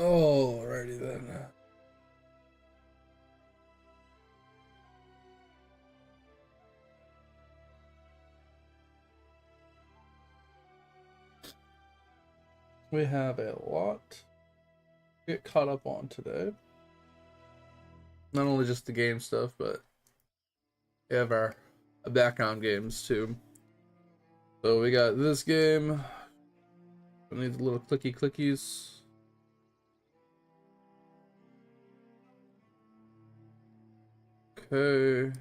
Alrighty then. We have a lot to get caught up on today. Not only just the game stuff, but we have our background games too. So we got this game. We need the little clicky clickies. Okay.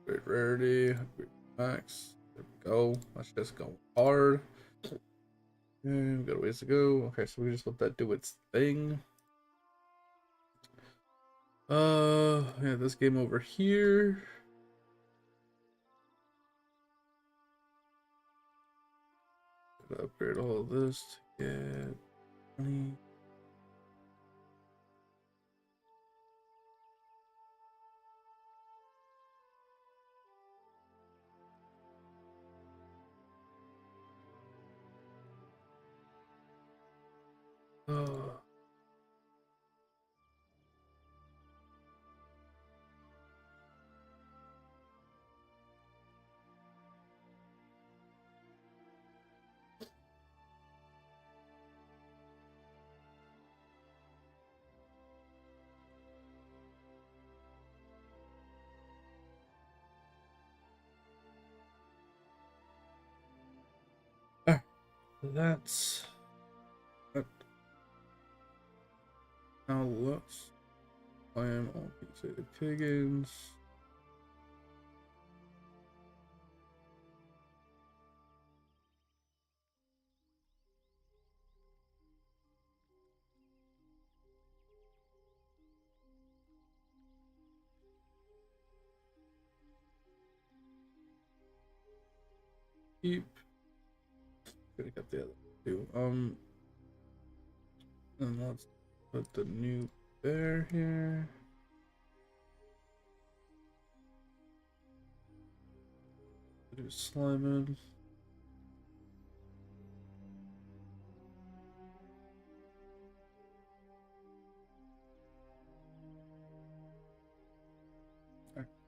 Great rarity. Great max. There we go. Let's just go hard. Okay, we got a ways to go. Okay, so we just let that do its thing. Yeah, this game over here. Gotta upgrade all of this to get 20. Oh. Ah, that's that now looks. I am on Pizza Piggins. Keep. Gonna get the other two. And let's put the new bear here. Do Slimin.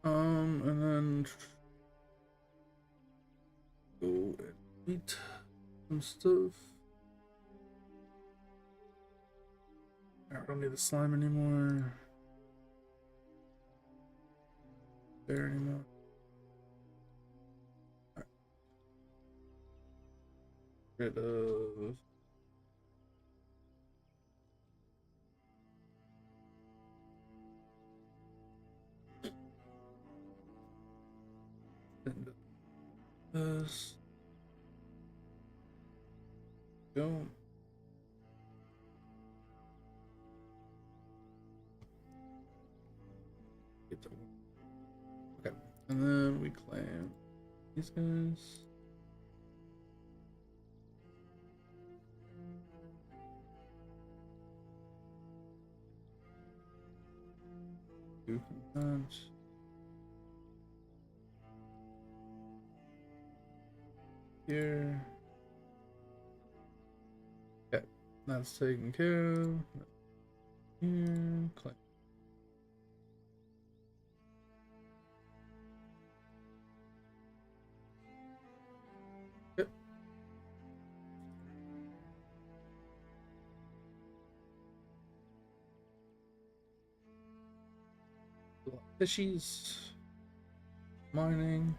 And then go and eat some stuff. I don't need the slime anymore. Bear anymore. Right. Rid of this. Don't. Get the okay. And then we claim these guys. Do that. Here. Okay, that's taken care of. Here, claim. Yep. Fishies. Mining.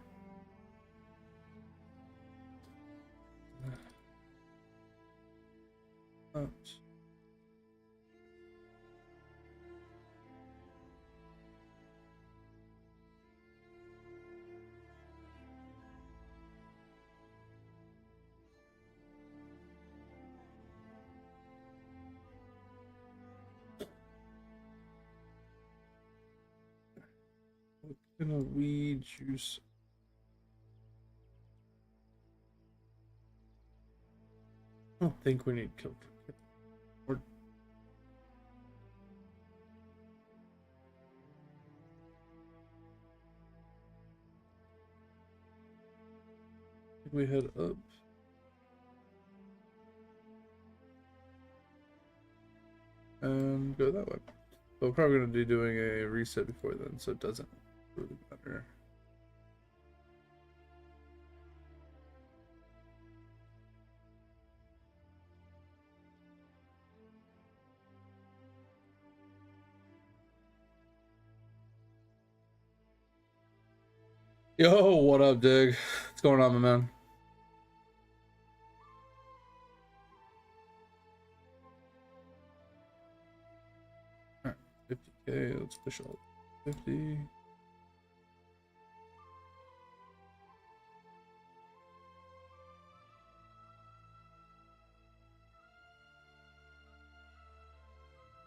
That. What kind of weed juice? I don't think we need kill. Or we head up. and go that way. But we're probably going to be doing a reset before then, so it doesn't really matter. Yo, what up, Dig? What's going on, my man? Alright, 50k, let's push all 50.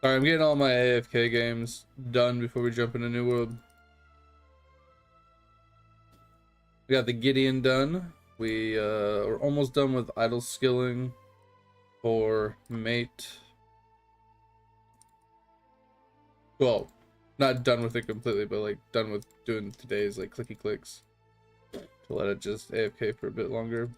Alright, I'm getting all my AFK games done before we jump into New World. We got the Gideon done. We are almost done with idle skilling for mate. Well, not done with it completely, but like done with doing today's like clicky clicks to let it just AFK for a bit longer.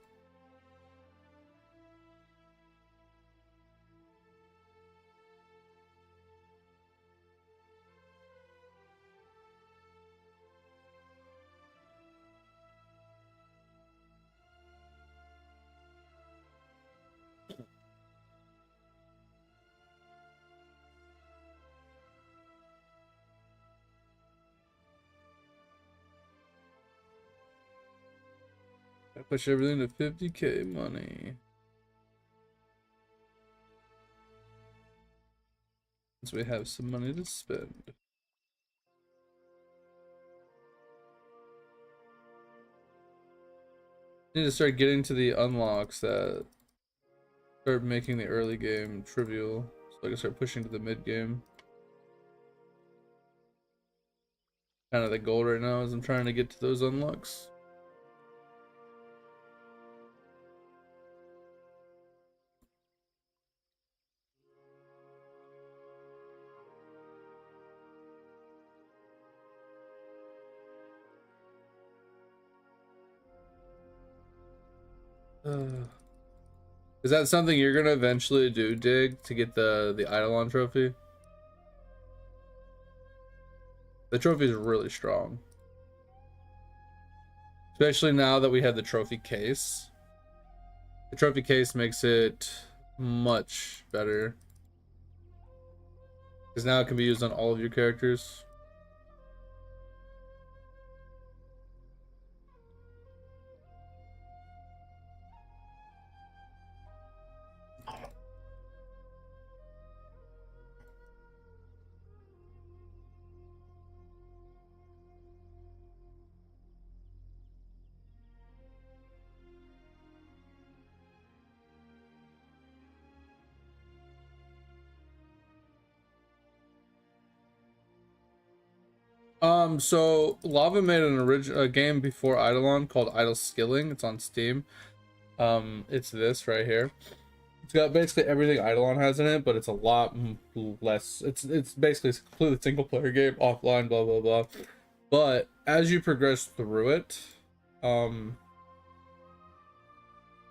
I push everything to 50k money. So we have some money to spend. Need to start getting to the unlocks that start making the early game trivial, so I can start pushing to the mid game. Kind of the goal right now is I'm trying to get to those unlocks. Is that something you're gonna eventually do, Dig, to get the Eidolon trophy? The trophy is really strong, especially now that we have the trophy case. The trophy case makes it much better because now it can be used on all of your characters. So Lava made an original game before Eidolon called Idle Skilling. It's on Steam. It's this right here. It's got basically everything Eidolon has in it, but it's a lot less. It's basically a completely single player game, offline, blah blah blah. But as you progress through it,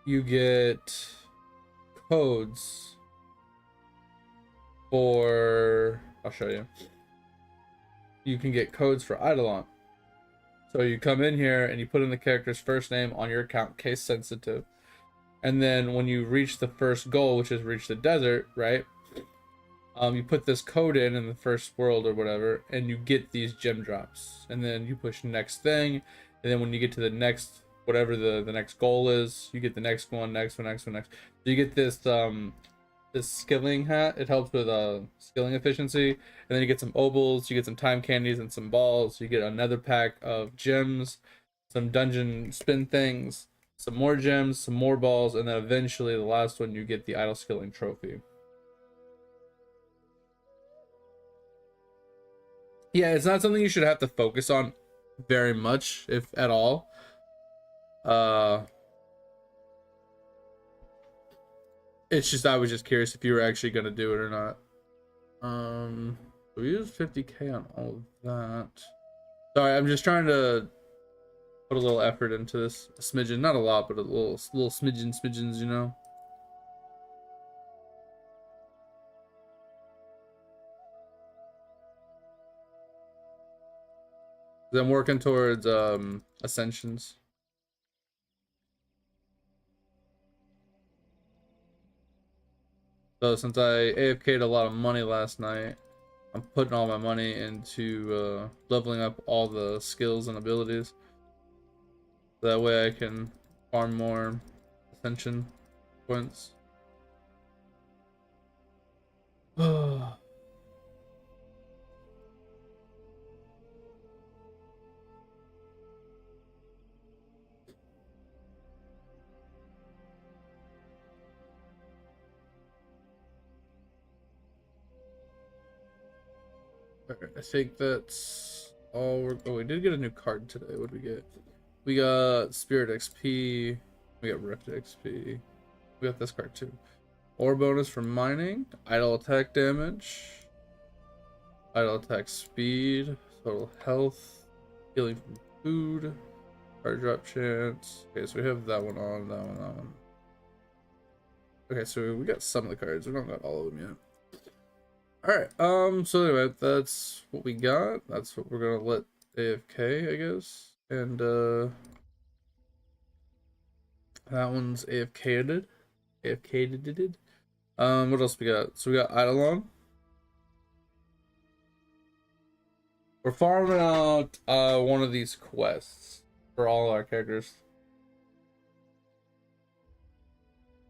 you get codes for. I'll show you. You can get codes for Eidolon. So you come in here and you put in the character's first name on your account, case sensitive. And then when you reach the first goal, which is reach the desert, right? You put this code in the first world or whatever, and you get these gem drops. And then you push next thing, and then when you get to the next, whatever the next goal is, you get the next one, next one, next one, next. So you get this this skilling hat. It helps with skilling efficiency, and then you get some obols, you get some time candies and some balls. You get another pack of gems, some dungeon spin things, some more gems, some more balls, and then eventually the last one you get the idle skilling trophy. Yeah, it's not something you should have to focus on very much, if at all. It's just I was just curious if you were actually gonna do it or not. We used 50k on all of that. Sorry, I'm just trying to put a little effort into this. A smidgen, not a lot, but a little smidgens, you know. I'm working towards ascensions. So since I AFK'd a lot of money last night, I'm putting all my money into leveling up all the skills and abilities. That way I can farm more ascension points. Alright, I think that's all we're... Oh, we did get a new card today. What did we get? We got Spirit XP. We got Rift XP. We got this card too. Ore bonus from mining. Idle attack damage. Idle attack speed. Total health. Healing from food. Card drop chance. Okay, so we have that one on, that one. Okay, so we got some of the cards. We don't got all of them yet. Alright, so anyway, that's what we got. That's what we're gonna let AFK, I guess. And, that one's AFK'd. AFK'd. What else we got? So we got Eidolon. We're farming out, one of these quests for all our characters.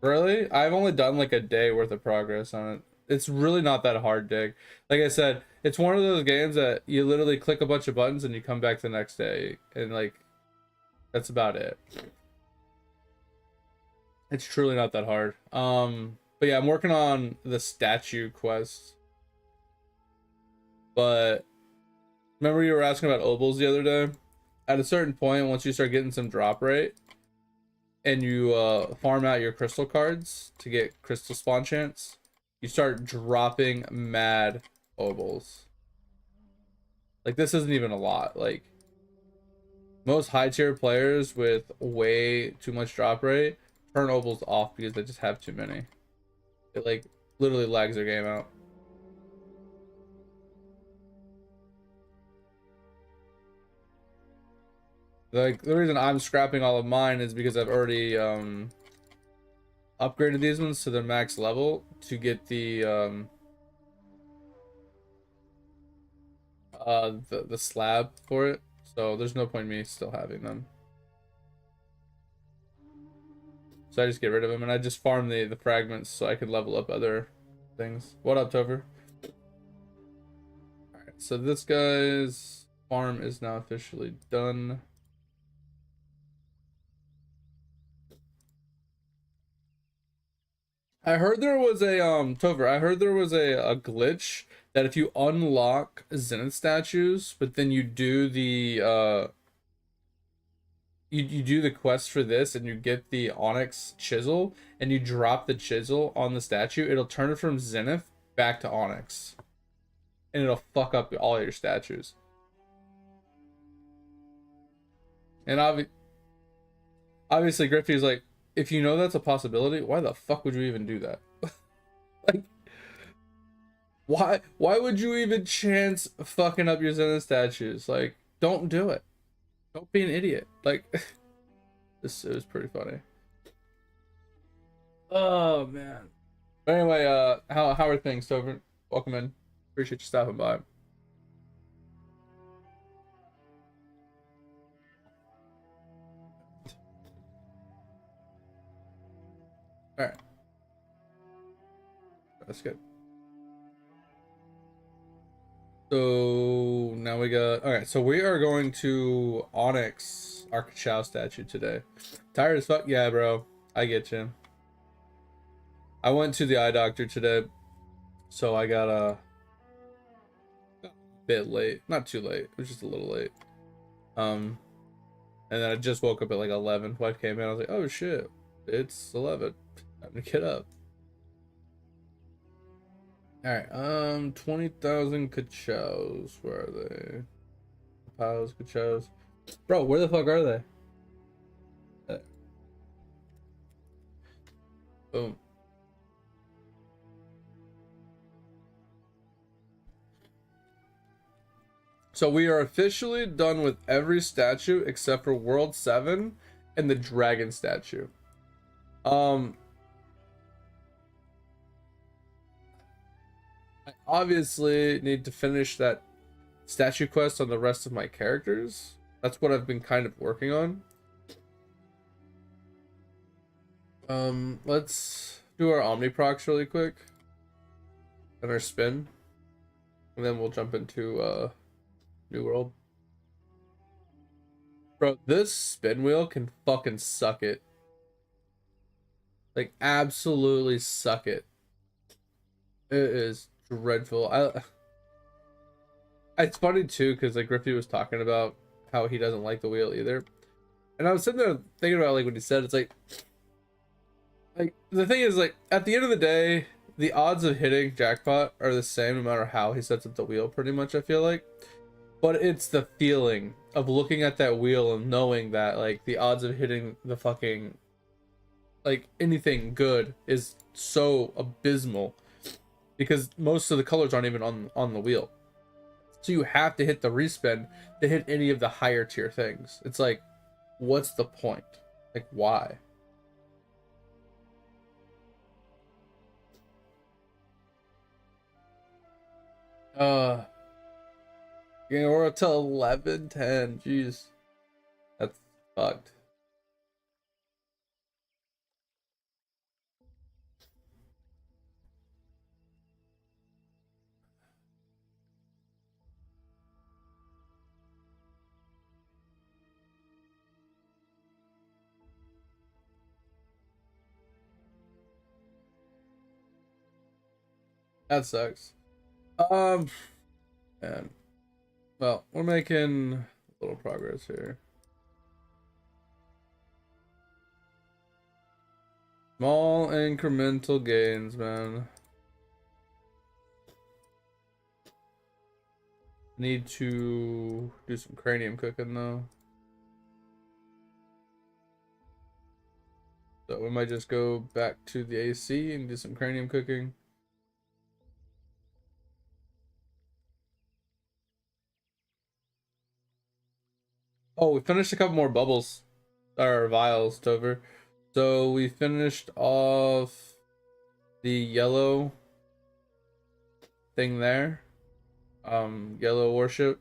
Really? I've only done like a day worth of progress on it. It's really not that hard, Dig. Like I said, it's one of those games that you literally click a bunch of buttons and you come back the next day, and like that's about it. It's truly not that hard. But yeah, I'm working on the statue quest. But remember you were asking about obols the other day? At a certain point, once you start getting some drop rate and you farm out your crystal cards to get crystal spawn chance, you start dropping mad obols. Like, this isn't even a lot. Like, most high tier players with way too much drop rate turn obols off because they just have too many. It like literally lags their game out. Like, the reason I'm scrapping all of mine is because I've already upgraded these ones to their max level to get the slab for it. So there's no point in me still having them. So I just get rid of them and I just farm the fragments so I can level up other things. What up, Tover? Alright, so this guy's farm is now officially done. I heard there was a Tover, I heard there was a glitch that if you unlock Zenith statues, but then you do the you do the quest for this and you get the onyx chisel and you drop the chisel on the statue, it'll turn it from Zenith back to onyx. And it'll fuck up all your statues. And obviously Griffey's like, if you know that's a possibility, why the fuck would you even do that? Like, why would you even chance fucking up your Zenith statues? Like, don't do it. Don't be an idiot. Like, this is pretty funny. Oh man. But anyway, how are things, Tover? Welcome in. Appreciate you stopping by. All right, that's good. So now we got, all right, so we are going to Onyx Arkachow statue today. Tired as fuck? Yeah, bro. I get you. I went to the eye doctor today, so I got a bit late. Not too late. It was just a little late. And then I just woke up at like 11. Wife came in. I was like, oh shit, it's 11. Time to get up. All right. 20,000 Kachows. Where are they? Piles, Kachows. Bro, where the fuck are they? Boom. So we are officially done with every statue except for World 7 and the dragon statue. I obviously need to finish that statue quest on the rest of my characters. That's what I've been kind of working on. Let's do our Omniprocs really quick and our spin, and then we'll jump into New World. Bro, this spin wheel can fucking suck it. Like, absolutely suck it. It is dreadful. It's funny too, because like Griffey was talking about how he doesn't like the wheel either. And I was sitting there thinking about like what he said. It's like the thing is, like, at the end of the day, the odds of hitting jackpot are the same no matter how he sets up the wheel, pretty much, I feel like. But it's the feeling of looking at that wheel and knowing that like the odds of hitting the fucking like anything good is so abysmal, because most of the colors aren't even on the wheel. So you have to hit the respin to hit any of the higher tier things. It's like, what's the point? Like, why? Yeah, we're up to 11-10. Jeez. That's fucked. That sucks. And well, we're making a little progress here. Small incremental gains, man. Need to do some cranium cooking though. So we might just go back to the AC and do some cranium cooking. Oh, we finished a couple more bubbles. Or vials, Tover. So we finished off the yellow thing there. Yellow worship.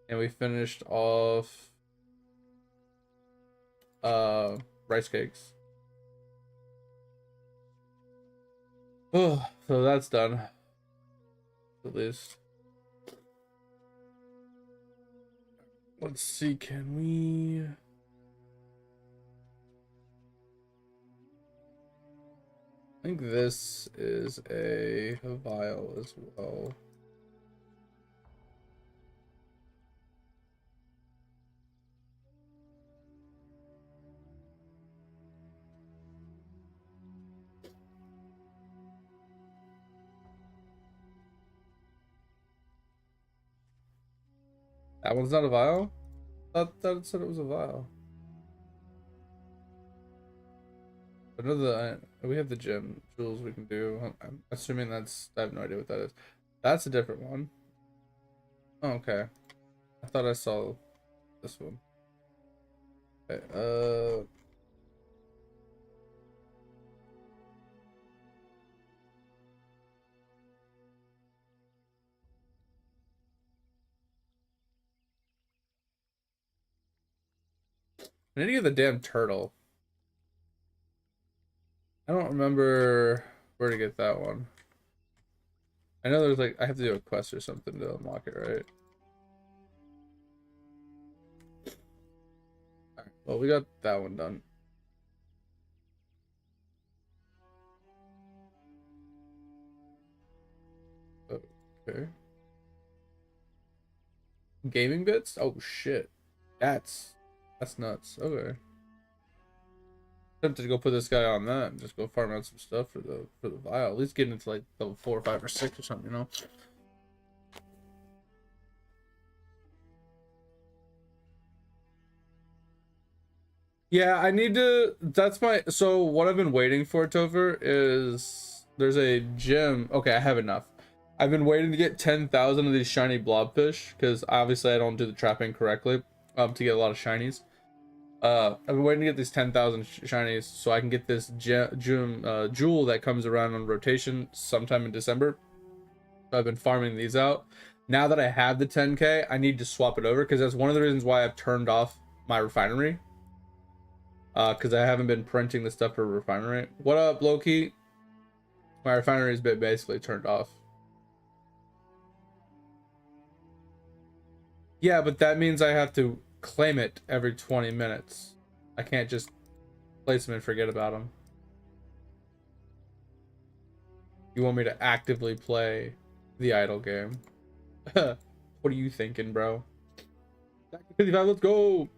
And we finished off rice cakes. Oh, so that's done. At least. Let's see, can we... I think this is a vial as well. That one's not a vial? I thought it said it was a vial. Another, we have the gym jewels we can do. I'm assuming that's, I have no idea what that is. That's a different one. Oh, okay. I thought I saw this one. Okay, I need to get the damn turtle. I don't remember where to get that one. I know there's like, I have to do a quest or something to unlock it, right? Alright, well, we got that one done. Okay. Gaming bits? Oh shit. That's nuts. Okay. Tempted to go put this guy on that and just go farm out some stuff for the vial. At least get into like level 4 or 5 or 6 or something, you know? Yeah, I need to, that's my, so what I've been waiting for, Topher, is there's a gym. Okay, I have enough. I've been waiting to get 10,000 of these shiny blobfish because obviously I don't do the trapping correctly to get a lot of shinies. I've been waiting to get these 10,000 shinies so I can get this jewel that comes around on rotation sometime in December. So I've been farming these out. Now that I have the 10k, I need to swap it over because that's one of the reasons why I've turned off my refinery. Because I haven't been printing the stuff for refinery. What up, Loki? My refinery has been basically turned off. Yeah, but that means I have to claim it every 20 minutes. I can't just place them and forget about them. You want me to actively play the idle game? What are you thinking, bro? Back to 55, let's go.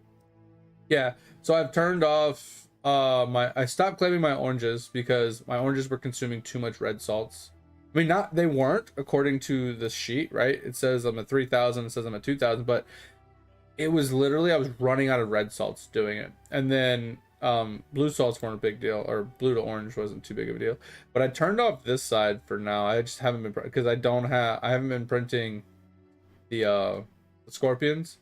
Yeah, so I've turned off I stopped claiming my oranges because my oranges were consuming too much red salts. I mean, not they weren't according to the sheet, right? It says I'm at 3,000, it says I'm at 2,000, but it was literally I was running out of red salts doing it. And then blue salts weren't a big deal, or blue to orange wasn't too big of a deal. But I turned off this side for now. I just haven't been because I haven't been printing the scorpions.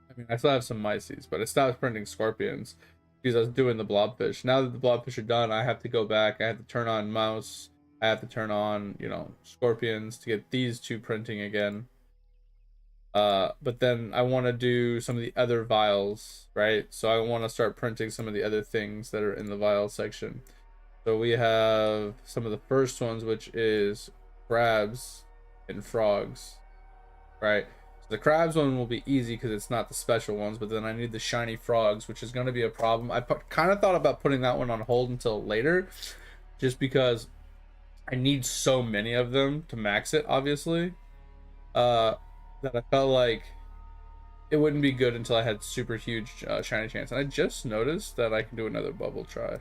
I mean, I still have some myces, but I stopped printing scorpions because I was doing the blobfish. Now that the blobfish are done, I have to go back. I have to turn on mouse. I have to turn on, you know, scorpions to get these two printing again. But then I want to do some of the other vials, right? So I want to start printing some of the other things that are in the vial section. So we have some of the first ones, which is crabs and frogs, right? The crabs one will be easy because it's not the special ones, but then I need the shiny frogs, which is going to be a problem. I kind of thought about putting that one on hold until later, just because I need so many of them to max it, obviously, that I felt like it wouldn't be good until I had super huge shiny chance. And I just noticed that I can do another bubble try.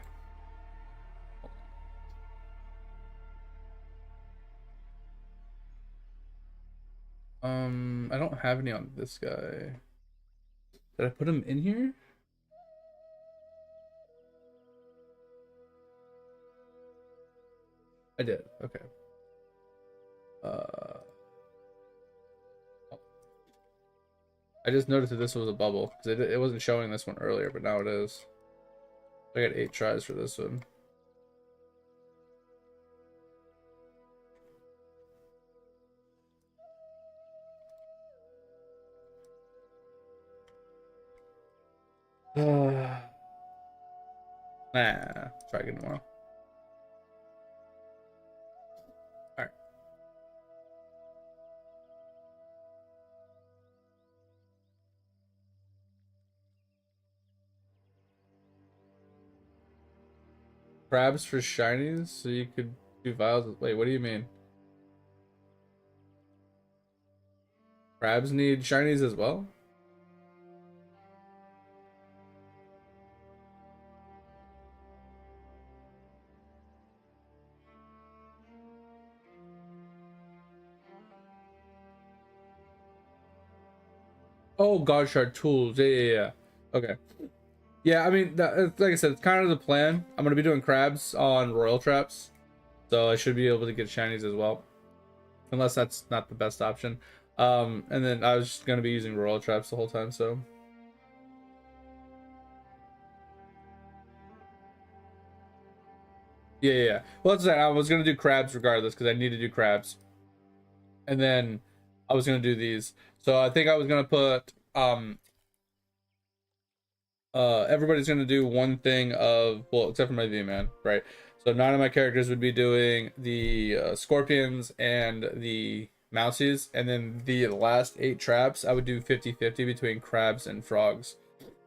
I don't have any on this guy. Did I put him in here? I did. Okay. I just noticed that this was a bubble because it wasn't showing this one earlier, but now it is. I got 8 tries for this one. Nah, try again tomorrow. Alright. Crabs for shinies, so you could do vials. Wait, what do you mean? Crabs need shinies as well? Oh, God Shard tools. Yeah. Okay. Yeah, I mean, like I said, it's kind of the plan. I'm going to be doing crabs on royal traps, so I should be able to get shinies as well. Unless that's not the best option. And then I was just going to be using royal traps the whole time, so... Yeah. Well, that's that. I was gonna do crabs regardless because I need to do crabs, and then I was gonna do these. So I think I was gonna put everybody's gonna do one thing of, well, except for my V-Man, right? So 9 of my characters would be doing the scorpions and the mousies, and then the last 8 traps I would do 50-50 between crabs and frogs,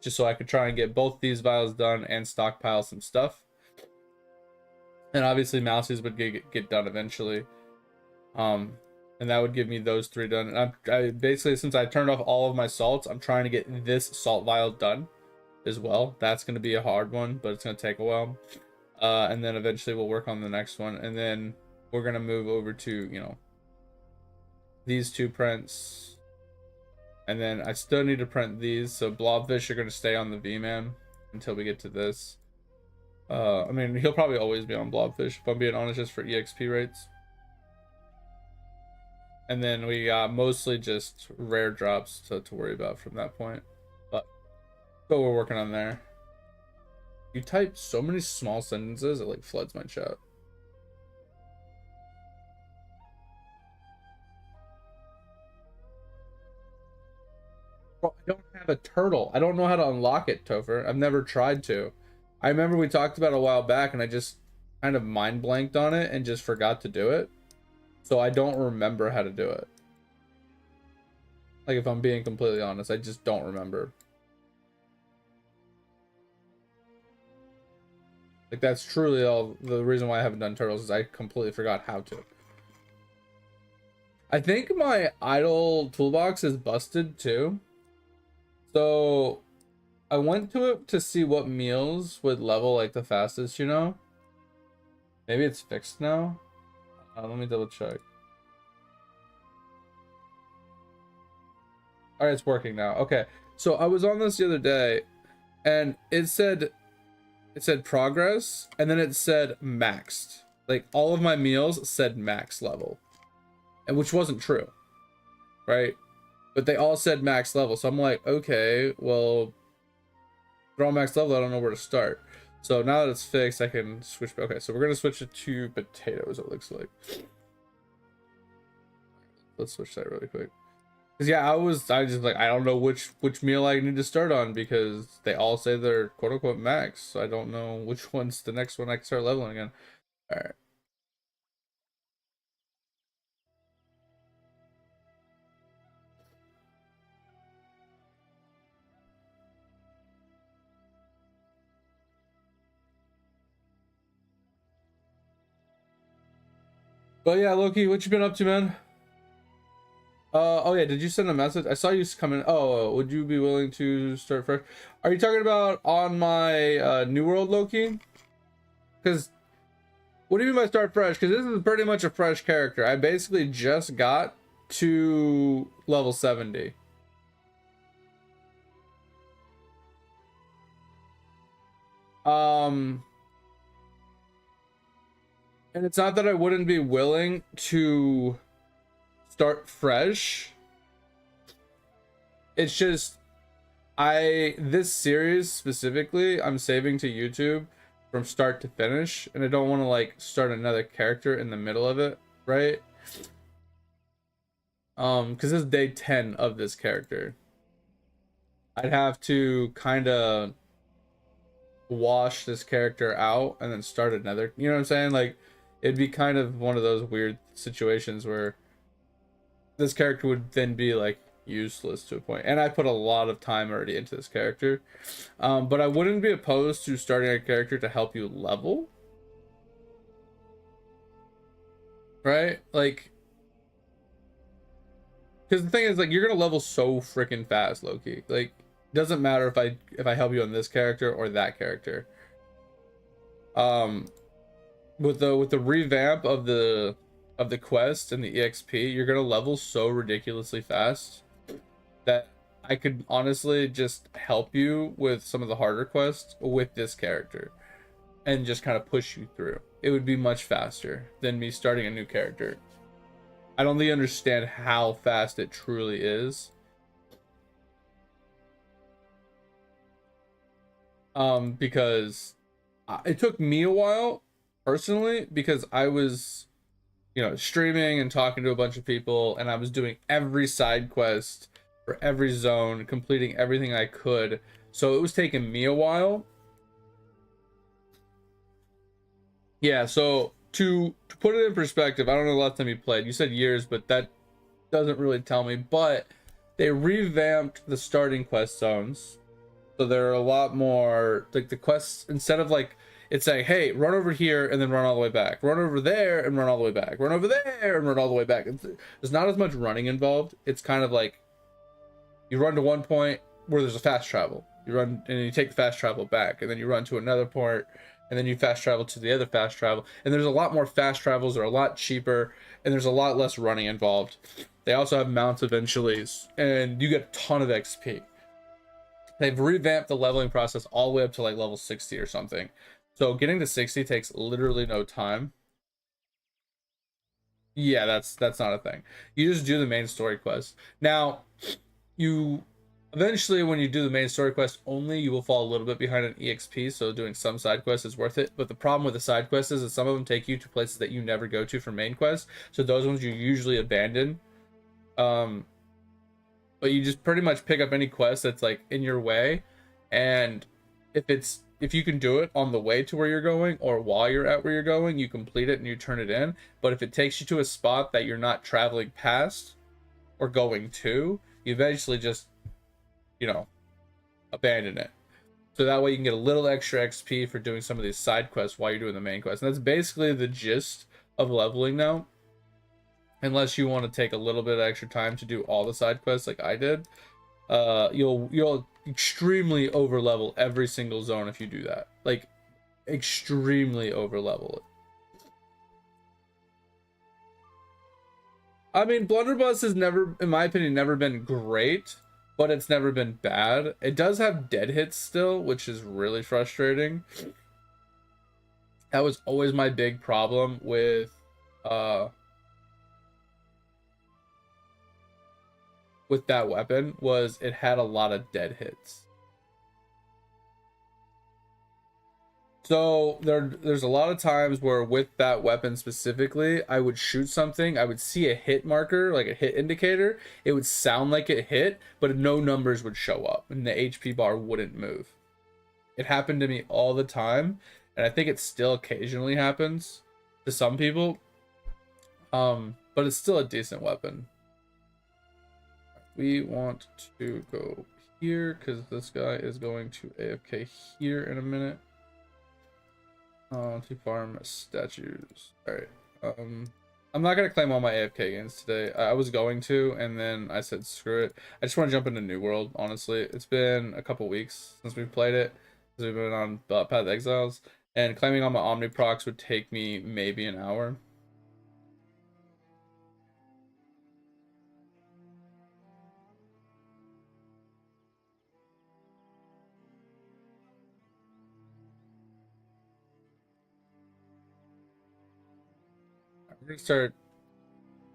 just so I could try and get both these vials done and stockpile some stuff. And obviously mouses would get done eventually. And that would give me those 3 done. And I basically, since I turned off all of my salts, I'm trying to get this salt vial done as well. That's going to be a hard one, but it's going to take a while. And then eventually we'll work on the next one. And then we're going to move over to, you know, these 2 prints. And then I still need to print these. So blobfish are going to stay on the V-Man until we get to this. I mean, he'll probably always be on blobfish, if I'm being honest, just for EXP rates. And then we got mostly just rare drops to worry about from that point. But we're working on there. You type so many small sentences, it like floods my chat. Bro, I don't have a turtle. I don't know how to unlock it, Topher. I've never tried to. I remember we talked about it a while back and I just kind of mind blanked on it and just forgot to do it. So I don't remember how to do it. Like, if I'm being completely honest, I just don't remember. Like, that's truly all the reason why I haven't done turtles is I completely forgot how to. I think my idle toolbox is busted too. So I went to it to see what meals would level like the fastest, you know? Maybe it's fixed now. Let me double check. All right, it's working now. Okay. So I was on this the other day and it said progress and then it said maxed. Like all of my meals said max level. And which wasn't true. Right? But they all said max level. So I'm like, okay, well, they're all max level. I don't know where to start. So now that it's fixed, I can switch. Okay, so we're going to switch it to potatoes, it looks like. Let's switch that really quick. Because, yeah, I just like, I don't know which meal I need to start on because they all say they're quote unquote max. So I don't know which one's the next one I can start leveling again. All right. But yeah, Loki, what you been up to, man? Oh yeah, did you send a message? I saw you come in. Oh, would you be willing to start fresh? Are you talking about on my New World Loki? Because what do you mean by start fresh? Because this is pretty much a fresh character. I basically just got to level 70. And it's not that I wouldn't be willing to start fresh. It's just this series specifically I'm saving to YouTube from start to finish, and I don't want to like start another character in the middle of it, right? Because this is day 10 of this character. I'd have to kind of wash this character out and then start another, you know what I'm saying? Like, it'd be kind of one of those weird situations where this character would then be like useless to a point. And I put a lot of time already into this character. But I wouldn't be opposed to starting a character to help you level. Right? Like, because the thing is, like, you're gonna level so freaking fast, Loki. Like, doesn't matter if I help you on this character or that character. With the revamp of the quest and the EXP, you're gonna level so ridiculously fast that I could honestly just help you with some of the harder quests with this character and just kind of push you through. It would be much faster than me starting a new character. I don't really understand how fast it truly is. Because it took me a while personally, because I was, you know, streaming and talking to a bunch of people, and I was doing every side quest for every zone, completing everything I could. So it was taking me a while. Yeah, so to put it in perspective, I don't know the last time you played. You said years, but that doesn't really tell me. But they revamped the starting quest zones. So there are a lot more, like, the quests, instead of like it's saying, hey, run over here and then run all the way back, run over there and run all the way back, run over there and run all the way back. There's not as much running involved. It's kind of like you run to one point where there's a fast travel, you run and you take the fast travel back, and then you run to another point, and then you fast travel to the other fast travel. And there's a lot more fast travels, they're a lot cheaper, and there's a lot less running involved. They also have mounts eventually, and you get a ton of XP. They've revamped the leveling process all the way up to like level 60 or something. So getting to 60 takes literally no time. Yeah, that's not a thing. You just do the main story quest. Now, you eventually, when you do the main story quest only, you will fall a little bit behind on EXP, so doing some side quests is worth it. But the problem with the side quests is that some of them take you to places that you never go to for main quests, so those ones you usually abandon. Um, but you just pretty much pick up any quest that's like in your way, and if you can do it on the way to where you're going or while you're at where you're going, you complete it and you turn it in. But if it takes you to a spot that you're not traveling past or going to, you eventually just, you know, abandon it. So that way you can get a little extra XP for doing some of these side quests while you're doing the main quest. And that's basically the gist of leveling now. Unless you want to take a little bit of extra time to do all the side quests like I did. You'll extremely over level every single zone if you do that. Like, extremely over level it. I mean, Blunderbuss has never, in my opinion, never been great, but it's never been bad. It does have dead hits still, which is really frustrating. That was always my big problem with that weapon, was it had a lot of dead hits. So there's a lot of times where with that weapon specifically, I would shoot something, I would see a hit marker, like a hit indicator, it would sound like it hit, but no numbers would show up and the HP bar wouldn't move. It happened to me all the time, and I think it still occasionally happens to some people. But it's still a decent weapon. We want to go here because this guy is going to AFK here in a minute. To farm statues. Alright. I'm not gonna claim all my AFK games today. I was going to, and then I said screw it. I just want to jump into New World, honestly. It's been a couple weeks since we've played it. We've been on Path of Exiles, and claiming all my Omni procs would take me maybe an hour. We're gonna start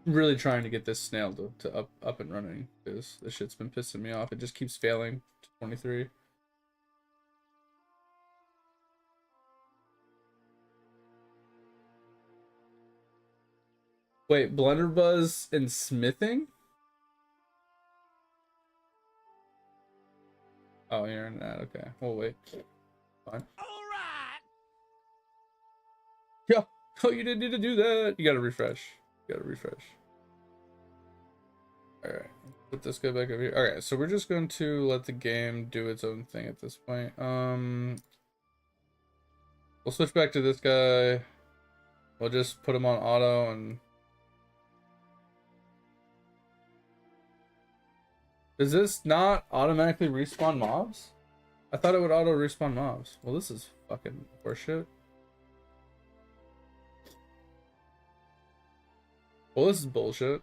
really trying to get this snail to up and running, because this shit's been pissing me off. It just keeps failing to 23. Wait, Blunderbuss and smithing? Oh, you're in that. Okay, we'll wait. Fine. Alright! Yeah. Oh, you didn't need to do that. You gotta refresh. You gotta refresh. Alright. Put this guy back over here. Okay, so we're just going to let the game do its own thing at this point. We'll switch back to this guy. We'll just put him on auto and... Does this not automatically respawn mobs? I thought it would auto respawn mobs. Well, this is fucking horseshit. Well, this is bullshit.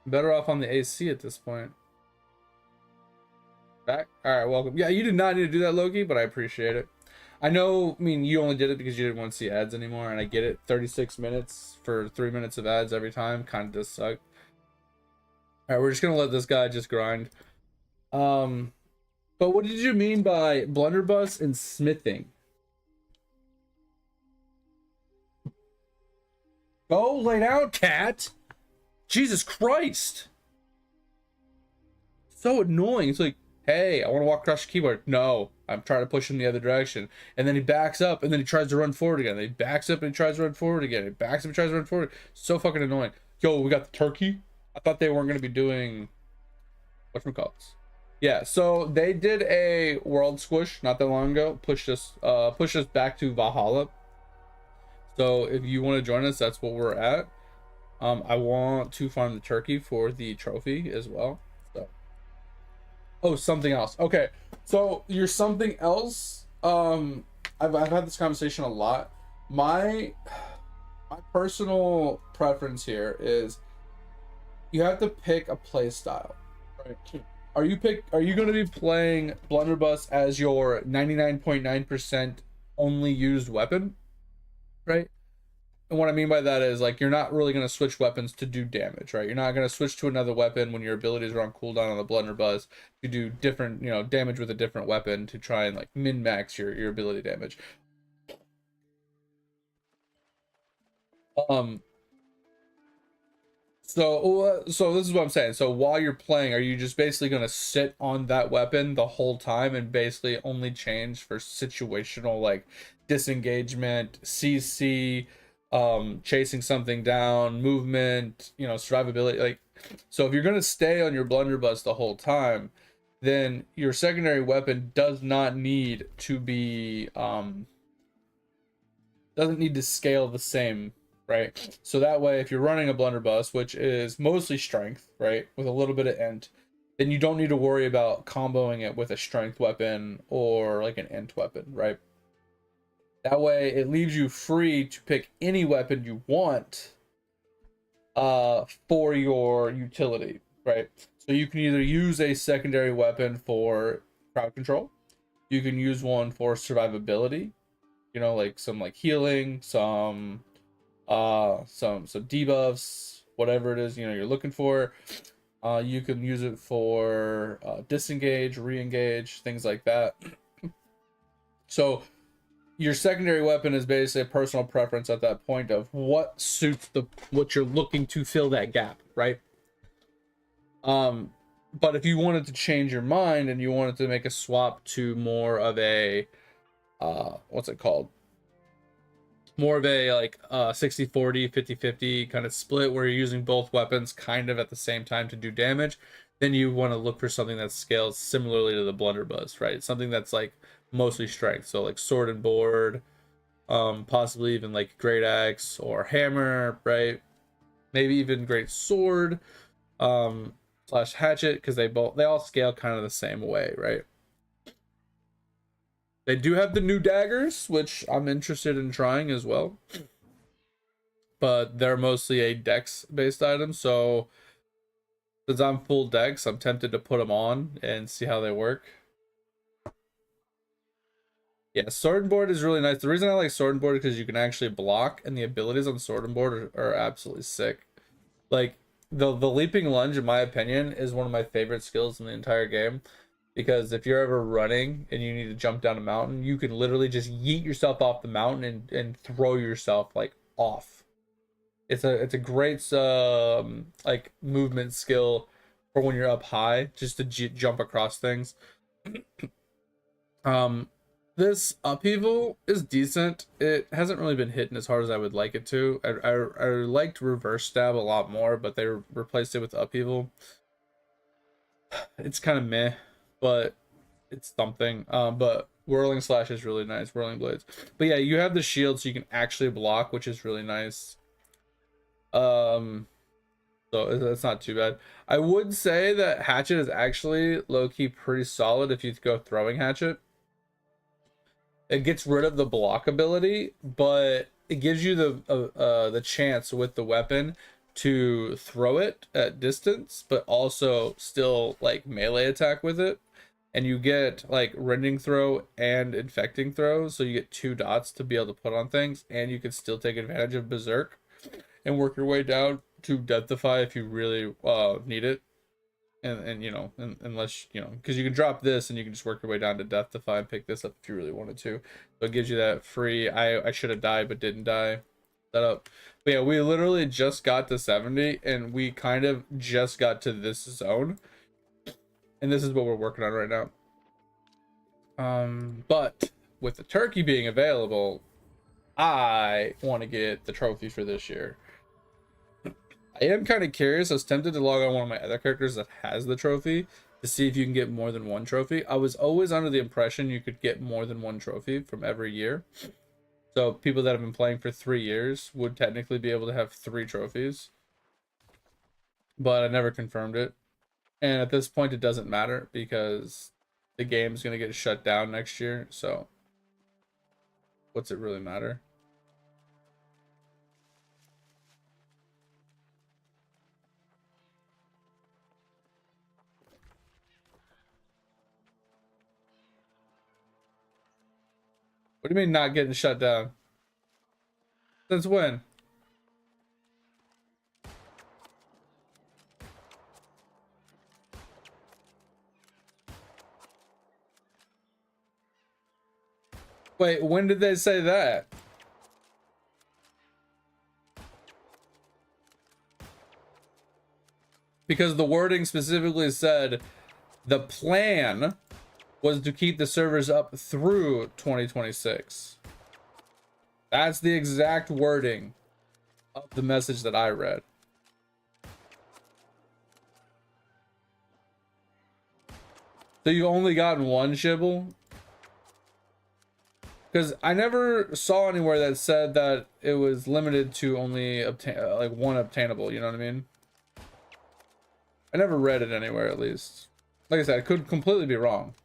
I'm better off on the AC at this point. Back? Alright, welcome. Yeah, you did not need to do that, Loki, but I appreciate it. I know, I mean, you only did it because you didn't want to see ads anymore, and I get it. 36 minutes for 3 minutes of ads every time kind of does suck. Alright, we're just gonna let this guy just grind. But what did you mean by Blunderbuss and smithing? Go lay down, cat! Jesus Christ! So annoying. It's like, hey, I want to walk across the keyboard. No, I'm trying to push him the other direction. And then he backs up, and then he tries to run forward again. Then he backs up and he tries to run forward again. He backs up and tries to run forward. So fucking annoying. Yo, we got the turkey. I thought they weren't going to be doing... whatchamacallits. Yeah, so they did a world squish not that long ago. Pushed us back to Valhalla. So if you want to join us, that's what we're at. I want to farm the turkey for the trophy as well. So, oh, something else. Okay, so you're something else. I've had this conversation a lot. My personal preference here is you have to pick a play style. Right? Are you going to be playing Blunderbuss as your 99.9% only used weapon? Right? And what I mean by that is, like, you're not really going to switch weapons to do damage, right? You're not going to switch to another weapon when your abilities are on cooldown on the blunderbuss to do different, you know, damage with a different weapon to try and like min max your ability damage. Um, so this is what I'm saying. So while you're playing, are you just basically going to sit on that weapon the whole time and basically only change for situational, like disengagement, CC, chasing something down, movement, you know, survivability? Like, so if you're going to stay on your blunderbuss the whole time, then your secondary weapon does not need to be doesn't need to scale the same, right? So that way, if you're running a blunderbuss, which is mostly strength, right, with a little bit of int, then you don't need to worry about comboing it with a strength weapon or like an int weapon, right? That way, it leaves you free to pick any weapon you want for your utility, right? So you can either use a secondary weapon for crowd control, you can use one for survivability, you know, like some like healing, some debuffs, whatever it is, you know, you're looking for. You can use it for disengage, re-engage, things like that. So your secondary weapon is basically a personal preference at that point of what suits the what you're looking to fill that gap, right? But if you wanted to change your mind and you wanted to make a swap to more of a what's it called, more of a like 60-40, 50-50 kind of split where you're using both weapons kind of at the same time to do damage, then you want to look for something that scales similarly to the blunderbuss, right? Something that's like mostly strength, so like sword and board, possibly even like great axe or hammer, right? Maybe even great sword, slash hatchet, because they all scale kind of the same way, right? They do have the new daggers, which I'm interested in trying as well, but they're mostly a dex based item. So since I'm full dex, I'm tempted to put them on and see how they work. Yeah, sword and board is really nice. The reason I like sword and board is because you can actually block, and the abilities on sword and board are absolutely sick. Like the leaping lunge, in my opinion, is one of my favorite skills in the entire game. Because if you're ever running and you need to jump down a mountain, you can literally just yeet yourself off the mountain and throw yourself like off. It's a great like movement skill for when you're up high, just to jump across things. Um, this upheaval is decent. It hasn't really been hitting as hard as I would like it to. I liked reverse stab a lot more, but they replaced it with upheaval. It's kind of meh, but it's something. But whirling slash is really nice. Whirling blades. But yeah, you have the shield so you can actually block, which is really nice. Um, So it's not too bad. I would say that hatchet is actually low-key pretty solid if you go throwing hatchet. It gets rid of the block ability, but it gives you the chance with the weapon to throw it at distance, but also still like melee attack with it. And you get like rending throw and infecting throw, so you get 2 dots to be able to put on things, and you can still take advantage of berserk and work your way down to deathify if you really need it. And you know, unless you know, because you can drop this and you can just work your way down to deathify and pick this up if you really wanted to. So it gives you that free I should have died but didn't die setup. But yeah, we literally just got to 70 and we kind of just got to this zone, and this is what we're working on right now. But with the turkey being available, I want to get the trophy for this year. I am kind of curious. I was tempted to log on one of my other characters that has the trophy to see if you can get more than one trophy. I was always under the impression you could get more than one trophy from every year. So people that have been playing for 3 years would technically be able to have 3 trophies. But I never confirmed it. And at this point, it doesn't matter because the game's going to get shut down next year. So what's it really matter? What do you mean not getting shut down? Since when? Wait, when did they say that? Because the wording specifically said the plan was to keep the servers up through 2026. That's the exact wording of the message that I read. So you've only gotten one Shibble? Because I never saw anywhere that said that it was limited to only like one obtainable, you know what I mean? I never read it anywhere, at least. Like I said, I could completely be wrong.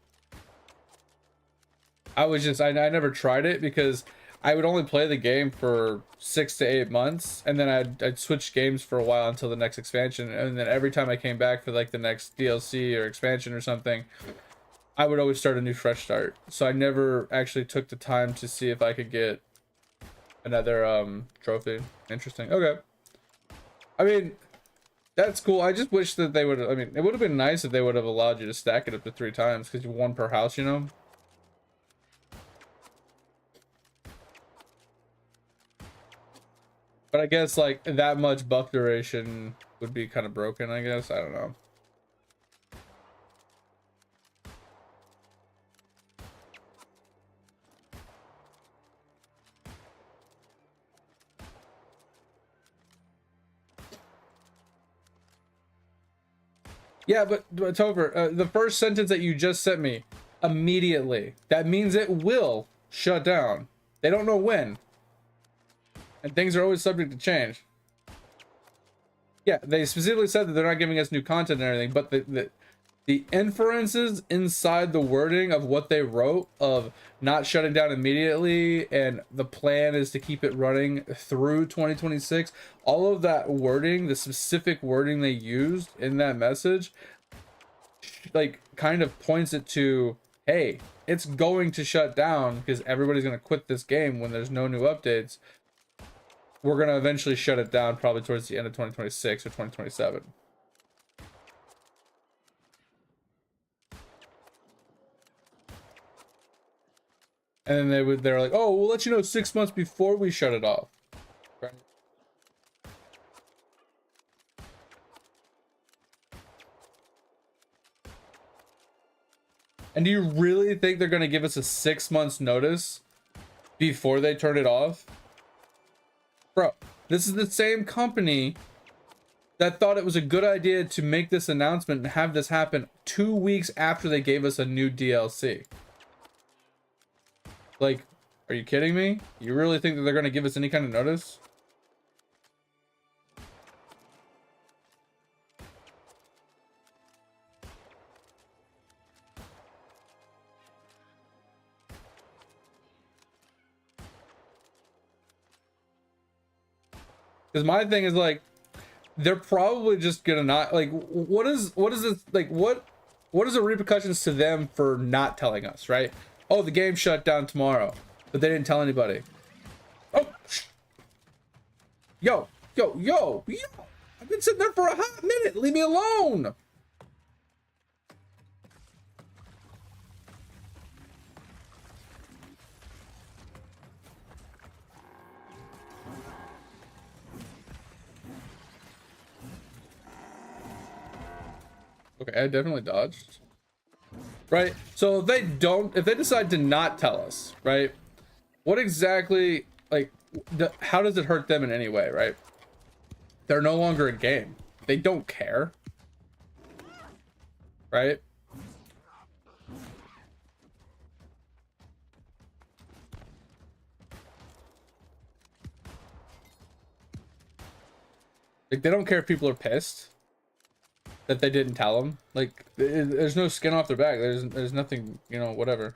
I never tried it because I would only play the game for 6 to 8 months, and then I'd switch games for a while until the next expansion, and then every time I came back for like the next DLC or expansion or something, I would always start a new fresh start. So I never actually took the time to see if I could get another trophy. Interesting. Okay. I mean, that's cool. I just wish that they would, I mean, it would have been nice if they would have allowed you to stack it up to 3 times, because you one per house, you know? But I guess like that much buff duration would be kind of broken, I guess. I don't know. Yeah, but Topher, the first sentence that you just sent me, immediately, that means it will shut down. They don't know when. And things are always subject to change. Yeah, they specifically said that they're not giving us new content and everything, but the inferences inside the wording of what they wrote of not shutting down immediately and the plan is to keep it running through 2026, all of that wording, the specific wording they used in that message, like kind of points it to, hey, it's going to shut down because everybody's going to quit this game when there's no new updates. We're going to eventually shut it down probably towards the end of 2026 or 2027. And then they're like, oh, we'll let you know 6 months before we shut it off. Right? And do you really think they're going to give us a 6 months notice before they turn it off? Bro, this is the same company that thought it was a good idea to make this announcement and have this happen 2 weeks after they gave us a new DLC. Like, are you kidding me? You really think that they're going to give us any kind of notice? Because my thing is like, they're probably just gonna not like. What is this like? What is the repercussions to them for not telling us? Right? Oh, the game shut down tomorrow, but they didn't tell anybody. Oh, yo! I've been sitting there for a hot minute. Leave me alone. Okay, I definitely dodged. Right? So if they decide to not tell us, right? What exactly, like, how does it hurt them in any way, right? They're no longer a game. They don't care. Right? Like, they don't care if people are pissed that they didn't tell them. Like, there's no skin off their back. There's nothing, you know, whatever.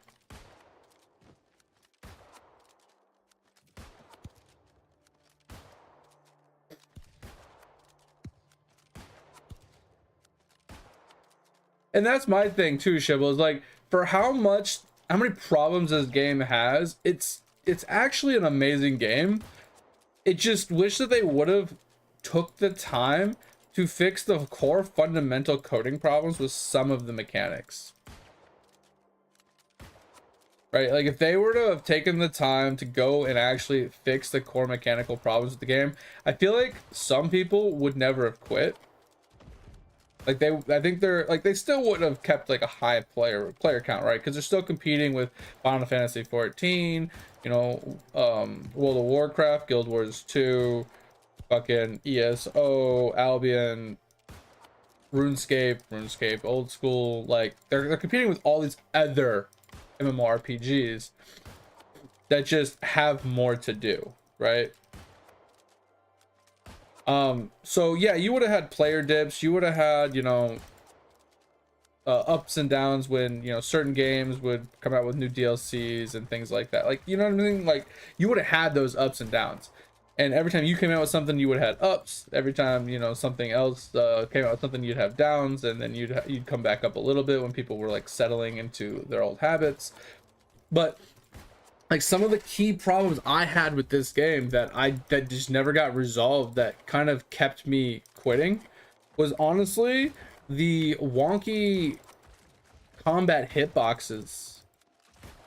And that's my thing too, Shibble, is like, for how many problems this game has, it's actually an amazing game. It just wish that they would have took the time to fix the core fundamental coding problems with some of the mechanics. right? Like if they were to have taken the time to go and actually fix the core mechanical problems with the game, I feel like some people would never have quit. Like I think they're like, they still wouldn't have kept like a high player count, right? Because they're still competing with Final Fantasy 14, you know, World of Warcraft, Guild Wars 2, fucking ESO, Albion, RuneScape, old school. Like they're competing with all these other MMORPGs that just have more to do, right? So yeah, you would have had player dips, you would have had, you know, ups and downs when, you know, certain games would come out with new DLCs and things like that. Like, you know what I mean? Like you would have had those ups and downs, and every time you came out with something, you would have had ups. Every time, you know, something else came out with something, you'd have downs, and then you'd come back up a little bit when people were like settling into their old habits. But like some of the key problems I had with this game that just never got resolved, that kind of kept me quitting, was honestly the wonky combat hitboxes,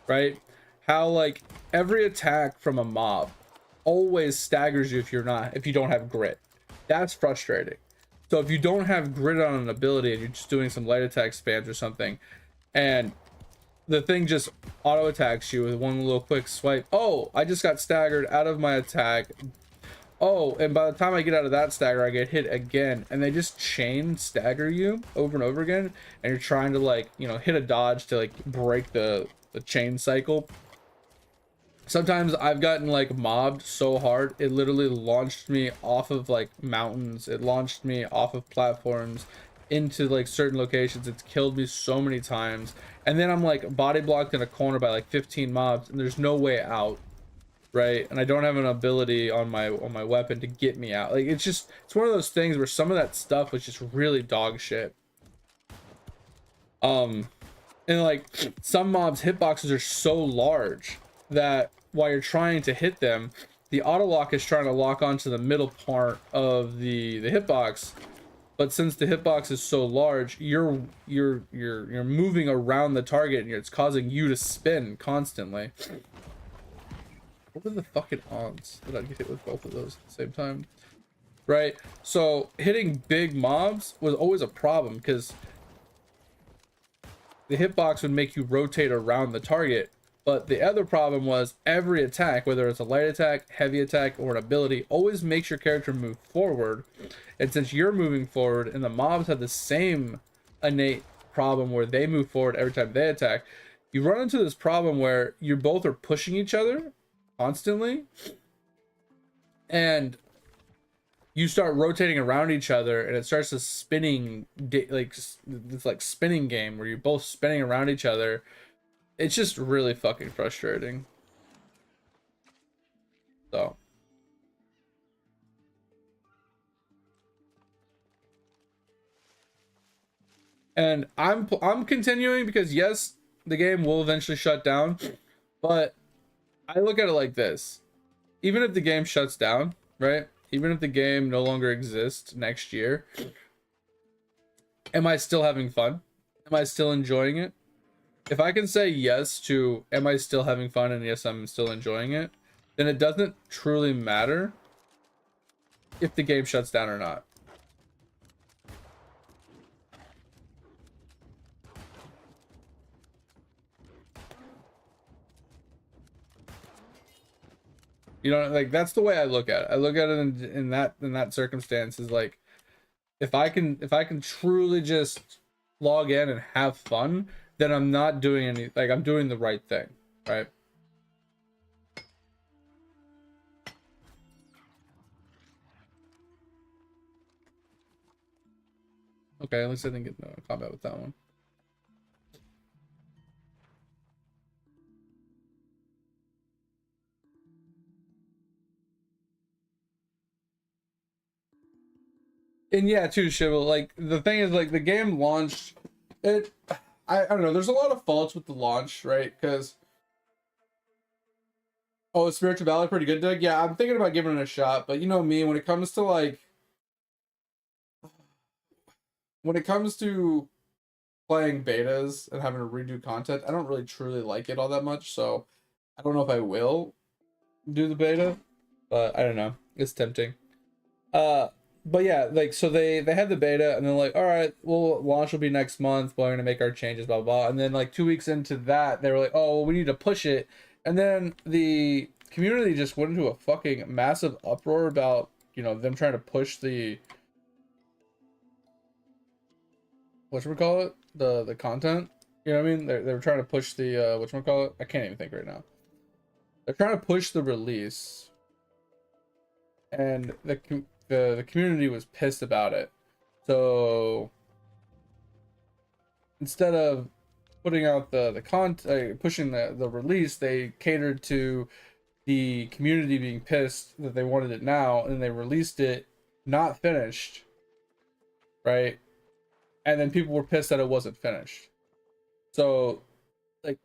right? How like every attack from a mob always staggers you if you don't have grit. That's frustrating. So if you don't have grit on an ability and you're just doing some light attack spams or something, and the thing just auto attacks you with one little quick swipe. Oh, I just got staggered out of my attack. Oh, and by the time I get out of that stagger, I get hit again, and they just chain stagger you over and over again, and you're trying to, like, you know, hit a dodge to like break the chain cycle. Sometimes I've gotten like mobbed so hard it literally launched me off of like mountains, it launched me off of platforms into like certain locations. It's killed me so many times, and then I'm like body blocked in a corner by like 15 mobs, and there's no way out, right? And I don't have an ability on my weapon to get me out. Like it's one of those things where some of that stuff was just really dog shit. And like some mobs hitboxes are so large that while you're trying to hit them, the auto lock is trying to lock onto the middle part of the hitbox. But since the hitbox is so large, you're moving around the target, and it's causing you to spin constantly. What are the fucking odds that I'd get hit with both of those at the same time? Right? So hitting big mobs was always a problem, because the hitbox would make you rotate around the target. But the other problem was every attack, whether it's a light attack, heavy attack, or an ability, always makes your character move forward. And since you're moving forward and the mobs have the same innate problem where they move forward every time they attack, you run into this problem where you both are pushing each other constantly, and you start rotating around each other, and it starts a spinning, like it's like spinning game where you're both spinning around each other. It's just really fucking frustrating. So, and I'm continuing because yes, the game will eventually shut down, but I look at it like this: even if the game shuts down, right? Even if the game no longer exists next year, am I still having fun? Am I still enjoying it? If I can say yes to am I still having fun and yes, I'm still enjoying it, then it doesn't truly matter if the game shuts down or not. You know, like that's the way I look at it. I look at it in that circumstance is like, if I can truly just log in and have fun, then I'm not doing any, like I'm doing the right thing, right? Okay, at least I didn't get no combat with that one. And yeah, too, Shivel, like the thing is, like the game launched it, I don't know, there's a lot of faults with the launch, right? Because oh, is Spiritual Valley pretty good, Doug? Yeah, I'm thinking about giving it a shot, but you know me, when it comes to like when it comes to playing betas and having to redo content. I don't really truly like it all that much, so I don't know if I will do the beta, but I don't know. It's tempting. Uh, but yeah, like so they had the beta and then like, all right, well launch will be next month. We're gonna make our changes, blah blah. And then like 2 weeks into that, they were like, oh, well, we need to push it. And then the community just went into a fucking massive uproar about them trying to push the whatchamacallit, the content. You know what I mean? They were trying to push the whatchamacallit. I can't even think right now. They're trying to push the release, and the community was pissed about it. So instead of putting out the content, pushing the release, they catered to the community being pissed that they wanted it now, and they released it not finished, right? And then people were pissed that it wasn't finished. So like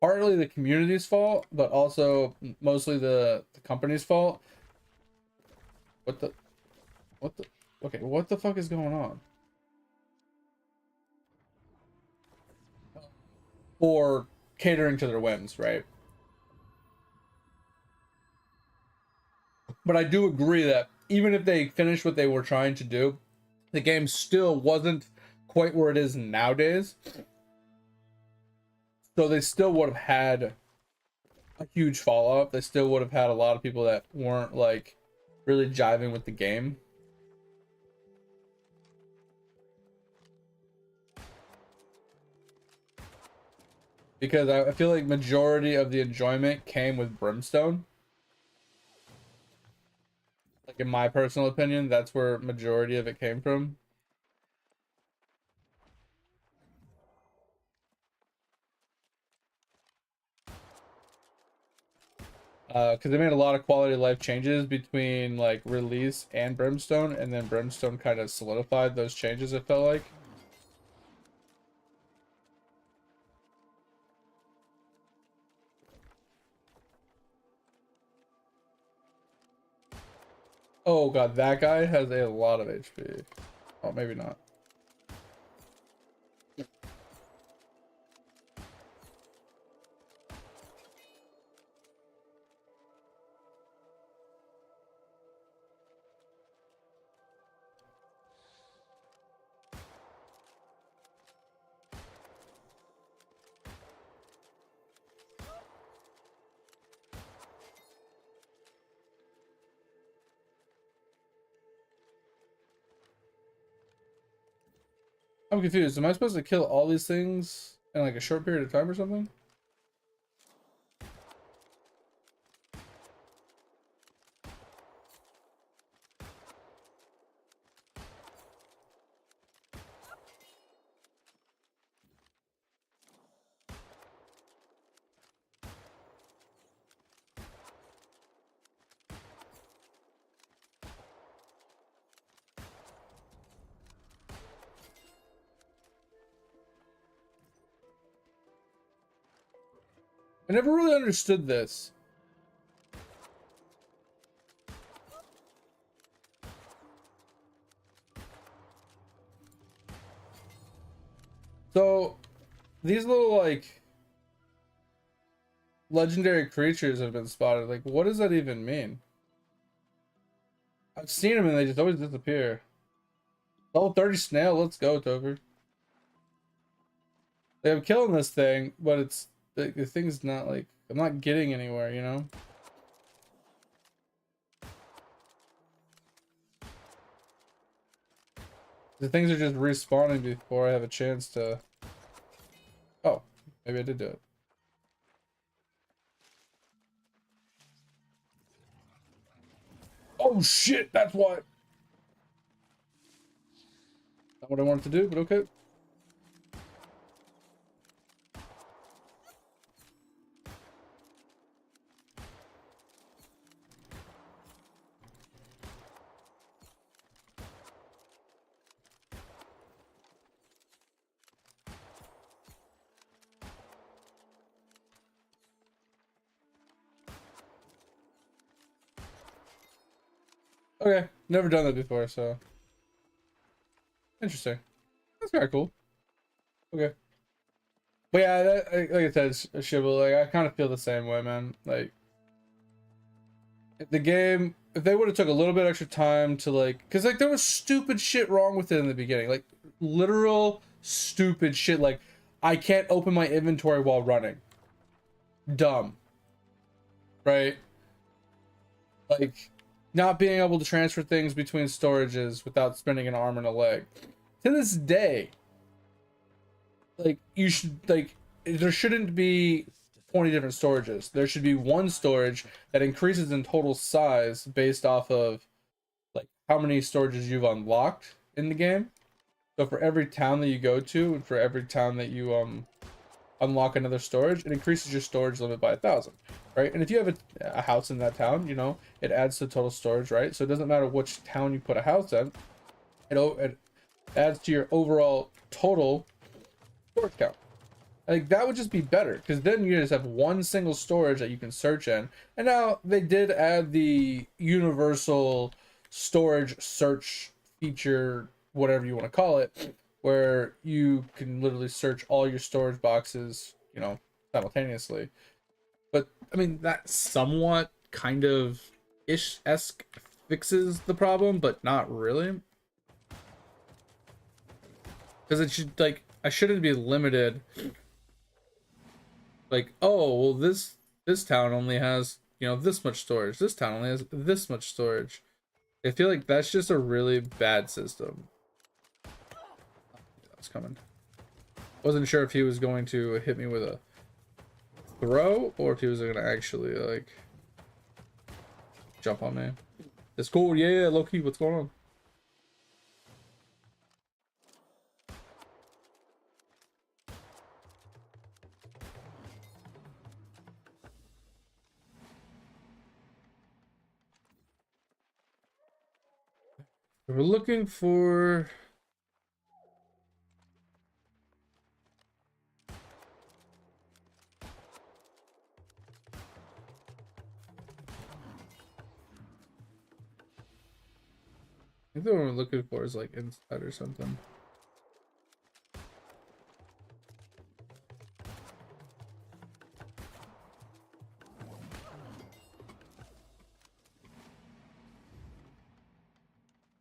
partly the community's fault, but also mostly the company's fault. What the okay, what the fuck is going on? Or catering to their whims, right? But I do agree that even if they finished what they were trying to do, the game still wasn't quite where it is nowadays. So they still would have had a huge fallout. They still would have had a lot of people that weren't like really jiving with the game. Because I feel like majority of the enjoyment came with Brimstone. Like in my personal opinion, that's where majority of it came from. Because they made a lot of quality of life changes between like release and Brimstone, and then Brimstone kind of solidified those changes, it felt like. Oh god, that guy has a lot of HP. Oh, maybe not. I'm confused. Am I supposed to kill all these things in like a short period of time or something? I never really understood this. So, these little like legendary creatures have been spotted. Like, what does that even mean? I've seen them and they just always disappear. Level 30 snail, let's go, Tover. Like, I'm killing this thing, but it's the thing's not like I'm not getting anywhere, you know? The things are just respawning before I have a chance to. Oh, maybe I did do it. Oh shit, that's what. Not what I wanted to do, but okay. Okay, never done that before, so interesting. That's kind of cool. Okay. But yeah, like I said, Shibble, like I kind of feel the same way, man. Like if the game, if they would have took a little bit extra time to like, because like there was stupid shit wrong with it in the beginning, like literal stupid shit. Like I can't open my inventory while running. Dumb, right? Like not being able to transfer things between storages without spending an arm and a leg. To this day, like you should like there shouldn't be 20 different storages. There should be one storage that increases in total size based off of like how many storages you've unlocked in the game. So for every town that you go to and for every town that you unlock another storage, it increases your storage limit by 1,000, right? And if you have a house in that town, you know, it adds to total storage, right? So it doesn't matter which town you put a house in, it adds to your overall total storage count. I think that would just be better because then you just have one single storage that you can search in. And now they did add the universal storage search feature, whatever you want to call it, where you can literally search all your storage boxes, you know, simultaneously. But I mean, that somewhat kind of ish-esque fixes the problem, but not really. Because it should, like, I shouldn't be limited. Like, oh, well, this town only has, you know, this much storage. This town only has this much storage. I feel like that's just a really bad system. That's coming. Wasn't sure if he was going to hit me with a throw or if he was going to actually, like, jump on me. It's cool. Yeah, low-key, what's going on? We're looking for... I think the one we're looking for is, like, inside or something.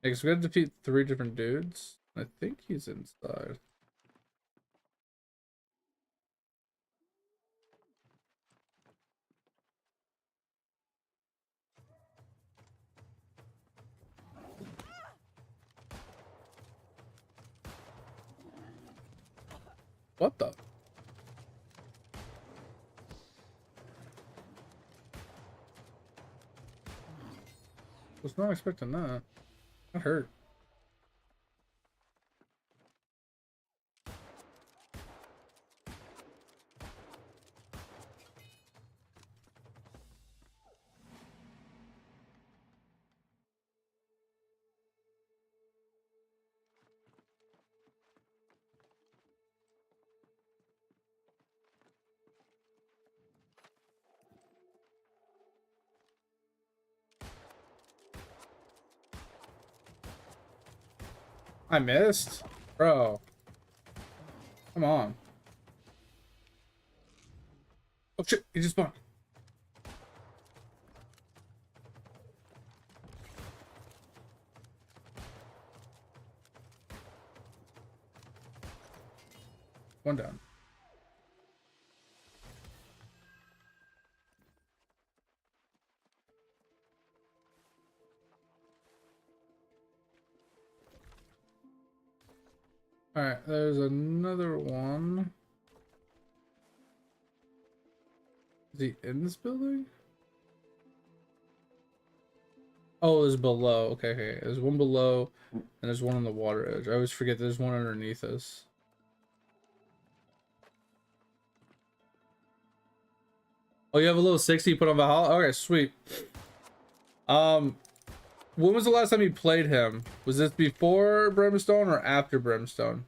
Yeah, 'cause we gotta defeat 3 different dudes. I think he's inside. What the? Was not expecting that. That hurt. I missed? Bro. Come on. Oh shit, he just spawned. One down. Alright, there's another one. Is he in this building? Oh, there's below. Okay, okay. There's one below, and there's one on the water edge. I always forget there's one underneath us. Oh, you have a little 60 you put on Valhalla? Okay, sweet. When was the last time you played him? Was this before Brimstone or after Brimstone?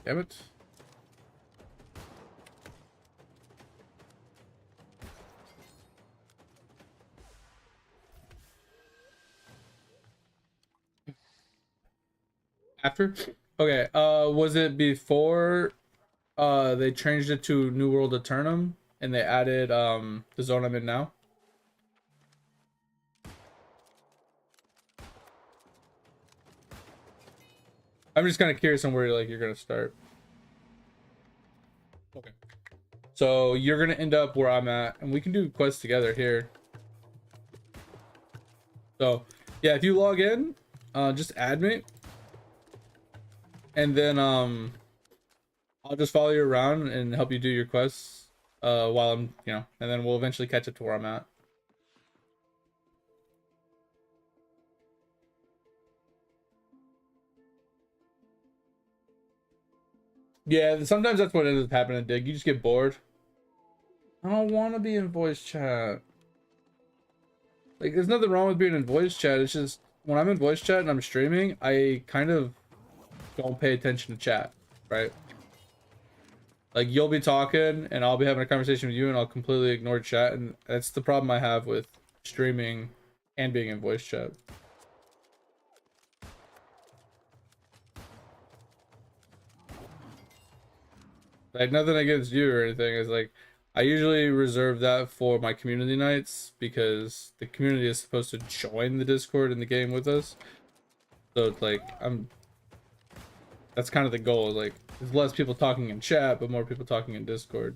Damn it. After? Okay, was it before they changed it to New World Eternum and they added the zone I'm in now? I'm just kind of curious on where like you're gonna start. Okay. So you're gonna end up where I'm at, and we can do quests together here. So yeah, if you log in, just add me, and then I'll just follow you around and help you do your quests while I'm, and then we'll eventually catch up to where I'm at. Yeah, sometimes that's what ends up happening, Dig. You just get bored. I don't want to be in voice chat. Like, there's nothing wrong with being in voice chat. It's just when I'm in voice chat and I'm streaming, I kind of don't pay attention to chat, right? Like, you'll be talking and I'll be having a conversation with you and I'll completely ignore chat, and that's the problem I have with streaming and being in voice chat. Like, nothing against you or anything. It's like, I usually reserve that for my community nights because the community is supposed to join the Discord in the game with us. So it's like, that's kind of the goal. Like, there's less people talking in chat, but more people talking in Discord.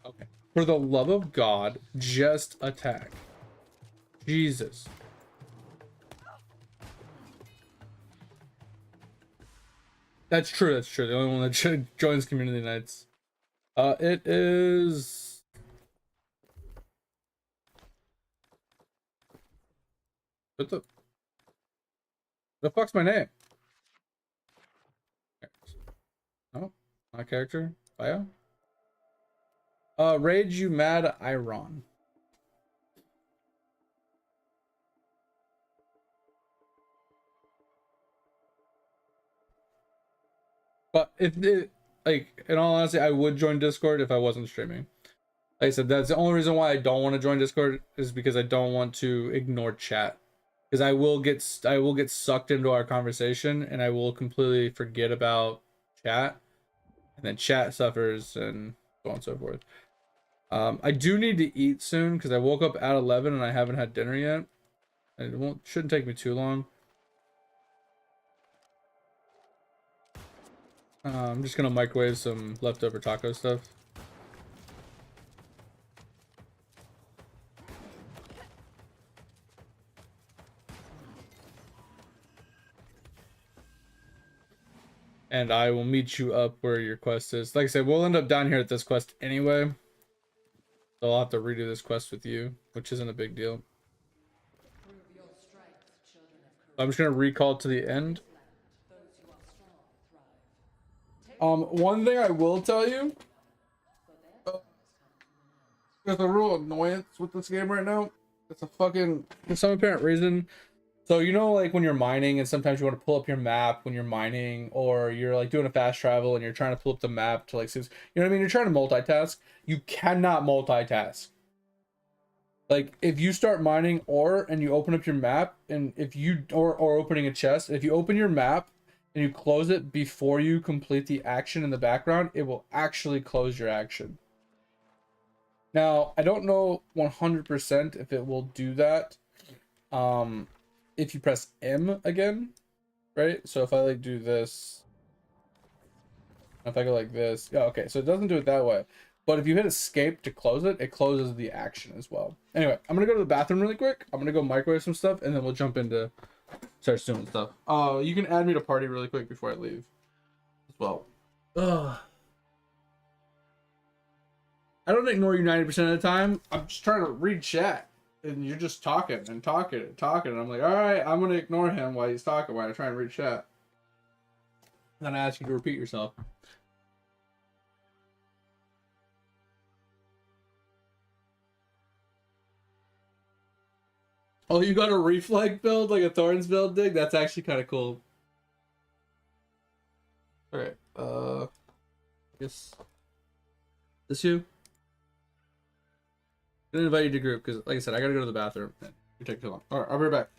Okay. For the love of God, just attack. Jesus. That's true. That's true. The only one that joins community nights. It is. What the fuck's my name? Oh, my character bio. RageUMad Iron. But if it, like, in all honesty, I would join Discord if I wasn't streaming. Like I said, that's the only reason why I don't want to join Discord is because I don't want to ignore chat. Because I will get sucked into our conversation and I will completely forget about chat, and then chat suffers and so on and so forth. I do need to eat soon because I woke up at 11 and I haven't had dinner yet. It shouldn't take me too long. I'm just gonna microwave some leftover taco stuff. And I will meet you up where your quest is. Like I said, we'll end up down here at this quest anyway. So I'll have to redo this quest with you, which isn't a big deal. I'm just gonna recall to the end. One thing I will tell you, there's a real annoyance with this game right now. It's a fucking, for some apparent reason. So, like when you're mining and sometimes you want to pull up your map when you're mining, or you're like doing a fast travel and you're trying to pull up the map to like, you know what I mean? You're trying to multitask. You cannot multitask. Like if you start mining ore and you open up your map, and if you, or opening a chest, if you open your map and you close it before you complete the action in the background, it will actually close your action. Now, I don't know 100% if it will do that. If you press M again, right? So if I like do this, if I go like this, yeah, okay, so it doesn't do it that way. But if you hit escape to close it, it closes the action as well. Anyway, I'm gonna go to the bathroom really quick. I'm gonna go microwave some stuff, and then we'll jump into start doing stuff. You can add me to party really quick before I leave as well. Ugh. I don't ignore you 90% of the time. I'm just trying to read chat, and you're just talking and talking and talking. And I'm like, all right, I'm gonna ignore him while he's talking while I try and read chat. And then I ask you to repeat yourself. Oh, you got a reflag build, like a Thorns build, Dig? That's actually kind of cool. Alright, I guess this you? I'm gonna invite you to group, because like I said, I gotta go to the bathroom. You take too long. Alright, I'll be right back.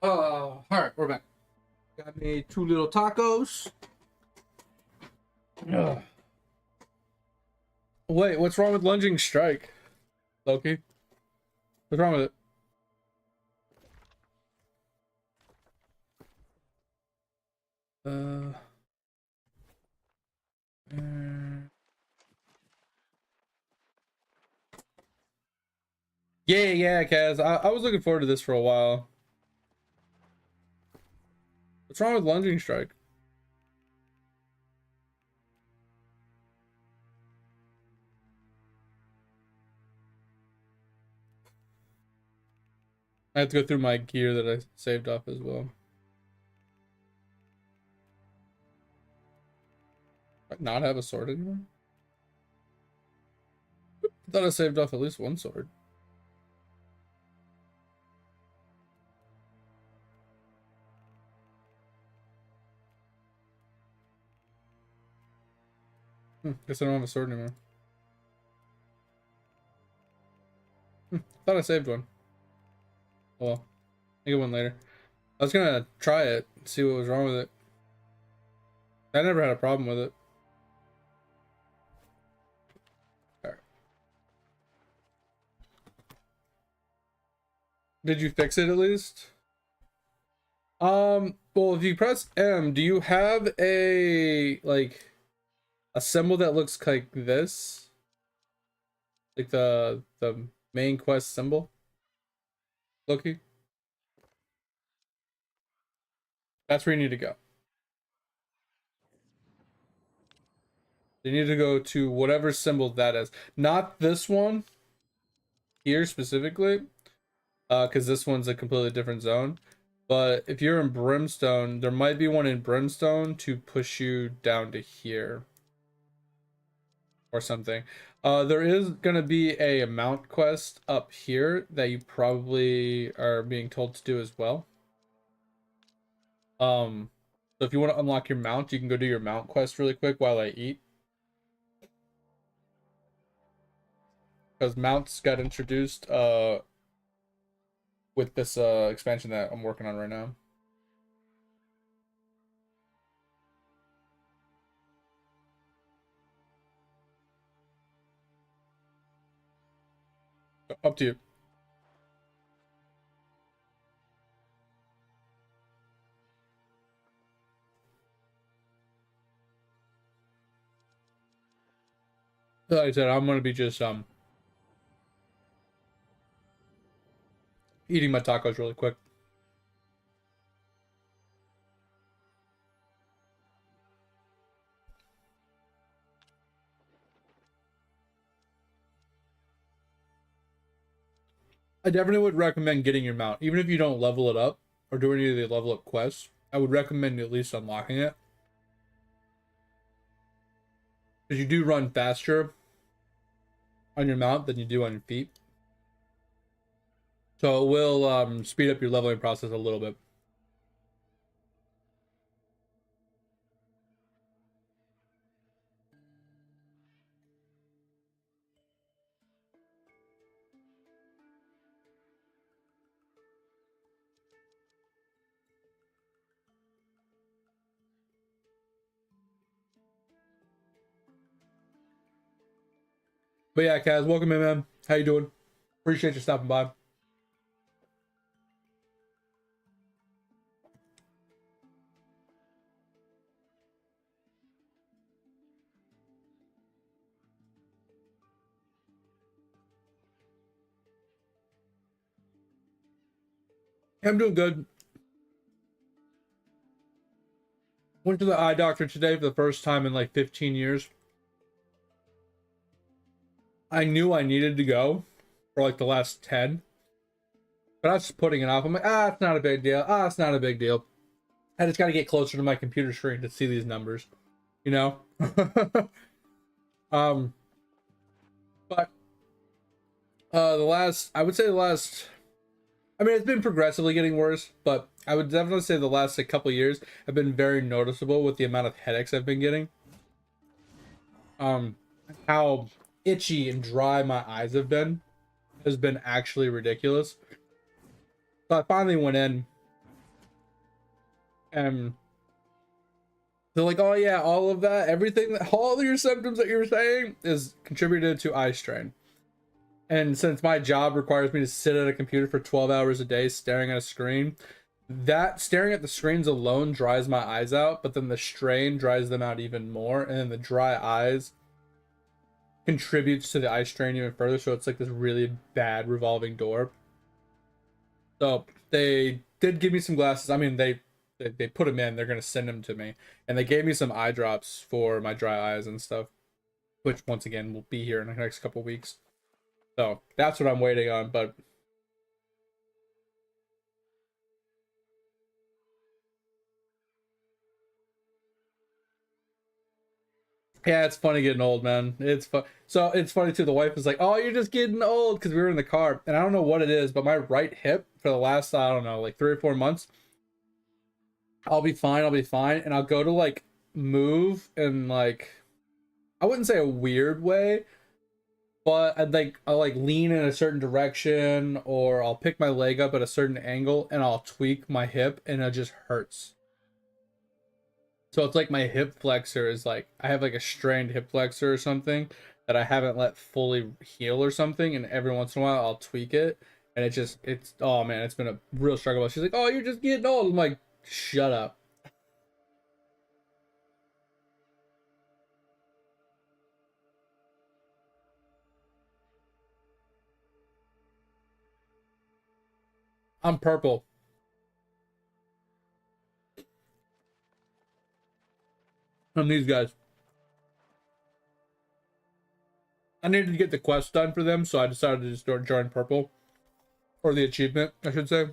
All right, we're back. Got me 2 little tacos. Ugh. Wait, what's wrong with lunging strike, Loki? What's wrong with it? Uh, yeah, Kaz. I was looking forward to this for a while. What's wrong with lunging strike? I have to go through my gear that I saved off as well. I not have a sword anymore? I thought I saved off at least 1 sword. Guess I don't have a sword anymore. Thought I saved one. Oh well. I get one later. I was gonna try it, see what was wrong with it. I never had a problem with it. Alright. Did you fix it at least? Well, if you press M, do you have a symbol that looks like this? Like the main quest symbol? Loki? That's where you need to go. You need to go to whatever symbol that is. Not this one here specifically, because this one's a completely different zone. But if you're in Brimstone, there might be one in Brimstone to push you down to here. Or something. There is going to be a mount quest up here that you probably are being told to do as well. So if you want to unlock your mount, you can go do your mount quest really quick while I eat. Because mounts got introduced with this expansion that I'm working on right now. Up to you. Like I said, I'm gonna be just eating my tacos really quick. I definitely would recommend getting your mount, even if you don't level it up or do any of the level up quests. I would recommend at least unlocking it, because you do run faster on your mount than you do on your feet. So it will speed up your leveling process a little bit. But yeah, Kaz, welcome in, man. How you doing? Appreciate you stopping by. I'm doing good. Went to the eye doctor today for the first time in like 15 years. I knew I needed to go for like the last 10, but I was just putting it off. I'm like, it's not a big deal. It's not a big deal. I just got to get closer to my computer screen to see these numbers, you know? But I would say I mean, it's been progressively getting worse, but I would definitely say the last couple years have been very noticeable with the amount of headaches I've been getting. How itchy and dry my eyes have been has been actually ridiculous. So I finally went in And they're like, oh yeah, all of that, everything, all of your symptoms that you're saying is contributed to eye strain. And since my job requires me to sit at a computer for 12 hours a day staring at a screen, that staring at the screens alone dries my eyes out, but then the strain dries them out even more, and then the dry eyes contributes to the eye strain even further, so it's like this really bad revolving door. So they did give me some glasses. I mean, they put them in, they're going to send them to me, and they gave me some eye drops for my dry eyes and stuff, which once again will be here in the next couple weeks. So that's what I'm waiting on. But yeah, it's funny getting old, man. It's fun. So it's funny too. The wife is like, "Oh, you're just getting old," because we were in the car, and I don't know what it is, but my right hip for the last, I don't know, like 3 or 4 months, I'll be fine. I'll be fine, and I'll go to like move in like, I wouldn't say a weird way, but I'll like lean in a certain direction, or I'll pick my leg up at a certain angle, and I'll tweak my hip, and it just hurts. So it's like my hip flexor is like, I have like a strained hip flexor or something that I haven't let fully heal or something, and every once in a while I'll tweak it, and it's oh man, it's been a real struggle. She's like, "Oh, you're just getting old." I'm like, "Shut up." I'm purple. I'm these guys. I needed to get the quest done for them, so I decided to just join purple, or the achievement, I should say.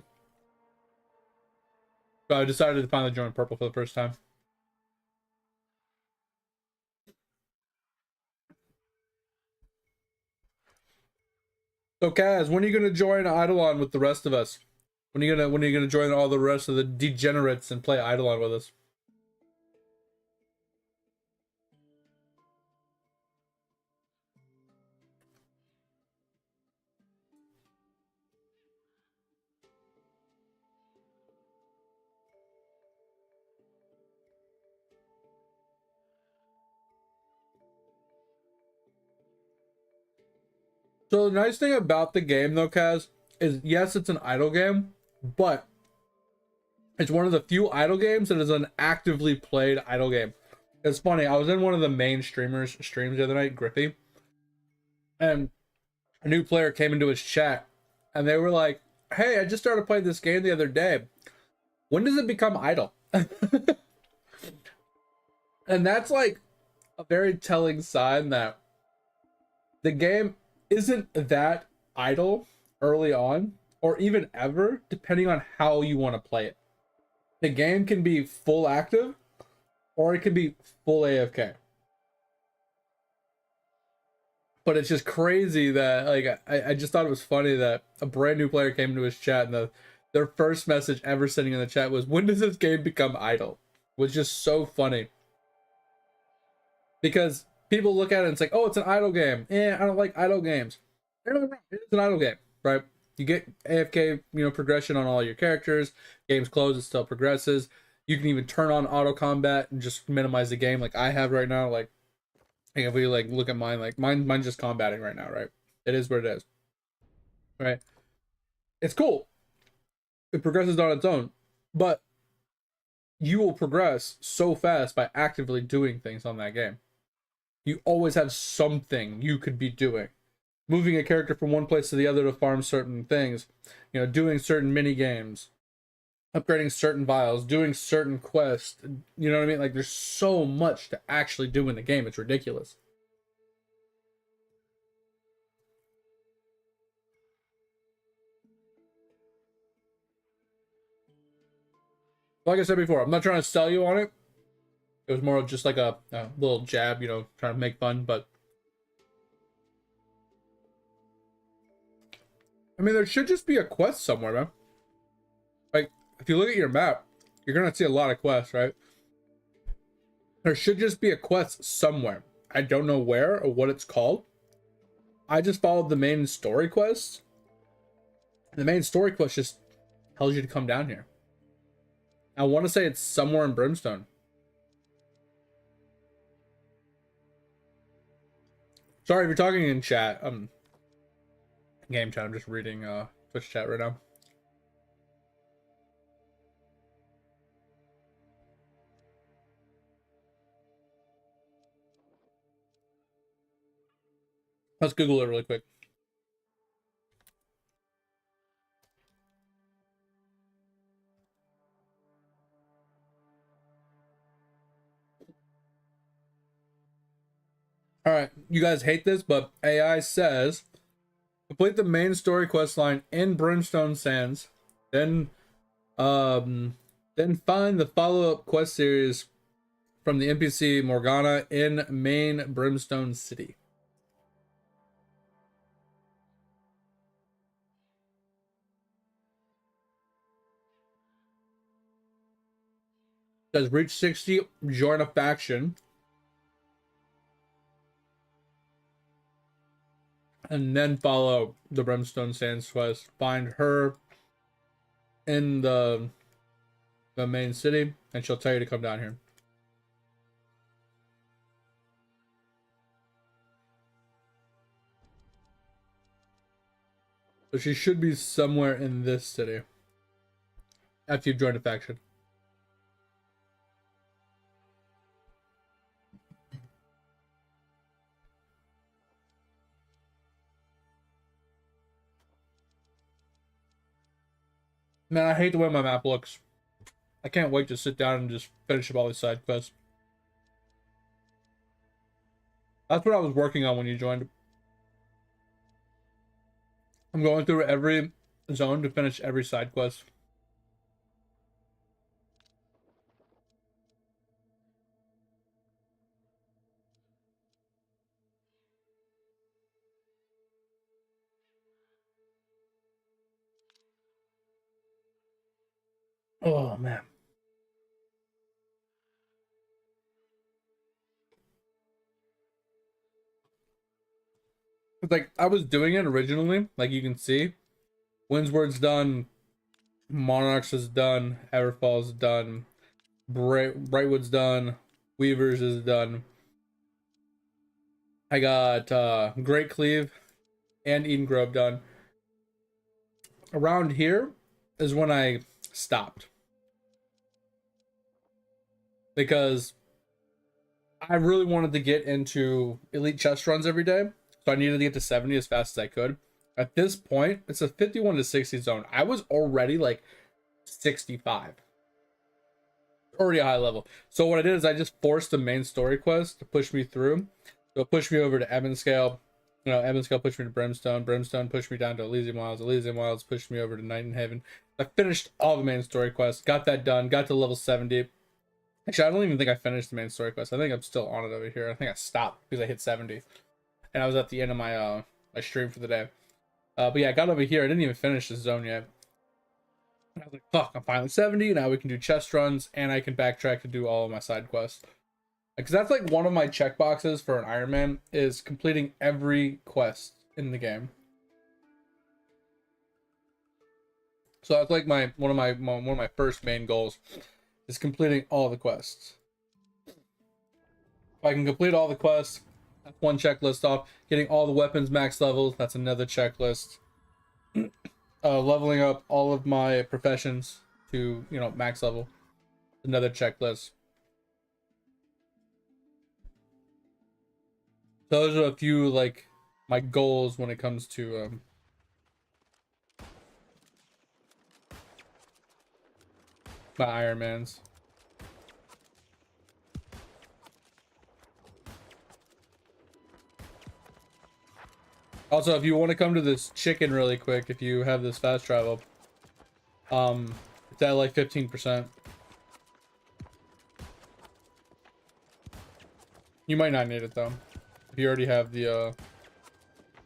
So I decided to finally join purple for the first time. So Kaz, when are you gonna join Eidolon with the rest of us? When are you gonna join all the rest of the degenerates and play Eidolon with us? So the nice thing about the game though, Kaz, is yes, it's an idle game, but it's one of the few idle games that is an actively played idle game. It's funny, I was in one of the main streamers streams the other night, Griffey, and a new player came into his chat, and they were like, "Hey, I just started playing this game the other day. When does it become idle?" And that's like a very telling sign that the game isn't that idle early on, or even ever, depending on how you want to play it. The game can be full active, or it can be full AFK. But it's just crazy that like I just thought it was funny that a brand new player came into his chat, and their first message ever sending in the chat was, "When does this game become idle?" Was just so funny, because people look at it and it's like, "Oh, it's an idle game. Eh, I don't like idle games." It's an idle game, right? You get AFK, progression on all your characters. Game's closed, it still progresses. You can even turn on auto combat and just minimize the game, like I have right now. Like if we like look at mine, like mine's just combating right now, right? It is what it is, right? It's cool. It progresses on its own, but you will progress so fast by actively doing things on that game. You always have something you could be doing, moving a character from one place to the other to farm certain things, doing certain mini games, upgrading certain vials, doing certain quests. You know what I mean? Like there's so much to actually do in the game. It's ridiculous. Like I said before, I'm not trying to sell you on it. It was more of just like a little jab, trying to make fun. But I mean, there should just be a quest somewhere, man. Like if you look at your map, you're gonna see a lot of quests, right? There should just be a quest somewhere. I don't know where or what it's called. I just followed the main story quest. The main story quest just tells you to come down here. I want to say it's somewhere in Brimstone. Sorry if you're talking in chat. Game chat. I'm just reading Twitch chat right now. Let's Google it really quick. All right, you guys hate this, but AI says complete the main story quest line in Brimstone Sands, then find the follow-up quest series from the NPC Morgana in main Brimstone City. Says reach 60, join a faction, and then follow the Brimstone Sands quest. Find her in the main city, and she'll tell you to come down here. So she should be somewhere in this city after you've joined a faction. Man, I hate the way my map looks. I can't wait to sit down and just finish up all these side quests. That's what I was working on when you joined. I'm going through every zone to finish every side quest. Oh man. It's like I was doing it originally, like you can see. Windsward's done, Monarchs is done, Everfall's done, Brightwood's done, Weavers is done. I got Great Cleave and Eden Grove done. Around here is when I stopped. Because I really wanted to get into elite chest runs every day. So I needed to get to 70 as fast as I could. At this point, it's a 51 to 60 zone. I was already like 65. Already a high level. So what I did is I just forced the main story quest to push me through. So it pushed me over to Ebonscale. You know, Ebonscale pushed me to Brimstone. Brimstone pushed me down to Elysium Wilds. Elysium Wilds pushed me over to Night in Heaven. I finished all the main story quests. Got that done. Got to level 70. Actually, I don't even think I finished the main story quest. I think I'm still on it over here. I think I stopped because I hit 70. And I was at the end of my my stream for the day. But yeah, I got over here. I didn't even finish this zone yet. I was like, fuck, I'm finally 70. Now we can do chest runs, and I can backtrack to do all of my side quests. Because that's like one of my checkboxes for an Ironman is completing every quest in the game. So that's like one of my first main goals is completing all the quests. If I can complete all the quests, that's one checklist off. Getting all the weapons max levels, that's another checklist. Leveling up all of my professions to, you know, max level, another checklist. So those are a few like my goals when it comes to my Ironmans. Also, if you want to come to this chicken really quick, if you have this fast travel, it's at like 15%. You might not need it though. If you already have the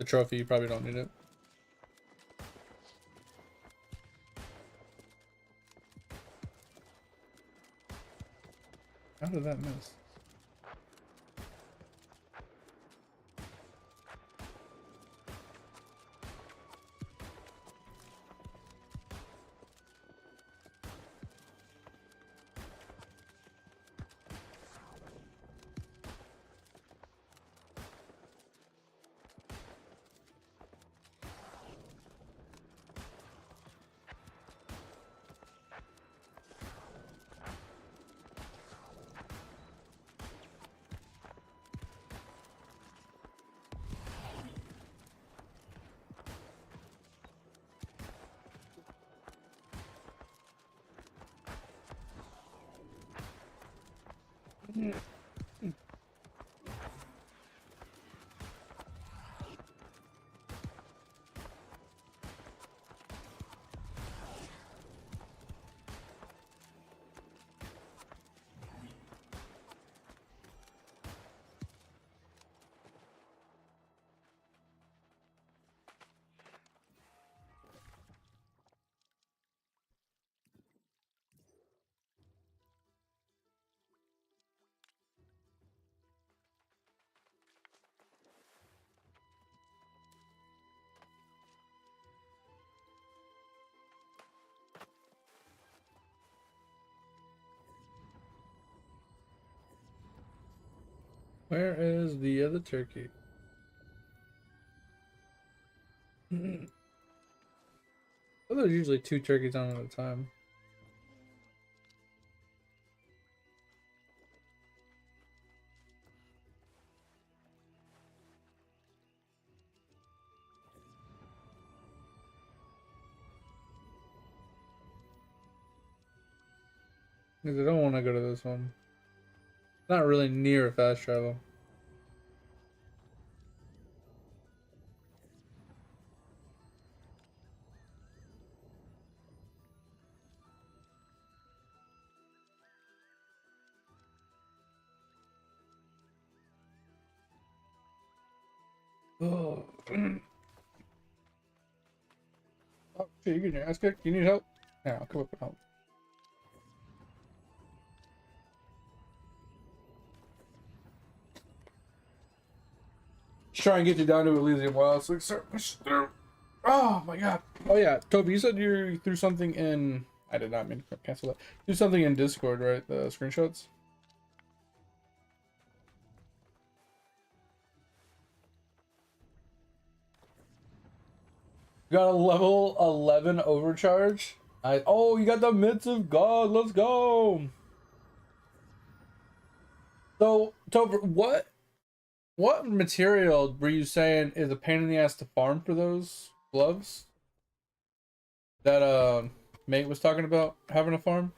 trophy, you probably don't need it. How did that miss? Where is the other turkey? Well, there's usually 2 turkeys on at a time. Because I don't want to go to this one. Not really near fast travel. Oh, oh shit, you getting your ass kicked? You need help? Yeah, I'll come up and help. Just try and get you down to Elysium while it's like, sir, oh my god. Oh yeah, Toby, you said you threw something in. I did not mean to cancel that. Do something in Discord, right? The screenshots. Got a level 11 overcharge. Oh, you got the Mitts of God. Let's go. So, Toby, what material were you saying is a pain in the ass to farm for those gloves? That mate was talking about having a farm?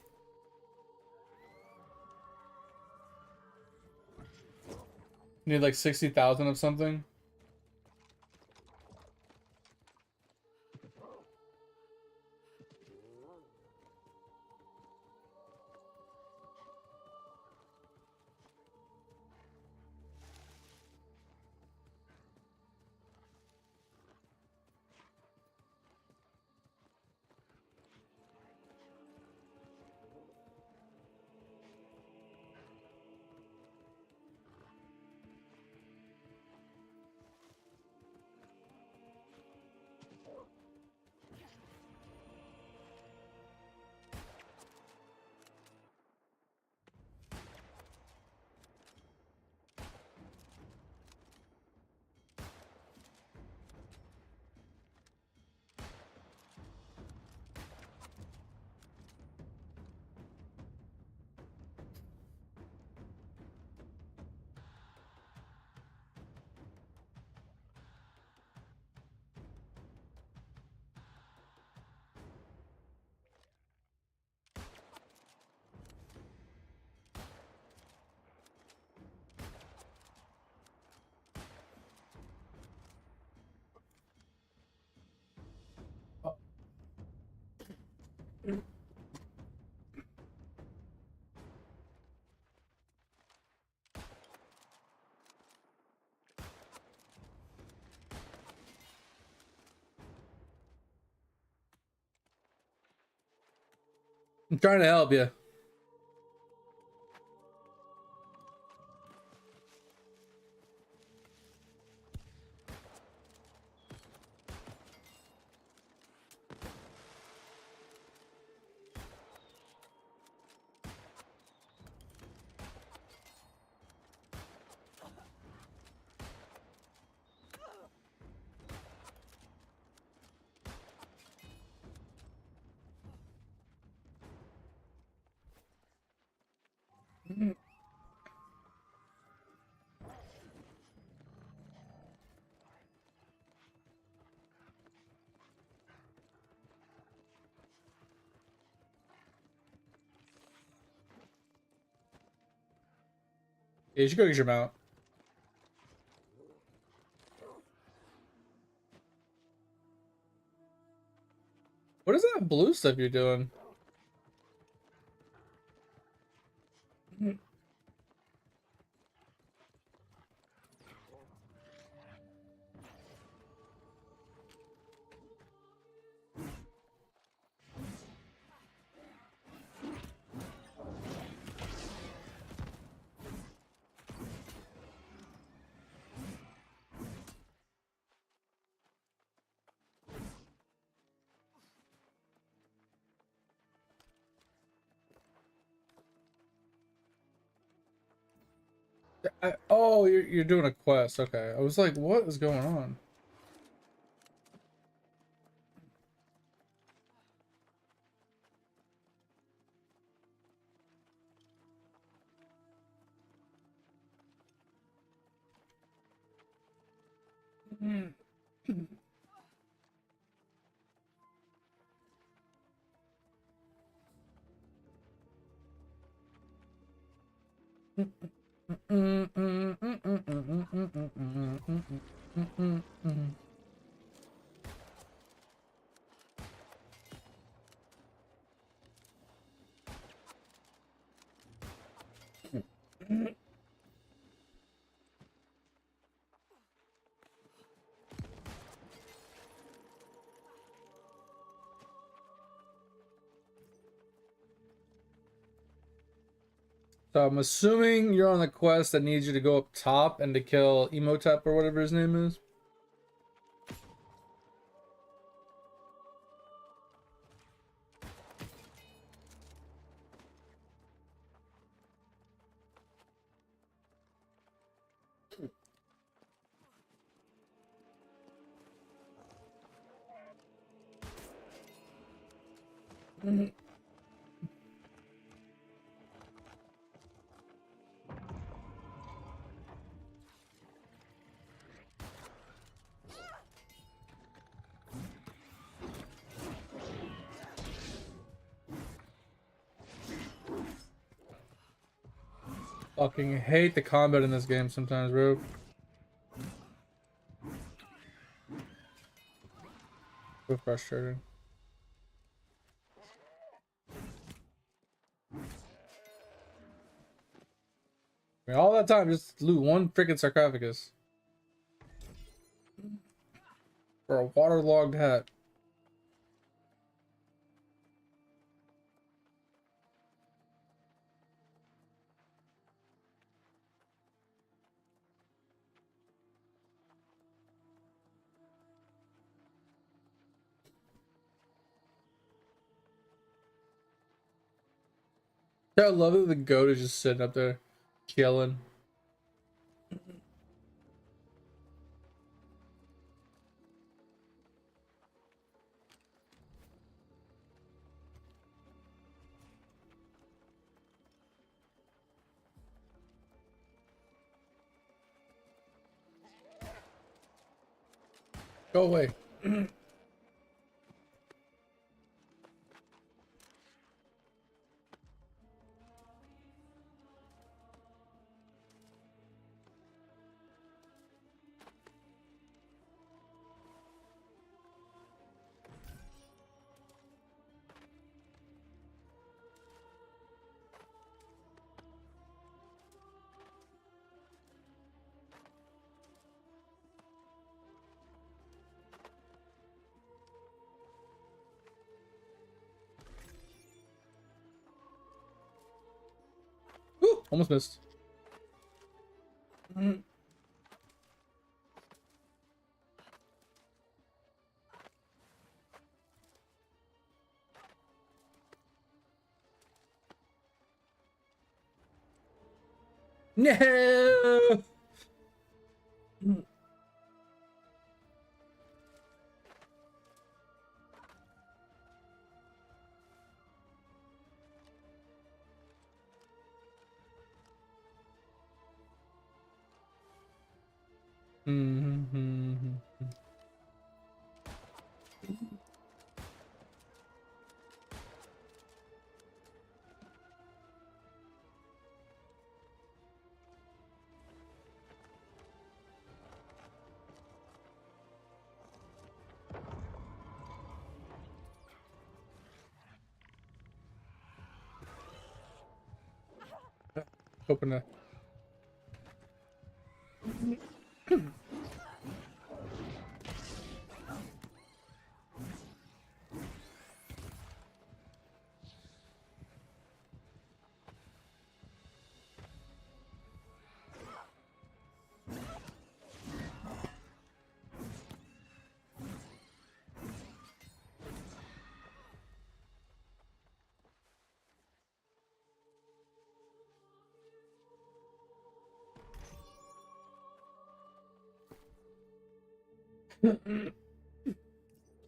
You need like 60,000 of something. I'm trying to help you. Yeah, you should go get your mount. What is that blue stuff you're doing? Oh, you're doing a quest. Okay, I was like, what is going on? So I'm assuming you're on the quest that needs you to go up top and to kill Emotep or whatever his name is. Fucking hate the combat in this game sometimes, bro. So frustrating. I mean, all that time just loot one freaking sarcophagus for a waterlogged hat. Yeah, I love that the goat is just sitting up there, chilling. Go away. Ooh, almost missed. No. Open it.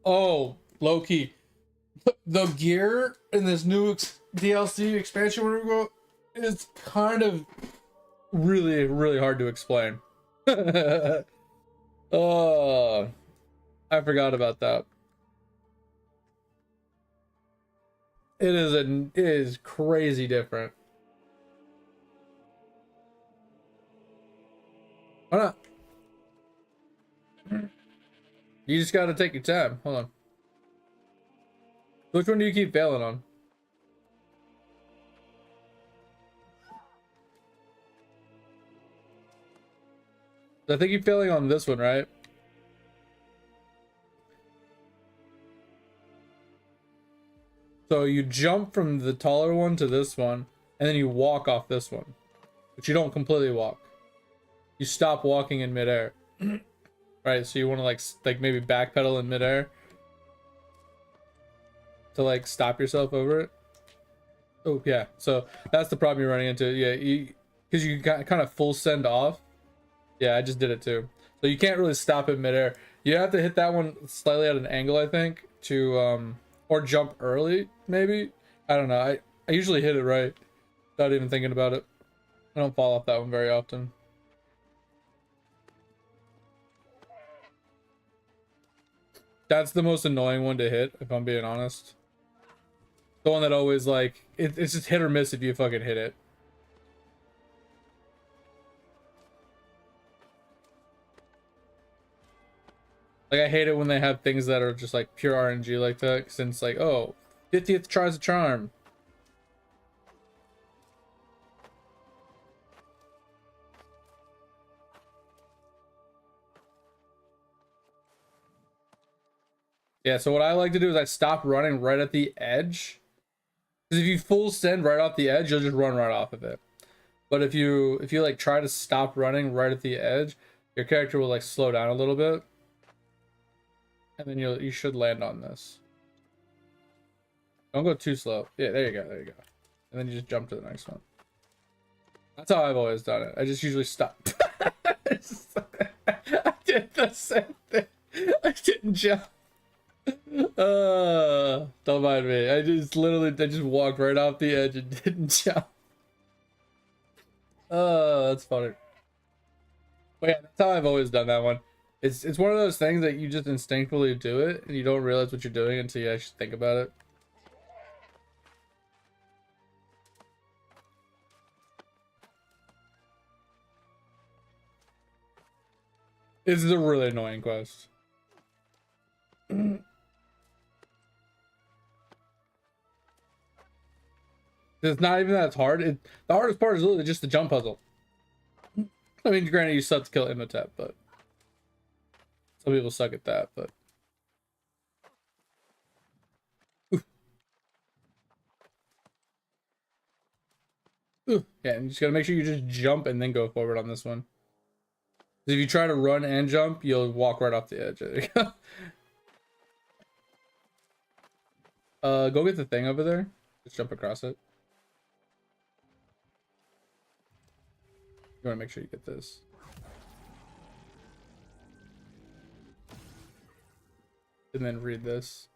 Oh, low key. The gear in this new DLC expansion where we go is kind of really, really hard to explain. Oh, I forgot about that. It is crazy different. Why not? You just gotta take your time. Hold on. Which one do you keep failing on? I think you're failing on this one, right? So you jump from the taller one to this one, and then you walk off this one. But you don't completely walk. You stop walking in midair. Right, so you want to like maybe backpedal in midair to like stop yourself over it. Oh yeah, so that's the problem you're running into. Yeah, because you got kind of full send off. Yeah, I just did it too. So you can't really stop in midair. You have to hit that one slightly at an angle, I think, to or jump early, maybe. I don't know. I usually hit it right without even thinking about it. I don't fall off that one very often. That's the most annoying one to hit, if I'm being honest. The one that always like it's just hit or miss if you fucking hit it. Like I hate it when they have things that are just like pure RNG like that, since like, oh, 50th tries a charm. Yeah, so what I like to do is I stop running right at the edge. Because if you full send right off the edge, you'll just run right off of it. But if you like try to stop running right at the edge, your character will like slow down a little bit. And then you should land on this. Don't go too slow. Yeah, there you go, there you go. And then you just jump to the next one. That's how I've always done it. I just usually stop. I did the same thing. I didn't jump. Don't mind me. I just walked right off the edge and didn't jump. That's funny. But yeah, that's how I've always done that one. It's one of those things that you just instinctively do it and you don't realize what you're doing until you actually think about it. This is a really annoying quest. It's not even that hard. The hardest part is literally just the jump puzzle. I mean, granted, you suck to kill Imhotep, but some people suck at that. But yeah, you just gotta make sure you just jump and then go forward on this one. If you try to run and jump, you'll walk right off the edge. There you go. Go get the thing over there. Just jump across it. You want to make sure you get this. And then read this.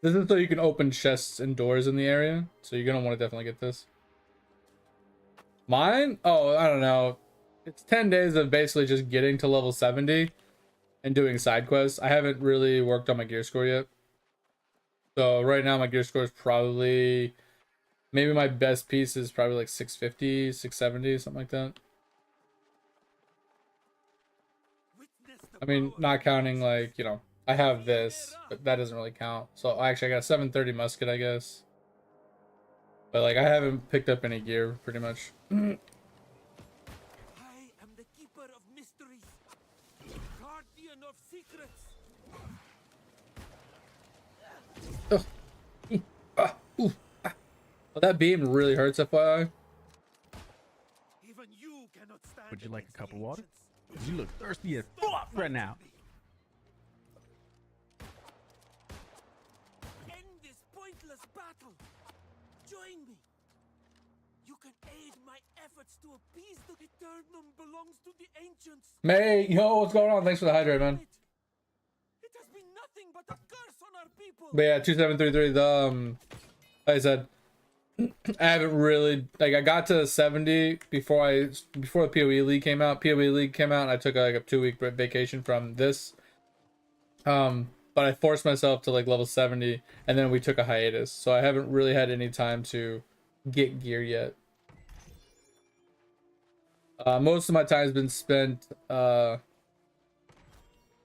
This is so you can open chests and doors in the area. So you're going to want to definitely get this. Mine? Oh, I don't know. It's 10 days of basically just getting to level 70 and doing side quests. I haven't really worked on my gear score yet. So right now my gear score is probably... Maybe my best piece is probably like 650, 670, something like that. I mean, not counting like, you know, I have this, but that doesn't really count. So actually I got a 730 musket, I guess. But like I haven't picked up any gear pretty much. I am the keeper of mysteries, guardian of secrets. Ugh. Ooh. Well, that beam really hurts, FYI. Even you cannot stand. Would you like a cup of water? You look thirsty as fuck right now. End this pointless battle. Join me. You can aid my efforts to appease the eternum belongs to the ancients. May, yo, what's going on? Thanks for the hydrate, man. It has been nothing but a curse on our people. But yeah, 2733. Like I said, I haven't really like I got to 70 before the PoE League came out. PoE League came out, and I took like a 2-week vacation from this. But I forced myself to like level 70, and then we took a hiatus. So I haven't really had any time to get gear yet. Most of my time has been spent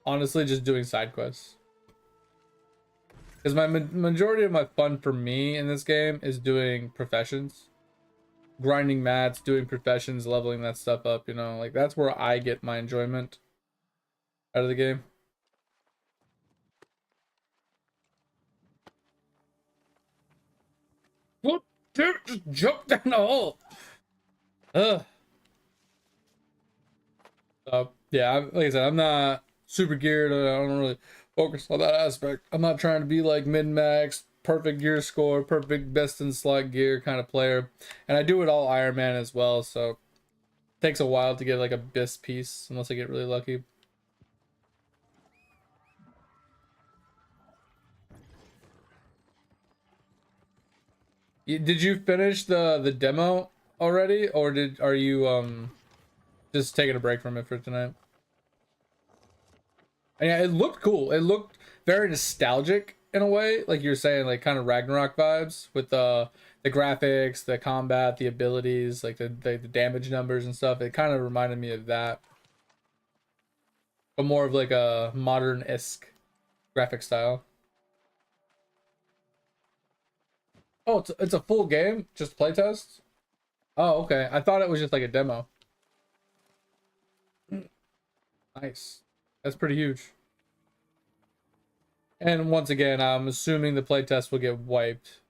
honestly just doing side quests. Because my majority of my fun for me in this game is doing professions, grinding mats, doing professions, leveling that stuff up, you know, like that's where I get my enjoyment out of the game. What? Dude, just jump down the hole. Ugh. Yeah, like I said, I'm not super geared. I don't really focus on that aspect. I'm not trying to be like min-max, perfect gear score, perfect best in slot gear kind of player. And I do it all Ironman as well, so it takes a while to get like a best piece unless I get really lucky. Did you finish the demo already, or are you just taking a break from it for tonight? And yeah, it looked cool. It looked very nostalgic in a way, like you're saying, like kind of Ragnarok vibes with the graphics, the combat, the abilities, like the damage numbers and stuff. It kind of reminded me of that, but more of like a modern-esque graphic style. Oh, it's a full game, just playtest. Oh, okay. I thought it was just like a demo. Nice. That's pretty huge. And once again, I'm assuming the playtest will get wiped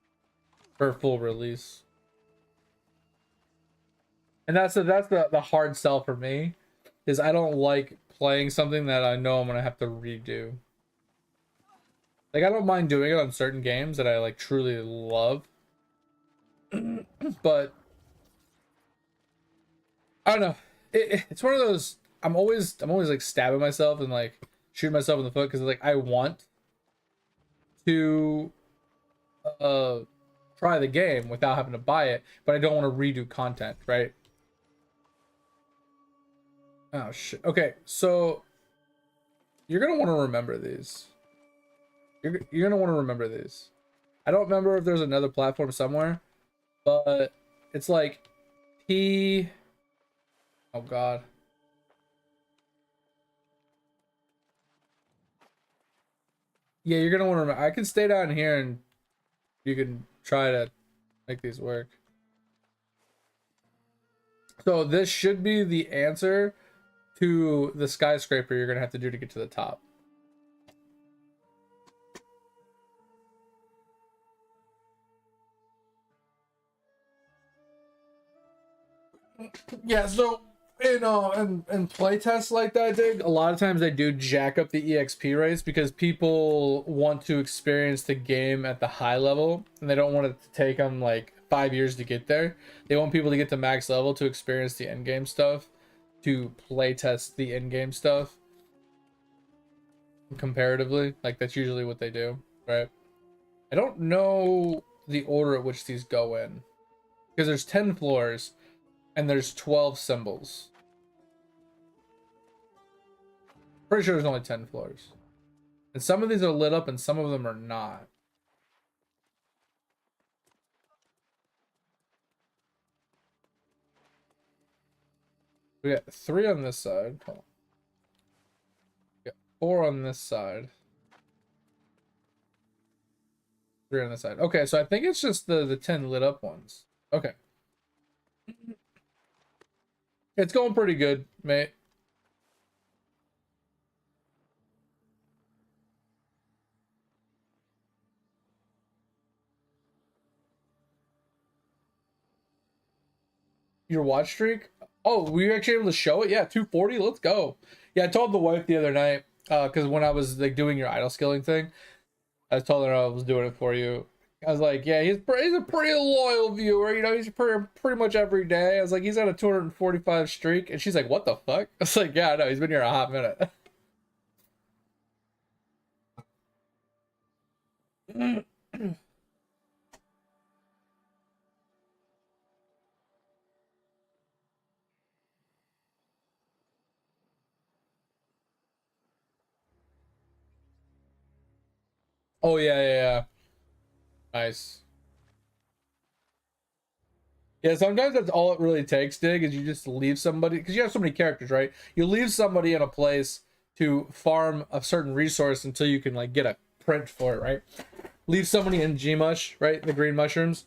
for full release. And that's the hard sell for me, is I don't like playing something that I know I'm gonna have to redo. Like I don't mind doing it on certain games that I like truly love, but I don't know. It's one of those. I'm always like stabbing myself and like shooting myself in the foot because like I want to try the game without having to buy it, but I don't want to redo content, right? Oh shit. Okay, so you're gonna want to remember these. You're gonna want to remember these. I don't remember if there's another platform somewhere, but it's like P. Oh god. Yeah, you're gonna want to remember. I can stay down here and you can try to make these work. So this should be the answer to the skyscraper you're gonna have to do to get to the top. Yeah, so in playtests like that, Dig, a lot of times they do jack up the EXP rates because people want to experience the game at the high level and they don't want it to take them like 5 years to get there. They want people to get to max level to experience the end game stuff, to playtest the end game stuff comparatively. Like that's usually what they do, right? I don't know the order at which these go in because there's 10 floors and there's 12 symbols. Pretty sure there's only 10 floors. And some of these are lit up and some of them are not. We got 3 on this side. We got 4 on this side. 3 on the side. Okay, so I think it's just the 10 lit up ones. Okay. It's going pretty good, mate. Your watch streak? Oh, were you actually able to show it? Yeah, 240. Let's go. Yeah, I told the wife the other night, because when I was like doing your idle skilling thing, I told her I was doing it for you. I was like, yeah, he's a pretty loyal viewer. You know, he's pretty much every day. I was like, he's at a 245 streak, and she's like, what the fuck? I was like, yeah, I know. He's been here a hot minute. Oh yeah, yeah, yeah. Nice. Yeah, sometimes that's all it really takes, Dig, is you just leave somebody, because you have so many characters, right? You leave somebody in a place to farm a certain resource until you can like get a print for it, right? Leave somebody in Gmush, right? The green mushrooms.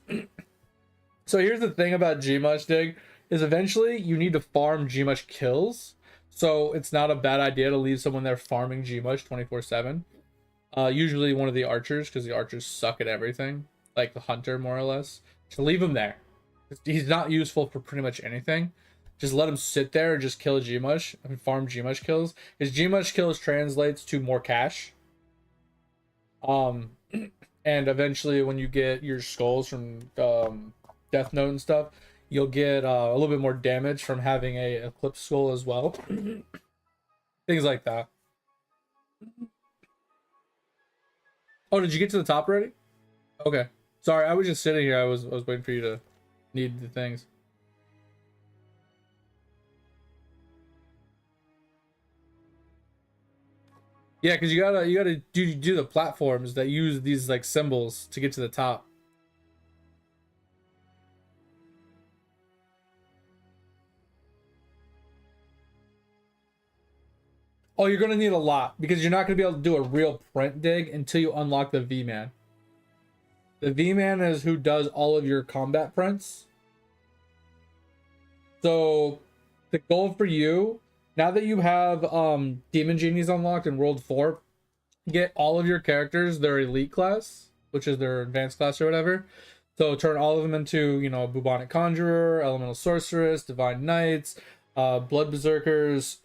So here's the thing about Gmush, Dig, is eventually you need to farm Gmush kills. So it's not a bad idea to leave someone there farming Gmush 24/7. Usually one of the archers, because the archers suck at everything, like the hunter more or less. Just leave him there. He's not useful for pretty much anything. Just let him sit there and just kill Gmush and farm Gmush kills. Because Gmush kills translates to more cash. And eventually when you get your skulls from Death Note and stuff, you'll get a little bit more damage from having a Eclipse skull as well. Things like that. Oh, did you get to the top already? Okay. Sorry, I was just sitting here. I was waiting for you to need the things. Yeah, because you gotta do the platforms that use these like symbols to get to the top. Oh, you're gonna need a lot because you're not gonna be able to do a real print dig until you unlock the V-Man. The V-Man is who does all of your combat prints. So the goal for you, now that you have Demon Genies unlocked in World 4, get all of your characters their elite class, which is their advanced class or whatever. So turn all of them into, you know, Bubonic Conjurer, Elemental Sorceress, Divine Knights, Blood Berserkers,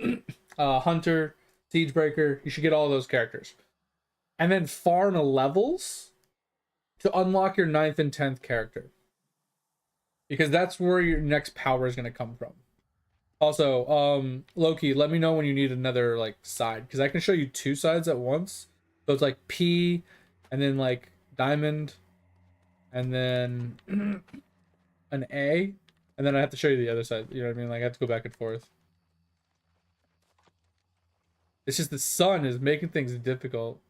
Hunter, Siegebreaker. You should get all those characters. And then farm levels to unlock your 9th and 10th character. Because that's where your next power is going to come from. Also, Loki, let me know when you need another like side, because I can show you 2 sides at once. So it's like P, and then like diamond, and then an A, and then I have to show you the other side. You know what I mean? Like I have to go back and forth. It's just the sun is making things difficult.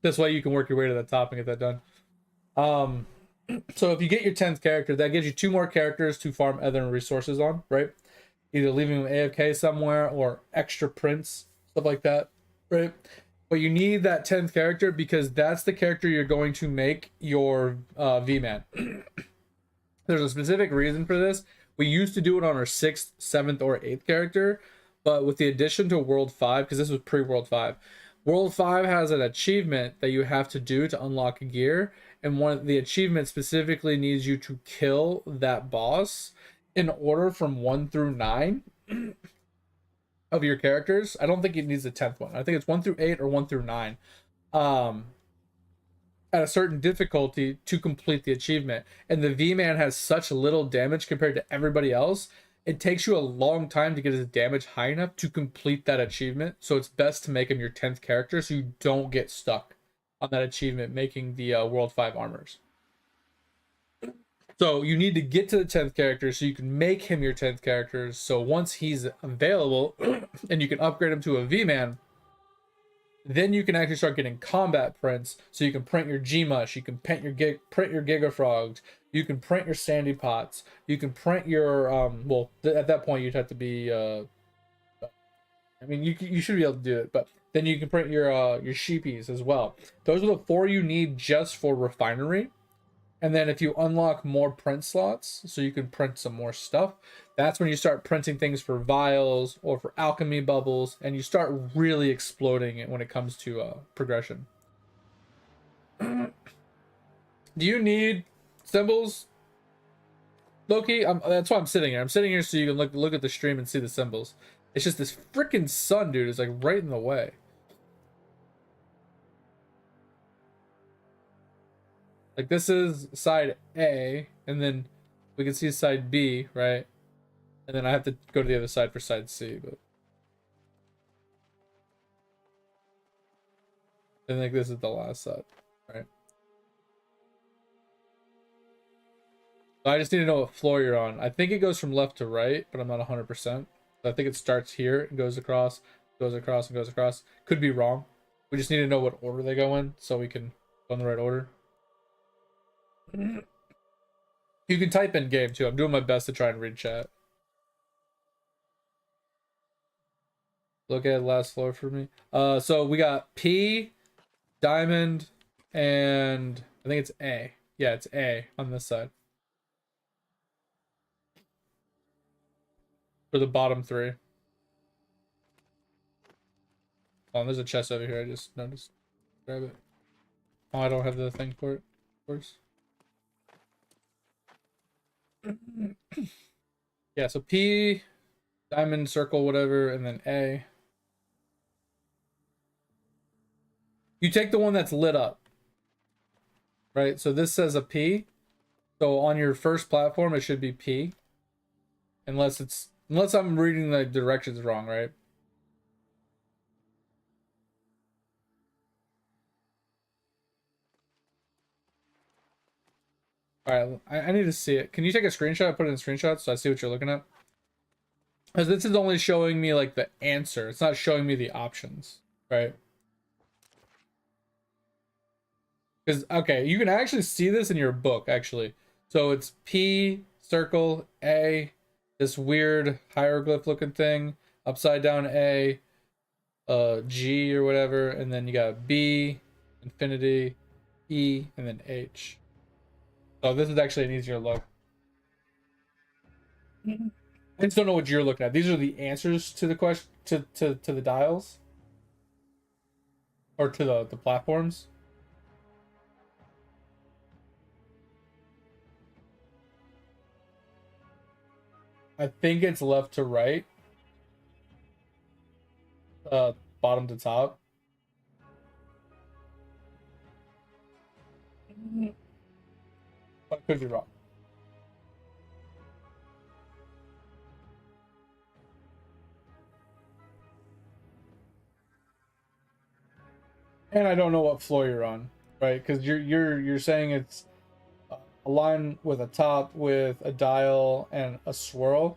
That's why you can work your way to the top and get that done. So if you get your 10th character, that gives you 2 more characters to farm other resources on, right? Either leaving them AFK somewhere or extra prints, stuff like that, right? But you need that 10th character because that's the character you're going to make your V-Man. There's a specific reason for this. We used to do it on our 6th, 7th, or 8th character, but with the addition to World 5, because this was pre-World 5, World 5 has an achievement that you have to do to unlock gear, and one of the achievements specifically needs you to kill that boss in order from 1 through 9 of your characters. I don't think it needs the 10th one. I think it's 1 through 8 or 1 through 9. At a certain difficulty to complete the achievement. And the V-Man has such little damage compared to everybody else. It takes you a long time to get his damage high enough to complete that achievement. So it's best to make him your 10th character so you don't get stuck on that achievement making the World 5 armors. So you need to get to the 10th character so you can make him your 10th character. So once he's available and you can upgrade him to a V-Man, then you can actually start getting combat prints. So you can print your Gmush, you can print your Giga Frogs, you can print your Sandy Pots, you can print your at that point you'd have to be I mean you should be able to do it, but then you can print your sheepies as well. Those are the 4 you need just for refinery. And then if you unlock more print slots, so you can print some more stuff, that's when you start printing things for vials or for alchemy bubbles, and you start really exploding it when it comes to progression. Do you need symbols, Loki? That's why I'm sitting here. I'm sitting here so you can look at the stream and see the symbols. It's just this freaking sun, dude, is like right in the way. Like this is side A, and then we can see side B, right? And then I have to go to the other side for side C, but I think this is the last side, right? So I just need to know what floor you're on. I think it goes from left to right, but I'm not 100%. So I think it starts here and goes across, and goes across. Could be wrong. We just need to know what order they go in so we can go in the right order. You can type in game too. I'm doing my best to try and read chat. Look at last floor for me. So we got P, diamond, and I think it's A. Yeah, it's A on this side. For the bottom 3. Oh, there's a chest over here. I just noticed. Grab it. Oh, I don't have the thing for it, of course. Yeah, so P, diamond, circle, whatever, and then A. You take the one that's lit up, right? So this says a P. So on your first platform, it should be P. Unless I'm reading the directions wrong, right? All right, I need to see it. Can you take a screenshot, put it in screenshots so I see what you're looking at? Because this is only showing me like the answer. It's not showing me the options, right? Because, okay, you can actually see this in your book, actually. So it's P, circle, A, this weird hieroglyph looking thing, upside down A, G or whatever, and then you got B, infinity, E, and then H. So this is actually an easier look. I just don't know what you're looking at. These are the answers to the question to the dials. Or to the platforms. I think it's left to right. Bottom to top. But I could be wrong. And I don't know what floor you're on, right? Because you're saying it's a line with a top with a dial and a swirl.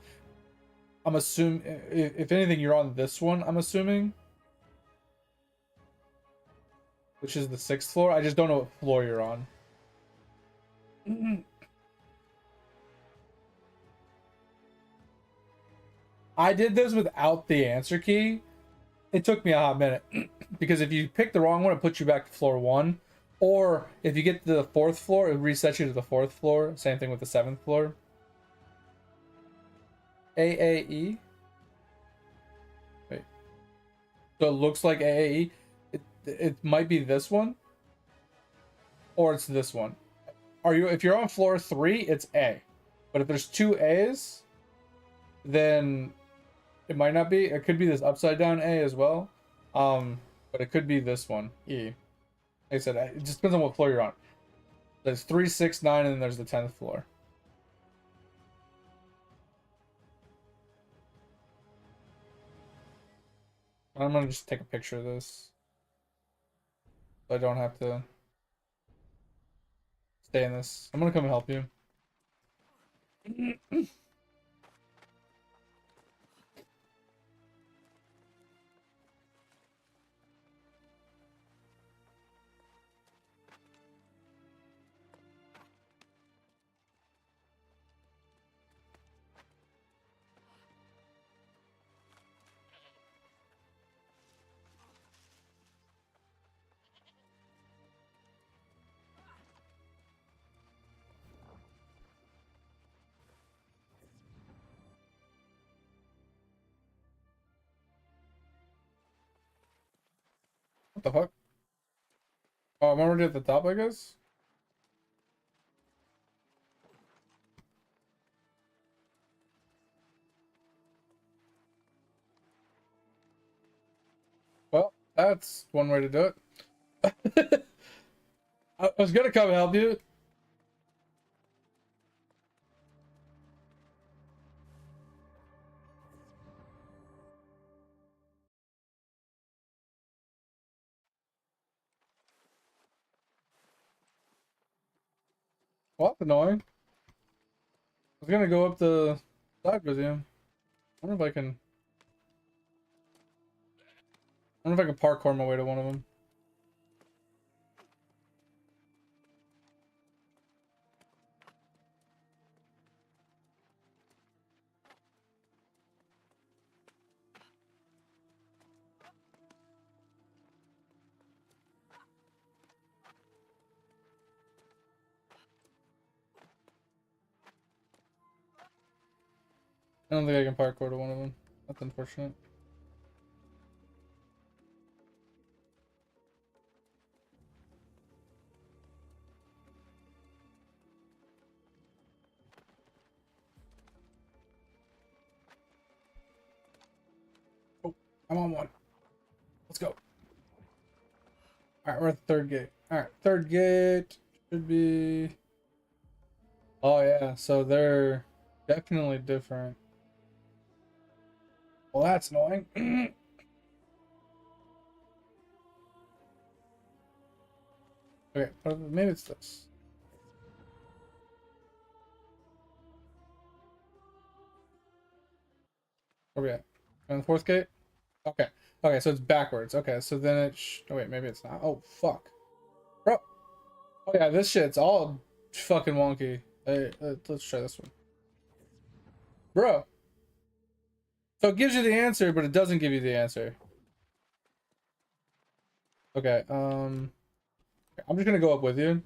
I'm assuming, if anything, you're on this one. I'm assuming, which is the 6th floor. I just don't know what floor you're on. I did this without the answer key. It took me a hot minute because if you pick the wrong one, it puts you back to floor 1. Or if you get to the 4th floor, it resets you to the 4th floor. Same thing with the 7th floor. AAE. Wait. So it looks like AAE. It might be this one. Or it's this one. If you're on floor 3, it's A. But if there's 2 A's, then it might not be. It could be this upside down A as well. But it could be this one, E. Like I said, it just depends on what floor you're on. There's 3, 6, 9, and then there's the 10th floor. I'm gonna just take a picture of this, so I don't have to stay in this. I'm gonna come and help you. the fuck? Oh, I'm already at the top, I guess? Well, that's one way to do it. I was gonna come help you. Well, that's annoying. I was gonna go up the side with you. I wonder if I can. I wonder if I can parkour my way to one of them. I don't think I can parkour to one of them. That's unfortunate. Oh, I'm on one. Let's go. Alright, we're at the third gate. Alright, third gate should be... Oh yeah, so they're definitely different. Well, that's annoying. Okay, maybe it's this. Where we at? On the fourth gate? Okay. Okay, so it's backwards. Okay, so then it oh wait, maybe it's not. Oh, fuck. Bro. Oh yeah, this shit's all fucking wonky. Hey, let's try this one. Bro. So it gives you the answer, but it doesn't give you the answer. Okay, I'm just gonna go up with you.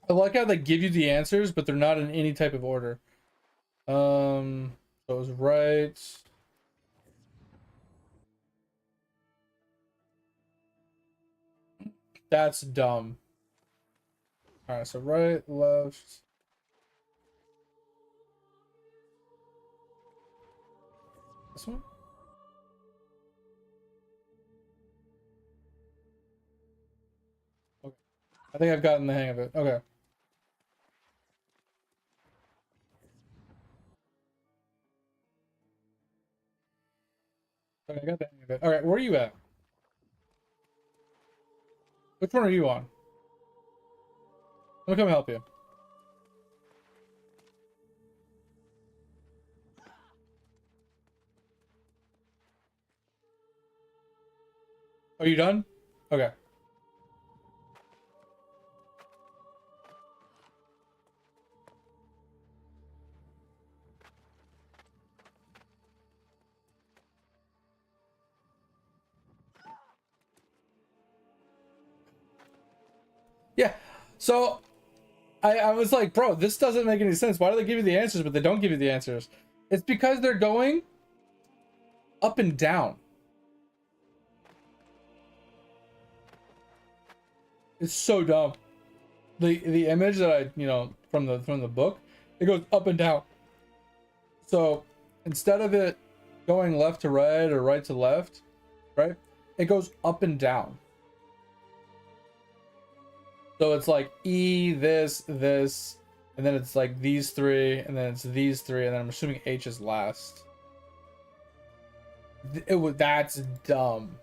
I like how they give you the answers, but they're not in any type of order. So it was right. That's dumb. Alright, so right, left. This one? Okay. I think I've gotten the hang of it. Okay. Okay, I got the hang of it. Alright, where are you at? Which one are you on? Let me come help you. Are you done? Okay. Yeah. So I was like, bro, this doesn't make any sense. Why do they give you the answers, but they don't give you the answers? It's because they're going up and down. It's so dumb. The image that I, from the book, it goes up and down. So instead of it going left to right or right to left, right, it goes up and down. So it's like E, this, and then it's like these three, and then it's these three, and then I'm assuming H is last. That's dumb.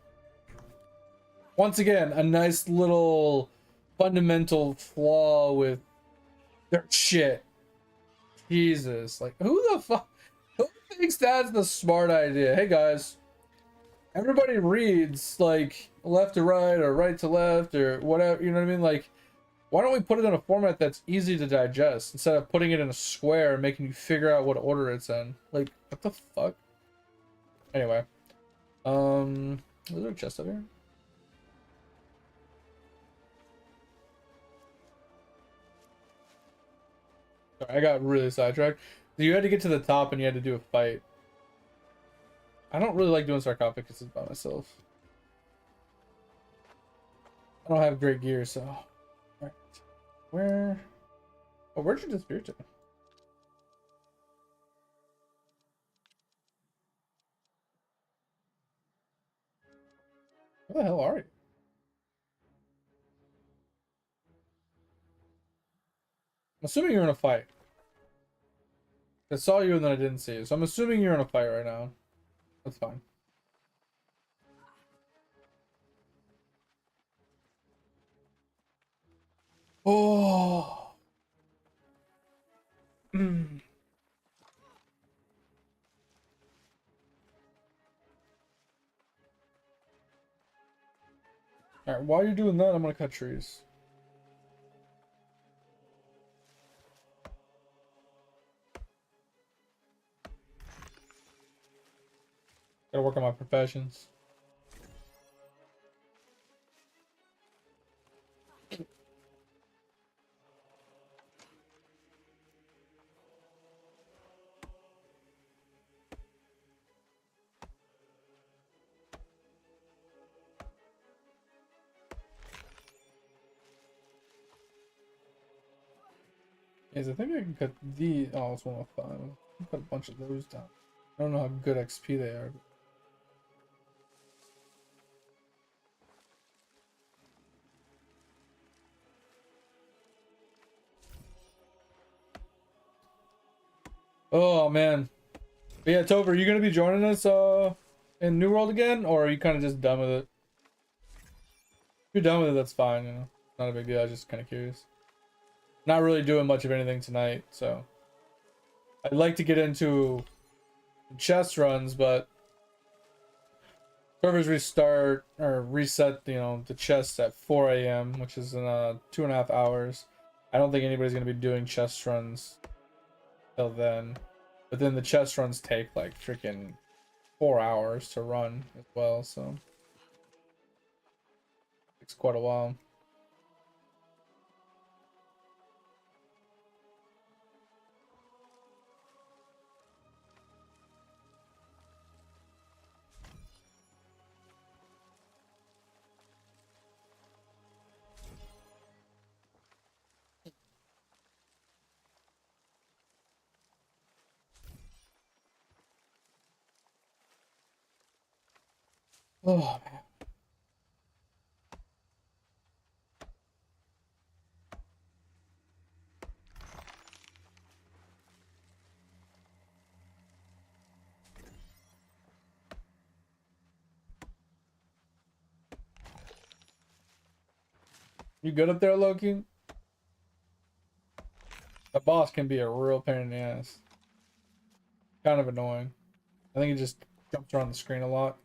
Once again, a nice little fundamental flaw with their shit. Jesus, like who the fuck? Who thinks that's the smart idea? Hey guys, everybody reads like left to right or right to left or whatever. You know what I mean? Like, why don't we put it in a format that's easy to digest instead of putting it in a square and making you figure out what order it's in? Like, what the fuck? Anyway, is there a chest up here? Sorry, I got really sidetracked. You had to get to the top and you had to do a fight. I don't really like doing sarcophaguses by myself. I don't have great gear, so. Alright. Where? Oh, where'd you disappear to? Where the hell are you? I'm assuming you're in a fight. I saw you and then I didn't see you, so I'm assuming you're in a fight right now. That's fine. Oh. Mm. Alright, while you're doing that, I'm gonna cut trees. Gotta work on my professions. Yes, I think I can cut the. Oh, it's 105. I can cut a bunch of those down. I don't know how good XP they are. But... Oh man. But yeah, Topher, are you gonna be joining us in New World again, or are you kind of just done with it? If you're done with it, that's fine. You know, not a big deal. I was just kind of curious. Not really doing much of anything tonight, so I'd like to get into chest runs, but servers restart or reset, you know, the chests at 4 a.m., which is in 2.5 hours. I don't think anybody's gonna be doing chest runs till then. But then the chest runs take like freaking 4 hours to run as well, so it's quite a while. Oh man. You good up there, Loki? The boss can be a real pain in the ass. Kind of annoying. I think he just jumps around the screen a lot.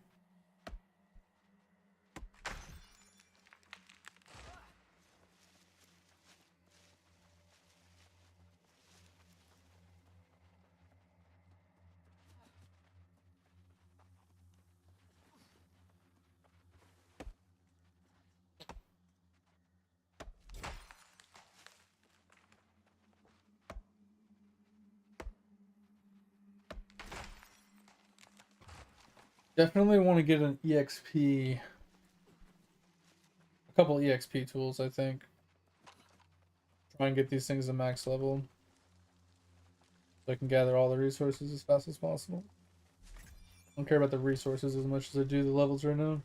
Definitely want to get an EXP, a couple EXP tools, I think. Try and get these things to max level so I can gather all the resources as fast as possible. I don't care about the resources as much as I do the levels right now.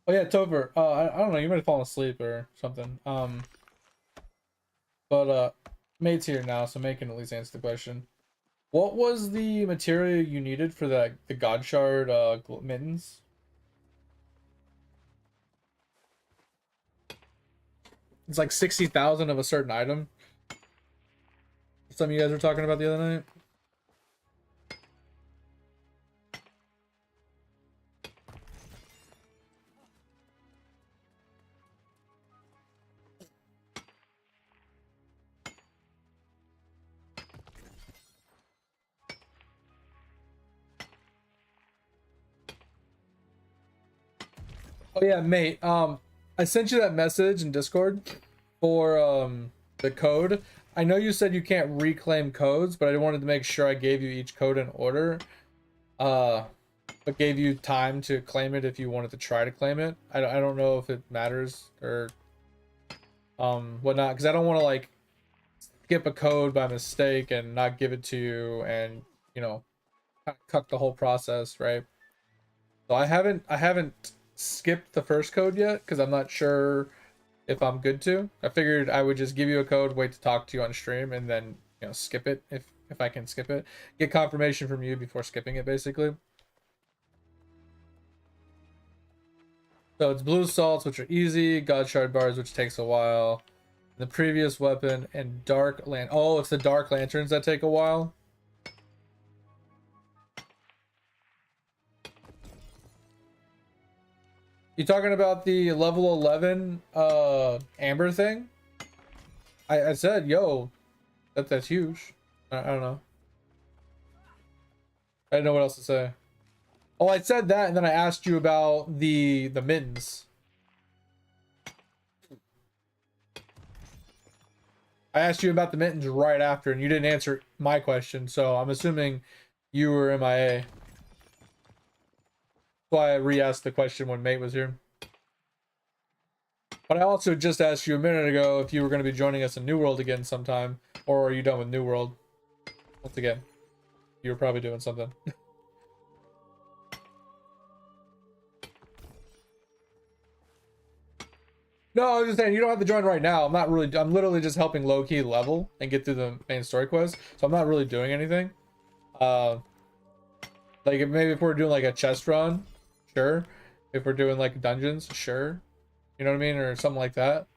Oh yeah, Topher, I don't know, you might have fallen asleep or something. But Mate's here now, so Mate can at least answer the question. What was the material you needed for the God Shard mittens? It's like 60,000 of a certain item. Some of you guys were talking about the other night. Oh yeah, Mate. I sent you that message in Discord for the code. I know you said you can't reclaim codes, but I wanted to make sure I gave you each code in order. But gave you time to claim it if you wanted to try to claim it. I don't know if it matters or whatnot, because I don't want to like skip a code by mistake and not give it to you and, you know, cut the whole process, right? So I haven't skipped the first code yet because I'm not sure if I'm good to. I figured I would just give you a code, wait to talk to you on stream, and then, you know, skip it if I can skip it. Get confirmation from you before skipping it, basically. So it's blue salts, which are easy, god shard bars, which takes a while. The previous weapon and dark land. Oh, it's the dark lanterns that take a while. You talking about the level 11 amber thing? I said, yo, that's huge. I don't know. I didn't know what else to say. Oh, I said that, and then I asked you about the mittens. I asked you about the mittens right after, and you didn't answer my question, so I'm assuming you were MIA. That's why I re-asked the question when Mate was here. But I also just asked you a minute ago if you were going to be joining us in New World again sometime, or are you done with New World? Once again, you were probably doing something. No, I was just saying, you don't have to join right now. I'm literally just helping low-key level and get through the main story quest. So I'm not really doing anything. Like if we're doing like a chest run, sure. If we're doing like dungeons, sure. You know what I mean? Or something like that.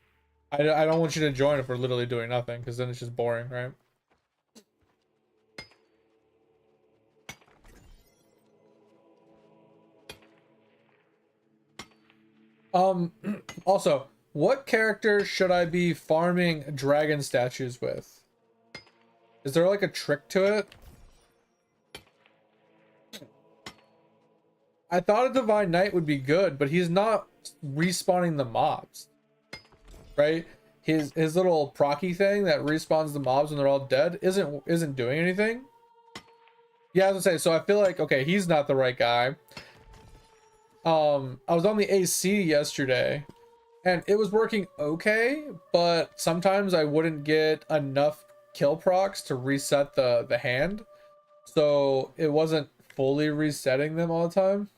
I don't want you to join if we're literally doing nothing, because then it's just boring, right? Also, what character should I be farming dragon statues with? Is there like a trick to it? I thought a Divine Knight would be good, but he's not respawning the mobs. Right? His little procky thing that respawns the mobs when they're all dead isn't doing anything. Yeah, I was gonna say, so I feel like, okay, he's not the right guy. I was on the AC yesterday and it was working okay, but sometimes I wouldn't get enough kill procs to reset the hand. So it wasn't fully resetting them all the time.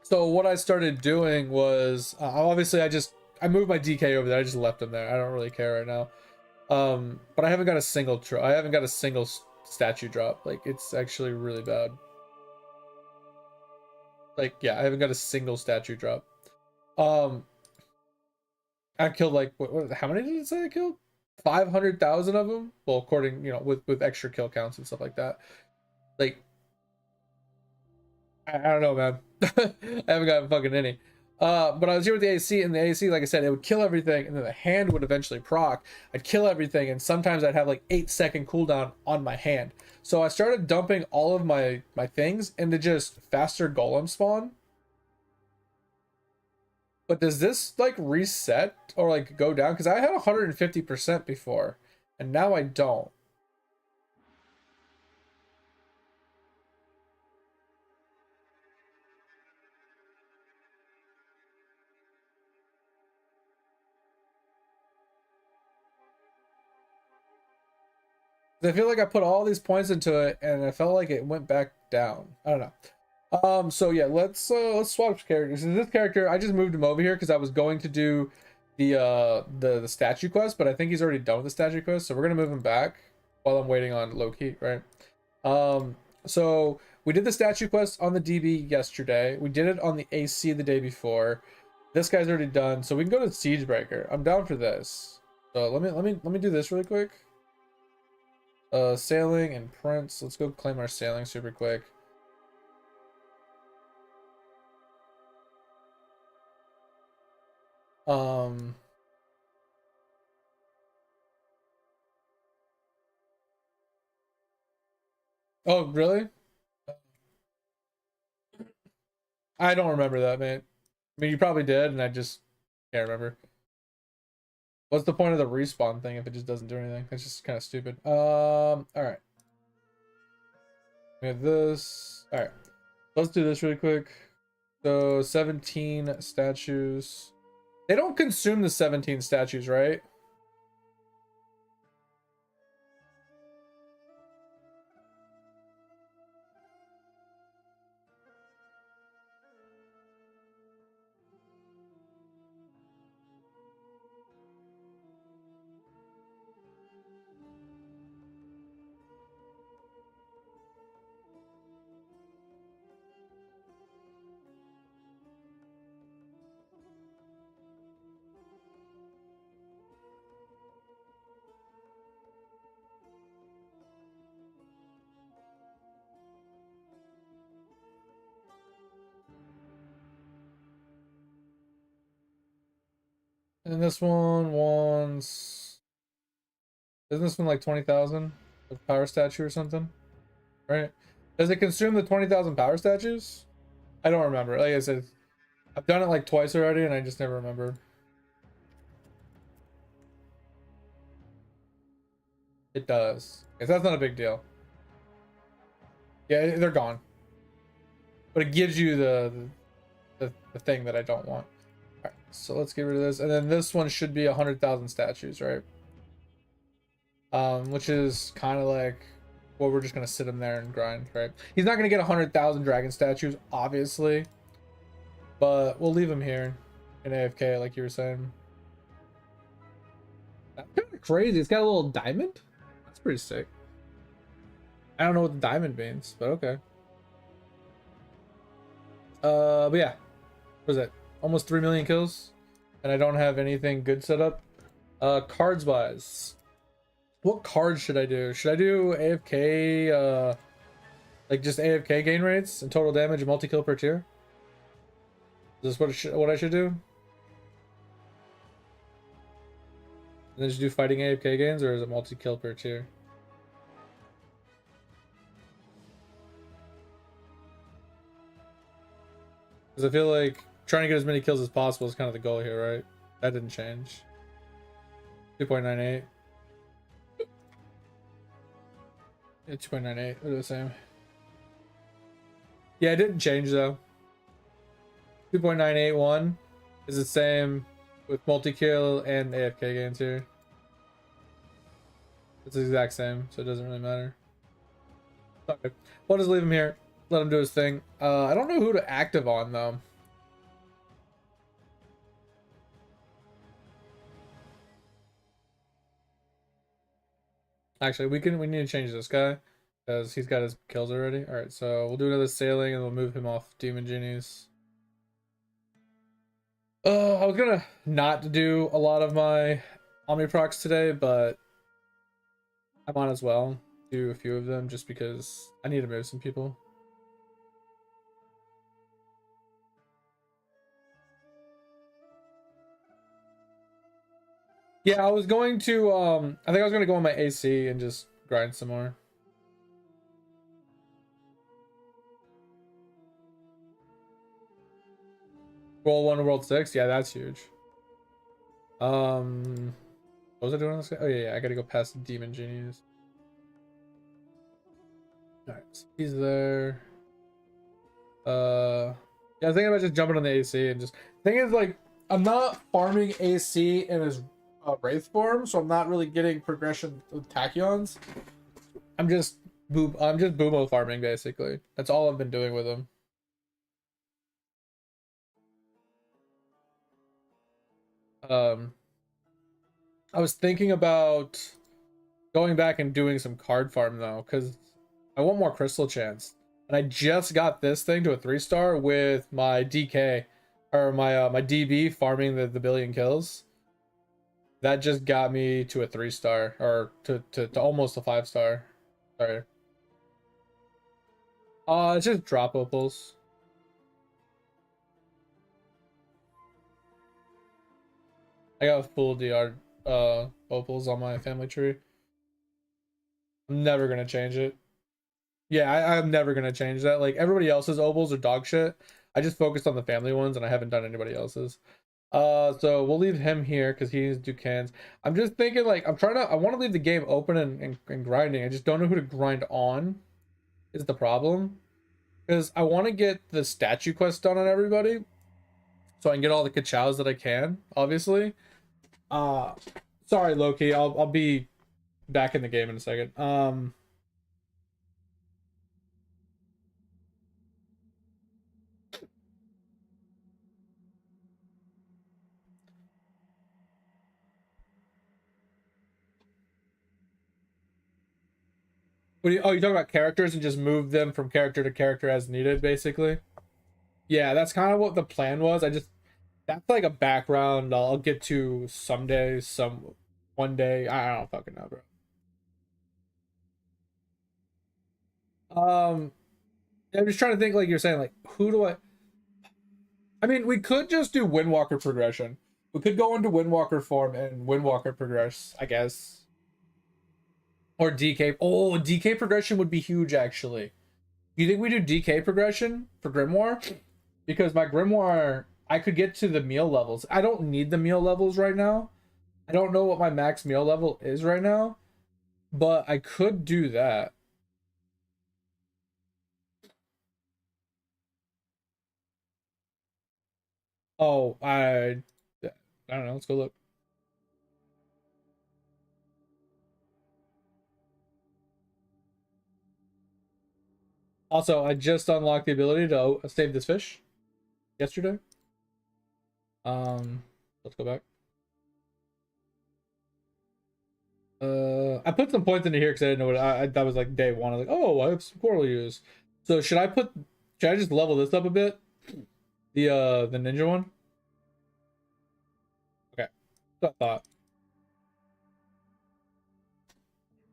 So what I started doing was, obviously I moved my DK over there. I just left him there. I don't really care right now. But I haven't got a single statue drop. Like, it's actually really bad. Like, yeah, I haven't got a single statue drop. I killed like how many did it say I killed? 500,000 of them. Well, according, you know, with extra kill counts and stuff like that. Like, I don't know, man. I haven't got fucking any. But I was here with the AC, and the AC, like I said, it would kill everything, and then the hand would eventually proc. I'd kill everything, and sometimes I'd have like 8-second cooldown on my hand. So I started dumping all of my things into just faster golem spawn. But does this like reset or like go down? Because I had 150% before, and now I don't. I feel like I put all these points into it, and I felt like it went back down. I don't know. So yeah, let's swap characters. And this character, I just moved him over here because I was going to do the statue quest, but I think he's already done with the statue quest, so we're gonna move him back while I'm waiting on low key, right? So we did the statue quest on the DB yesterday. We did it on the AC the day before. This guy's already done, so we can go to Siegebreaker. I'm down for this. So let me do this really quick. Sailing and Prince. Let's go claim our sailing super quick. Oh, really? I don't remember that, mate. I mean, you probably did, and I just can't remember. What's the point of the respawn thing if it just doesn't do anything? It's just kind of stupid. All right. We have this. All right. Let's do this really quick. So 17 statues. They don't consume the 17 statues, right? And this one wants... Isn't this one like 20,000? A power statue or something? Right? Does it consume the 20,000 power statues? I don't remember. Like I said, I've done it like twice already and I just never remember. It does. Okay, so that's not a big deal. Yeah, they're gone. But it gives you the thing that I don't want. Alright, so let's get rid of this. And then this one should be 100,000 statues, right? Which is kind of like, well, we're just gonna sit him there and grind, right? He's not gonna get 100,000 dragon statues, obviously, but we'll leave him here in AFK, like you were saying. That's kind of crazy. It's got a little diamond. That's pretty sick. I don't know what the diamond means, but okay. But yeah, what was that? Almost 3 million kills, and I don't have anything good set up. Cards wise. What cards should I do? Should I do AFK, like just AFK gain rates and total damage and multi-kill per tier? Is this what I should do? And then just do fighting AFK gains, or is it multi-kill per tier? Because I feel like trying to get as many kills as possible is kind of the goal here, right? That didn't change. 2.98. Yeah, 2.98. They're the same. Yeah, it didn't change though. 2.981 is the same with multi-kill and AFK gains here. It's the exact same, so it doesn't really matter. Okay. We'll just leave him here. Let him do his thing. I don't know who to active on though. Actually, we need to change this guy because he's got his kills already. All right, so we'll do another sailing and we'll move him off Demon Genies. I was gonna not do a lot of my Omniprocs today, but I might as well do a few of them just because I need to move some people. Yeah, I was going to I think I was gonna go on my AC and just grind some more. World 1 to World 6, yeah, that's huge. What was I doing on this guy? Oh yeah, I gotta go past the Demon Genies. Alright, so he's there. Yeah, I was thinking about just jumping on the AC and just... The thing is, like, I'm not farming AC in his Wraith form, so I'm not really getting progression with Tachyons. I'm just Boomo farming, basically. That's all I've been doing with him. I was thinking about going back and doing some card farm though, because I want more crystal chance. And I just got this thing to a 3-star with my DK or my my DB farming the billion kills. That just got me to a 3-star or to almost a 5-star. Sorry. It's just drop opals. I got full DR opals on my family tree. I'm never gonna change it. Yeah, I'm never gonna change that. Like everybody else's opals are dog shit. I just focused on the family ones and I haven't done anybody else's. So we'll leave him here because he's Ducan's. I'm just thinking like I want to leave the game open and grinding. I just don't know who to grind on is the problem. Because I want to get the statue quest done on everybody. So I can get all the Kachows that I can, obviously. Uh sorry Loki, I'll be back in the game in a second. Oh, you talking about characters and just move them from character to character as needed, basically? Yeah, that's kind of what the plan was. That's like a background I'll get to someday, one day. I don't fucking know, bro. I'm just trying to think, like you're saying, like who do I mean, we could just do Windwalker progression. We could go into Windwalker form and Windwalker progress, I guess. Or DK. Oh, DK progression would be huge, actually. Do you think we do DK progression for Grimoire? Because my Grimoire, I could get to the meal levels. I don't need the meal levels right now. I don't know what my max meal level is right now, but I could do that. Oh, I don't know. Let's go look. Also, I just unlocked the ability to save this fish yesterday. Let's go back. I put some points into here because I didn't know what that was like day one. I was like, oh, I have some coral use. So should I just level this up a bit? The ninja one? Okay. That's what I thought.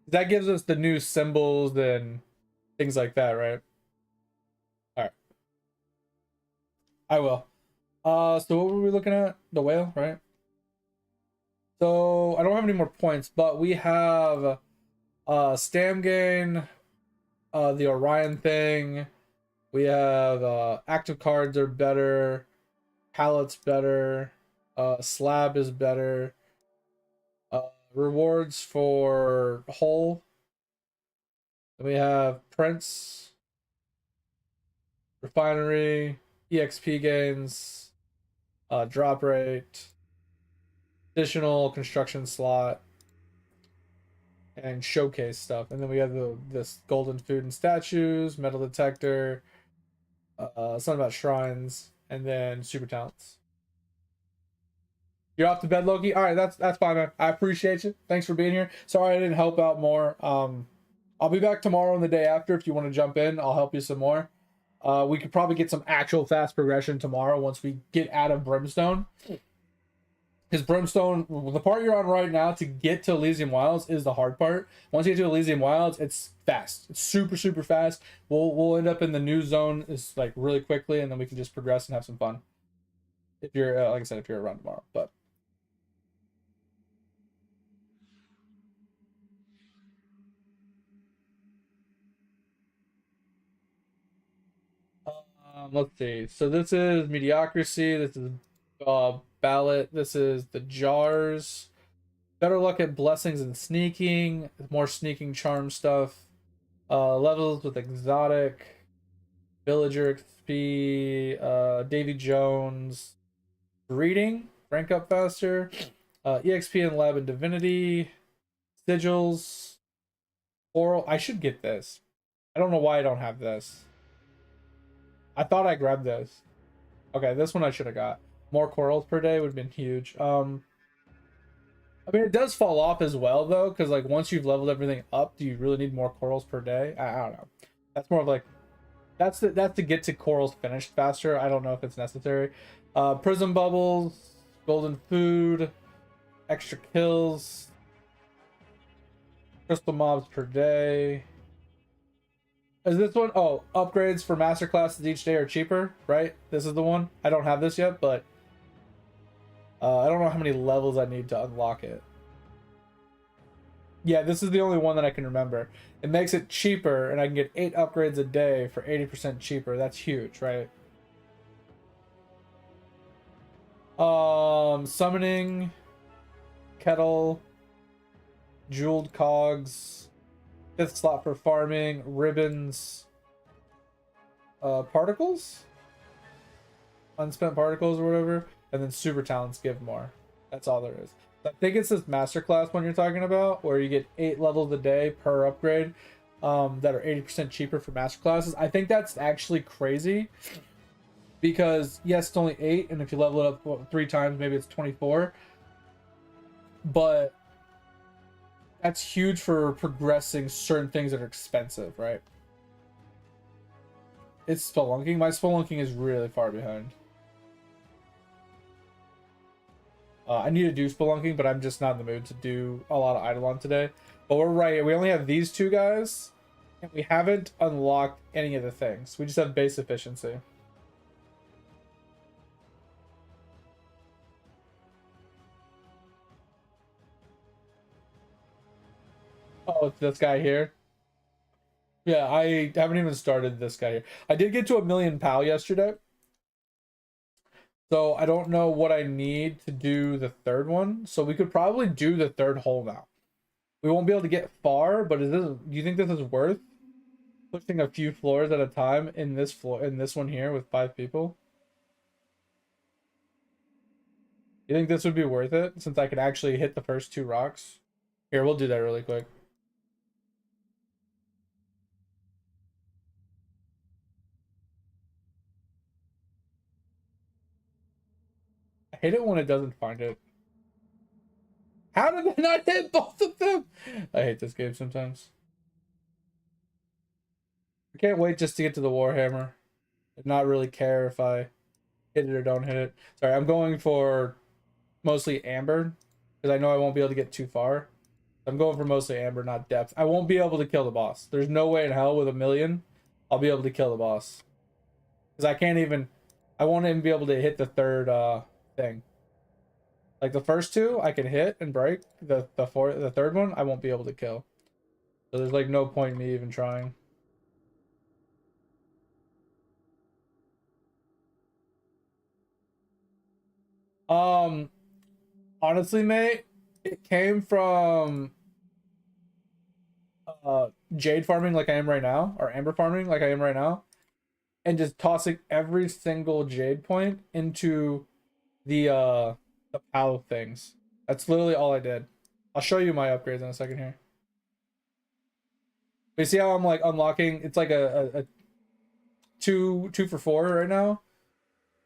That gives us the new symbols and things like that, right? Alright. I will. So what were we looking at? The whale, right? So I don't have any more points, but we have Stamgain, the Orion thing. We have active cards are better, palettes better, slab is better, rewards for hull. Then we have Prince, refinery, EXP gains, drop rate, additional construction slot, and showcase stuff. And then we have this golden food and statues, metal detector, something about shrines, and then super talents. You're off to bed, Loki. All right, that's fine, man. I appreciate you. Thanks for being here. Sorry I didn't help out more. I'll be back tomorrow and the day after if you want to jump in. I'll help you some more. We could probably get some actual fast progression tomorrow once we get out of Brimstone. Because Brimstone, the part you're on right now to get to Elysium Wilds is the hard part. Once you get to Elysium Wilds, it's fast. It's super, super fast. We'll end up in the new zone is like really quickly, and then we can just progress and have some fun. If you're, like I said, if you're around tomorrow. But let's see. So this is mediocrity. This is ballot. This is the jars. Better luck at blessings and sneaking. More sneaking charm stuff. Levels with exotic, villager XP, Davy Jones, reading, rank up faster, EXP in lab and divinity, sigils, oral. I should get this. I don't know why I don't have this. I thought I grabbed this. Okay, this one I should have got. More corals per day would have been huge. I mean, it does fall off as well, though, because, like, once you've leveled everything up, do you really need more corals per day? I don't know. That's more of, like, that's to get to corals finished faster. I don't know if it's necessary. Prism bubbles, golden food, extra kills, crystal mobs per day. Is this one? Oh, upgrades for master classes each day are cheaper, right? This is the one. I don't have this yet, but I don't know how many levels I need to unlock it. Yeah, this is the only one that I can remember. It makes it cheaper, and I can get 8 upgrades a day for 80% cheaper. That's huge, right? Summoning, kettle, jeweled cogs, fifth slot for farming, ribbons, particles, unspent particles or whatever, and then super talents give more. That's all there is. I think it's this masterclass one you're talking about, where you get 8 levels a day per upgrade, that are 80% cheaper for masterclasses. I think that's actually crazy because yes, it's only 8, and if you level it up 3 times, maybe it's 24. But that's huge for progressing certain things that are expensive, right? It's spelunking. My spelunking is really far behind. I need to do spelunking, but I'm just not in the mood to do a lot of Eidolon today. But we're right. We only have these 2 guys, and we haven't unlocked any of the things. We just have base efficiency. Oh, it's this guy here. Yeah, I haven't even started this guy here. I did get to 1,000,000 POW yesterday. So I don't know what I need to do the 3rd one. So we could probably do the 3rd hole now. We won't be able to get far, but do you think this is worth pushing a few floors at a time in this one here with 5 people? You think this would be worth it since I could actually hit the first 2 rocks? Here, we'll do that really quick. I hate it when it doesn't find it. How did I not hit both of them? I hate this game sometimes. I can't wait just to get to the Warhammer. And not really care if I hit it or don't hit it. Sorry, I'm going for mostly amber because I know I won't be able to get too far. I'm going for mostly amber, not depth. I won't be able to kill the boss. There's no way in hell with 1,000,000 I'll be able to kill the boss because I won't even be able to hit the 3rd thing. Like the first 2 I can hit and break. The 3rd one I won't be able to kill. So there's like no point in me even trying. Um Honestly, mate, it came from jade farming like I am right now, or amber farming like I am right now, and just tossing every single jade point into the POW things. That's literally all I did. I'll show you my upgrades in a second here. But you see how I'm like unlocking? It's like a 2 for 4 right now.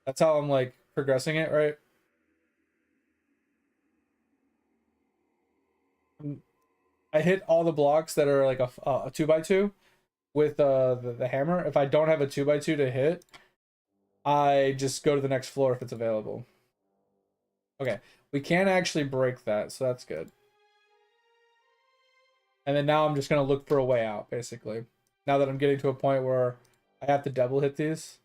That's how I'm like progressing it, right? I hit all the blocks that are like a 2x2 with the hammer. If I don't have a 2x2 to hit, I just go to the next floor if it's available. Okay, we can actually break that, so that's good. And then now I'm just gonna look for a way out, basically. Now that I'm getting to a point where I have to double hit these.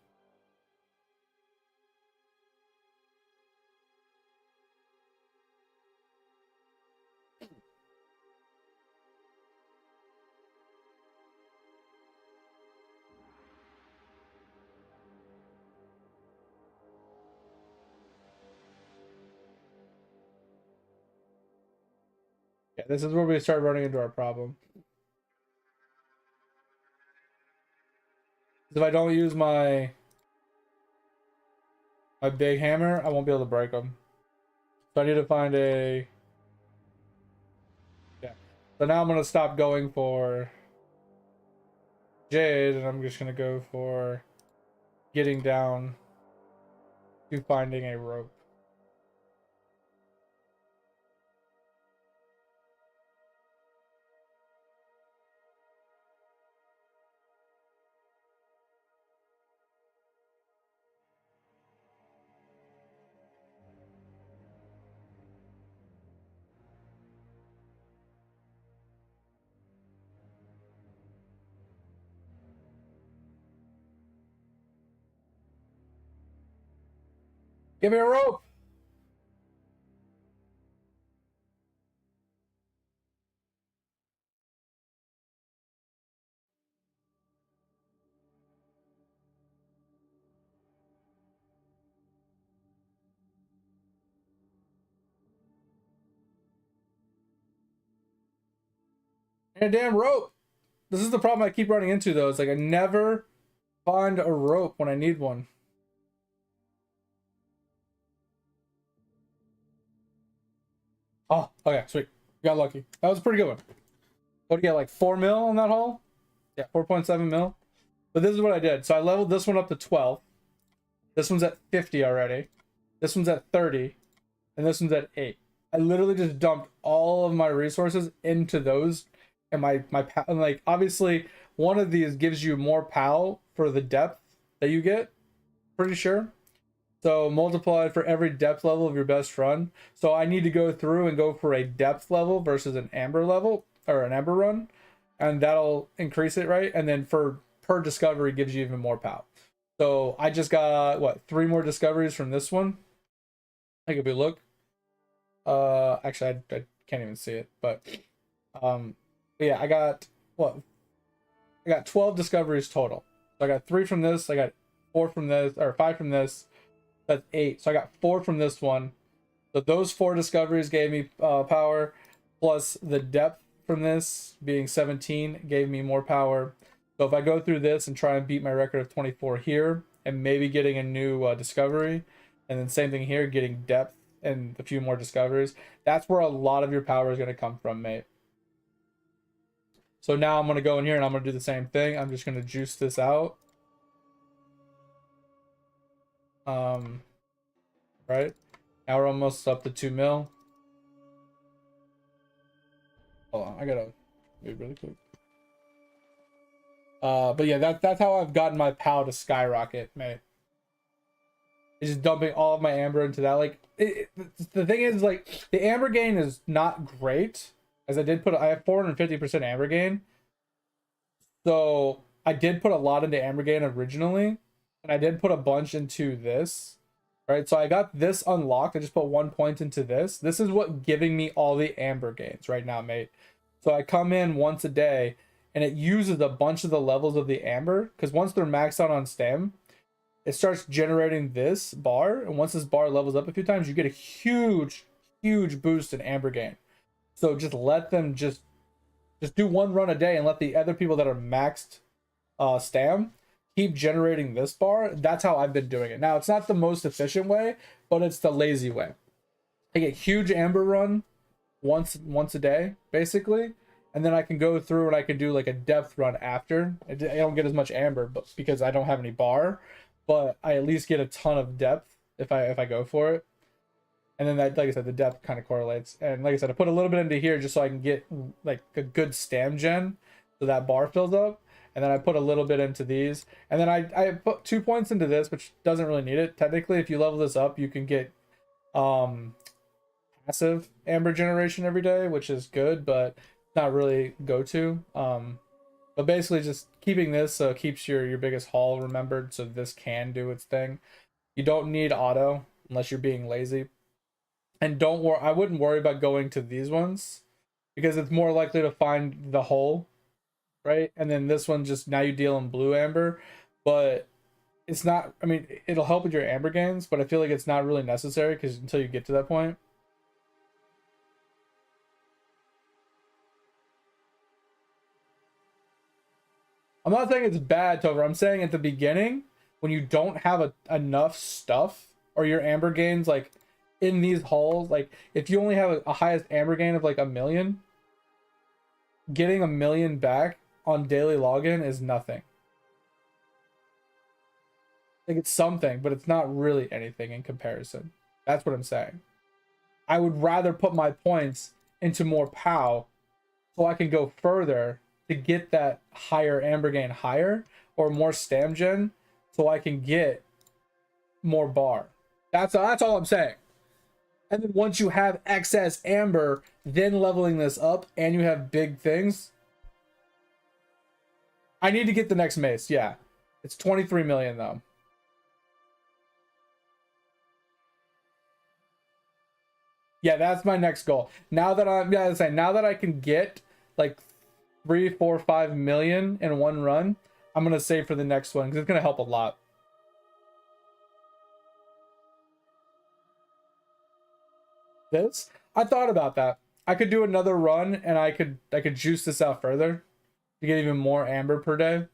Yeah, this is where we start running into our problem. If I don't use my big hammer, I won't be able to break them. So I need to find a... Yeah. So now I'm going to stop going for jade, and I'm just going to go for getting down to finding a rope. Give me a rope! And a damn rope. This is the problem I keep running into, though. It's like I never find a rope when I need one. Oh, okay, sweet. Got lucky. That was a pretty good one. What do you get, like 4 mil on that haul? Yeah, 4.7 mil. But this is what I did. So I leveled this one up to 12. This one's at 50 already. This one's at 30. And this one's at 8. I literally just dumped all of my resources into those. And and like, obviously, one of these gives you more POW for the depth that you get. Pretty sure. So multiplied for every depth level of your best run. So I need to go through and go for a depth level versus an amber level or an amber run, and that'll increase it, right? And then for per discovery gives you even more POW. So I just got what 3 more discoveries from this one. Like if we look, actually I can't even see it, but yeah, I got 12 discoveries total. So I got 3 from this, I got 4 from this, or 5 from this. That's 8. So I got 4 from this one. So those 4 discoveries gave me power, plus the depth from this being 17 gave me more power. So if I go through this and try and beat my record of 24 here, and maybe getting a new discovery, and then same thing here, getting depth and a few more discoveries, that's where a lot of your power is going to come from, mate. So now I'm going to go in here and I'm going to do the same thing. I'm just going to juice this out. Right now we're almost up to 2 mil. Hold on, I gotta move really quick. But yeah, that's how I've gotten my POW to skyrocket, mate. It's just dumping all of my amber into that. Like the thing is, like, the amber gain is not great, as I have 450% amber gain. So I did put a lot into amber gain originally, and I did put a bunch into this. Right, so I got this unlocked. I just put 1 point into this. This is what giving me all the amber gains right now, mate. So I come in once a day, and it uses a bunch of the levels of the amber, because once they're maxed out on stem, it starts generating this bar, and once this bar levels up a few times, you get a huge boost in amber gain. So just let them just do 1 run a day, and let the other people that are maxed stam keep generating this bar. That's how I've been doing it. Now, it's not the most efficient way, but it's the lazy way. I get huge amber run once a day, basically, and then I can go through and I can do like a depth run after. I don't get as much amber, but because I don't have any bar, but I at least get a ton of depth if I go for it. And then that, like I said, the depth kind of correlates. And like I said, I put a little bit into here just so I can get like a good stam gen, so that bar fills up. And then I put a little bit into these. And then I put 2 points into this, which doesn't really need it. Technically, if you level this up, you can get passive amber generation every day, which is good, but not really go-to. But basically just keeping this so it keeps your biggest haul remembered, so this can do its thing. You don't need auto unless you're being lazy. And don't worry, I wouldn't worry about going to these ones, because it's more likely to find the hole. Right, and then this one, just now you deal in blue amber, but it's not, I mean, it'll help with your amber gains, but I feel like it's not really necessary, because until you get to that point. I'm not saying it's bad, Tover. I'm saying at the beginning, when you don't have enough stuff, or your amber gains, like in these hauls, like if you only have a highest amber gain of like 1 million, getting 1 million back on daily login is nothing. Like, it's something, but it's not really anything in comparison. That's what I'm saying. I would rather put my points into more POW so I can go further to get that higher amber gain higher, or more stam gen so I can get more bar. That's all I'm saying. And then once you have excess amber, then leveling this up and you have big things. I need to get the next mace. Yeah, it's 23 million though. Yeah, that's my next goal. Now that now that I can get like 3, 4, 5 million in one run, I'm gonna save for the next one because it's gonna help a lot. This, I thought about that. I could do another run and I could juice this out further to get even more amber per day.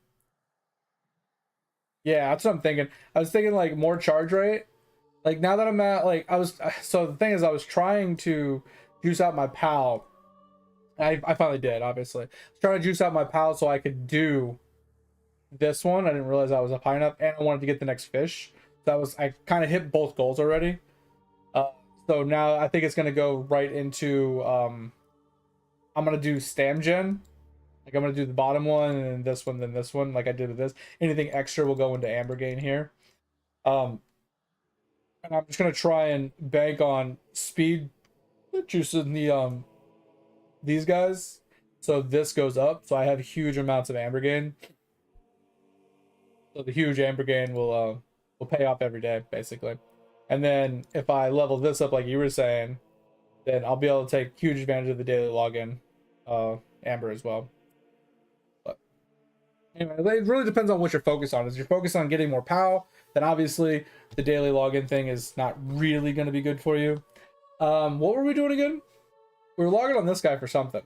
Yeah, that's what I'm thinking. I was thinking like more charge rate. Like now that I'm at like so the thing is I was trying to juice out my pal. I finally did, obviously. I was trying to juice out my pal so I could do this one. I didn't realize I was up high enough, and I wanted to get the next fish. So I kind of hit both goals already. So now I think it's gonna go right into I'm gonna do stam gen. Like I'm gonna do the bottom one and then this one, like I did with this. Anything extra will go into amber gain here. And I'm just gonna try and bank on speed juicing these guys. So this goes up. So I have huge amounts of amber gain. So the huge amber gain will pay off every day, basically. And then if I level this up like you were saying, then I'll be able to take huge advantage of the daily login amber as well. But anyway, it really depends on what you're focused on. If you're focused on getting more POW, then obviously the daily login thing is not really going to be good for you. What were we doing again? We were logging on this guy for something.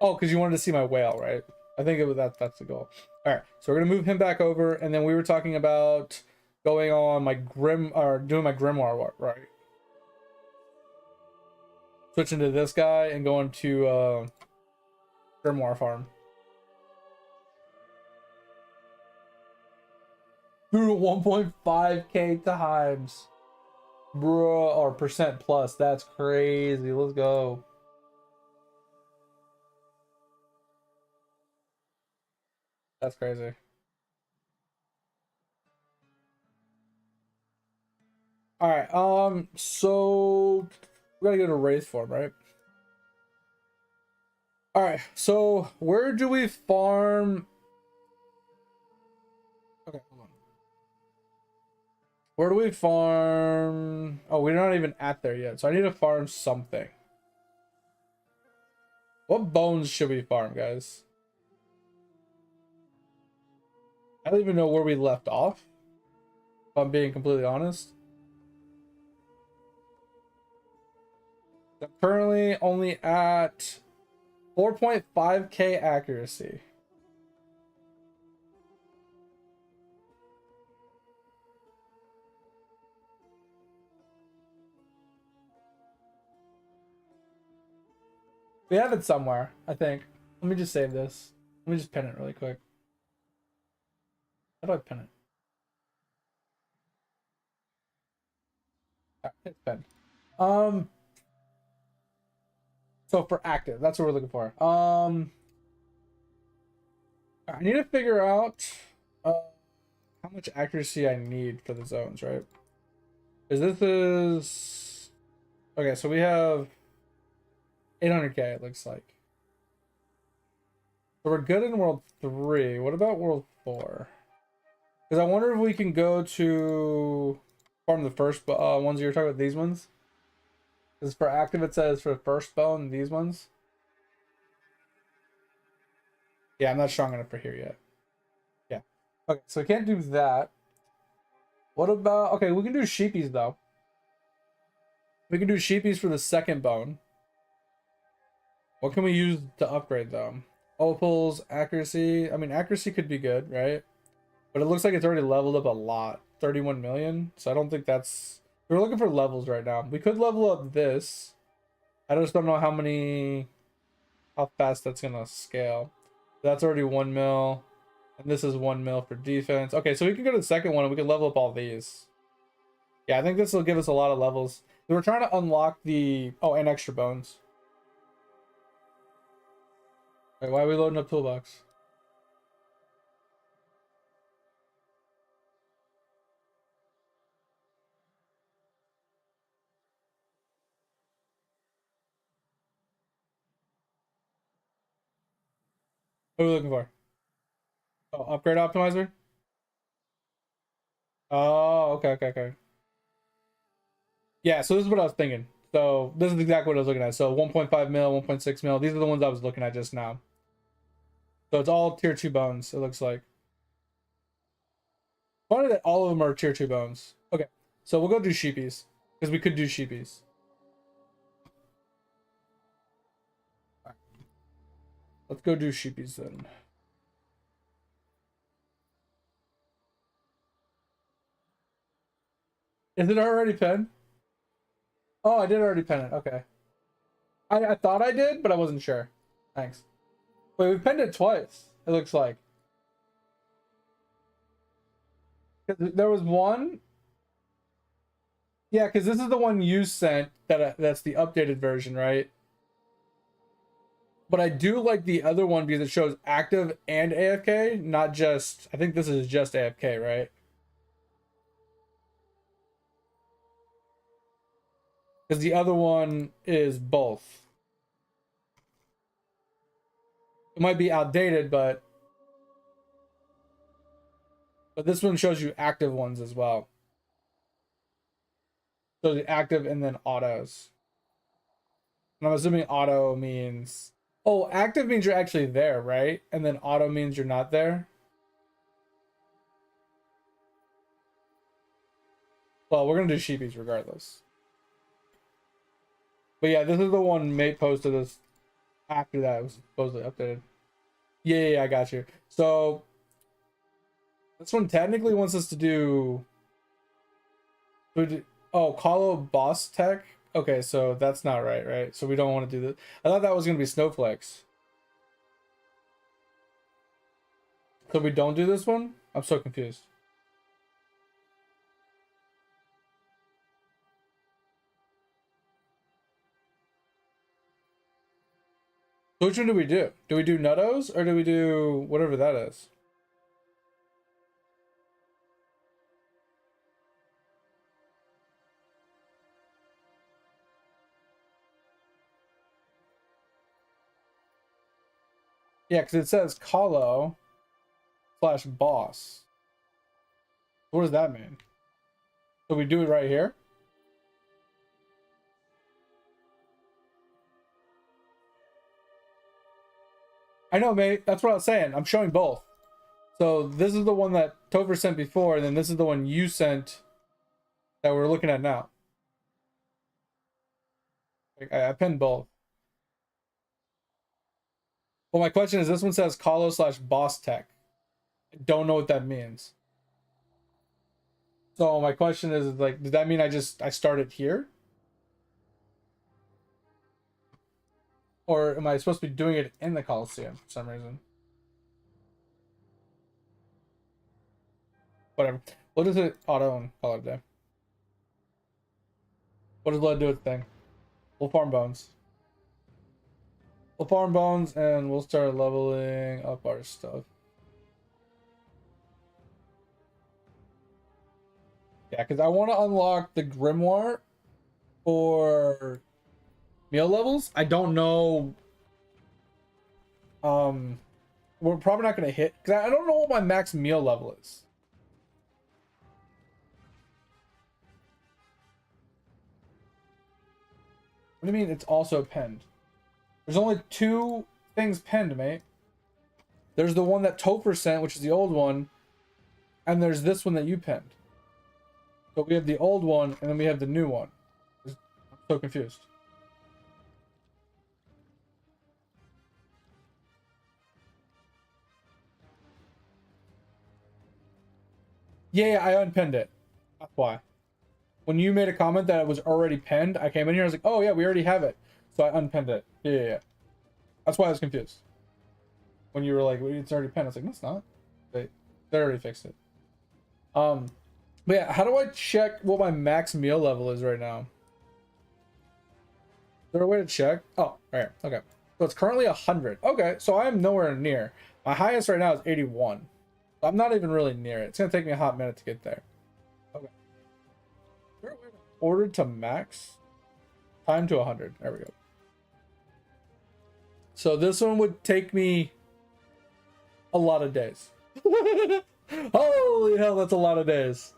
Oh, because you wanted to see my whale, right? I think that's the goal. All right, so we're gonna move him back over, and then we were talking about going on my doing my grimoire, right? Switching to this guy and going to grimoire farm. Through 1.5k times, bro, or percent plus. That's crazy. Let's go. That's crazy. All right. So we gotta go to race form, right? All right. So where do we farm? Okay, hold on. Where do we farm? Oh, we're not even at there yet. So I need to farm something. What bones should we farm, guys? I don't even know where we left off, if I'm being completely honest. I'm currently only at 4.5k accuracy. We have it somewhere, I think. Let me just save this. Let me just pin it really quick. How do I pin it? It's pinned. So for active, that's what we're looking for. I need to figure out how much accuracy I need for the zones, right? Because this is okay. So we have 800k. It looks like. So we're good in World 3. What about World 4? Because I wonder if we can go to farm the first ones you're talking about. These ones. Because for active it says for the first bone. These ones. Yeah, I'm not strong enough for here yet. Yeah. Okay, so we can't do that. What about... Okay, we can do sheepies, though. We can do sheepies for the second bone. What can we use to upgrade, though? Opals, accuracy. I mean, accuracy could be good, right? But it looks like it's already leveled up a lot. 31 million. So I don't think that's... We're looking for levels right now. We could level up this. I just don't know how fast that's going to scale. That's already 1 mil. And this is 1 mil for defense. Okay, so we can go to the second one and we can level up all these. Yeah, I think this will give us a lot of levels. We're trying to unlock the... Oh, and extra bones. Wait, why are we loading up toolbox? What are we looking for? Oh, upgrade optimizer? Oh, okay. Yeah, so this is what I was thinking. So this is exactly what I was looking at. So 1.5 mil, 1.6 mil. These are the ones I was looking at just now. So it's all tier 2 bones, it looks like. Funny that all of them are tier 2 bones. Okay, so we'll go do sheepies because we could do sheepies. Let's go do sheepies then. Is it already pen? Oh, I did already pen it. Okay. I thought I did, but I wasn't sure. Thanks. Wait, we penned it twice, it looks like. There was one. Yeah, because this is the one you sent that's the updated version, right? But I do like the other one because it shows active and AFK, not just... I think this is just AFK, right? Because the other one is both. It might be outdated, but this one shows you active ones as well. So the active and then autos. And I'm assuming auto means... Oh, active means you're actually there, right? And then auto means you're not there. Well, we're going to do sheepies regardless. But yeah, this is the one mate posted this after that. It was supposedly updated. Yeah, I got you. So this one technically wants us to do... Oh, Colo boss tech? Okay, so that's not right? So we don't want to do this. I thought that was going to be snowflakes. So we don't do this one? I'm so confused. So which one do we do? Do we do Nuttos or do we do whatever that is? Yeah, because it says Colo / boss. What does that mean? So we do it right here? I know, mate. That's what I was saying. I'm showing both. So this is the one that Topher sent before, and then this is the one you sent that we're looking at now. I pinned both. Well, my question is, this one says Colo / boss tech. I don't know what that means. So my question is, like, does that mean I started here? Or am I supposed to be doing it in the Coliseum for some reason? Whatever. What is it? Auto and call it a day. What does blood do its thing? We'll farm bones. We'll farm bones and we'll start leveling up our stuff. Yeah, because I want to unlock the Grimoire for meal levels. I don't know. We're probably not going to hit, because I don't know what my max meal level is. What do you mean it's also penned? There's only 2 things penned, mate. There's the one that Topher sent, which is the old one, and there's this one that you penned. So we have the old one, and then we have the new one. I'm so confused. Yeah, I unpinned it. That's why. When you made a comment that it was already pinned, I came in here, I was like, oh yeah, we already have it. So I unpinned it. Yeah. That's why I was confused. When you were like, well, it's already pinned. I was like, no, it's not. They already fixed it. But yeah, how do I check what my max meal level is right now? Is there a way to check? Oh, right here. Okay. So it's currently 100. Okay, so I am nowhere near. My highest right now is 81. So I'm not even really near it. It's going to take me a hot minute to get there. Okay. Is there a way to order to max? Time to 100. There we go. So this one would take me a lot of days. Holy hell, that's a lot of days.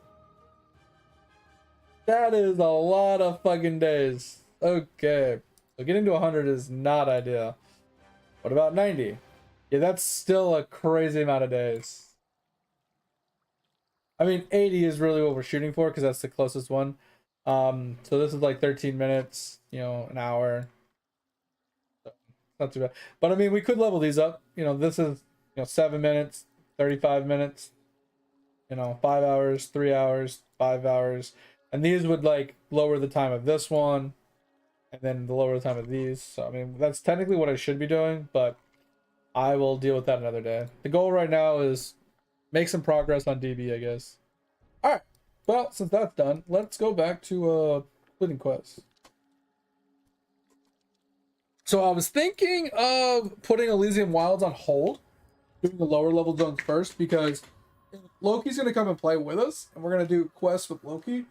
That is a lot of fucking days. Okay. So getting to 100 is not ideal. What about 90? Yeah, that's still a crazy amount of days. I mean, 80 is really what we're shooting for because that's the closest one. So this is like 13 minutes, you know, an hour. So not too bad. But I mean, we could level these up. You know, this is, you know, 7 minutes, 35 minutes, you know, 5 hours, 3 hours, 5 hours. And these would like lower the time of this one and then the lower the time of these. So I mean, that's technically what I should be doing, but I will deal with that another day. The goal right now is make some progress on DB, I guess. All right. Well, since that's done, let's go back to completing quests. So I was thinking of putting Elysium Wilds on hold, doing the lower level zones first, because Loki's gonna come and play with us, and we're gonna do quests with Loki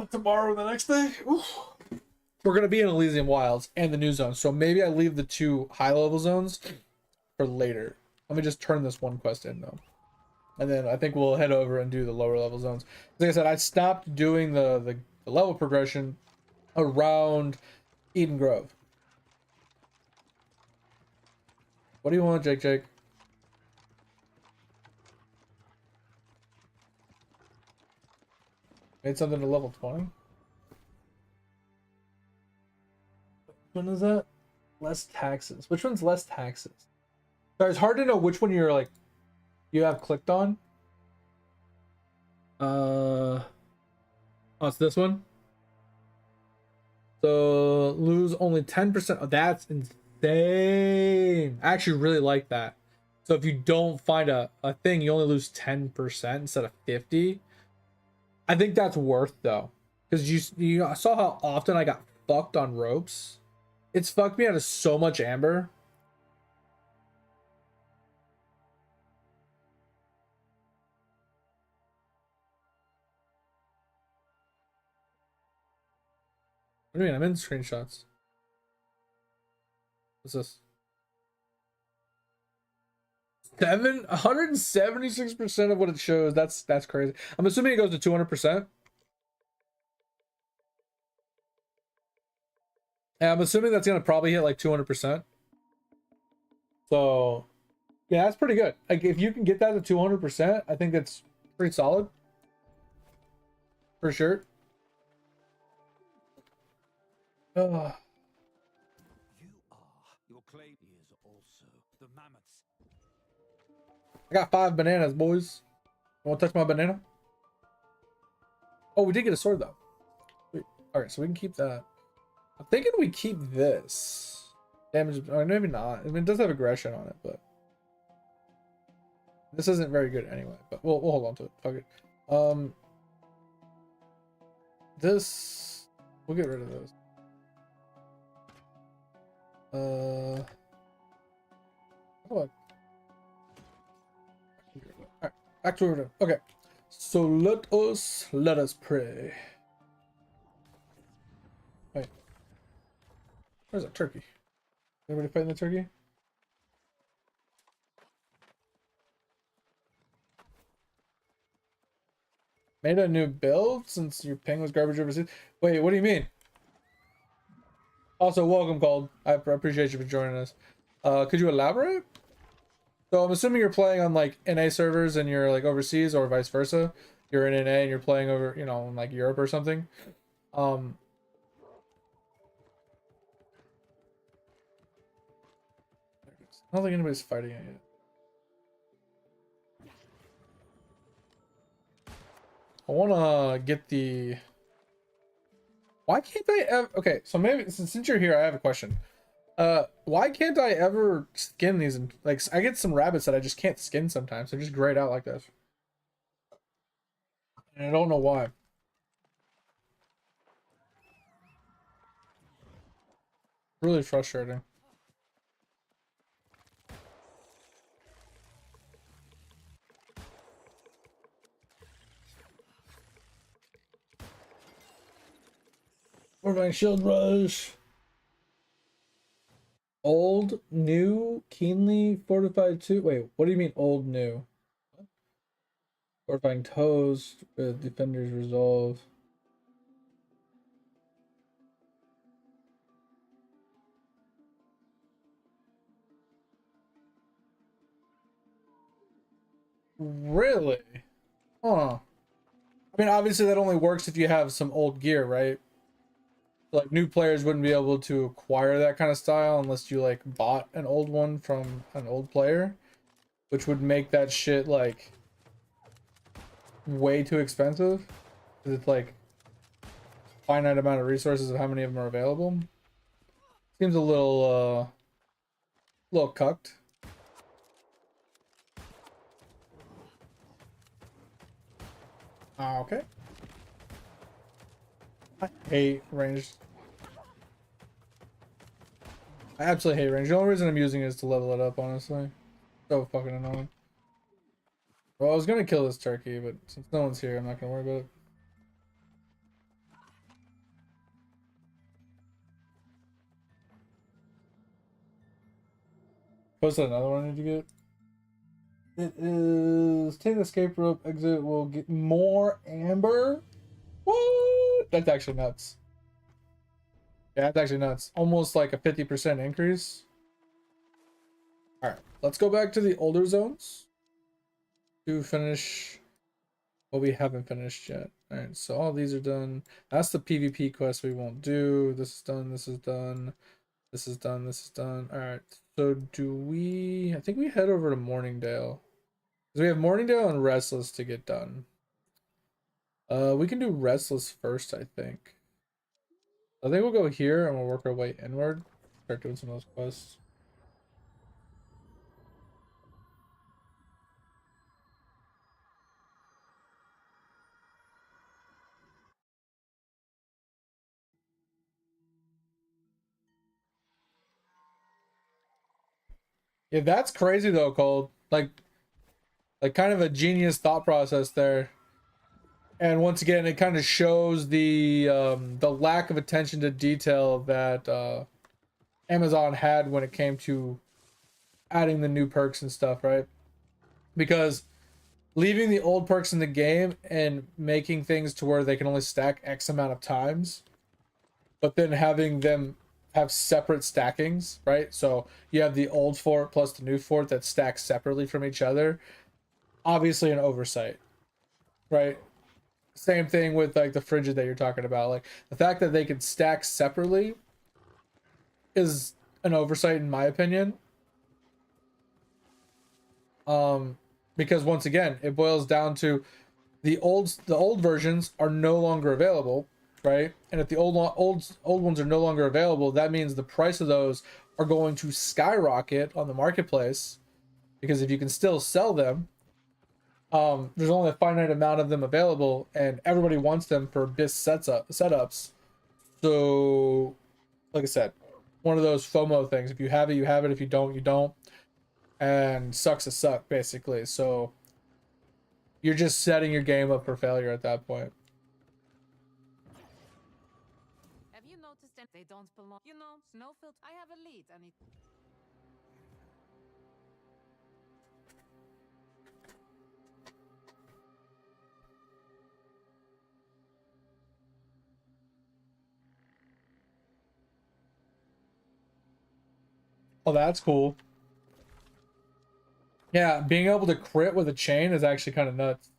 tomorrow or the next day. Oof. We're gonna be in Elysium Wilds and the new zone, so maybe I leave the 2 high level zones for later. Let me just turn this one quest in though, and then I think we'll head over and do the lower level zones. Like I said, I stopped doing the level progression around Eden Grove. What do you want, Jake? Made something to level 20? When is that? Less taxes. Which one's less taxes? Sorry, it's hard to know which one you're like, you have clicked on. Oh, it's this one. So lose only 10%. Oh, that's insane. I actually really like that. So if you don't find a thing, you only lose 10% instead of 50. I think that's worth though. Because you saw how often I got fucked on ropes. It's fucked me out of so much amber. What do you mean? I'm in screenshots. What's this? 176% of what it shows. That's crazy. I'm assuming it goes to 200%. And I'm assuming that's gonna probably hit like 200%. So yeah, that's pretty good. Like if you can get that to 200%, I think that's pretty solid. For sure. You are. Your claim is also the mammoths. I got 5 bananas, boys. Want to touch my banana? Oh, we did get a sword though. Wait. All right, so we can keep that. I'm thinking we keep this. Damage, or maybe not. I mean, it does have aggression on it, but this isn't very good anyway. But we'll hold on to it. Fuck it. This we'll get rid of those. What? Alright, back to order. Okay. So let us pray. Wait. Where's that turkey? Everybody fighting the turkey? Made a new build since your ping was garbage overseas? Wait, what do you mean? Also, welcome, Cold. I appreciate you for joining us. Could you elaborate? So I'm assuming you're playing on like NA servers and you're like overseas, or vice versa. You're in NA and you're playing over, you know, in like Europe or something. I don't think anybody's fighting it yet. I wanna get the. Why can't I ever? Okay, so maybe since you're here, I have a question. Why can't I ever skin these? And like, I get some rabbits that I just can't skin sometimes. They're just grayed out like this, and I don't know why. Really frustrating. We're going shield rush. Old, new, keenly fortified two. Wait, what do you mean old, new? Fortifying toes with defender's resolve. Really? Huh. I mean, obviously that only works if you have some old gear, right? Like new players wouldn't be able to acquire that kind of style unless you like bought an old one from an old player, which would make that shit like way too expensive. 'Cause it's like finite amount of resources of how many of them are available. Seems a little cucked. Okay. I hate ranged. I absolutely hate range. The only reason I'm using it is to level it up, honestly. So fucking annoying. Well, I was gonna kill this turkey, but since no one's here, I'm not gonna worry about it. Posted another one I need to get. It is take the escape rope exit will get more amber. What? That's actually nuts. Yeah, that's actually nuts. Almost like a 50% increase. Alright, let's go back to the older zones to finish what we haven't finished yet. Alright, so all these are done. That's the PvP quest we won't do. This is done, this is done. This is done, this is done. Alright, so do we... I think we head over to Morningdale. Because we have Morningdale and Restless to get done. We can do Restless first, I think. I think we'll go here and we'll work our way inward. Start doing some of those quests. Yeah, that's crazy though, Cold. Like kind of a genius thought process there. And once again, it kind of shows the lack of attention to detail that Amazon had when it came to adding the new perks and stuff, right? Because leaving the old perks in the game and making things to where they can only stack X amount of times, but then having them have separate stackings, right? So you have the old fort plus the new fort that stacks separately from each other. Obviously an oversight, right? Same thing with like the frigid that you're talking about. Like the fact that they can stack separately is an oversight in my opinion. Um, because once again, it boils down to the old versions are no longer available, right? And if the old ones are no longer available, that means the price of those are going to skyrocket on the marketplace because if you can still sell them, there's only a finite amount of them available, and everybody wants them for BIS setups. So, like I said, one of those FOMO things. If you have it, you have it. If you don't, you don't. And sucks to suck, basically. So you're just setting your game up for failure at that point. Have you noticed that they don't belong? You know, Snowfield, I have a lead and it... Oh, that's cool. Yeah, being able to crit with a chain is actually kind of nuts.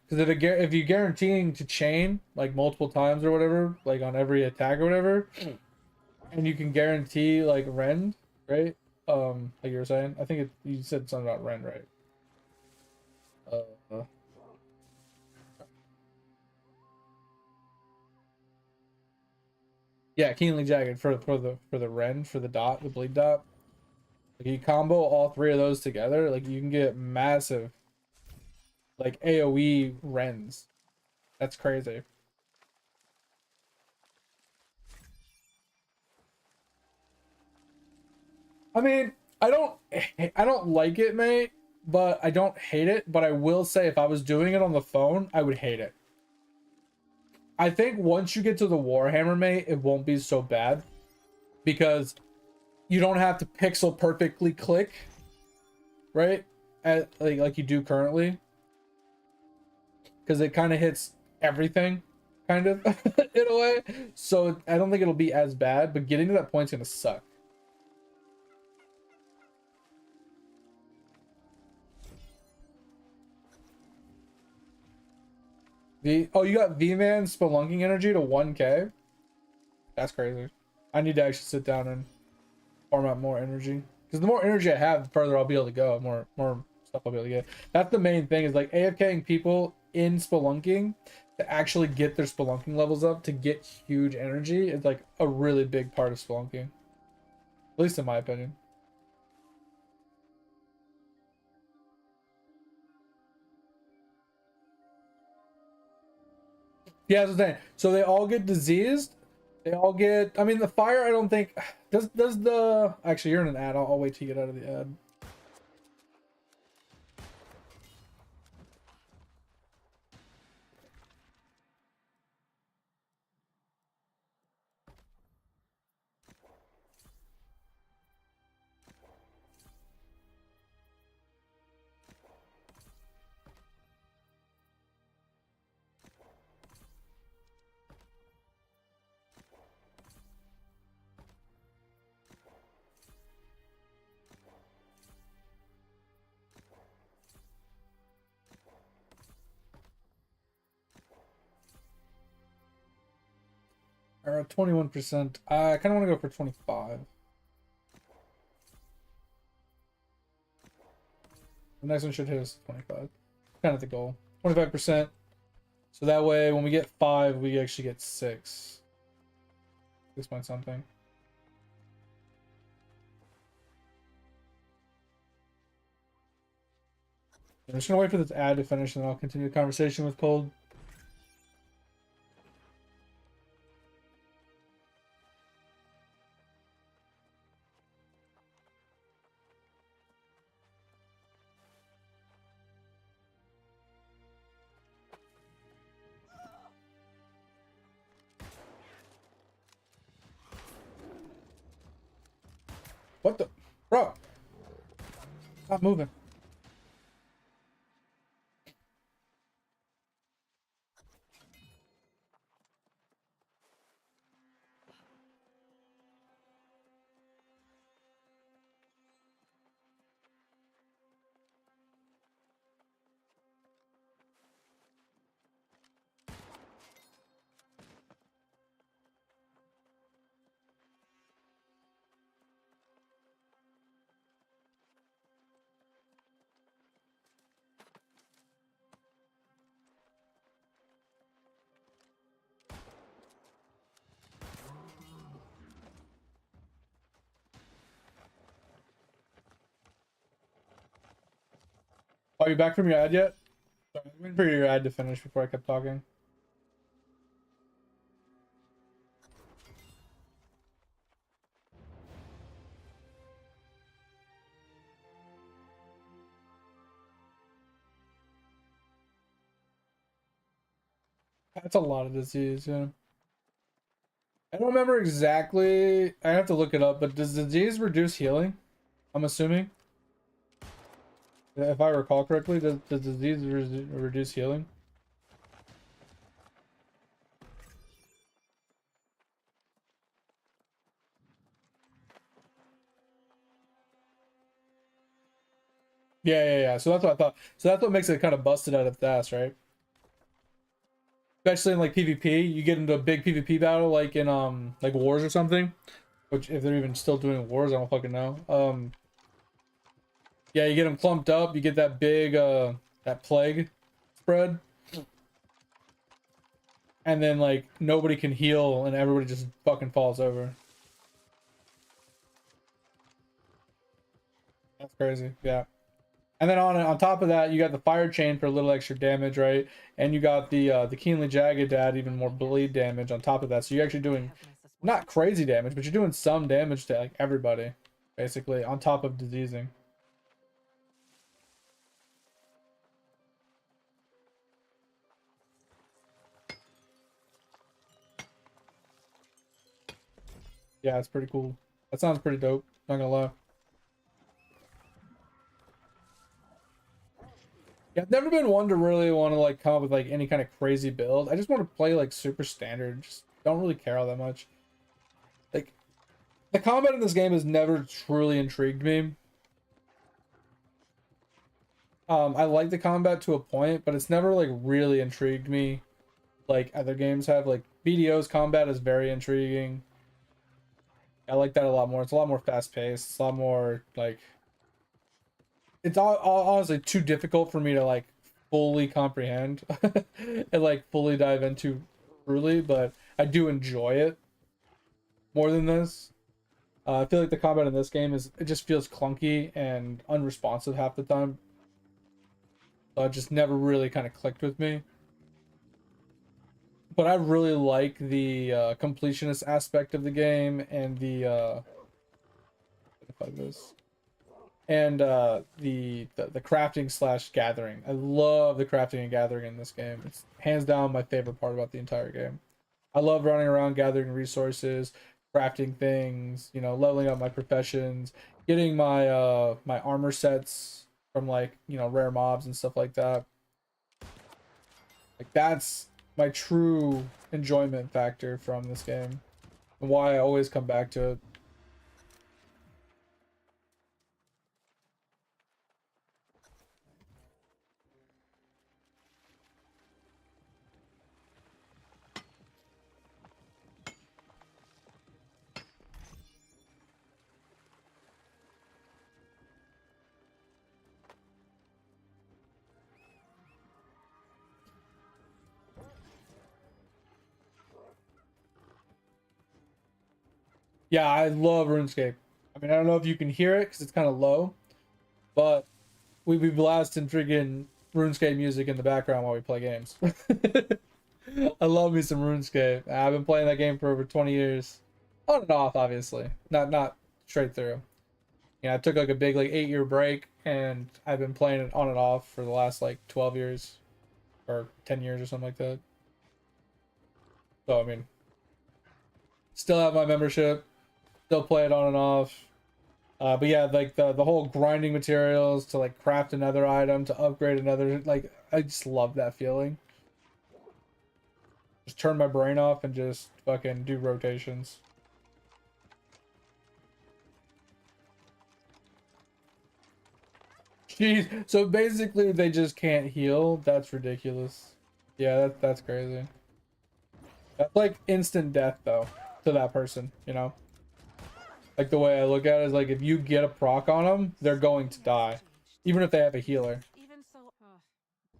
Because if you're guaranteeing to chain like multiple times or whatever, like on every attack or whatever, and you can guarantee like rend, right? Like you were saying, I think you said something about rend, right? Uh, yeah, keenly jagged for the rend for the dot, the bleed dot. Like you combo all three of those together, like you can get massive like AoE rends. That's crazy. I mean, I don't like it, mate, but I don't hate it. But I will say, if I was doing it on the phone, I would hate it. I think once you get to the Warhammer, mate, it won't be so bad because you don't have to pixel perfectly click, right? Like you do currently, because it kind of hits everything, kind of in a way. So I don't think it'll be as bad, but getting to that point's gonna suck. Oh, you got V-Man spelunking energy to 1K? That's crazy. I need to actually sit down and farm out more energy. Because the more energy I have, the further I'll be able to go. More stuff I'll be able to get. That's the main thing, is like AFKing people in spelunking to actually get their spelunking levels up to get huge energy is like a really big part of spelunking. At least in my opinion. Yeah, that's what I'm saying. So they all get diseased. They all get. I mean, the fire. I don't think does the. Actually, you're in an ad. I'll wait till you get out of the ad. Or 21%. I kind of want to go for 25. The next one should hit us 25. Kind of the goal. 25%. So that way, when we get 5, we actually get 6. 6 point something. I'm just gonna wait for this ad to finish, and then I'll continue the conversation with Cold. What the? Bro! Stop moving. Are you back from your ad yet? Sorry, I'm waiting for your ad to finish before I kept talking. That's a lot of disease, yeah. I don't remember exactly. I have to look it up, but does disease reduce healing? I'm assuming. If I recall correctly, does disease reduce healing? Yeah. So that's what I thought. So that's what makes it kind of busted out of fast, right? Especially in like PvP, you get into a big PvP battle like in like wars or something. Which if they're even still doing wars, I don't fucking know. Yeah, you get them clumped up, you get that big that plague spread. And then like nobody can heal and everybody just fucking falls over. That's crazy. Yeah. And then on top of that, you got the fire chain for a little extra damage, right? And you got the keenly jagged to add even more bleed damage on top of that. So you're actually doing not crazy damage, but you're doing some damage to like everybody, basically, on top of diseasing. Yeah, it's pretty cool. That sounds pretty dope, not gonna lie. Yeah, I've never been one to really want to like come up with like any kind of crazy build. I just want to play like super standard. Just don't really care all that much. Like the combat in this game has never truly intrigued me. I like the combat to a point, but it's never like really intrigued me like other games have. Like BDO's combat is very intriguing. I like that a lot more. It's a lot more fast paced. It's a lot more like it's all honestly too difficult for me to like fully comprehend and like fully dive into truly, but I do enjoy it more than this. I feel like the combat in this game is it just feels clunky and unresponsive half the time. So it just never really kind of clicked with me. But I really like the completionist aspect of the game and the like this and the crafting slash gathering. I love the crafting and gathering in this game. It's hands down my favorite part about the entire game. I love running around gathering resources, crafting things, you know, leveling up my professions, getting my my armor sets from like, you know, rare mobs and stuff like that. Like that's my true enjoyment factor from this game and why I always come back to it. Yeah, I love RuneScape. I mean, I don't know if you can hear it because it's kind of low, but we be blasting freaking RuneScape music in the background while we play games. I love me some RuneScape. I've been playing that game for over 20 years, on and off, obviously, not straight through. Yeah, I took like a big like 8-year break, and I've been playing it on and off for the last like 12 years or 10 years or something like that. So I mean, still have my membership, still play it on and off. But yeah, like the whole grinding materials to like craft another item to upgrade another, like I just love that feeling. Just turn my brain off and just fucking do rotations. Jeez, so basically they just can't heal. That's ridiculous. Yeah, that's crazy. That's like instant death though to that person, you know? Like the way I look at it is like if you get a proc on them, they're going to die. Even if they have a healer. Even so,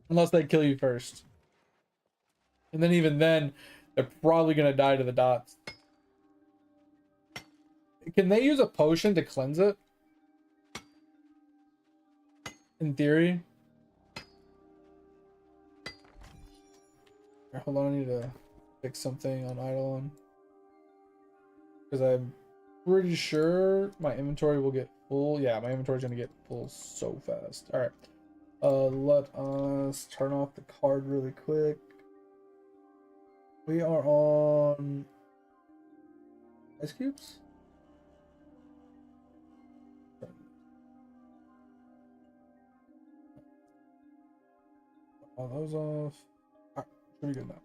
Unless they kill you first. And then even then, they're probably gonna die to the dots. Can they use a potion to cleanse it? In theory. Here, hold on, I need to fix something on Eidolon. Because I'm pretty sure my inventory will get full. Yeah, my inventory's gonna get full so fast. Alright. Let us turn off the card really quick. We are on ice cubes. All those off. Alright, pretty good now.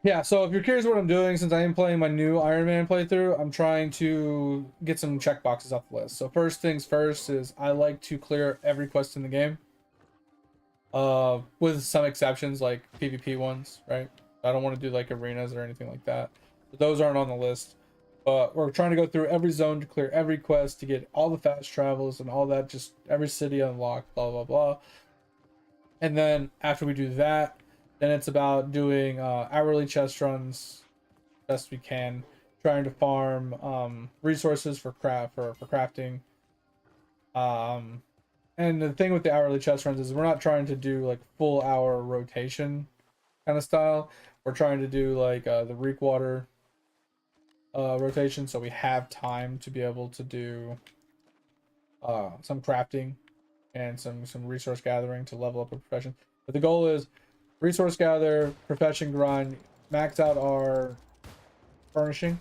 Yeah, so if you're curious what I'm doing, since I am playing my new Ironman playthrough, I'm trying to get some checkboxes off the list. So first things first is I like to clear every quest in the game. With some exceptions like PvP ones, right? I don't want to do like arenas or anything like that. But those aren't on the list. But we're trying to go through every zone to clear every quest to get all the fast travels and all that, just every city unlocked, blah blah blah. And then after we do that, then it's about doing hourly chest runs best we can, trying to farm resources for crafting. And the thing with the hourly chest runs is we're not trying to do like full hour rotation kind of style. We're trying to do like the Reekwater rotation, so we have time to be able to do some crafting and some resource gathering to level up a profession. But the goal is resource gather, profession grind, max out our furnishing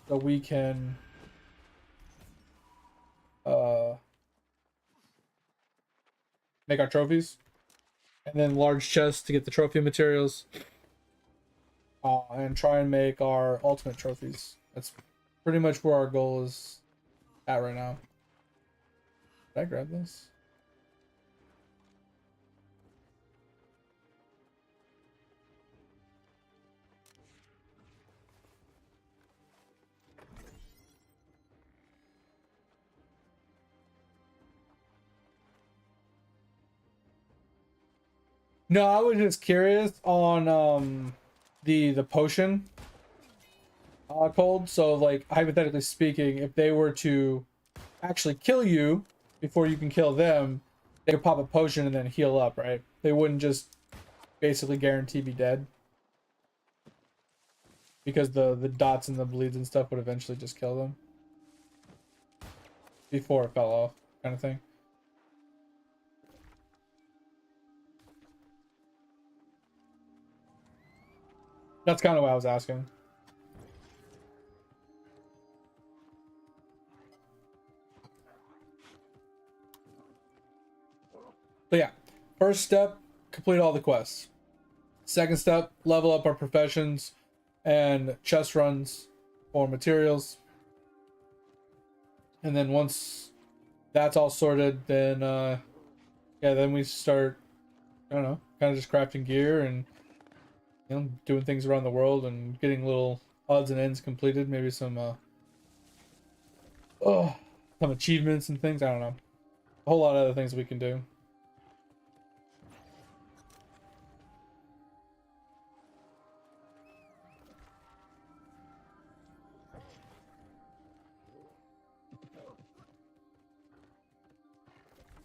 so we can make our trophies, and then large chests to get the trophy materials, and try and make our ultimate trophies. That's pretty much where our goal is at right now. Did I grab this? No, I was just curious on the potion cold. So like hypothetically speaking, if they were to actually kill you before you can kill them, they could pop a potion and then heal up, right? They wouldn't just basically guarantee be dead. Because the dots and the bleeds and stuff would eventually just kill them. Before it fell off, kind of thing. That's kind of what I was asking. But yeah, first step, complete all the quests. Second step, level up our professions and chest runs for materials. And then once that's all sorted, then yeah, then we start, I don't know, kind of just crafting gear and, you know, doing things around the world and getting little odds and ends completed. Maybe some some achievements and things. I don't know, a whole lot of other things we can do.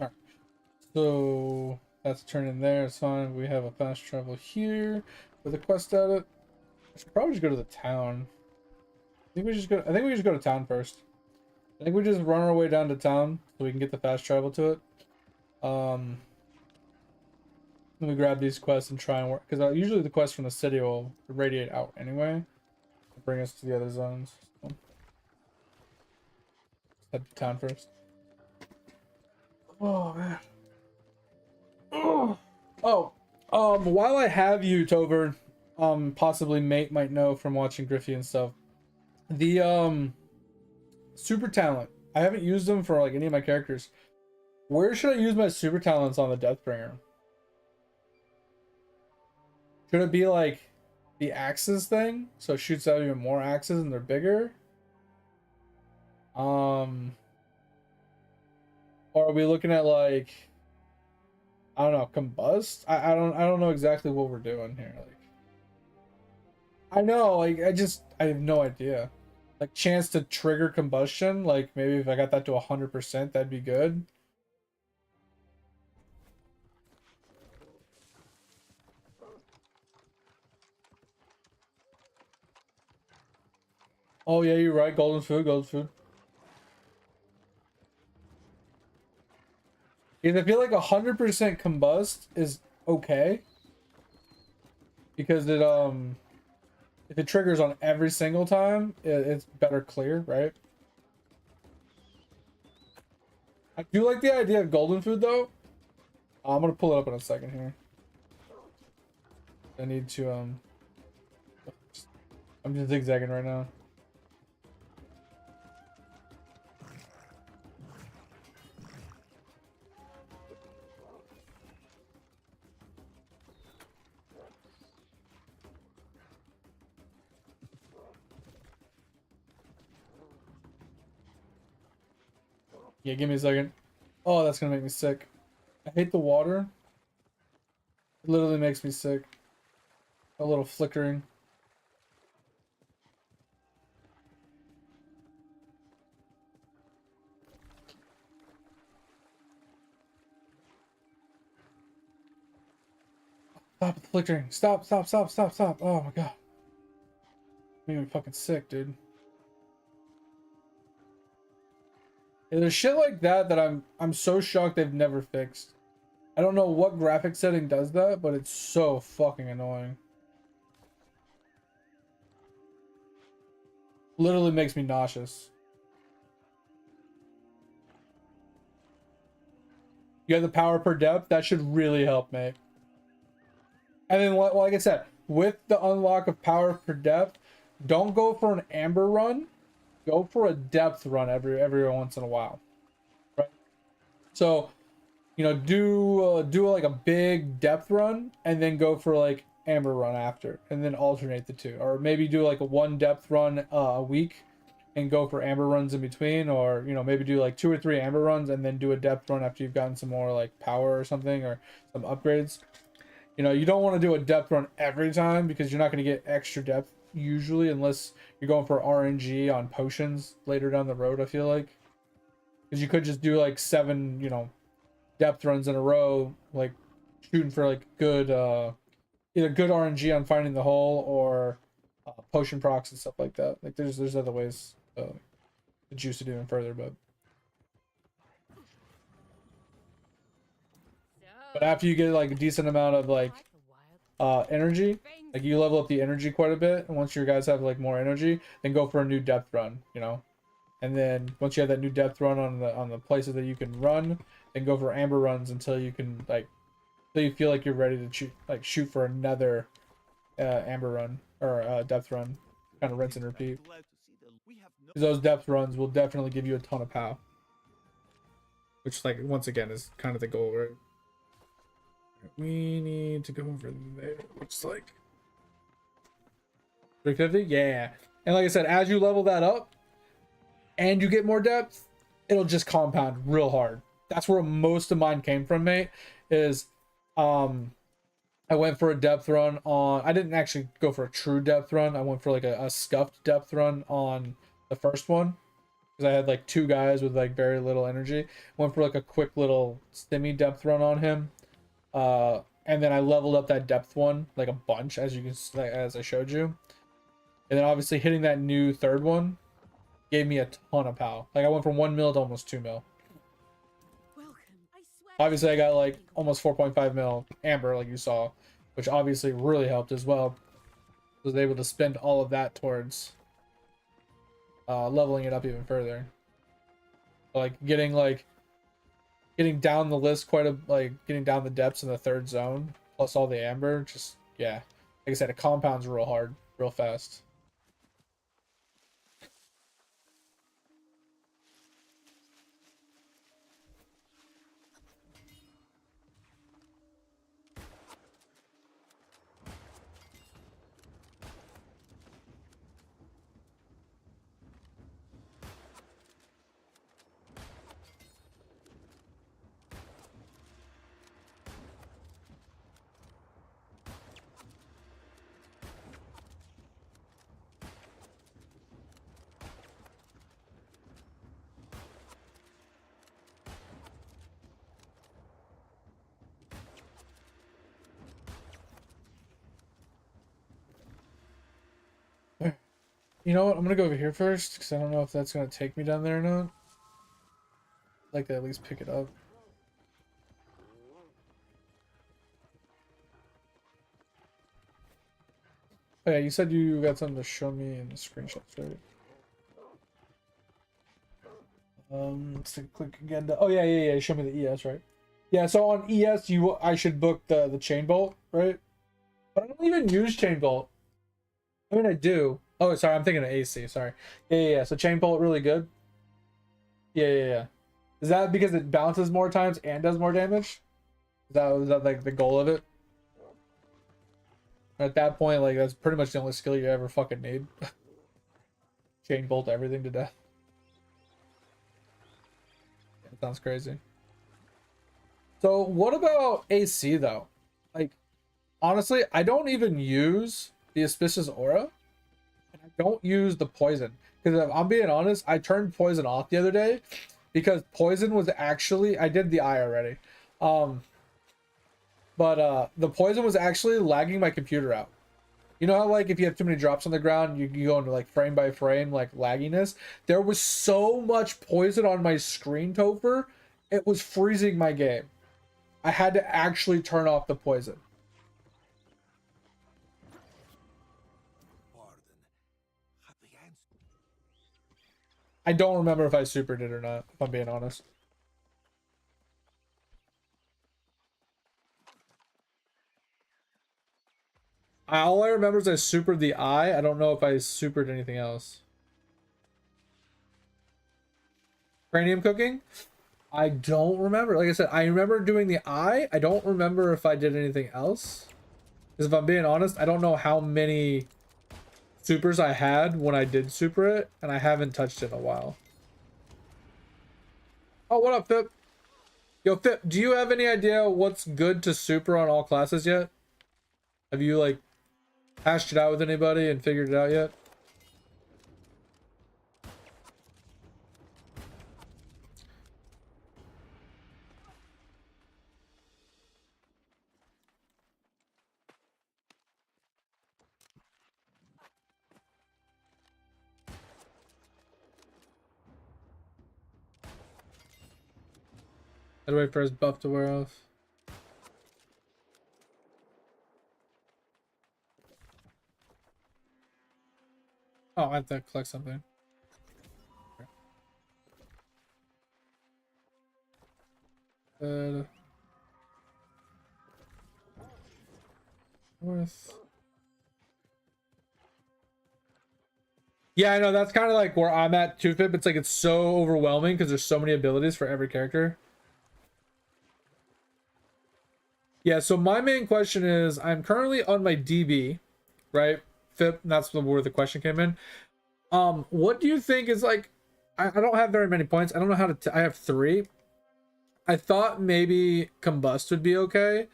All right, so that's turning there. It's fine. We have a fast travel here with a quest at it. I should probably just go to the town. I think we just go. I think we just go to town first. I think we just run our way down to town so we can get the fast travel to it. Let me grab these quests and try and work, because usually the quests from the city will radiate out anyway to bring us to the other zones. So, head to town first. Oh man. While I have you, Tover, possibly mate might know from watching Griffey and stuff. The super talent. I haven't used them for like any of my characters. Where should I use my super talents on the Deathbringer? Should it be like the axes thing? So it shoots out even more axes and they're bigger? Or are we looking at like, I don't know, combust? I don't know exactly what we're doing here. Like, I know, like I have no idea. Like chance to trigger combustion, like maybe if I got that to 100%, that'd be good. Oh yeah, you're right. Golden food, golden food. Because I feel like 100% combust is okay. Because it if it triggers on every single time, it's better clear, right? I do like the idea of golden food though. I'm gonna pull it up in a second here. I need to I'm just zigzagging right now. Yeah, give me a second. Oh, that's gonna make me sick. I hate the water. It literally makes me sick. A little flickering. Stop the flickering. Stop, stop, stop, stop, stop. Oh my god. Made me fucking sick, dude. Yeah, there's shit like that that I'm so shocked they've never fixed. I don't know what graphic setting does that, but it's so fucking annoying. Literally makes me nauseous. You have the power per depth, that should really help, mate. And then, like I said, with the unlock of power per depth, don't go for an amber run. go for a depth run every once in a while, right? So, you know, do like a big depth run and then go for like amber run after, and then alternate the two, or maybe do like a one depth run a week and go for amber runs in between, or you know, maybe do like 2 or 3 amber runs and then do a depth run after you've gotten some more like power or something, or some upgrades. You know, you don't want to do a depth run every time because you're not going to get extra depth usually, unless you're going for RNG on potions later down the road, I feel like. Because you could just do like 7, you know, depth runs in a row, like shooting for like good, either good RNG on finding the hole, or potion procs and stuff like that. Like there's other ways to juice it even further, but after you get like a decent amount of like energy, like you level up the energy quite a bit, and once your guys have like more energy, then go for a new depth run, you know. And then once you have that new depth run on the places that you can run, then go for amber runs until you can like, until you feel like you're ready to shoot for another amber run, or depth run. Kind of rinse and repeat, because those depth runs will definitely give you a ton of power, which like once again is kind of the goal, right? We need to go over there. Looks like 350. Yeah, and like I said, as you level that up and you get more depth, it'll just compound real hard. That's where most of mine came from, mate. Is I went for a depth run on. I didn't actually go for a true depth run. I went for like a scuffed depth run on the first one, because I had like 2 guys with like very little energy. Went for like a quick little stimmy depth run on him. And then I leveled up that depth one like a bunch, as you can, as I showed you. And then obviously hitting that new third one gave me a ton of power. Like I went from 1 mil to almost 2 mil. Obviously I got like almost 4.5 mil amber, like you saw, which obviously really helped as well. I was able to spend all of that towards leveling it up even further. Getting down the list quite a, like getting down the depths in the third zone, plus all the amber, just yeah. Like I said, it compounds real hard, real fast. You know what? I'm gonna go over here first because I don't know if that's gonna take me down there or not. I'd like to at least pick it up. Oh yeah, you said you got something to show me in the screenshots, right? Let's take a click again. Oh yeah. Show me the ES, right? Yeah. So on ES, I should book the chain bolt, right? But I don't even use chain bolt. I mean, I do. Oh, sorry, I'm thinking of AC. Sorry. Yeah. So chain bolt really good. Yeah. Is that because it bounces more times and does more damage? Is that like the goal of it? At that point, like that's pretty much the only skill you ever fucking need. Chain bolt everything to death. Yeah, sounds crazy. So what about AC though? Like honestly, I don't even use the auspicious aura, and I don't use the poison. Because if I'm being honest, I turned poison off the other day because poison was actually, I did the eye already. But the poison was actually lagging my computer out. You know how like if you have too many drops on the ground, you go into like frame by frame like lagginess. There was so much poison on my screen, Topher, it was freezing my game. I had to actually turn off the poison. I don't remember if I supered it or not, if I'm being honest. All I remember is I supered the eye. I don't know if I supered anything else. Cranium cooking? I don't remember. Like I said, I remember doing the eye. I don't remember if I did anything else. Because if I'm being honest, I don't know how many supers I had when I did super it, and I haven't touched it in a while. Oh, what up, Pip? Yo, Pip, do you have any idea what's good to super on all classes yet? Have you, like, hashed it out with anybody and figured it out yet? I'd wait for his buff to wear off. Oh, I have to collect something. Worth. Yeah, I know that's kind of like where I'm at too, Pip. It's like it's so overwhelming because there's so many abilities for every character. Yeah, so my main question is I'm currently on my DB, right? Pip, that's where the question came in. What do you think is like I don't have very many points. I don't know how to I have 3. I thought maybe combust would be okay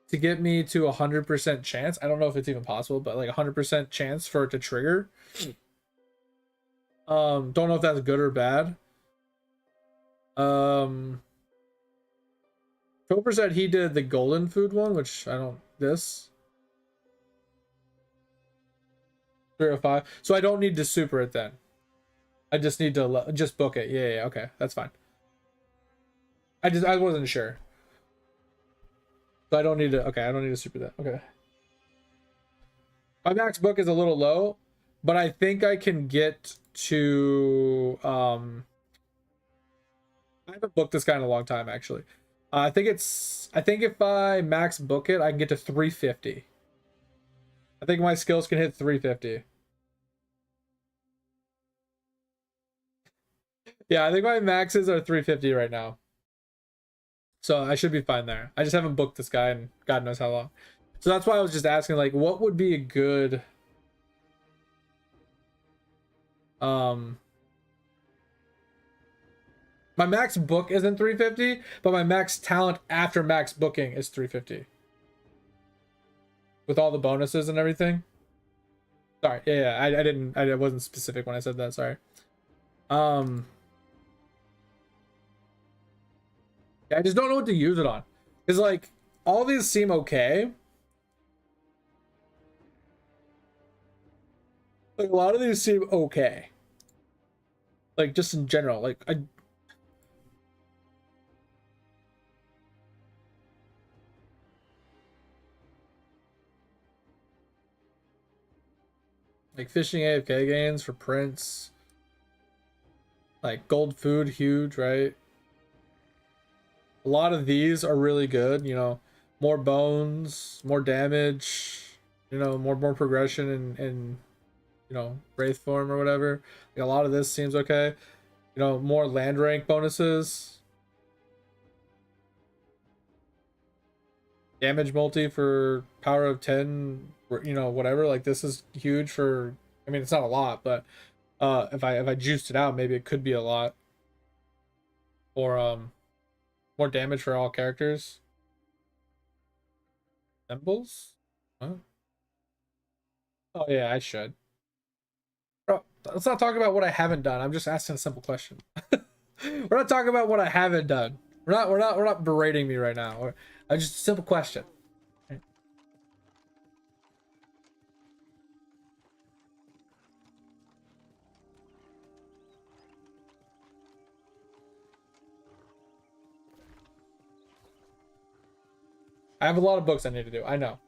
to get me to 100% chance. I don't know if it's even possible, but like 100% chance for it to trigger. Don't know if that's good or bad. Cooper said he did the golden food one, which I don't. This 305. So I don't need to super it then. I just need to just book it. Yeah, okay, that's fine. I wasn't sure. So I don't need to. Okay, I don't need to super that. Okay. My max book is a little low, but I think I can get to. I haven't booked this guy in a long time actually. I think if I max book it, I can get to 350. I think my skills can hit 350. Yeah, I think my maxes are 350 right now. So I should be fine there. I just haven't booked this guy in God knows how long. So that's why I was just asking, like, what would be a good my max book isn't 350, but my max talent after max booking is 350. With all the bonuses and everything. Sorry, yeah, I wasn't specific when I said that, sorry. I just don't know what to use it on. Because, like, all these seem okay. Like, a lot of these seem okay. Like, just in general. Like, like fishing AFK gains for Prince. Like, gold food, huge, right? A lot of these are really good, you know. More bones, more damage, you know, more progression and you know, wraith form or whatever. Like, a lot of this seems okay. You know, more land rank bonuses. Damage multi for power of 10, you know, whatever. Like, this is huge for, I mean, it's not a lot, but if I juiced it out, maybe it could be a lot. Or more damage for all characters. Symbols? Huh? Oh yeah, I should. Bro, let's not talk about what I haven't done. I'm just asking a simple question. We're not talking about what I haven't done. We're not berating me right now. Just a simple question. I have a lot of books I need to do. I know.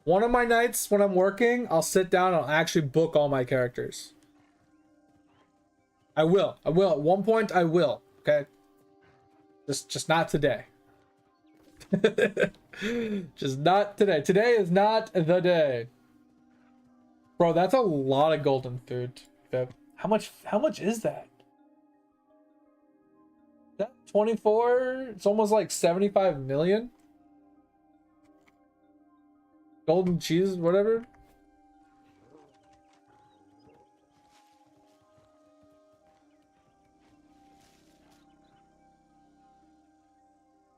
One of my nights when I'm working, I'll sit down and I'll actually book all my characters. I will. At one point, I will. Okay. Just not today. Just not today. Today is not the day. Bro, that's a lot of golden food. How much is that? That 24, it's almost like 75 million. Golden cheese, whatever.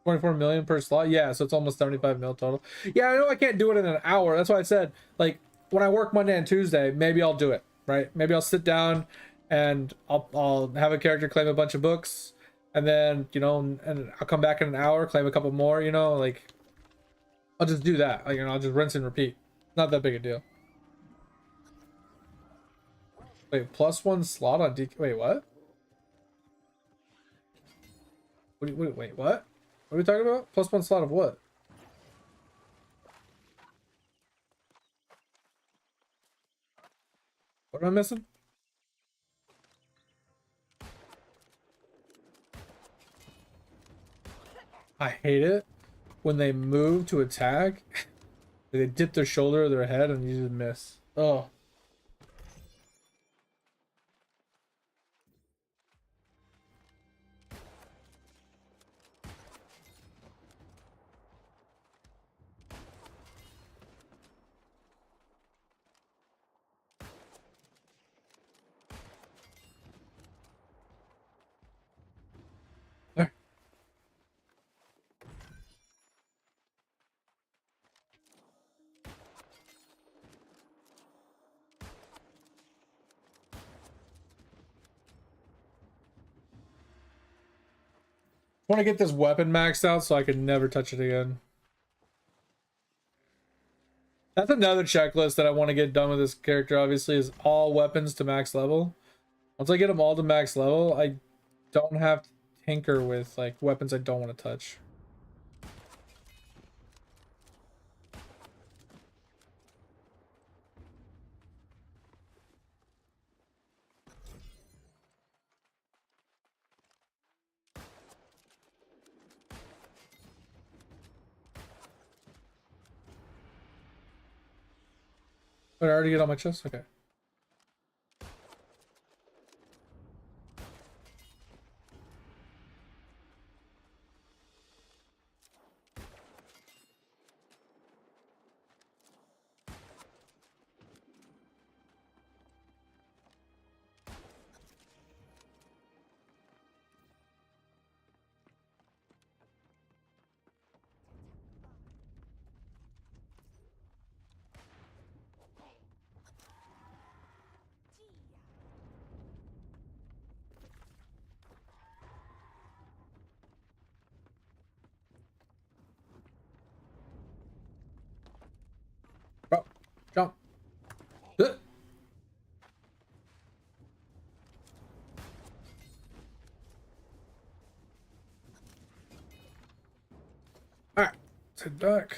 $24 million per slot. Yeah, so it's almost 75 mil total. Yeah, I know I can't do it in an hour. That's why I said, like, when I work Monday and Tuesday, maybe I'll do it, right? Maybe I'll sit down and I'll have a character claim a bunch of books, and then, you know, and I'll come back in an hour, claim a couple more, you know, like, I'll just do that. Like, you know, I'll just rinse and repeat. Not that big a deal. Wait, +1 slot on DK. Wait, what? Wait, what? What are we talking about? +1 slot of what? What am I missing? I hate it when they move to attack. They dip their shoulder or their head and you just miss. Oh. There. I want to get this weapon maxed out so I can never touch it again. That's another checklist that I want to get done with this character, obviously, is all weapons to max level. Once I get them all to max level, I don't have to tinker with, like, weapons I don't want to touch. Did I already get on my chest? Okay. Bro, jump. Alright, let's head back.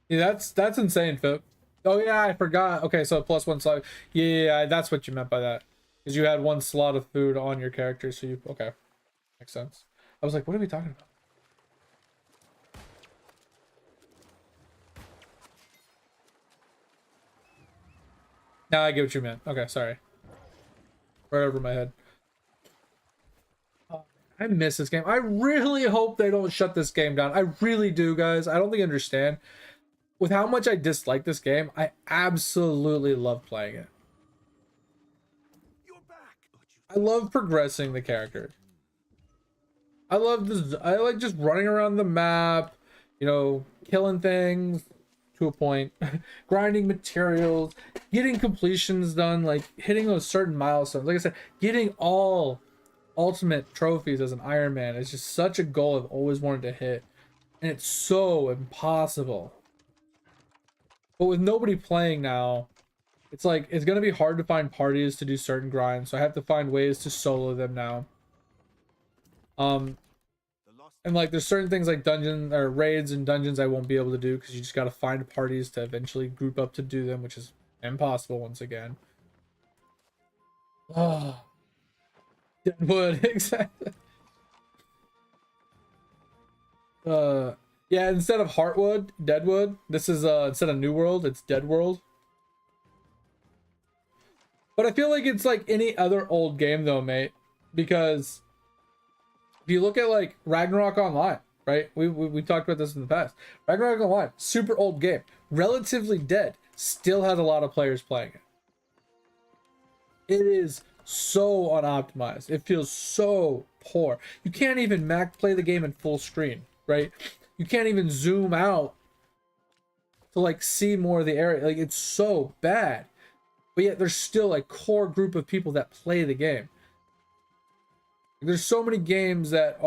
Yeah, that's insane, Phip. Oh yeah, I forgot. Okay, so +1 slot. Yeah, that's what you meant by that. Because you had one slot of food on your character, so you okay. Makes sense. I was like, what are we talking about? Now I get what you meant. Okay, sorry. Right over my head. I miss this game. I really hope they don't shut this game down. I really do, guys. I don't think you understand. With how much I dislike this game, I absolutely love playing it. You're back. I love progressing the character. I love this. I like just running around the map, you know, killing things to a point, grinding materials, getting completions done, like hitting those certain milestones. Like I said, getting all ultimate trophies as an Iron Man is just such a goal I've always wanted to hit, and it's so impossible. But with nobody playing now, it's like it's gonna be hard to find parties to do certain grinds, so I have to find ways to solo them now. And like there's certain things like dungeon or raids and dungeons I won't be able to do because you just gotta find parties to eventually group up to do them, which is impossible once again. Oh, Deadwood, exactly. Yeah, instead of Heartwood, Deadwood. This is instead of New World, it's Dead World. But I feel like it's like any other old game though, mate, because if you look at like Ragnarok Online, right? We talked about this in the past. Ragnarok Online, super old game, relatively dead, still has a lot of players playing it. It is so unoptimized. It feels so poor. You can't even play the game in full screen, right? You can't even zoom out to like see more of the area. Like, it's so bad. But yet there's still a core group of people that play the game. There's so many games that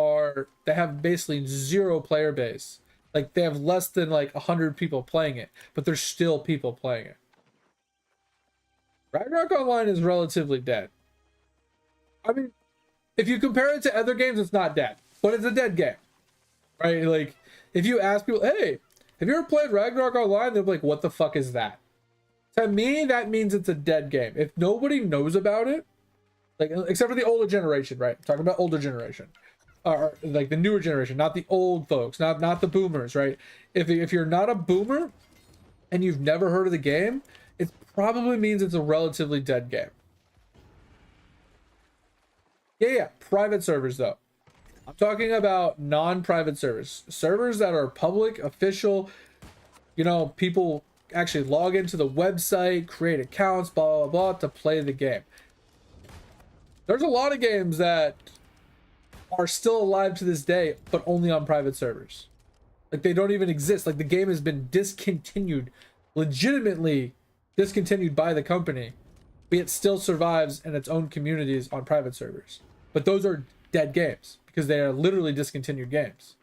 have basically zero player base. Like, they have less than like 100 people playing it, but there's still people playing it. Ragnarok Online is relatively dead. I mean, if you compare it to other games, it's not dead, but it's a dead game, right? Like, if you ask people, hey, have you ever played Ragnarok Online? They'll be like, what the fuck is that? To me, that means it's a dead game. If nobody knows about it, like, except for the older generation, right? I'm talking about older generation, or like the newer generation, not the old folks, not the boomers, right? If you're not a boomer and you've never heard of the game, it probably means it's a relatively dead game. Yeah, private servers though. I'm talking about non-private servers that are public, official, you know, people actually log into the website, create accounts, blah, blah, blah, to play the game. There's a lot of games that are still alive to this day, but only on private servers. Like, they don't even exist. Like, the game has been discontinued, legitimately discontinued by the company, but it still survives in its own communities on private servers. But those are dead games because they are literally discontinued games.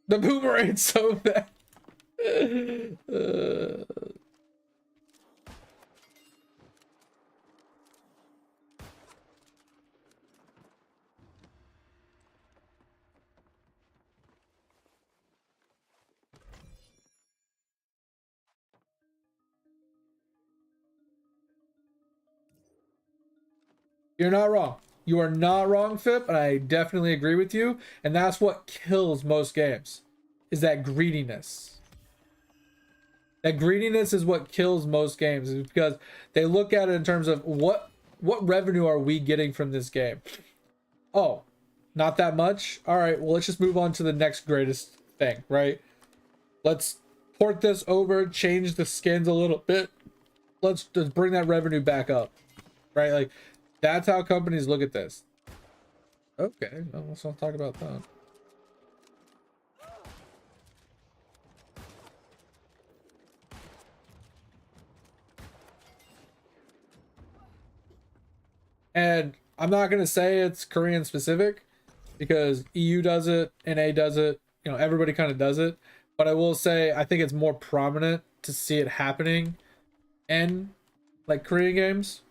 The boomerane's so bad. You're not wrong. You are not wrong, Fip, and I definitely agree with you. And that's what kills most games, is that greediness. That greediness is what kills most games, is because they look at it in terms of what revenue are we getting from this game? Oh, not that much? All right, well, let's just move on to the next greatest thing, right? Let's port this over, change the skins a little bit. Let's just bring that revenue back up, right? Like, that's how companies look at this. Okay, well, let's not talk about that. And I'm not going to say it's Korean specific, because EU does it, NA does it, you know, everybody kind of does it. But I will say, I think it's more prominent to see it happening in like Korean games.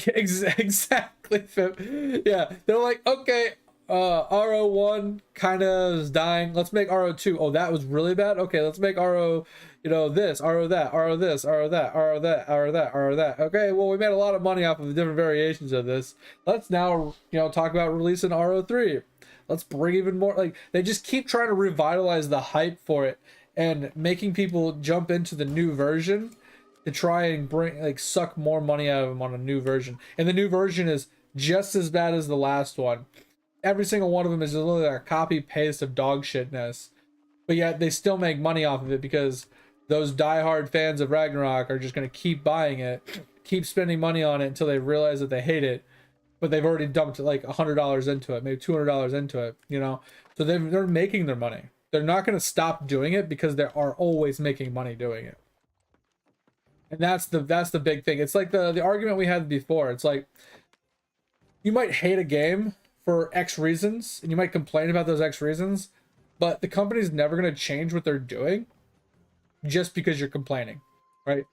Exactly. Yeah, they're like, okay, RO1 kind of is dying. Let's make RO2. Oh, that was really bad. Okay, let's make RO, you know, this, RO that, RO this, RO that, RO that, RO that, RO that. Okay, well, we made a lot of money off of the different variations of this. Let's now, you know, talk about releasing RO3. Let's bring even more. Like, they just keep trying to revitalize the hype for it and making people jump into the new version to try and bring, like, suck more money out of them on a new version. And the new version is just as bad as the last one. Every single one of them is literally like a copy paste of dog shitness, but yet they still make money off of it because those diehard fans of Ragnarok are just going to keep buying it, keep spending money on it until they realize that they hate it, but they've already dumped like $100 into it, maybe $200 into it, you know. So they're making their money. They're not going to stop doing it because they are always making money doing it. And that's the big thing. It's like the argument we had before. It's like, you might hate a game for X reasons, and you might complain about those X reasons, but the company's never going to change what they're doing just because you're complaining, right?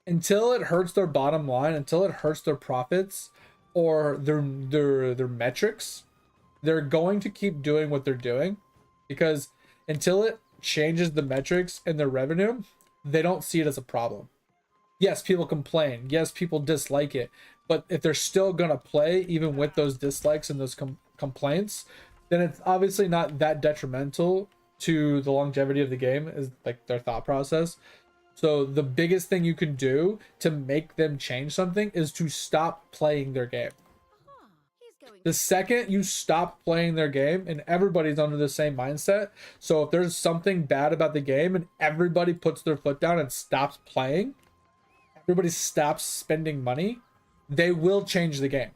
Until it hurts their bottom line, until it hurts their profits or their metrics, they're going to keep doing what they're doing, because until it changes the metrics and their revenue, they don't see it as a problem. Yes, people complain. Yes, people dislike it. But if they're still going to play, even with those dislikes and those complaints, then it's obviously not that detrimental to the longevity of the game, is like their thought process. So the biggest thing you can do to make them change something is to stop playing their game. Huh. He's going. The second you stop playing their game, and everybody's under the same mindset, so if there's something bad about the game and everybody puts their foot down and stops playing, everybody stops spending money, they will change the game.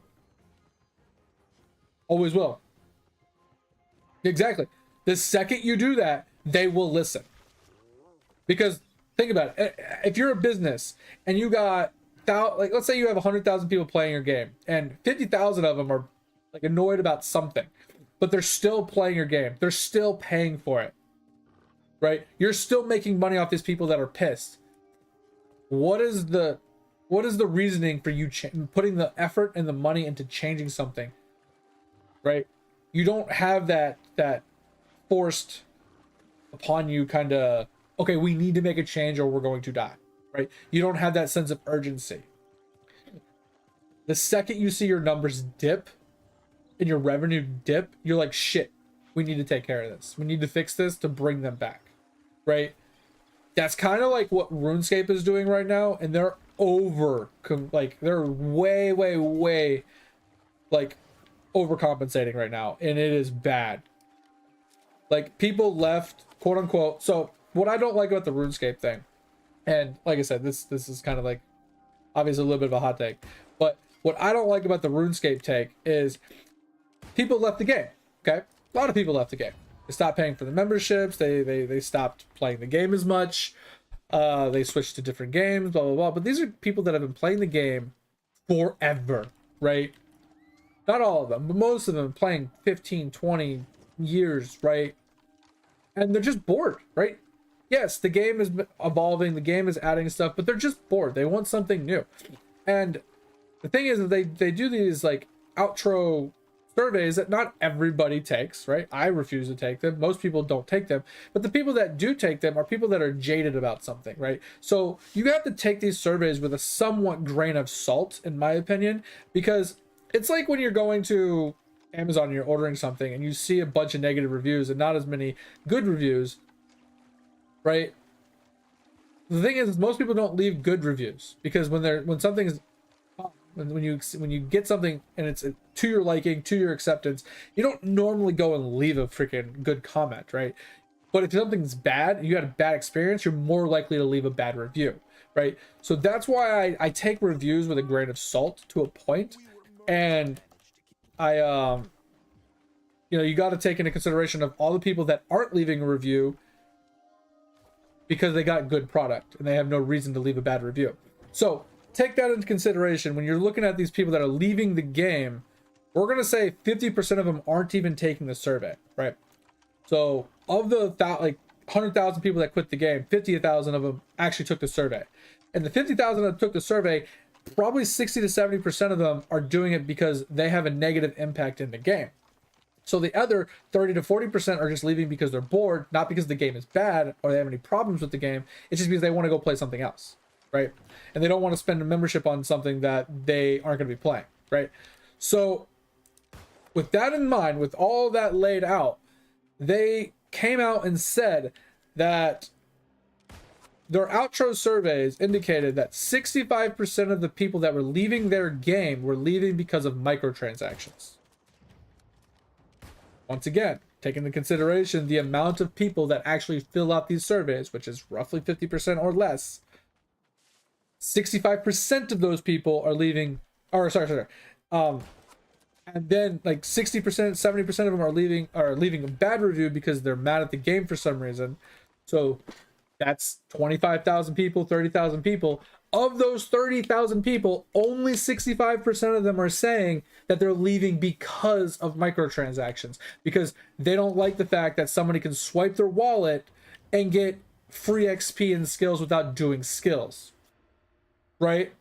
Always will. Exactly. The second you do that, they will listen. Because think about it. If you're a business and you got, like, let's say you have 100,000 people playing your game and 50,000 of them are like annoyed about something, but they're still playing your game. They're still paying for it, right? You're still making money off these people that are pissed. What is the reasoning for you putting the effort and the money into changing something, right? You don't have that forced upon you kind of, okay, we need to make a change or we're going to die, right? You don't have that sense of urgency. The second you see your numbers dip and your revenue dip, you're like, shit, we need to take care of this. We need to fix this to bring them back, right? That's kind of like what RuneScape is doing right now, and they're they're way like overcompensating right now, and it is bad. Like, people left, quote unquote. So what I don't like about the RuneScape thing, and like I said, this is kind of like obviously a little bit of a hot take, but what I don't like about the RuneScape take is people left the game. Okay, a lot of people left the game. They stopped paying for the memberships. They stopped playing the game as much. They switched to different games, blah blah blah. But these are people that have been playing the game forever, right? Not all of them, but most of them playing 15, 20 years, right? And they're just bored, right? Yes, the game is evolving, the game is adding stuff, but they're just bored. They want something new. And the thing is that they do these like outro surveys that not everybody takes, right? I refuse to take them. Most people don't take them. But the people that do take them are people that are jaded about something, right? So you have to take these surveys with a somewhat grain of salt, in my opinion, because it's like when you're going to Amazon and you're ordering something and you see a bunch of negative reviews and not as many good reviews, right? The thing is most people don't leave good reviews, because when something is, when you get something and it's to your liking, to your acceptance, you don't normally go and leave a freaking good comment, right? But if something's bad and you had a bad experience, you're more likely to leave a bad review, right? So that's why I take reviews with a grain of salt to a point. And you got to take into consideration of all the people that aren't leaving a review because they got good product and they have no reason to leave a bad review. So take that into consideration when you're looking at these people that are leaving the game. We're going to say 50% of them aren't even taking the survey, right? So of the 100,000 people that quit the game, 50,000 of them actually took the survey. And the 50,000 that took the survey, probably 60 to 70% of them are doing it because they have a negative impact in the game. So the other 30 to 40% are just leaving because they're bored, not because the game is bad or they have any problems with the game. It's just because they want to go play something else, right? And they don't want to spend a membership on something that they aren't going to be playing, right? So with that in mind, with all that laid out, they came out and said that their outro surveys indicated that 65% of the people that were leaving their game were leaving because of microtransactions. Once again, taking into consideration the amount of people that actually fill out these surveys, which is roughly 50% or less, 65% of those people are leaving, and then like 60%, 70% of them are leaving a bad review because they're mad at the game for some reason. So that's 25,000 people, 30,000 people. Of those 30,000 people, only 65% of them are saying that they're leaving because of microtransactions, because they don't like the fact that somebody can swipe their wallet and get free XP and skills without doing skills, right?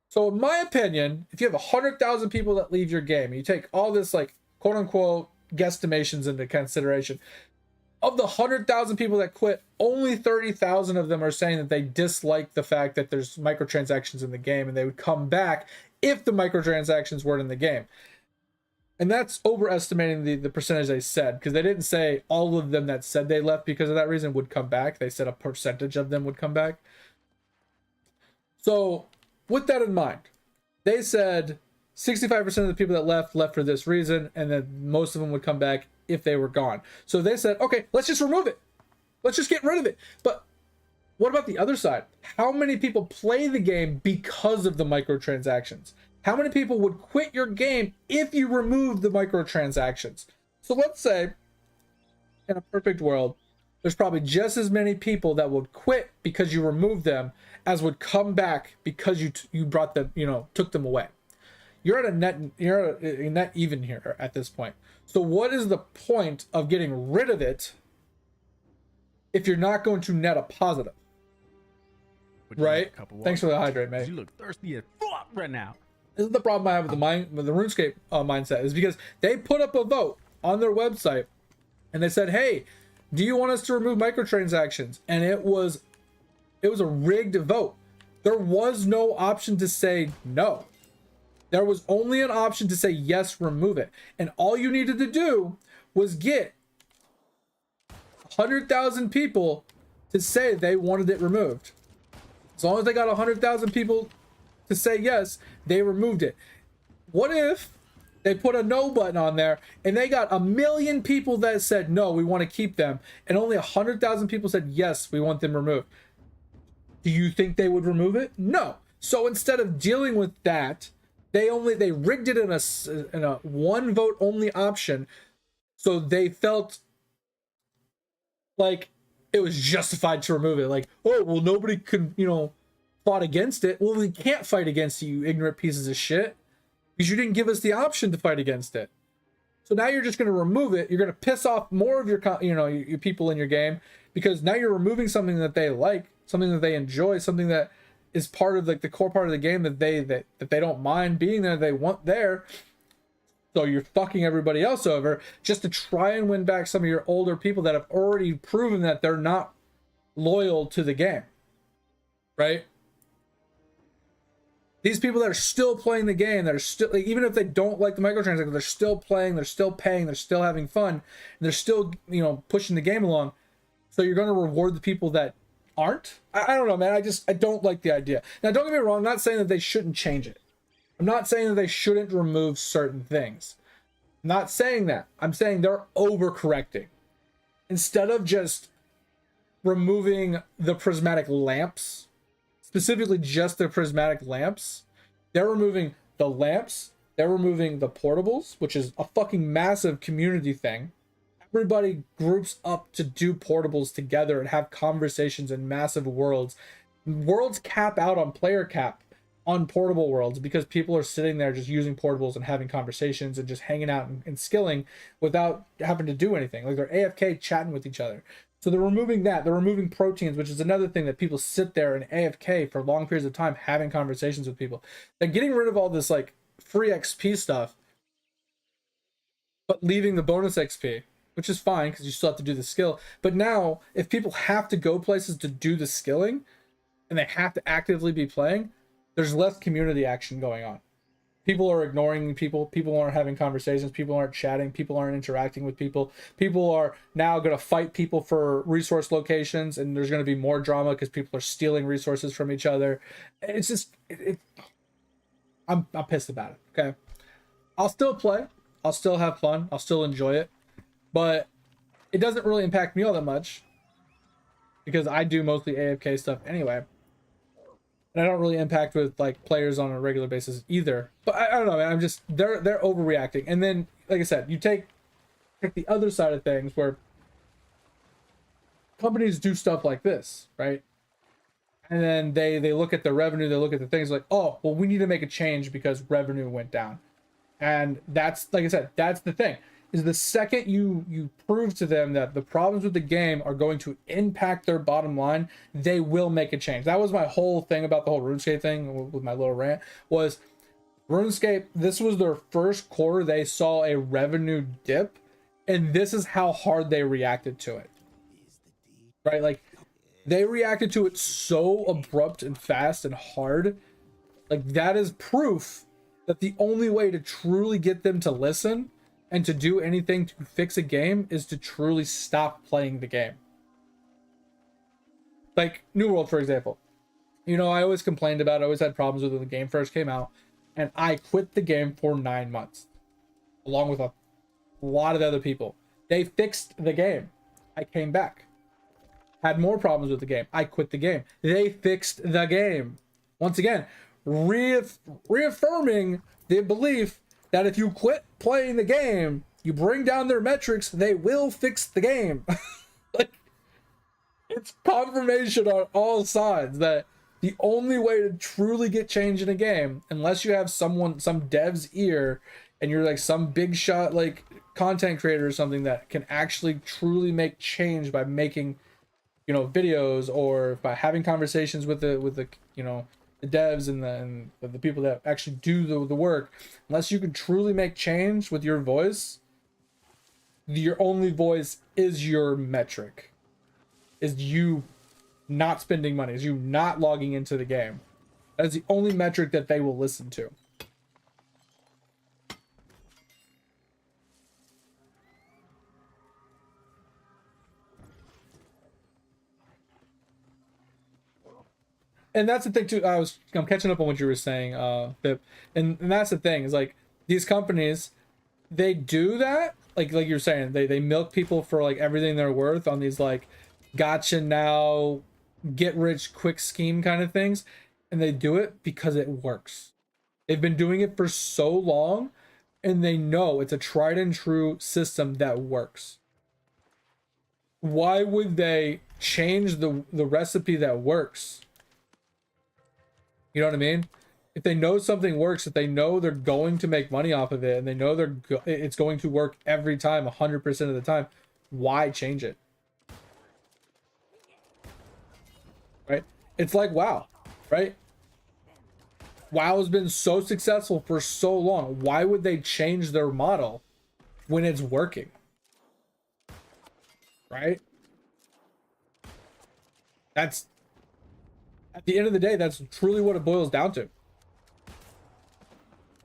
So in my opinion, if you have 100,000 people that leave your game, and you take all this like quote unquote guesstimations into consideration, of the 100,000 people that quit, only 30,000 of them are saying that they dislike the fact that there's microtransactions in the game and they would come back if the microtransactions weren't in the game. And that's overestimating the percentage they said, because they didn't say all of them that said they left because of that reason would come back. They said a percentage of them would come back. So with that in mind, they said 65% of the people that left for this reason, and then most of them would come back if they were gone. So they said, okay, let's just remove it. Let's just get rid of it. But what about the other side? How many people play the game because of the microtransactions? How many people would quit your game if you removed the microtransactions? So let's say, in a perfect world, there's probably just as many people that would quit because you removed them as would come back because you brought them, took them away. You're at a net even here at this point. So what is the point of getting rid of it if you're not going to net a positive? Right? Thanks for the hydrate, mate. You look thirsty as fuck right now. This is the problem I have with the RuneScape mindset, is because they put up a vote on their website and they said, hey, do you want us to remove microtransactions? And it was a rigged vote. There was no option to say no. There was only an option to say yes, remove it. And all you needed to do was get 100,000 people to say they wanted it removed. As long as they got 100,000 people to say yes, they removed it. What if they put a no button on there and they got 1 million people that said no, we want to keep them, and only 100,000 people said yes, we want them removed? Do you think they would remove it? No. So instead of dealing with that, they rigged it in a one vote only option, so they felt like it was justified to remove it. Like, oh well, nobody could fought against it. Well, we can't fight against you ignorant pieces of shit, because you didn't give us the option to fight against it. So now you're just going to remove it. You're going to piss off more of your your people in your game, because now you're removing something that they like, something that they enjoy, something that is part of the core part of the game that they don't mind being there, they want there. So you're fucking everybody else over just to try and win back some of your older people that have already proven that they're not loyal to the game, right? These people that are still playing the game, that are still, even if they don't like the microtransactions, they're still playing, they're still paying, they're still having fun, and they're still, pushing the game along. So you're going to reward the people that aren't? I don't know, man. I don't like the idea. Now, don't get me wrong. I'm not saying that they shouldn't change it. I'm not saying that they shouldn't remove certain things. I'm not saying that. I'm saying they're overcorrecting. Instead of just removing the prismatic lamps, specifically just the prismatic lamps, they're removing the lamps, they're removing the portables, which is a fucking massive community thing. Everybody groups up to do portables together and have conversations in massive worlds. Worlds cap out on player cap on portable worlds because people are sitting there just using portables and having conversations and just hanging out and skilling without having to do anything. Like, they're AFK chatting with each other. So they're removing that. They're removing proteins, which is another thing that people sit there and AFK for long periods of time having conversations with people. They're getting rid of all this like free XP stuff, but leaving the bonus XP, which is fine because you still have to do the skill. But now, if people have to go places to do the skilling and they have to actively be playing, there's less community action going on. People are ignoring people. People aren't having conversations. People aren't chatting. People aren't interacting with people. People are now going to fight people for resource locations, and there's going to be more drama because people are stealing resources from each other. It's just, I'm pissed about it. Okay, I'll still play. I'll still have fun. I'll still enjoy it, but it doesn't really impact me all that much because I do mostly AFK stuff anyway. And I don't really impact with like players on a regular basis either. But I don't know, man. I'm just, they're overreacting. And then, like I said, you take the other side of things where companies do stuff like this, right? And then they look at the revenue, they look at the things like, oh, well, we need to make a change because revenue went down. And that's, like I said, that's the thing. Is the second you prove to them that the problems with the game are going to impact their bottom line, they will make a change. That was my whole thing about the whole RuneScape thing with my little rant, was RuneScape, this was their first quarter they saw a revenue dip, and this is how hard they reacted to it. Right? Like, they reacted to it so abrupt and fast and hard. Like, that is proof that the only way to truly get them to listen and to do anything to fix a game is to truly stop playing the game. Like New World, for example. You know, I always complained about it, I always had problems with it when the game first came out, and I quit the game for 9 months, along with a lot of other people. They fixed the game. I came back. Had more problems with the game. I quit the game. They fixed the game. Once again, reaffirming the belief that if you quit playing the game, you bring down their metrics, they will fix the game. Like, it's confirmation on all sides that the only way to truly get change in a game, unless you have someone, some dev's ear, and you're like some big shot like content creator or something that can actually truly make change by making, you know, videos, or by having conversations with the you know, the devs and the people that actually do the work. Unless you can truly make change with your voice, your only voice is your metric, is you not spending money, is you not logging into the game. That is the only metric that they will listen to. And that's the thing too. I'm catching up on what you were saying, Pip. And that's the thing, is like these companies, they do that, like you're saying, they milk people for like everything they're worth on these like gotcha now, get rich quick scheme kind of things, and they do it because it works. They've been doing it for so long, and they know it's a tried and true system that works. Why would they change the recipe that works? You know what I mean? If they know something works, if they know they're going to make money off of it, and they know it's going to work every time, 100% of the time, why change it? Right? It's like WoW, right? WoW has been so successful for so long. Why would they change their model when it's working? Right? That's, at the end of the day, that's truly what it boils down to.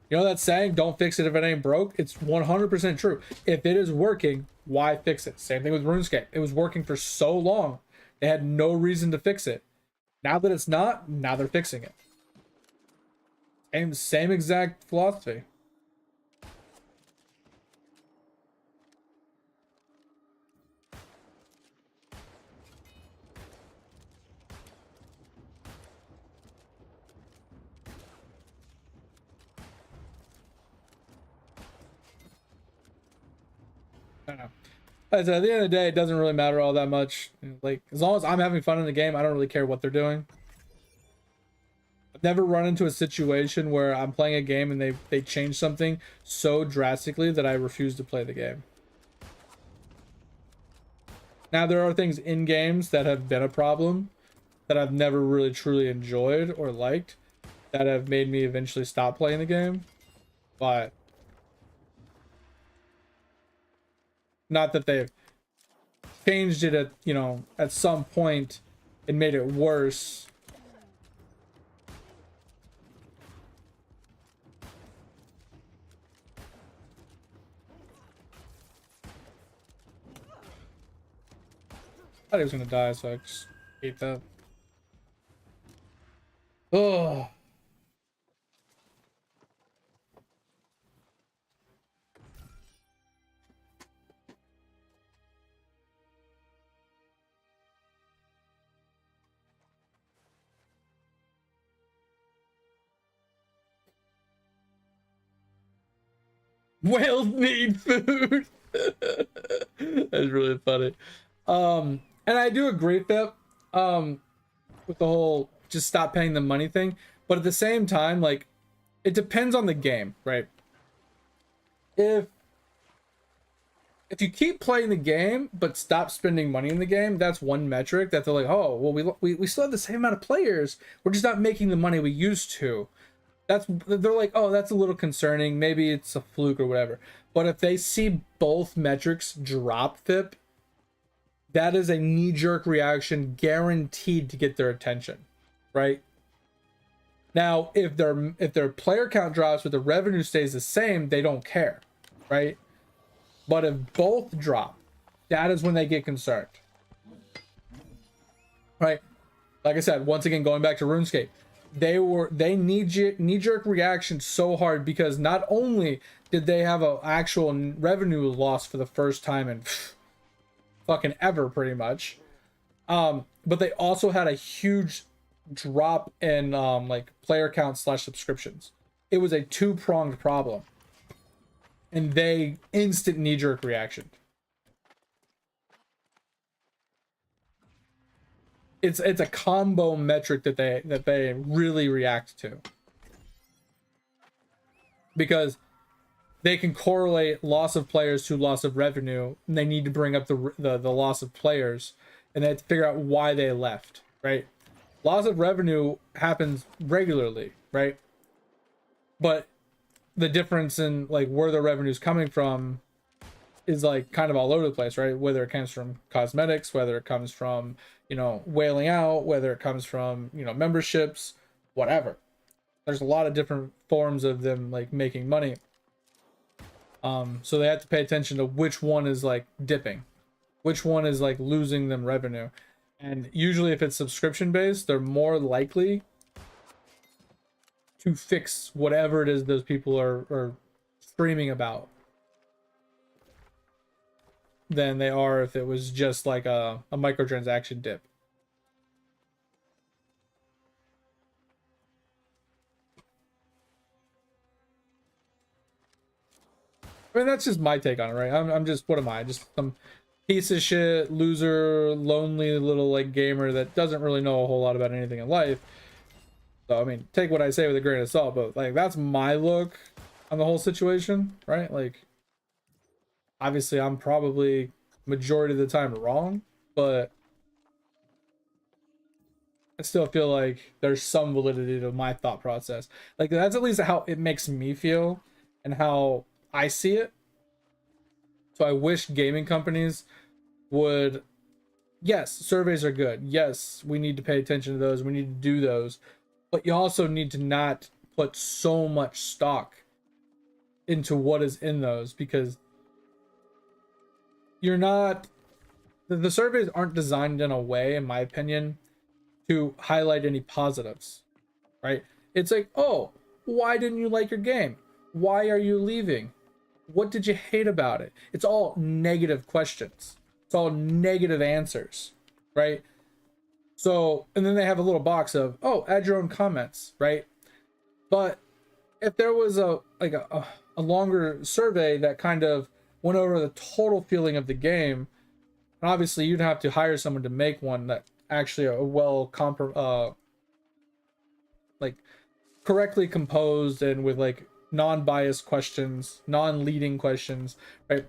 You know that saying, don't fix it if it ain't broke? It's 100% true. If it is working, why fix it? Same thing with RuneScape. It was working for so long, they had no reason to fix it. Now that it's not, now they're fixing it. And same exact philosophy. I don't know. At the end of the day, it doesn't really matter all that much. Like, as long as I'm having fun in the game, I don't really care what they're doing. I've never run into a situation where I'm playing a game and they change something so drastically that I refuse to play the game. Now, there are things in games that have been a problem that I've never really truly enjoyed or liked that have made me eventually stop playing the game. But not that they've changed it at, you know, at some point and made it worse. I thought he was gonna die, so I just ate that. Oh. Whales need food. That's really funny. And I do agree, Pip, with the whole just stop paying the money thing. But at the same time, like, it depends on the game, right? If you keep playing the game but stop spending money in the game, that's one metric that they're like, oh, well, we still have the same amount of players. We're just not making the money we used to. They're like, oh, that's a little concerning. Maybe it's a fluke or whatever. But if they see both metrics drop, Pip, that is a knee-jerk reaction guaranteed to get their attention, right? Now, if their player count drops but the revenue stays the same, they don't care, right? But if both drop, that is when they get concerned, right? Like I said, once again, going back to RuneScape, they knee-jerk reaction so hard because not only did they have an actual revenue loss for the first time in fucking ever, pretty much, but they also had a huge drop in like player count / subscriptions. It was a two-pronged problem, and they instant knee-jerk reaction. It's a combo metric that they really react to, because they can correlate loss of players to loss of revenue, and they need to bring up the loss of players, and they have to figure out why they left, right? Loss of revenue happens regularly, right? But the difference in like where the revenue is coming from is like kind of all over the place, right? Whether it comes from cosmetics, whether it comes from, you know, whaling out, whether it comes from, you know, memberships, whatever. There's a lot of different forms of them like making money. So they have to pay attention to which one is like dipping, which one is like losing them revenue. And usually if it's subscription based, they're more likely to fix whatever it is those people are screaming about than they are if it was just like a microtransaction dip. I mean, that's just my take on it, right? I'm just, what am I? Just some piece of shit, loser, lonely little like gamer that doesn't really know a whole lot about anything in life. So, I mean, take what I say with a grain of salt, but like, that's my look on the whole situation, right? Like, obviously I'm probably majority of the time wrong, but I still feel like there's some validity to my thought process. Like, that's at least how it makes me feel and how I see it. So I wish gaming companies would, yes, surveys are good. Yes, we need to pay attention to those. We need to do those. But you also need to not put so much stock into what is in those, because you're not, the surveys aren't designed in a way, in my opinion, to highlight any positives, right? It's like, oh, why didn't you like your game? Why are you leaving? What did you hate about it? It's all negative questions. It's all negative answers, right? So, and then they have a little box of, oh, add your own comments, right? But if there was a longer survey that kind of went over the total feeling of the game, and obviously you'd have to hire someone to make one that actually like correctly composed and with like non-biased questions, non-leading questions, right?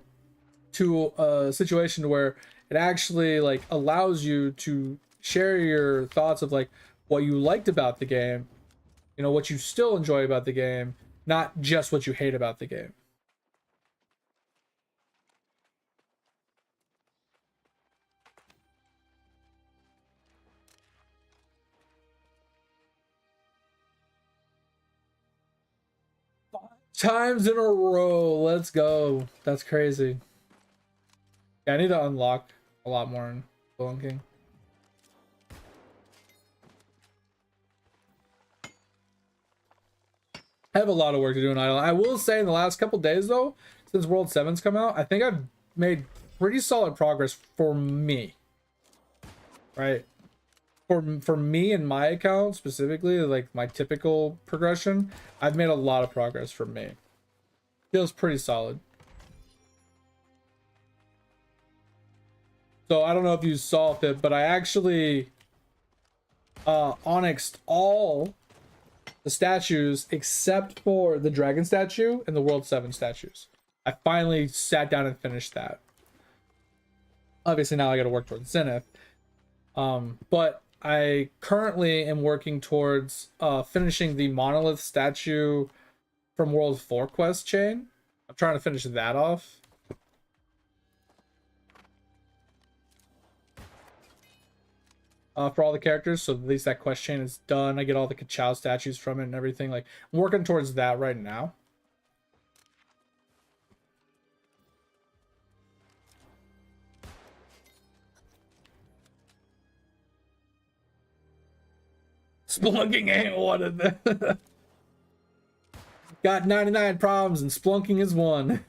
To a situation where it actually like allows you to share your thoughts of like what you liked about the game, you know, what you still enjoy about the game, not just what you hate about the game. Times in a row. Let's go. That's crazy. Yeah, I need to unlock a lot more in Golden King. I have a lot of work to do in Idle. I will say in the last couple days though, since World 7's come out, I think I've made pretty solid progress for me. Right? For me and my account specifically, like my typical progression, I've made a lot of progress for me. Feels pretty solid. So I don't know if you saw it, but I actually onyxed all the statues except for the dragon statue and the World 7 statues. I finally sat down and finished that. Obviously now I got to work towards Zenith. But I currently am working towards finishing the monolith statue from World 4 quest chain. I'm trying to finish that off. for all the characters, so at least that quest chain is done. I get all the Ka-Chow statues from it and everything. Like, I'm working towards that right now. Splunking ain't one of them. Got 99 problems and splunking is one.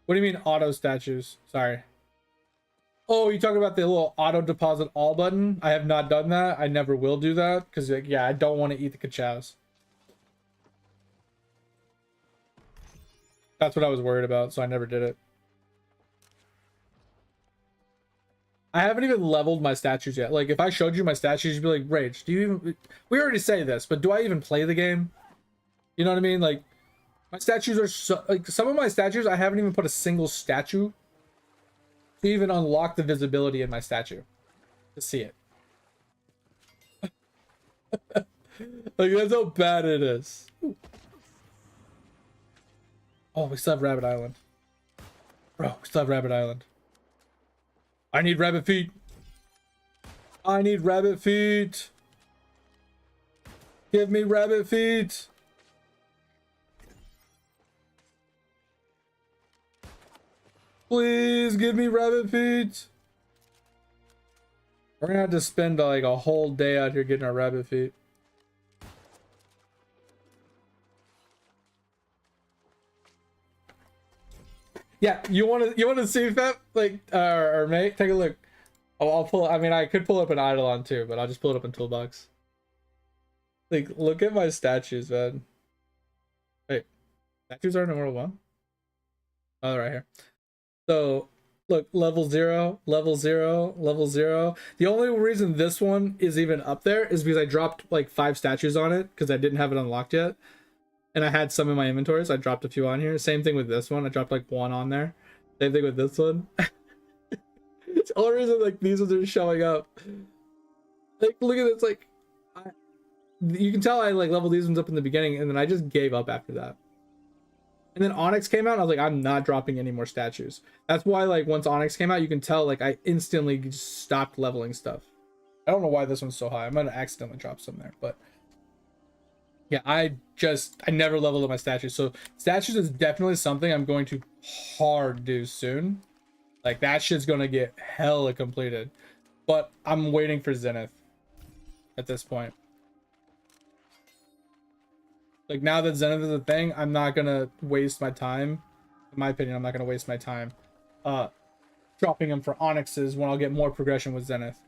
What do you mean auto statues? Sorry. Oh, you talking about the little auto deposit all button? I have not done that. I never will do that because, like, yeah, I don't want to eat the Ka-Chows. That's what I was worried about, so I never did it. I haven't even leveled my statues yet. Like, if I showed you my statues, you'd be like, Rage, do you even... We already say this, but do I even play the game? You know what I mean? Like, my statues are so... Like, some of my statues, I haven't even put a single statue to even unlock the visibility in my statue. To see it. Like, that's how bad it is. Ooh. Oh, we still have Rabbit Island. Bro, we still have Rabbit Island. I need rabbit feet. I need rabbit feet. Give me rabbit feet. Please give me rabbit feet. We're gonna have to spend like a whole day out here getting our rabbit feet. Yeah, you want to see Fep? Like, or mate, take a look. I'll pull. I mean, I could pull up an Eidolon too, but I'll just pull it up in Toolbox. Like, look at my statues, man. Wait, statues aren't in World 1? Oh, they're right here. So, look, level 0, level 0, level 0. The only reason this one is even up there is because I dropped like 5 statues on it because I didn't have it unlocked yet. And I had some in my inventory, so I dropped a few on here. Same thing with this one. I dropped like 1 on there. Same thing with this one. It's the only reason like these ones are showing up. Like, look at this. Like, you can tell I like leveled these ones up in the beginning, and then I just gave up after that. And then Onyx came out, and I was like, I'm not dropping any more statues. That's why, like, once Onyx came out, you can tell like I instantly just stopped leveling stuff. I don't know why this one's so high. I might have accidentally dropped some there, but. Yeah, I never leveled up my statues. So statues is definitely something I'm going to hard do soon. Like, that shit's gonna get hella completed. But I'm waiting for Zenith at this point. Like, now that Zenith is a thing, I'm not gonna waste my time. In my opinion, I'm not gonna waste my time dropping them for Onyxes when I'll get more progression with Zenith.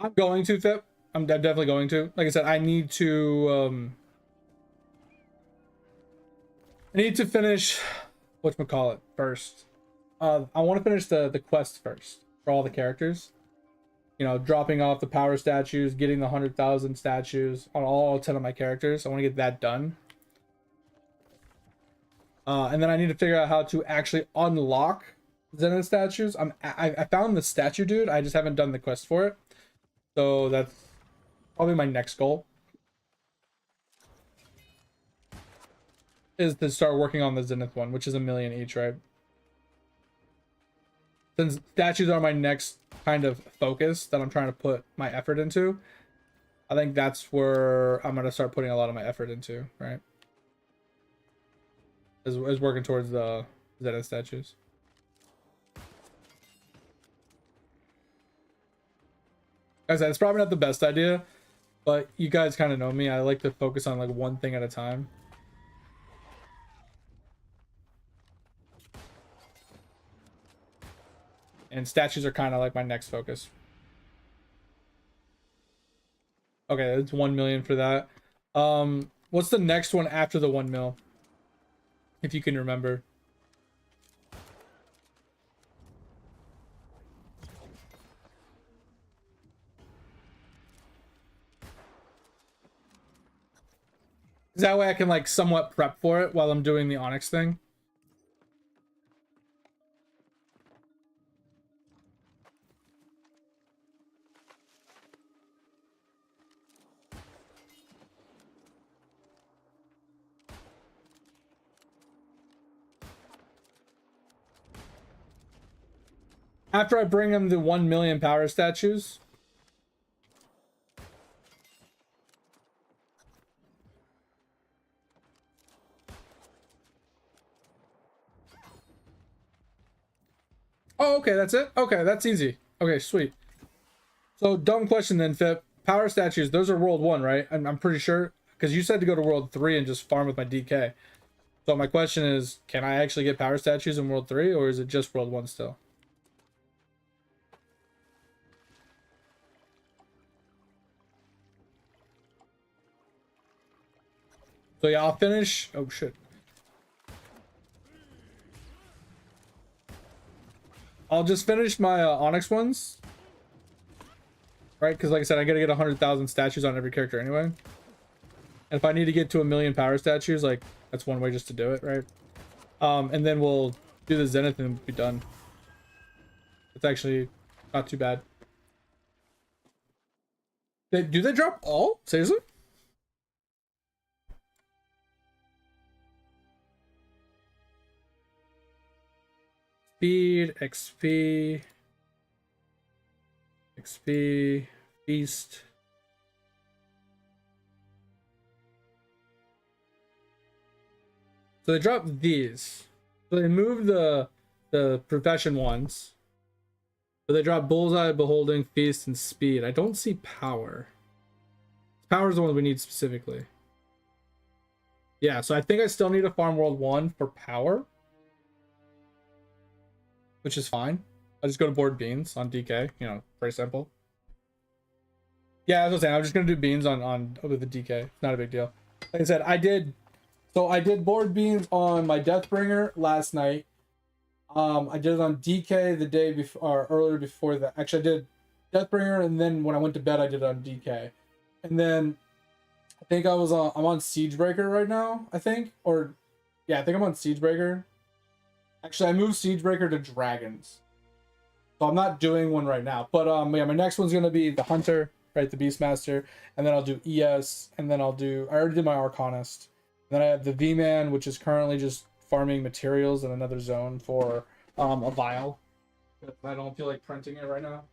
I'm going to, Fip. I'm definitely going to. Like I said, I need to finish whatchamacallit first. I want to finish the quest first for all the characters. You know, dropping off the power statues, getting the 100,000 statues on all 10 of my characters. I want to get that done. And then I need to figure out how to actually unlock Zenith statues. I found the statue dude. I just haven't done the quest for it. So that's probably my next goal. Is to start working on the Zenith one, which is 1 million each, right? Since statues are my next kind of focus that I'm trying to put my effort into, I think that's where I'm going to start putting a lot of my effort into, right? Is working towards the Zenith statues. Like I said, it's probably not the best idea, but you guys kind of know me. I like to focus on like one thing at a time. And statues are kind of like my next focus. Okay, it's 1 million for that. What's the next one after the 1 mil? If you can remember. That way I can like somewhat prep for it while I'm doing the Onyx thing. After I bring him the 1 million power statues. Oh, okay, that's it? Okay, that's easy. Okay, sweet. So, dumb question then, Fip. Power statues, those are World 1, right? I'm pretty sure. Because you said to go to World 3 and just farm with my DK. So my question is, can I actually get power statues in World 3, or is it just World 1 still? So yeah, I'll finish. Oh shit. I'll just finish my Onyx ones. Right? Because like I said, I gotta get 100,000 statues on every character anyway. And if I need to get to 1 million power statues, like, that's one way just to do it, right? And then we'll do the Zenith and be done. It's actually not too bad. Do they drop all? Seriously? Speed, XP, Feast. So they dropped these. So they moved the profession ones. But they dropped Bullseye, Beholding, Feast, and Speed. I don't see Power. Power is the one we need specifically. Yeah, so I think I still need to farm World 1 for Power. Which is fine. I just go to board beans on DK. You know, very simple. Yeah, as I was saying, I'm just gonna do beans on with the DK. Not a big deal. Like I said, I did board beans on my Deathbringer last night. I did it on DK the day before, or earlier before that. Actually, I did Deathbringer, and then when I went to bed, I did it on DK. And then I think I'm on Siegebreaker right now. I think I'm on Siegebreaker. Actually, I moved Siegebreaker to Dragons. So I'm not doing one right now. But yeah, my next one's gonna be the Hunter, right? The Beastmaster. And then I'll do ES. And then I already did my Arcanist. And then I have the V-Man, which is currently just farming materials in another zone for a vial. I don't feel like printing it right now.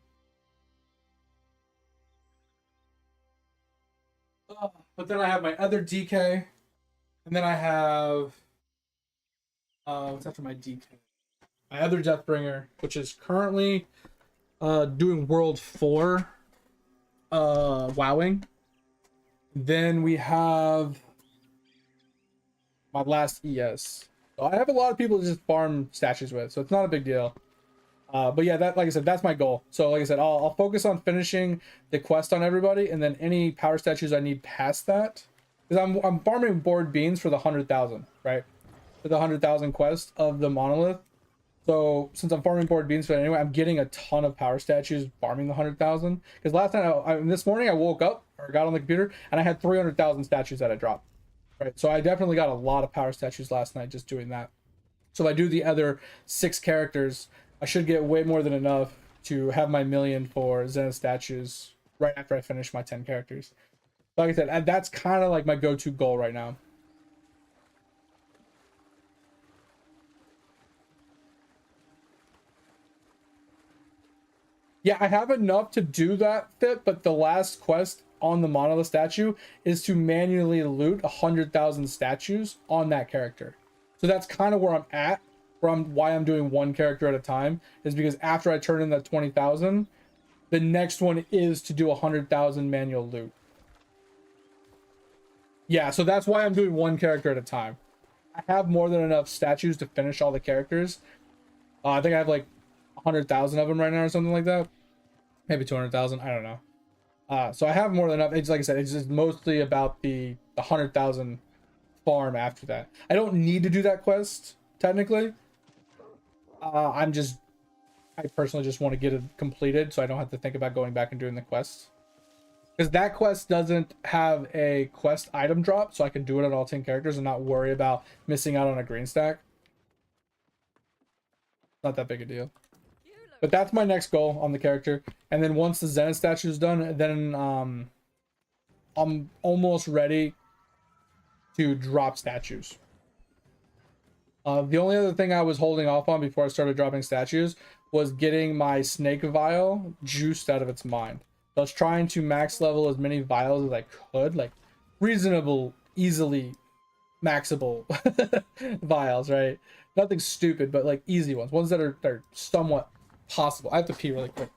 But then I have my other DK. And then I have what's after my DK? My other Deathbringer, which is currently doing World 4 wowing. Then we have my last ES. So I have a lot of people to just farm statues with, so it's not a big deal. But yeah, that, like I said, that's my goal. So like I said, I'll focus on finishing the quest on everybody, and then any power statues I need past that, because I'm farming board beans for the 100,000, right? For the 100,000 quest of the monolith. So since I'm farming board beans for it anyway, I'm getting a ton of power statues farming the 100,000. Because last night, this morning I woke up or got on the computer and I had 300,000 statues that I dropped. Right, so I definitely got a lot of power statues last night just doing that. So if I do the other 6 characters, I should get way more than enough to have my 1 million for Zenith statues right after I finish my 10 characters. Like I said, that's kind of like my go-to goal right now. Yeah, I have enough to do that fit, but the last quest on the monolith statue is to manually loot 100,000 statues on that character. So that's kind of where I'm at, why I'm doing one character at a time, is because after I turn in that 20,000, the next one is to do 100,000 manual loot. Yeah, so that's why I'm doing one character at a time. I have more than enough statues to finish all the characters. I think I have like 100,000 of them right now or something like that. Maybe 200,000, I don't know. So I have more than enough. It's like I said, it's just mostly about the 100,000 farm after that. I don't need to do that quest, technically. I personally just want to get it completed so I don't have to think about going back and doing the quest. Because that quest doesn't have a quest item drop, so I can do it on all 10 characters and not worry about missing out on a green stack. Not that big a deal. But that's my next goal on the character. And then once the Zenith statue is done, then I'm almost ready to drop statues. The only other thing I was holding off on before I started dropping statues was getting my snake vial juiced out of its mind. So I was trying to max level as many vials as I could, like reasonable, easily maxable vials, right? Nothing stupid, but like easy ones that are somewhat possible. I have to pee really quick.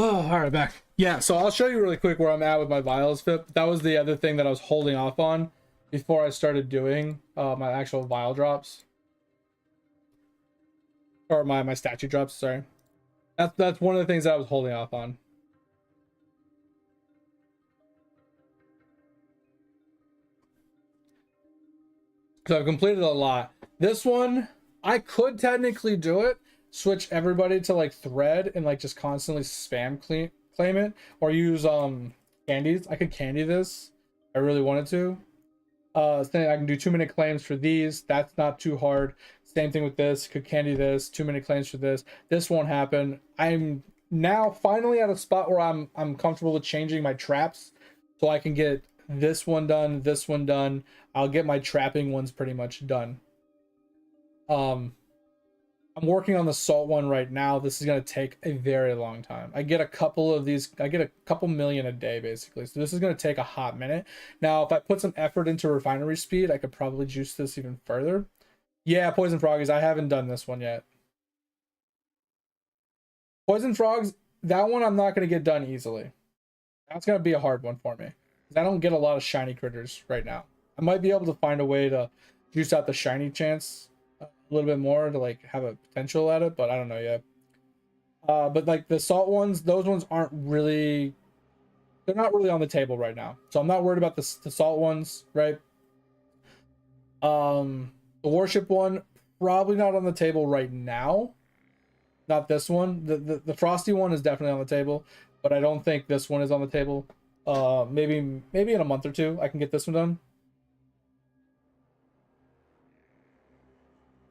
Oh, all right, back. Yeah, so I'll show you really quick where I'm at with my vials, Pip. That was the other thing that I was holding off on before I started doing my actual vial drops. Or my statue drops, sorry. That's one of the things that I was holding off on. So I've completed a lot. This one, I could technically do it, switch everybody to like thread and like just constantly spam claim it, or use candies. I could candy this. I really wanted to. Saying I can do 2-minute claims for these. That's not too hard. Same thing with this. Could candy this. 2-minute claims for this. This won't happen. I'm now finally at a spot where I'm comfortable with changing my traps, so I can get this one done, this one done. I'll get my trapping ones pretty much done. I'm working on the salt one right now. This is going to take a very long time. I get a couple of these. I get a couple million a day, basically. So this is going to take a hot minute. Now, if I put some effort into refinery speed, I could probably juice this even further. Yeah, Poison Froggies. I haven't done this one yet. Poison Frogs, that one I'm not going to get done easily. That's going to be a hard one for me. I don't get a lot of shiny critters right now. I might be able to find a way to juice out the shiny chance a little bit more to like have a potential at it, but I don't know yet. But like the salt ones, those ones aren't really, they're not really on the table right now. So I'm not worried about the salt ones, right? The warship one, probably not on the table right now. Not this one. The frosty one is definitely on the table, but I don't think this one is on the table. Maybe in a month or two I can get this one done.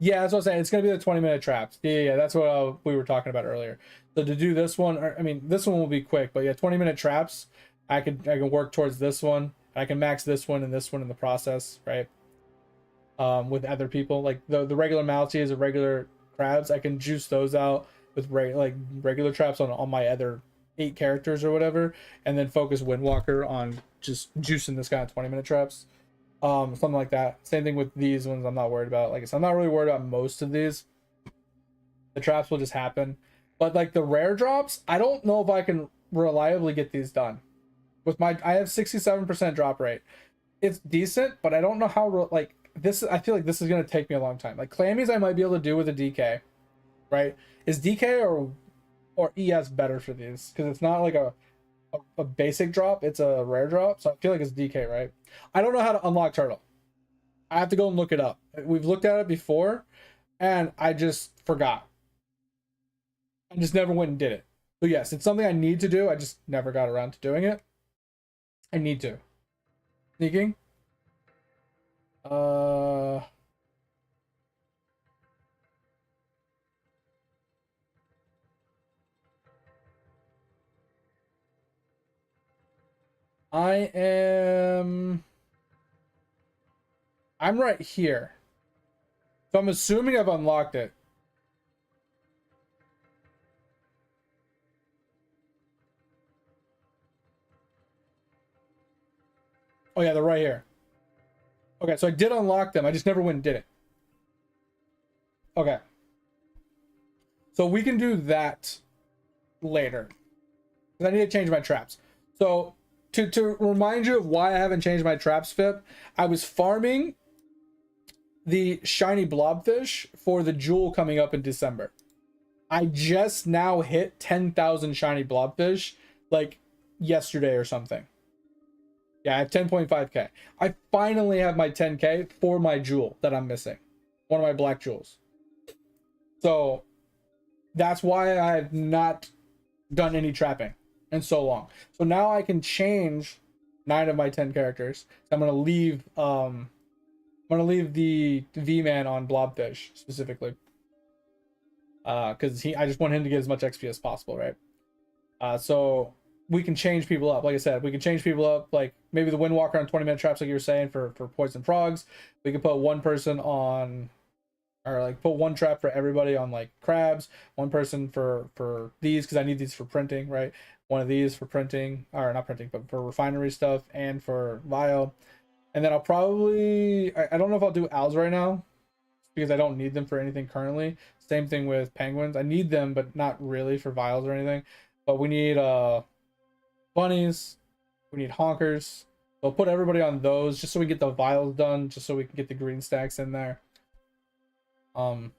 Yeah, that's what I'm saying. It's gonna be the 20-minute traps. Yeah, that's what we were talking about earlier. So to do this one, I mean, this one will be quick, but yeah, 20-minute traps. I can work towards this one. I can max this one and this one in the process, right? With other people, like the regular Malties or regular crabs, I can juice those out with regular traps on my other 8 characters or whatever, and then focus Windwalker on just juicing this kind of 20-minute traps. Something like that. Same thing with these ones. I'm not worried about. Like I said, I'm not really worried about most of these. The traps will just happen, but like the rare drops, I don't know if I can reliably get these done. With I have 67% drop rate. It's decent, but I don't know how like this. I feel like this is gonna take me a long time. Like Clammies, I might be able to do with a DK, right? Is DK or ES better for these? Because it's not like a basic drop, it's a rare drop, so I feel like it's DK, right? I don't know how to unlock turtle. I have to go and look it up. We've looked at it before and I just forgot. I just never went and did it. So yes, it's something I need to do. I just never got around to doing it. I need to. Sneaking. I'm right here. So I'm assuming I've unlocked it. Oh yeah, they're right here. Okay, so I did unlock them. I just never went and did it. Okay. So we can do that later. I need to change my traps. So to remind you of why I haven't changed my traps, Fip, I was farming the shiny blobfish for the jewel coming up in December. I just now hit 10,000 shiny blobfish like yesterday or something. Yeah, I have 10.5k. I finally have my 10k for my jewel that I'm missing. One of my black jewels. So that's why I've not done any trapping in so long. So now I can change 9 of my 10 characters. I'm gonna leave the V-Man on blobfish specifically. Because I just want him to get as much XP as possible, right? So we can change people up. Like I said, we can change people up. Like maybe the Windwalker on 20-minute traps, like you were saying, for poison frogs. We can put one person on, or like put one trap for everybody on like crabs. One person for these, because I need these for printing, right? One of these for printing, or not printing, but for refinery stuff and for Vio. And then I'll probably, I don't know if I'll do owls right now, because I don't need them for anything currently. Same thing with penguins. I need them, but not really for vials or anything. But we need bunnies. We need honkers. So I'll put everybody on those just so we get the vials done, just so we can get the green stacks in there. And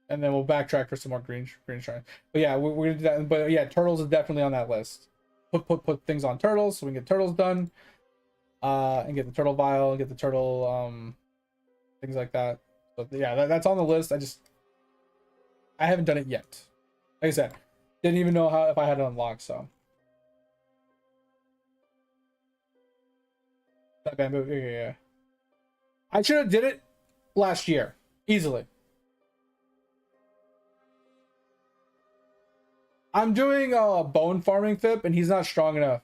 then we'll backtrack for some more green shrines. But yeah, we're gonna do that. But yeah, turtles is definitely on that list. Put things on turtles so we can get turtles done. And get the turtle vial, get the turtle things like that. But yeah, that's on the list. I haven't done it yet. Like I said, didn't even know if I had it unlocked. So that bamboo, yeah. I should have did it last year easily. I'm doing a bone farming FIP, and he's not strong enough.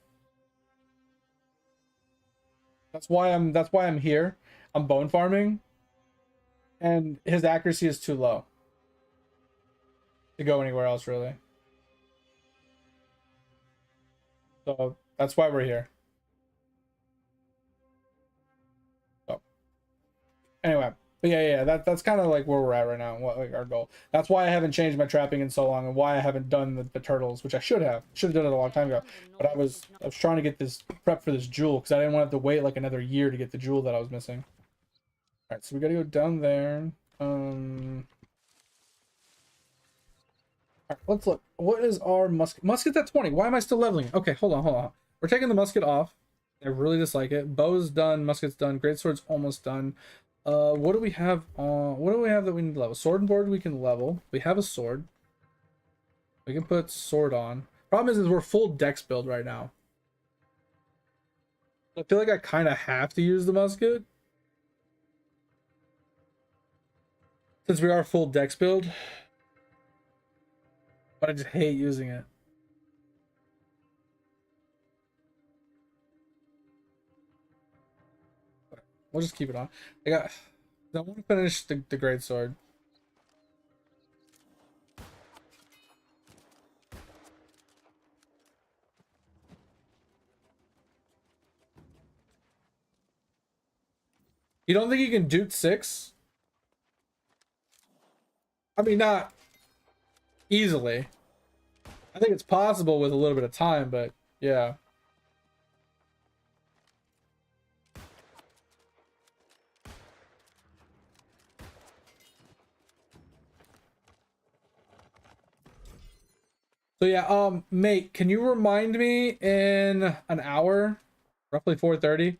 That's why I'm here. I'm bone farming, and his accuracy is too low to go anywhere else, really. So that's why we're here. So anyway, but yeah, that's kind of like where we're at right now, what like our goal. That's why I haven't changed my trapping in so long, and why I haven't done the turtles, which I should have done it a long time ago. But I was trying to get this prep for this jewel, because I didn't want to have to wait like another year to get the jewel that I was missing. All right, so we got to go down there. All right, let's look. What is our musket? Musket's at 20. Why am I still leveling? Okay, hold on. We're taking the musket off. I really dislike it. Bow's done. Musket's done. Greatsword's almost done. What do we have on? What do we have that we need to level? Sword and board we can level. We have a sword. We can put sword on. Problem is we're full dex build right now. I feel like I kind of have to use the musket, since we are full dex build. But I just hate using it. We'll just keep it on. I want to finish the great sword. You don't think you can dupe 6? I mean, not easily. I think it's possible with a little bit of time, but yeah. So yeah, mate, can you remind me in an hour, roughly 4:30,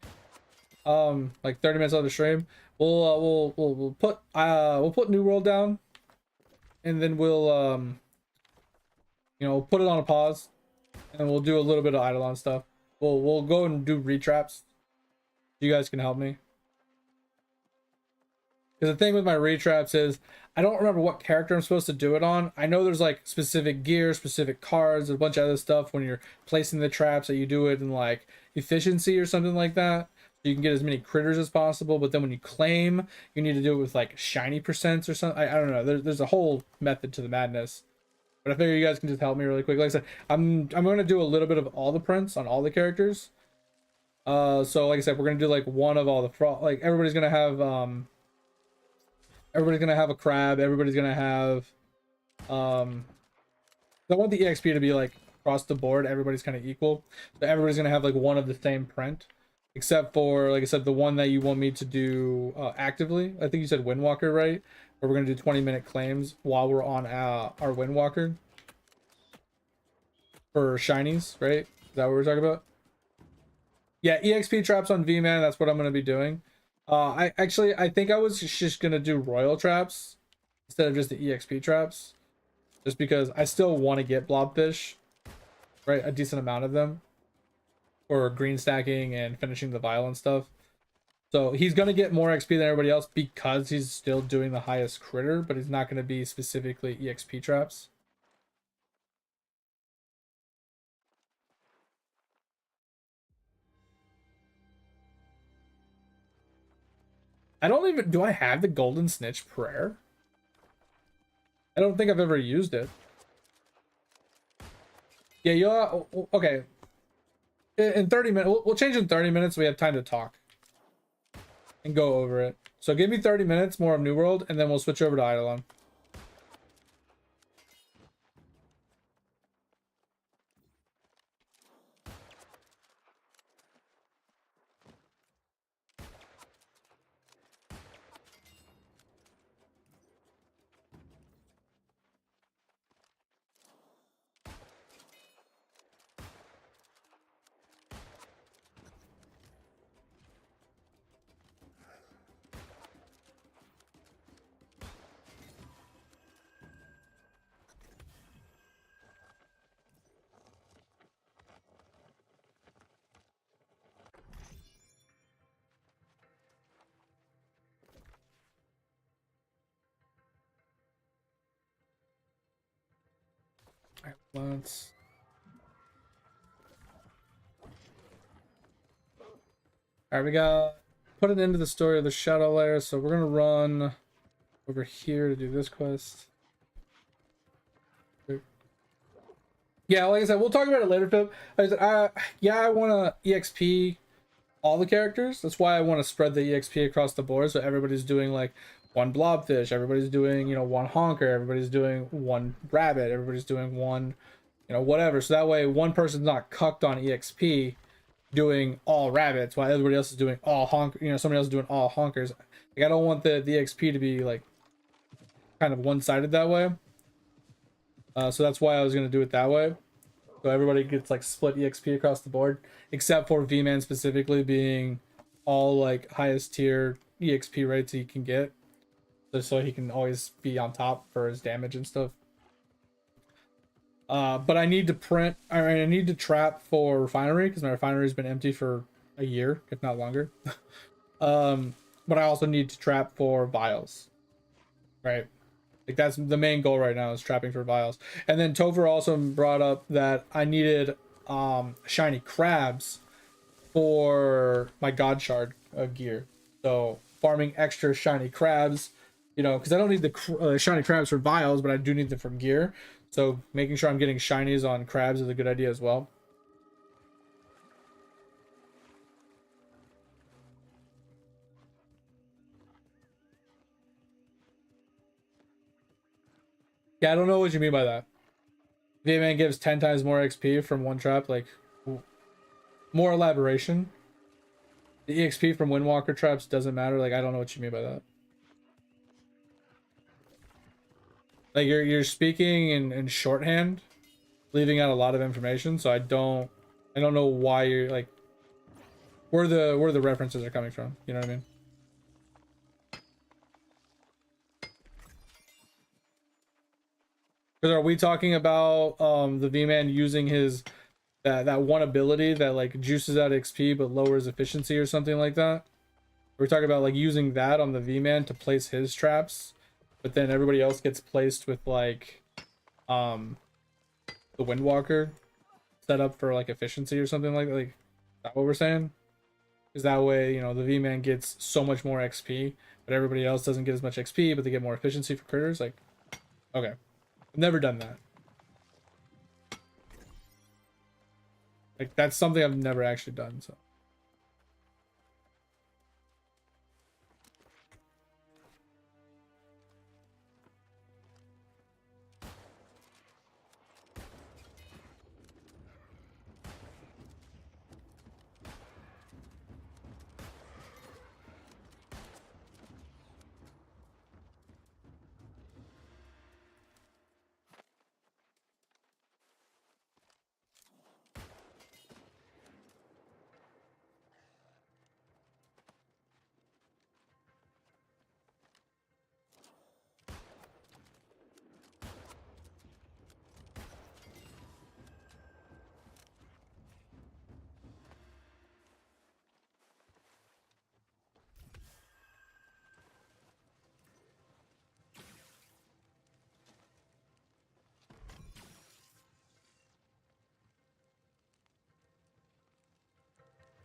like 30 minutes of the stream, we'll put New World down, and then we'll put it on a pause, and we'll do a little bit of Eidolon stuff. We'll go and do retraps. You guys can help me. Because the thing with my retraps is I don't remember what character I'm supposed to do it on. I know there's like specific gear, specific cards, a bunch of other stuff when you're placing the traps that you do it in like efficiency or something like that. So you can get as many critters as possible. But then when you claim, you need to do it with like shiny percents or something. I don't know. There's a whole method to the madness. But I figure you guys can just help me really quick. Like I said, I'm going to do a little bit of all the prints on all the characters. So like I said, we're going to do like one of all the like everybody's going to have a crab. Everybody's going to have I want the EXP to be like across the board. Everybody's kind of equal. So everybody's going to have like one of the same print, except for, like I said, the one that you want me to do actively. I think you said Windwalker, right? where we're gonna do 20-minute claims while we're on our Windwalker for shinies, right? Is that what we're talking about? Yeah, EXP traps on V-Man. That's what I'm gonna be doing. I think I was just gonna do royal traps instead of just the EXP traps, just because I still want to get blobfish, right? A decent amount of them, or green stacking and finishing the vial and stuff. So he's gonna get more XP than everybody else because he's still doing the highest critter, but he's not gonna be specifically EXP traps. I don't even, do I have the golden snitch prayer? I don't think I've ever used it. Yeah, you'll, okay. In 30 minutes, we'll change in 30 minutes so we have time to talk and go over it. So give me 30 minutes more of New World, and then we'll switch over to Eidolon. Let's... Alright, we got put it into the story of the shadow layer, so we're gonna run over here to do this quest. Yeah, like I said, we'll talk about it later, Phil. Like I said, yeah, I want to EXP all the characters. That's why I want to spread the EXP across the board, so everybody's doing like one blobfish, everybody's doing, you know, one honker, everybody's doing one rabbit, everybody's doing one, you know, whatever. So that way one person's not cucked on EXP doing all rabbits while everybody else is doing all honk, you know, somebody else is doing all honkers. Like I don't want the EXP to be like kind of one-sided that way. So that's why I was going to do it that way. So everybody gets like split EXP across the board, except for V-Man specifically being all like highest tier EXP rates he can get, just so he can always be on top for his damage and stuff. But I need to print, I need to trap for refinery because my refinery's been empty for a year, if not longer. But I also need to trap for vials, right? Like that's the main goal right now, is trapping for vials. And then Topher also brought up that I needed shiny crabs for my god shard gear. So farming extra shiny crabs, you know, because I don't need the shiny crabs for vials, but I do need them for gear. So making sure I'm getting shinies on crabs is a good idea as well. Yeah, I don't know what you mean by that. V-Man gives 10 times more XP from one trap, like more elaboration. The EXP from Windwalker traps doesn't matter. Like I don't know what you mean by that. Like you're speaking in shorthand, leaving out a lot of information, so I don't know why you're like where the references are coming from. You know what I mean? Because are we talking about the V-Man using his that one ability that like juices out XP but lowers efficiency or something like that? We're talking about like using that on the V-Man to place his traps, but then everybody else gets placed with like the Windwalker set up for like efficiency or something like that. Like, is that what we're saying? Is that way, you know, the V-Man gets so much more XP, but everybody else doesn't get as much XP, but they get more efficiency for critters? Like, okay. I've never done that. Like, that's something I've never actually done, so.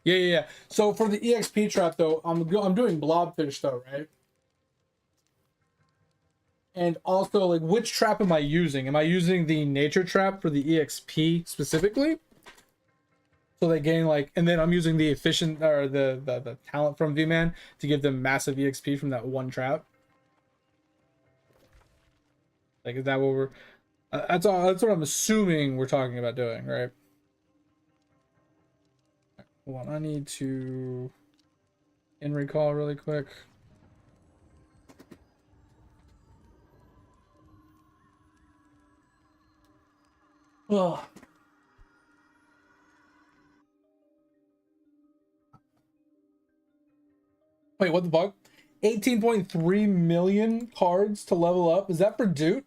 Yeah. So for the EXP trap though, I'm doing blobfish though, right? And also, like, which trap am I using? Am I using the nature trap for the EXP specifically? So they gain like, and then I'm using the efficient or the talent from V-Man to give them massive EXP from that one trap. Like, is that what we're? That's all. That's what I'm assuming we're talking about doing, right? Hold on, I need to in recall really quick. Ugh. Wait, what the fuck? 18.3 million cards to level up. Is that for Dude?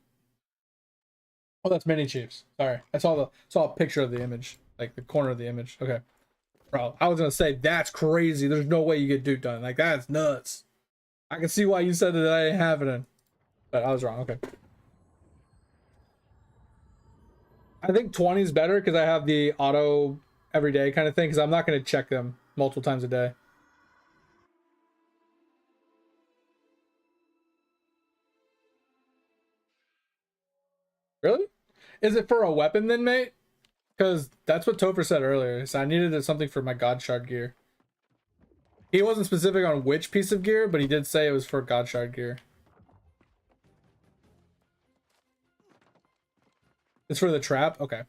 Oh, that's Mini Chiefs. Sorry, I saw a picture of the image, like the corner of the image. Okay, bro, I was gonna say that's crazy. There's no way you get Dude done. Like that's nuts. I can see why you said that I ain't happening, but I was wrong. Okay, I think 20 is better because I have the auto every day kind of thing. Because I'm not gonna check them multiple times a day. Really? Is it for a weapon then, mate? Because that's what Topher said earlier. So I needed something for my God Shard gear. He wasn't specific on which piece of gear, but he did say it was for God Shard gear. It's for the trap? Okay.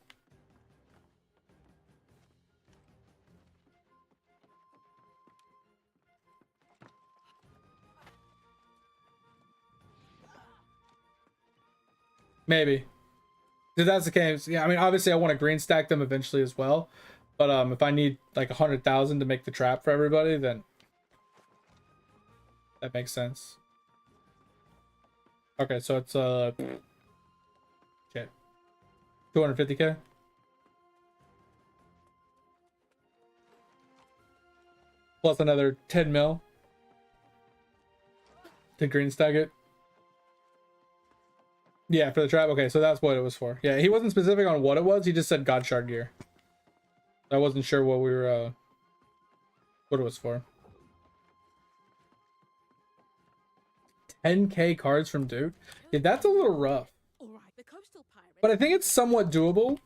Maybe. If that's the case, yeah, I mean, obviously I want to green stack them eventually as well. But if I need like 100,000 to make the trap for everybody, then that makes sense. Okay, so it's shit. 250k. Plus another 10 mil to green stack it. Yeah, for the trap. Okay, so that's what it was for. Yeah, he wasn't specific on what it was. He just said God Shard gear. I wasn't sure what we were what it was for. 10k cards from Duke. Yeah, that's a little rough. All right, the coastal pirate. But I think it's somewhat doable.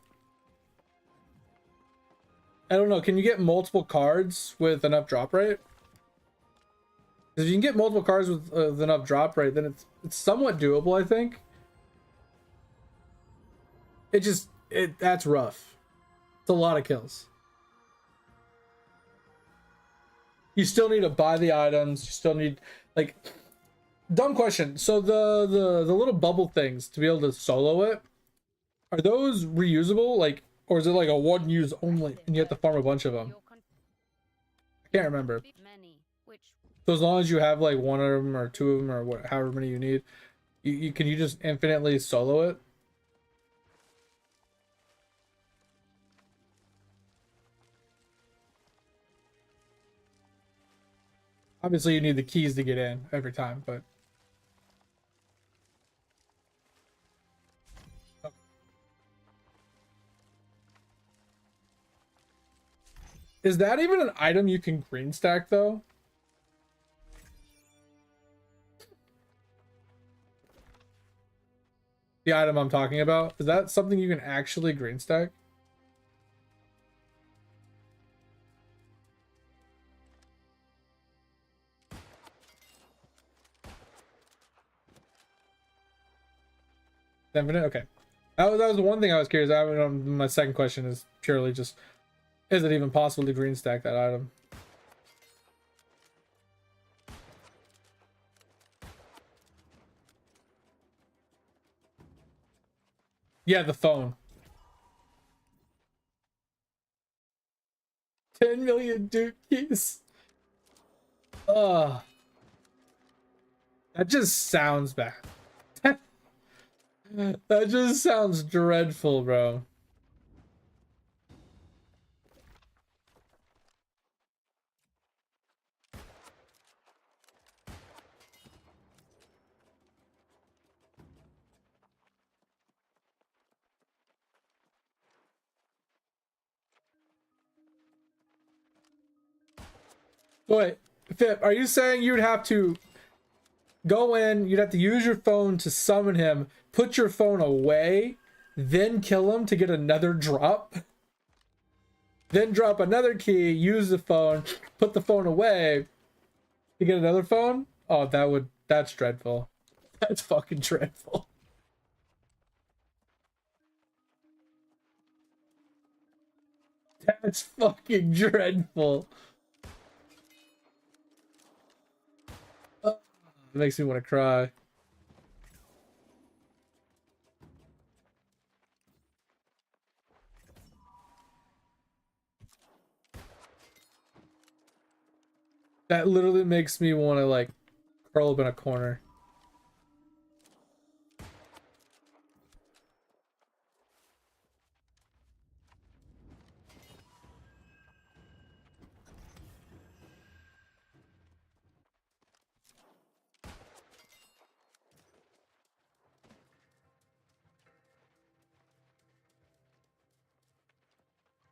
I don't know. Can you get multiple cards with enough drop rate? Because if you can get multiple cards with enough drop rate, then it's somewhat doable, I think. That's rough. It's a lot of kills. You still need to buy the items. You still need, like, dumb question. So the little bubble things to be able to solo it, are those reusable? Like, or is it like a one use only and you have to farm a bunch of them? I can't remember. So as long as you have like one of them or two of them or what, however many you need, you can you just infinitely solo it? Obviously, you need the keys to get in every time, but is that even an item you can green stack though? The item I'm talking about, is that something you can actually green stack? Infinite? Okay. That was the one thing I was curious. My second question is purely just, is it even possible to green stack that item? Yeah, the phone. 10 million Duke keys. Ugh. That just sounds bad. That just sounds dreadful, bro. Wait, Fip, are you saying you'd have to go in, you'd have to use your phone to summon him, put your phone away, then kill him to get another drop? Then drop another key, use the phone, put the phone away to get another phone? Oh, that's dreadful. That's fucking dreadful. That's fucking dreadful. It makes me want to cry. That literally makes me want to like curl up in a corner.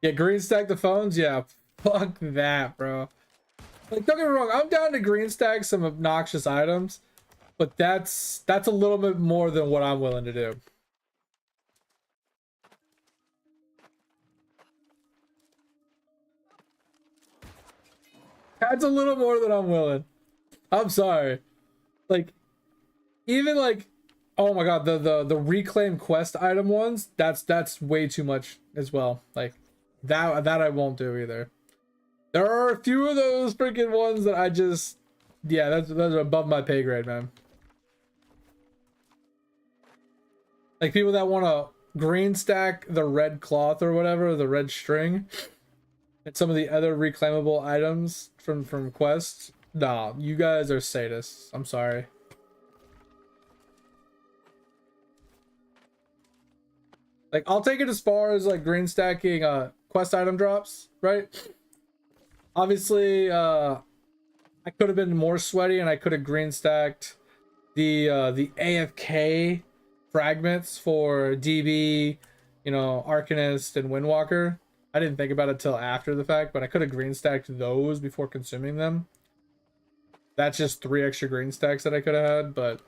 Yeah, green stack the phones? Yeah, fuck that, bro. Like, don't get me wrong, I'm down to green stack some obnoxious items, but that's a little bit more than what I'm willing to do. That's a little more than I'm willing. I'm sorry. Like, even like, oh my god, the reclaim quest item ones, that's way too much as well. Like, that I won't do either. There are a few of those freaking ones that I just, yeah, that's above my pay grade, man. Like people that want to green stack the red cloth or whatever, the red string, and some of the other reclaimable items from quests. Nah, you guys are sadists. I'm sorry. Like, I'll take it as far as like green stacking quest item drops, right? Obviously, I could have been more sweaty and I could have green stacked the AFK fragments for DB, you know, Arcanist and Windwalker. I didn't think about it till after the fact, but I could have green stacked those before consuming them. That's just 3 extra green stacks that I could have had, but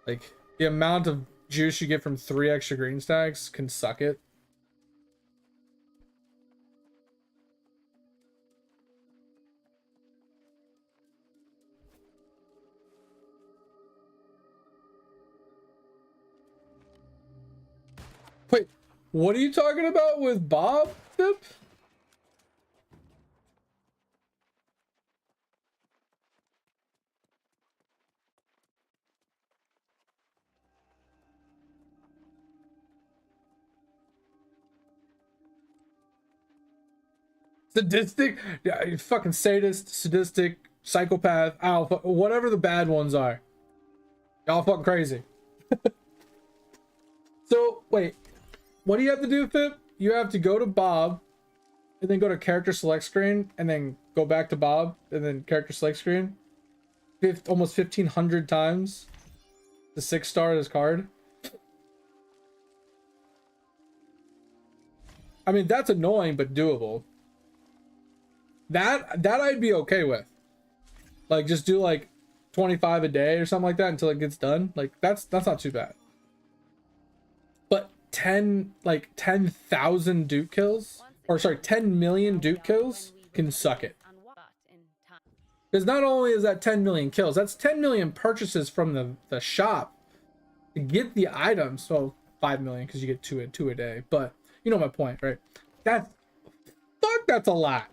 like the amount of juice you get from 3 extra green stacks can suck it. Wait, what are you talking about with Bob, Pip? Sadistic? Yeah, you fucking sadist, sadistic, psychopath, alpha, whatever the bad ones are. Y'all fucking crazy. So, wait. What do you have to do, Pip? You have to go to Bob, and then go to character select screen, and then go back to Bob, and then character select screen. Almost 1,500 times to 6-star his card. I mean, that's annoying, but doable. That I'd be okay with. Like, just do like 25 a day or something like that until it gets done. Like, that's not too bad. But 10,000 Duke kills, or sorry, 10 million Duke kills can suck it. Because not only is that 10 million kills, that's 10 million purchases from the shop to get the items. So 5 million because you get two a day. But you know my point, right? That's a lot.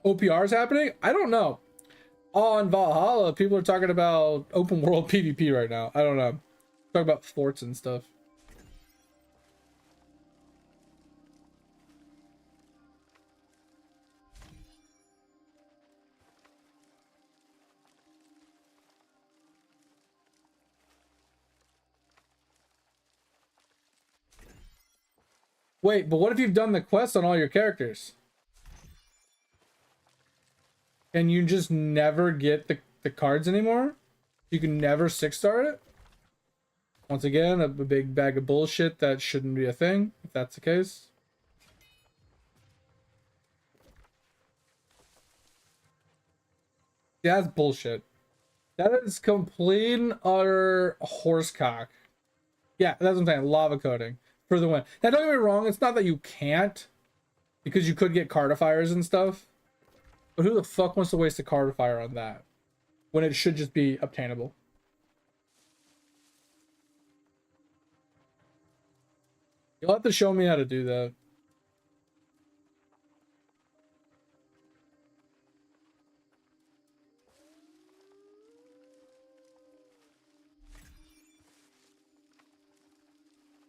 OPR's happening? I don't know. On Valhalla, people are talking about open world PvP right now. I don't know. Talk about forts and stuff. Wait, but what if you've done the quest on all your characters? And you just never get the cards anymore? You can never 6-star it? Once again, a big bag of bullshit that shouldn't be a thing, if that's the case. Yeah, that's bullshit. That is complete and utter horsecock. Yeah, that's what I'm saying. Lava coating for the win. Now, don't get me wrong. It's not that you can't, because you could get cardifiers and stuff. But who the fuck wants to waste a cardifier on that when it should just be obtainable? You'll have to show me how to do that.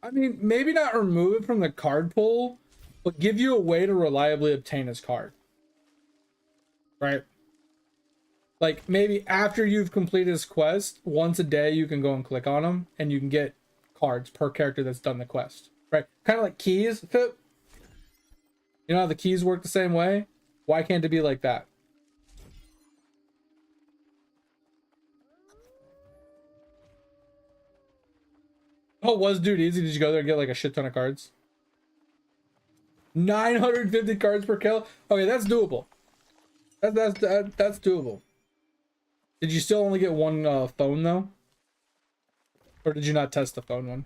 I mean, maybe not remove it from the card pool, but give you a way to reliably obtain his card. Right? Like, maybe after you've completed his quest, once a day you can go and click on him, and you can get cards per character that's done the quest. Right? Kind of like keys, Pip. You know how the keys work the same way? Why can't it be like that? Oh, was dude easy? Did you go there and get like a shit ton of cards? 950 cards per kill? Okay, that's doable. That's doable. Did you still only get one phone though? Or did you not test the phone one?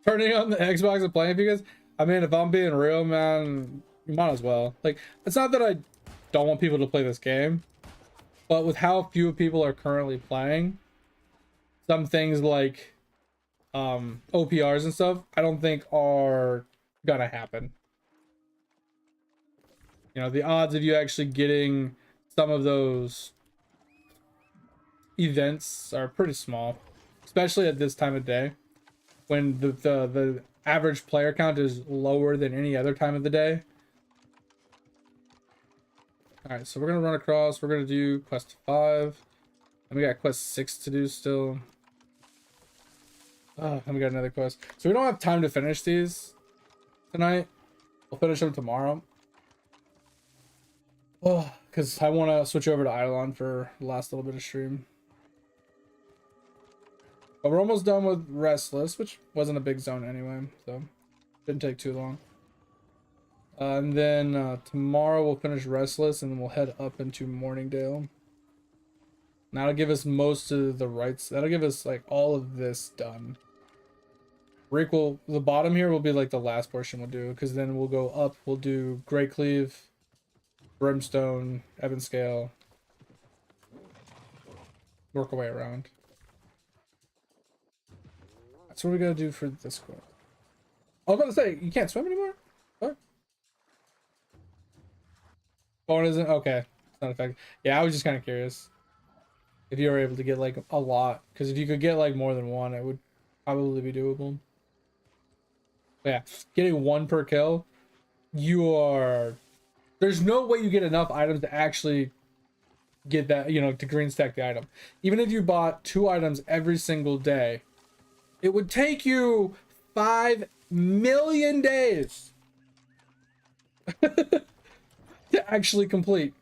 Turning on the Xbox and playing, because I mean, if I'm being real, man, you might as well. Like, it's not that I don't want people to play this game, but with how few people are currently playing, some things like OPRs and stuff, I don't think are gonna happen. You know, the odds of you actually getting some of those events are pretty small, especially at this time of day, when the average player count is lower than any other time of the day. All right, so we're gonna run across. We're gonna do quest 5, and we got quest 6 to do still. Oh, and we got another quest. So we don't have time to finish these tonight. We'll finish them tomorrow. Oh, because I want to switch over to Eidolon for the last little bit of stream. But we're almost done with Restless, which wasn't a big zone anyway, so didn't take too long. And then tomorrow we'll finish Restless, and then we'll head up into Morningdale. That'll give us most of the rights. That'll give us like all of this done. Rick will, the bottom here will be like the last portion we'll do, because then we'll go up. We'll do Great Cleave, Brimstone, Ebonscale. Work our way around. That's what we gotta do for this quest. I was about to say, you can't swim anymore? What? Phone isn't? Okay. It's not effective. Yeah, I was just kind of curious if you were able to get like a lot. Because if you could get like more than one, it would probably be doable. But yeah, getting one per kill, you are... There's no way you get enough items to actually get that, you know, to green stack the item. Even if you bought 2 items every single day, it would take you 5 million days to actually complete.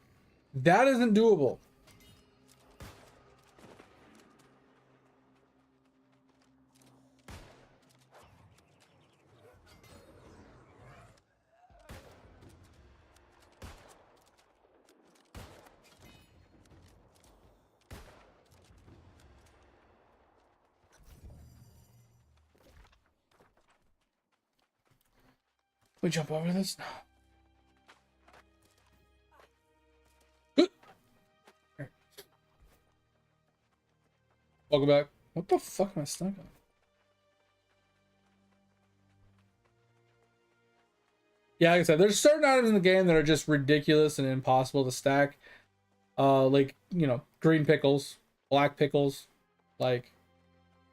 That isn't doable. We jump over this? No. Welcome back. What the fuck am I stuck on? Yeah, like I said, there's certain items in the game that are just ridiculous and impossible to stack. Like, you know, green pickles, black pickles, like,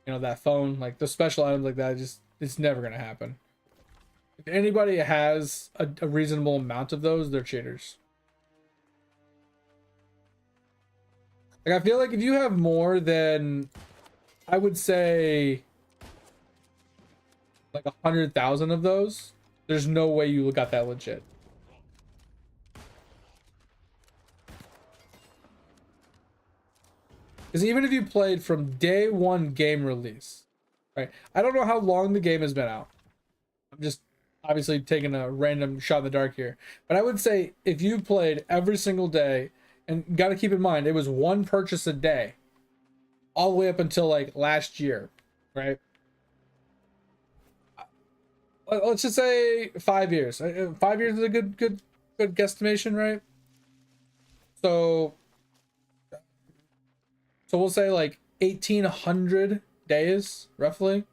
you know, that phone, like the special items like that, just, it's never gonna happen. If anybody has a reasonable amount of those, they're cheaters. Like, I feel like if you have more than, I would say, like 100,000 of those, there's no way you got that legit. is even if you played from day one game release, right? I don't know how long the game has been out. I'm just obviously taking a random shot in the dark here. But I would say if you played every single day, and got to keep in mind, it was one purchase a day all the way up until like last year, right? Let's just say 5 years. 5 years is a good guesstimation, right? So we'll say like 1,800 days roughly.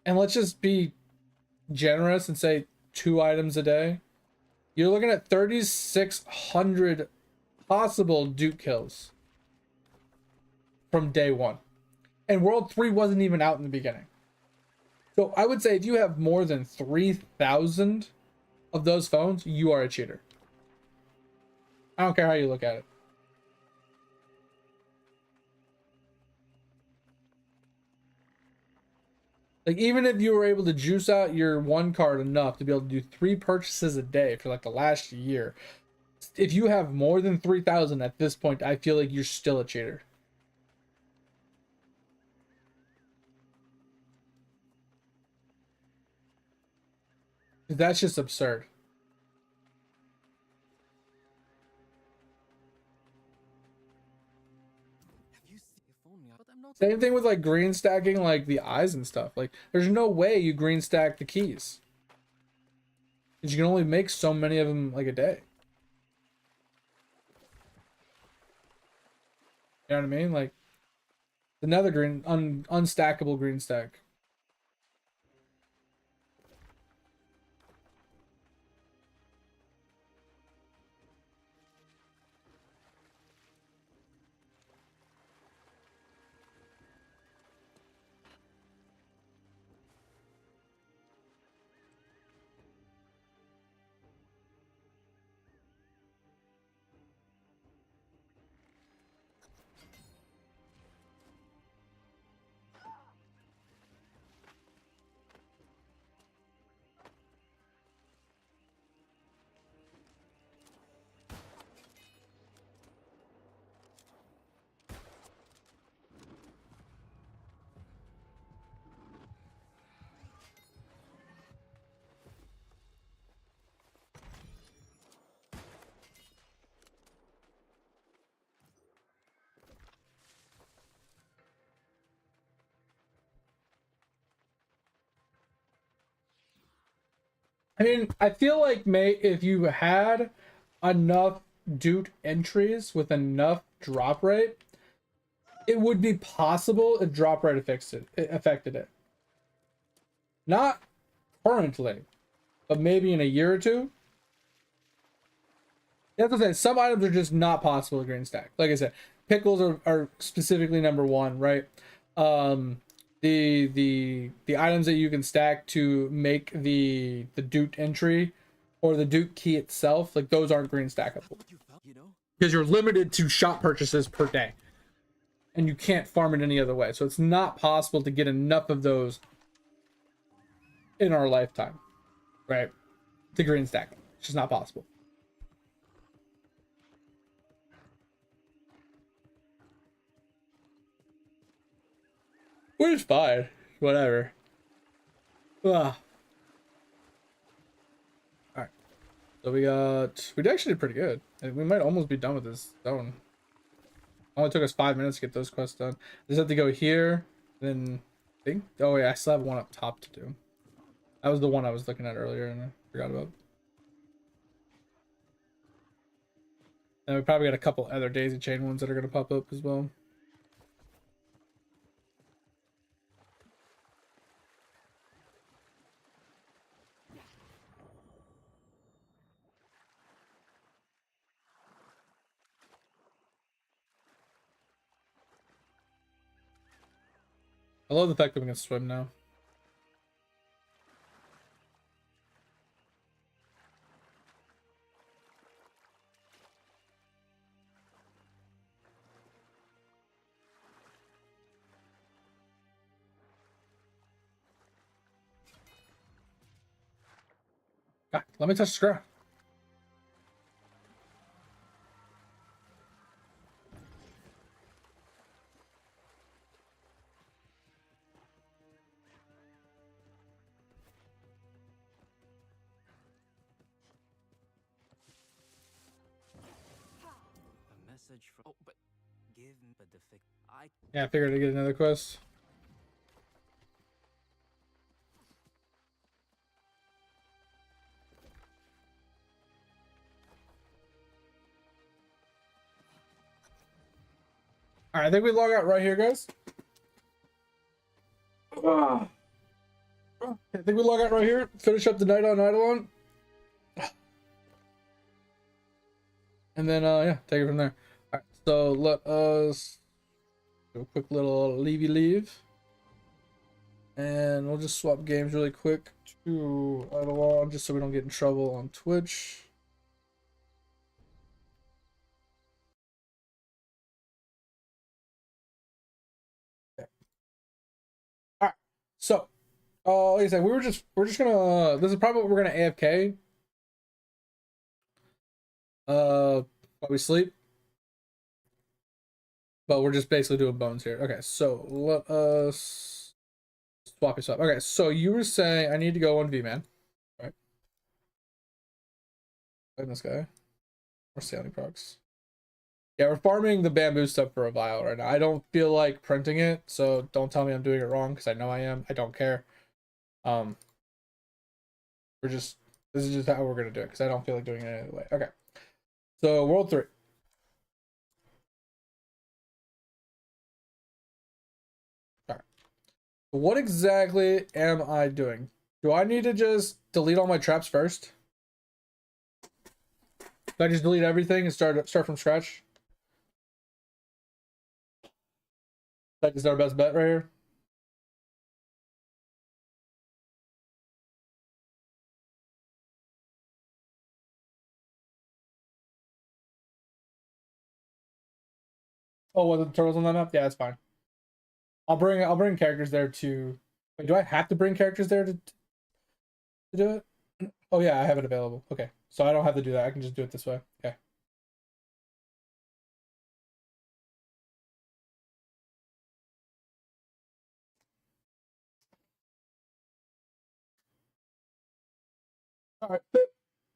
And let's just be generous and say 2 items a day. You're looking at 3,600 possible Duke kills from day one. And World 3 wasn't even out in the beginning. So I would say if you have more than 3,000 of those phones, you are a cheater. I don't care how you look at it. Like, even if you were able to juice out your one card enough to be able to do 3 purchases a day for like the last year, if you have more than 3,000 at this point, I feel like you're still a cheater. That's just absurd. Same thing with like green stacking like the eyes and stuff. Like, there's no way you green stack the keys, because you can only make so many of them like a day. You know what I mean? Like, another green unstackable green stack. I mean, I feel like if you had enough Duke entries with enough drop rate, it would be possible if drop rate affected it. Not currently, but maybe in a year or two. That's what I'm saying. Some items are just not possible to green stack. Like I said, pickles are specifically number one, right? The items that you can stack to make the Duke entry or the Duke key itself, like those aren't green stackable, because you're limited to shop purchases per day, and you can't farm it any other way. So it's not possible to get enough of those in our lifetime, right? To green stack them. It's just not possible. Which is fine. Whatever. Ugh. Alright. So we actually did pretty good. And we might almost be done with this zone. Only took us 5 minutes to get those quests done. Just have to go here, then I think. Oh yeah, I still have one up top to do. That was the one I was looking at earlier and I forgot about. And we probably got a couple other daisy chain ones that are gonna pop up as well. I love the fact that we can swim now. God, let me touch the ground. message from. Oh, but give me the fix. I Yeah, I figured I'd get another quest. All right, I think we log out right here, guys. I think we log out right here. Finish up the night on Eidolon. And then, yeah, take it from there. All right, so let us do a quick little leave. And we'll just swap games really quick to Eidolon just so we don't get in trouble on Twitch. Okay. All right, so like I said, we're just gonna. This is probably what we're gonna AFK. While we sleep. But we're just basically doing bones here. Okay, so let us swap this up. Okay, so you were saying I need to go on V-Man, right? Find this guy. Or sailing procs. Yeah, we're farming the bamboo stuff for a vial right now. I don't feel like printing it, so don't tell me I'm doing it wrong because I know I am. I don't care. This is just how we're gonna do it because I don't feel like doing it any other way. Okay, so World 3. What exactly am I doing? Do I need to just delete all my traps first? Do I just delete everything and start from scratch? That is our best bet right here. Oh, what, the turtles on that map? Yeah, that's fine. I'll bring characters there to. Wait, do I have to bring characters there to do it? Oh yeah, I have it available. Okay, so I don't have to do that. I can just do it this way. Okay. All right,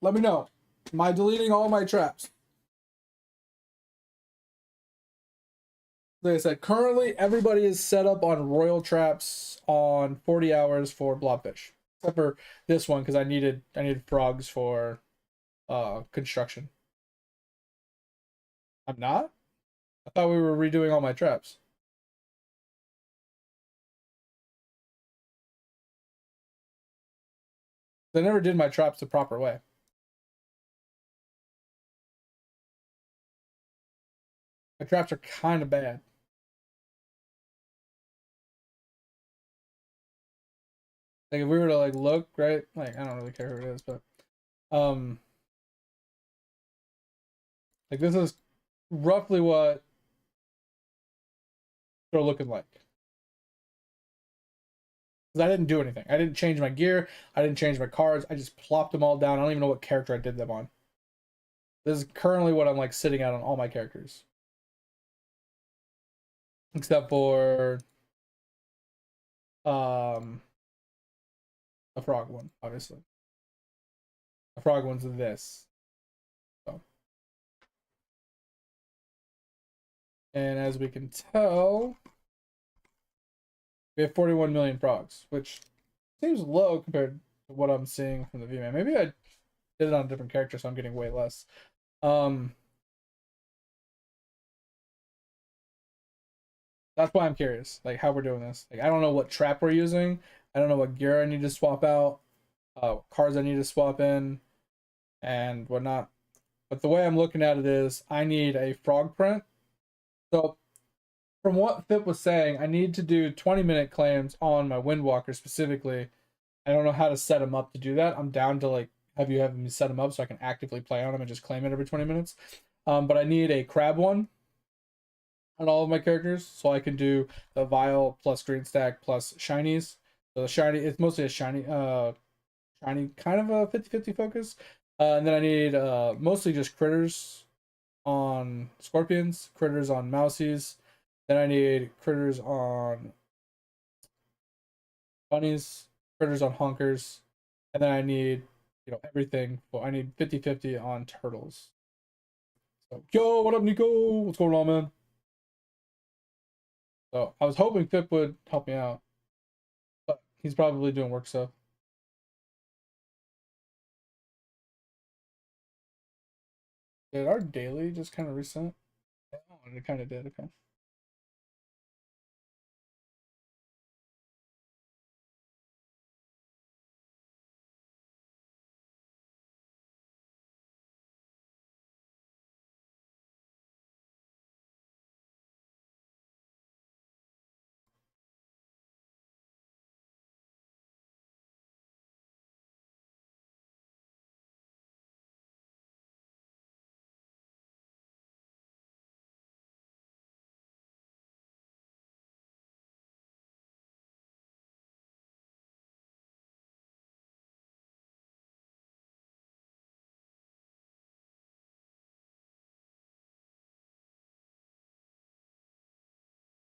let me know. Am I deleting all my traps? Like I said, currently everybody is set up on royal traps on 40 hours for blobfish, except for this one because I needed frogs for construction. I'm not. I thought we were redoing all my traps. They never did my traps the proper way. My traps are kind of bad. Like if we were to like look, right? Like I don't really care who it is, but like this is roughly what they're looking like. Because I didn't do anything. I didn't change my gear. I didn't change my cards. I just plopped them all down. I don't even know what character I did them on. This is currently what I'm like sitting at on all my characters. Except for a frog one, obviously. A frog one's this. So. And as we can tell, we have 41 million frogs, which seems low compared to what I'm seeing from the V-Man. Maybe I did it on a different character, so I'm getting way less. That's why I'm curious, like how we're doing this. Like I don't know what trap we're using. I don't know what gear I need to swap out, cards I need to swap in, and whatnot. But the way I'm looking at it is, I need a frog print. So, from what Fip was saying, I need to do 20-minute claims on my Windwalker specifically. I don't know how to set them up to do that. I'm down to like have me set them up so I can actively play on them and just claim it every 20 minutes. But I need a crab one on all of my characters, so I can do the vial plus green stack plus shinies. So the shiny, it's mostly a shiny kind of a 50-50 focus. And then I need mostly just critters on scorpions, critters on mousies. Then I need critters on bunnies, critters on honkers, and then I need everything. Well, I need 50-50 on turtles. So, yo, what up, Nico? What's going on, man? So I was hoping Pip would help me out, but he's probably doing work stuff. Did our daily just kind of reset? Oh, it kind of did. Okay.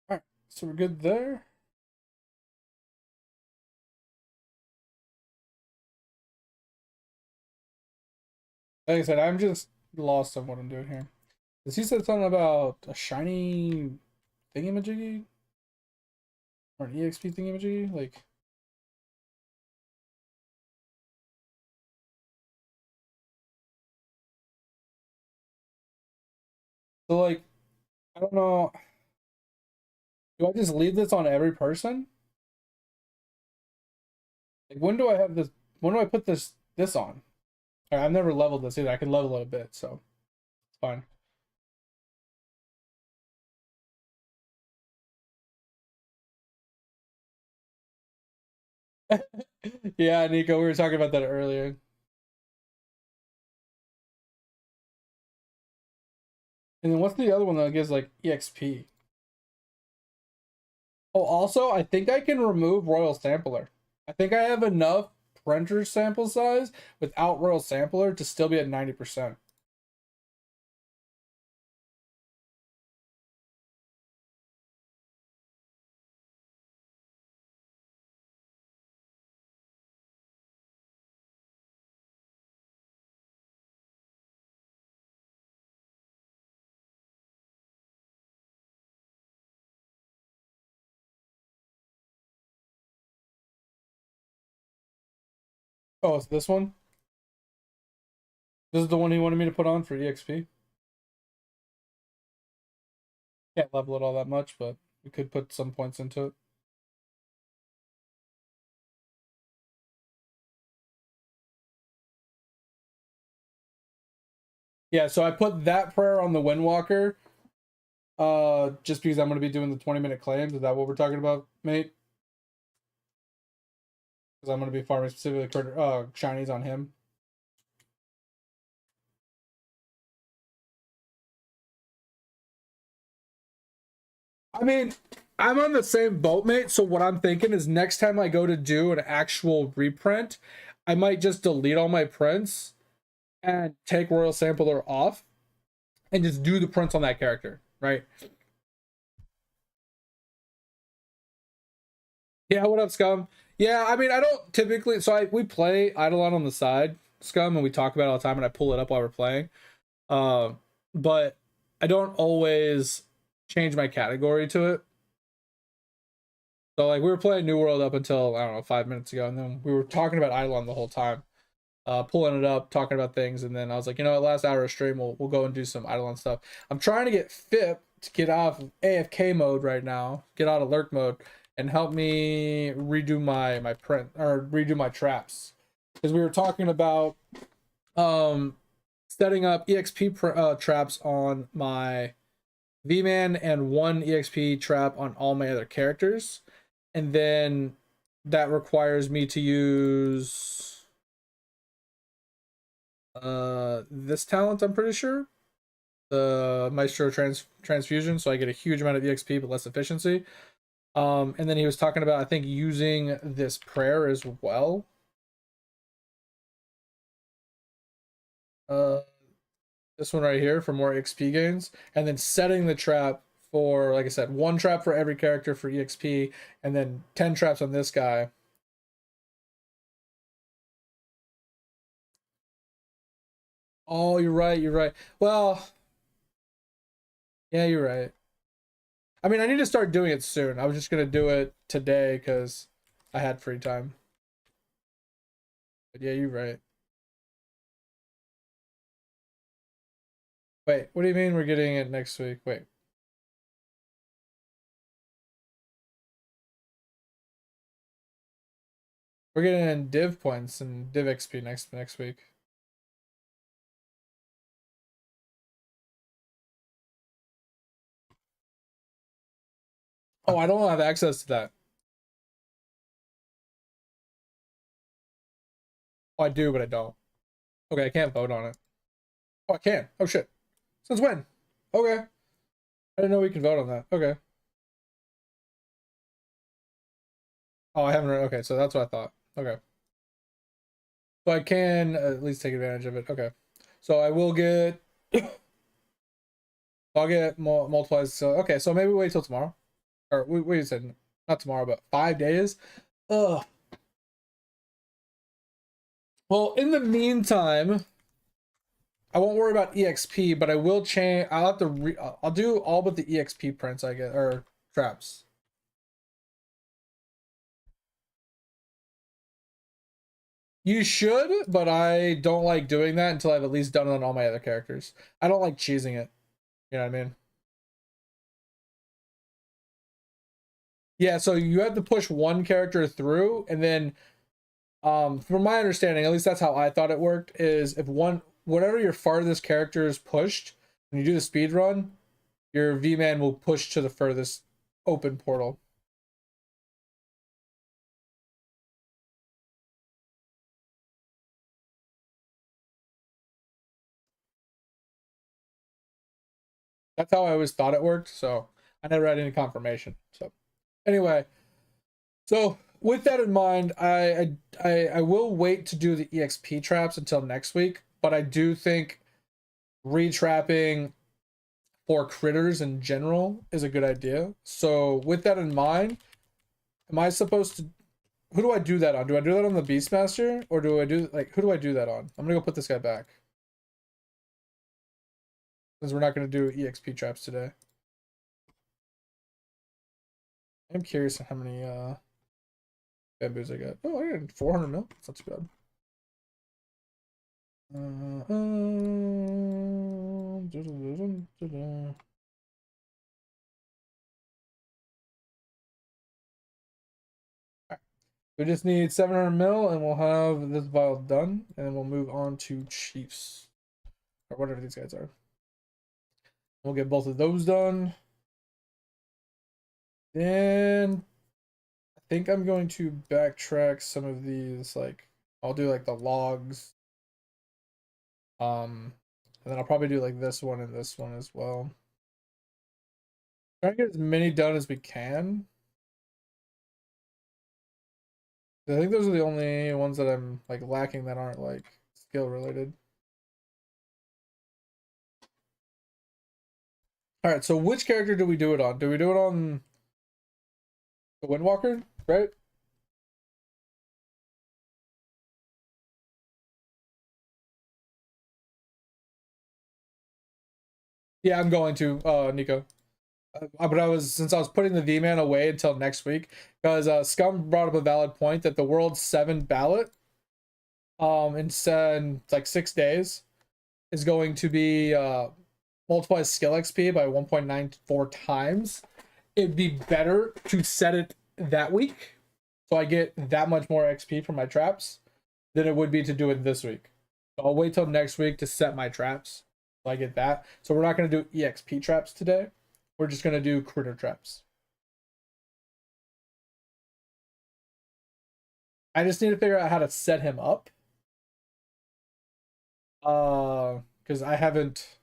All right, so we're good there. Like I said, I'm just lost on what I'm doing here. Because he said something about a shiny thingamajiggy? Or an EXP thingamajiggy? Like, so like, I don't know. Do I just leave this on every person? Like, when do I have this? When do I put this on? All right, I've never leveled this either. I can level it a bit, so it's fine. Yeah, Nico, we were talking about that earlier. And then what's the other one that gives like EXP? Oh, also, I think I can remove Royal Sampler. I think I have enough printer sample size without Royal Sampler to still be at 90%. Oh, it's this one? This is the one he wanted me to put on for EXP? Can't level it all that much, but we could put some points into it. Yeah, so I put that prayer on the Windwalker, just because I'm going to be doing the 20-minute claims. Is that what we're talking about, mate? Because I'm going to be farming specifically shinies on him. I mean, I'm on the same boat, mate. So what I'm thinking is next time I go to do an actual reprint, I might just delete all my prints and take Royal Sampler off and just do the prints on that character, right? Yeah, what up, Scum? Yeah, I mean, I don't typically. So we play Eidolon on the side, Scum, and we talk about it all the time, and I pull it up while we're playing. Um, but I don't always change my category to it. So like we were playing New World up until I don't know 5 minutes ago, and then we were talking about Eidolon the whole time, pulling it up, talking about things, and then I was like, you know, last hour of stream, we'll go and do some Eidolon stuff. I'm trying to get FIP to get off of AFK mode right now, get out of lurk mode, and help me redo my print or redo my traps, because we were talking about setting up EXP traps on my V-Man and one EXP trap on all my other characters. And then that requires me to use this talent, I'm pretty sure. The Maestro Transfusion, so I get a huge amount of EXP but less efficiency. And then he was talking about, I think, using this prayer as well. This one right here for more XP gains, and then setting the trap for, like I said, one trap for every character for EXP, and then 10 traps on this guy. Oh, you're right. Well, Yeah, you're right. I mean, I need to start doing it soon. I was just gonna do it today because I had free time. But yeah, you're right. Wait, what do you mean we're getting it next week? Wait. We're getting div points and div XP next week. Oh, I don't have access to that. Oh, I do, but I don't. Okay, I can't vote on it. Oh, I can. Oh shit. Since when? Okay. I didn't know we could vote on that. Okay. Oh, I haven't read. Okay, so that's what I thought. Okay. So I can at least take advantage of it. Okay. So I will get. I'll get multiplies. So okay, so maybe wait till tomorrow, or wait a second, not tomorrow, but 5 days. Ugh. Well, in the meantime, I won't worry about EXP, but I will change. I'll have to. I'll do all but the EXP prints I get or traps. You should, but I don't like doing that until I've at least done it on all my other characters. I don't like cheesing it. You know what I mean? Yeah, so you have to push one character through, and then, from my understanding, at least that's how I thought it worked, is if whatever your farthest character is pushed, when you do the speed run, your V-Man will push to the furthest open portal. That's how I always thought it worked, so I never had any confirmation. So anyway, so with that in mind, I will wait to do the EXP traps until next week, but I do think retrapping for critters in general is a good idea. So with that in mind, am I supposed to, who do I do that on? Do I do that on the Beastmaster, or do I do, like, who do I do that on? I'm gonna go put this guy back, since we're not gonna do EXP traps today. I'm curious on how many bamboos I got. Oh, I got 400 mil. That's not too bad. We just need 700 mil and we'll have this vial done, and then we'll move on to Chiefs, or whatever these guys are. We'll get both of those done. Then I think I'm going to backtrack some of these, like I'll do like the logs. And then I'll probably do like this one and this one as well. Try to get as many done as we can. I think those are the only ones that I'm like lacking that aren't like skill related. All right, so which character do we do it on? Do we do it on the Windwalker, right? Yeah, I'm going to, Nico. But since I was putting the V-Man away until next week, because Scum brought up a valid point that the World 7 ballot, in like 6 days, is going to be multiply skill XP by 1.94 times. It'd be better to set it that week, so I get that much more XP from my traps, than it would be to do it this week. So I'll wait till next week to set my traps, so I get that. So we're not going to do EXP traps today. We're just going to do critter traps. I just need to figure out how to set him up. Because I haven't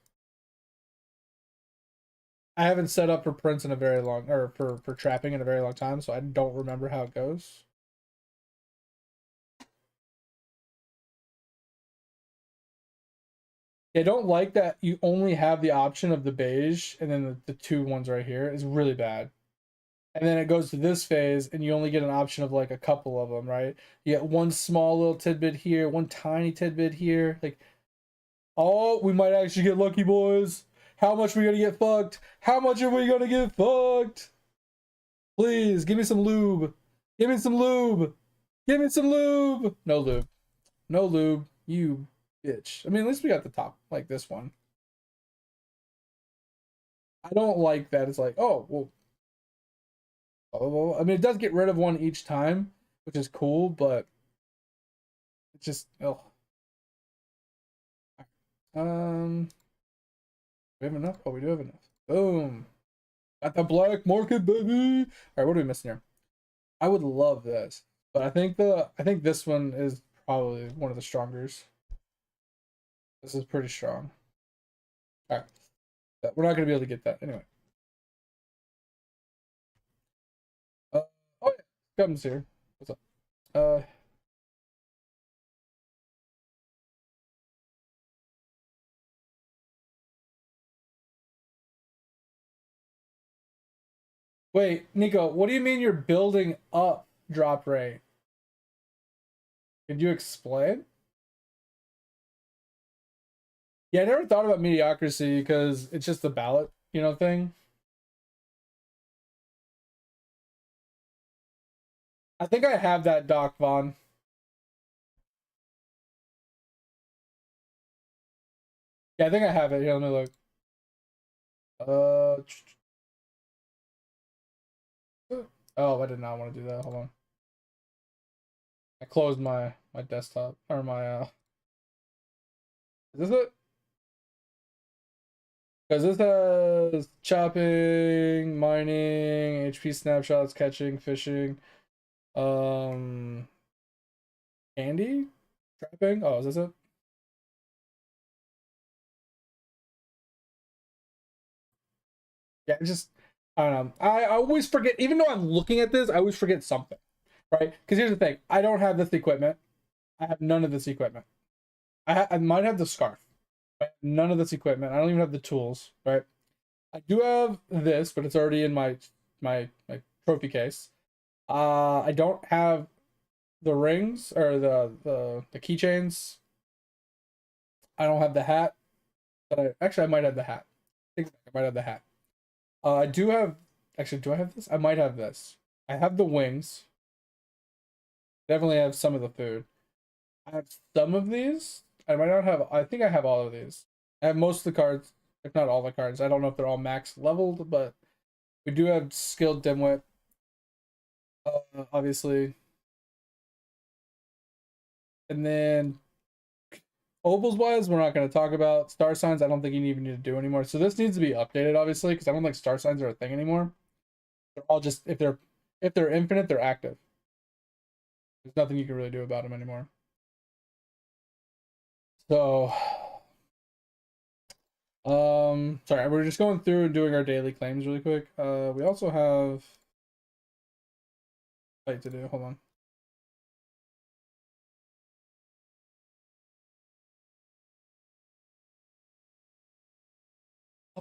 set up for prints in a very long, or for trapping in a very long time, so I don't remember how it goes. I don't like that you only have the option of the beige and then the two ones right here is really bad. And then it goes to this phase and you only get an option of like a couple of them, right? You get one small little tidbit here, one tiny tidbit here. Like, oh, we might actually get lucky, boys. How much are we gonna get fucked? How much are we gonna get fucked? Please, give me some lube. Give me some lube. Give me some lube. No lube. No lube. You bitch. I mean, at least we got the top, like this one. I don't like that. It's like, oh, well. I mean, it does get rid of one each time, which is cool, but it's just, oh. We have enough? Oh, we do have enough. Boom. Got the black market, baby. All right, what are we missing here? I would love this, but I think this one is probably one of the strongest. This is pretty strong. All right, but we're not gonna be able to get that anyway. Oh yeah, comes here. What's up? Wait, Nico, what do you mean you're building up drop rate? Could you explain? Yeah, I never thought about mediocrity because it's just the ballot, thing. I think I have that, Doc Vaughn. Yeah, I think I have it. Here, let me look. Oh, I did not want to do that. Hold on. I closed my desktop or my Is this it? Because this has chopping, mining, HP snapshots, catching, fishing, candy, trapping. Oh, is this it? Yeah, I don't know. I always forget, even though I'm looking at this, I always forget something, right? Because here's the thing: I don't have this equipment. I have none of this equipment. I might have the scarf, but none of this equipment. I don't even have the tools, right? I do have this, but it's already in my trophy case. I don't have the rings or the keychains. I don't have the hat. But I might have the hat. I might have the hat. I do have. Actually, do I have this? I might have this. I have the wings. Definitely have some of the food. I have some of these. I might not have. I think I have all of these. I have most of the cards, if not all the cards. I don't know if they're all max leveled, but we do have skilled dimwit. Obviously. And then ovals wise, we're not going to talk about. Star signs, I don't think you even need to do anymore. So this needs to be updated, obviously, because I don't think star signs are a thing anymore. They're all just if they're infinite, they're active. There's nothing you can really do about them anymore. So sorry, we're just going through and doing our daily claims really quick. We also have fight to do. Hold on.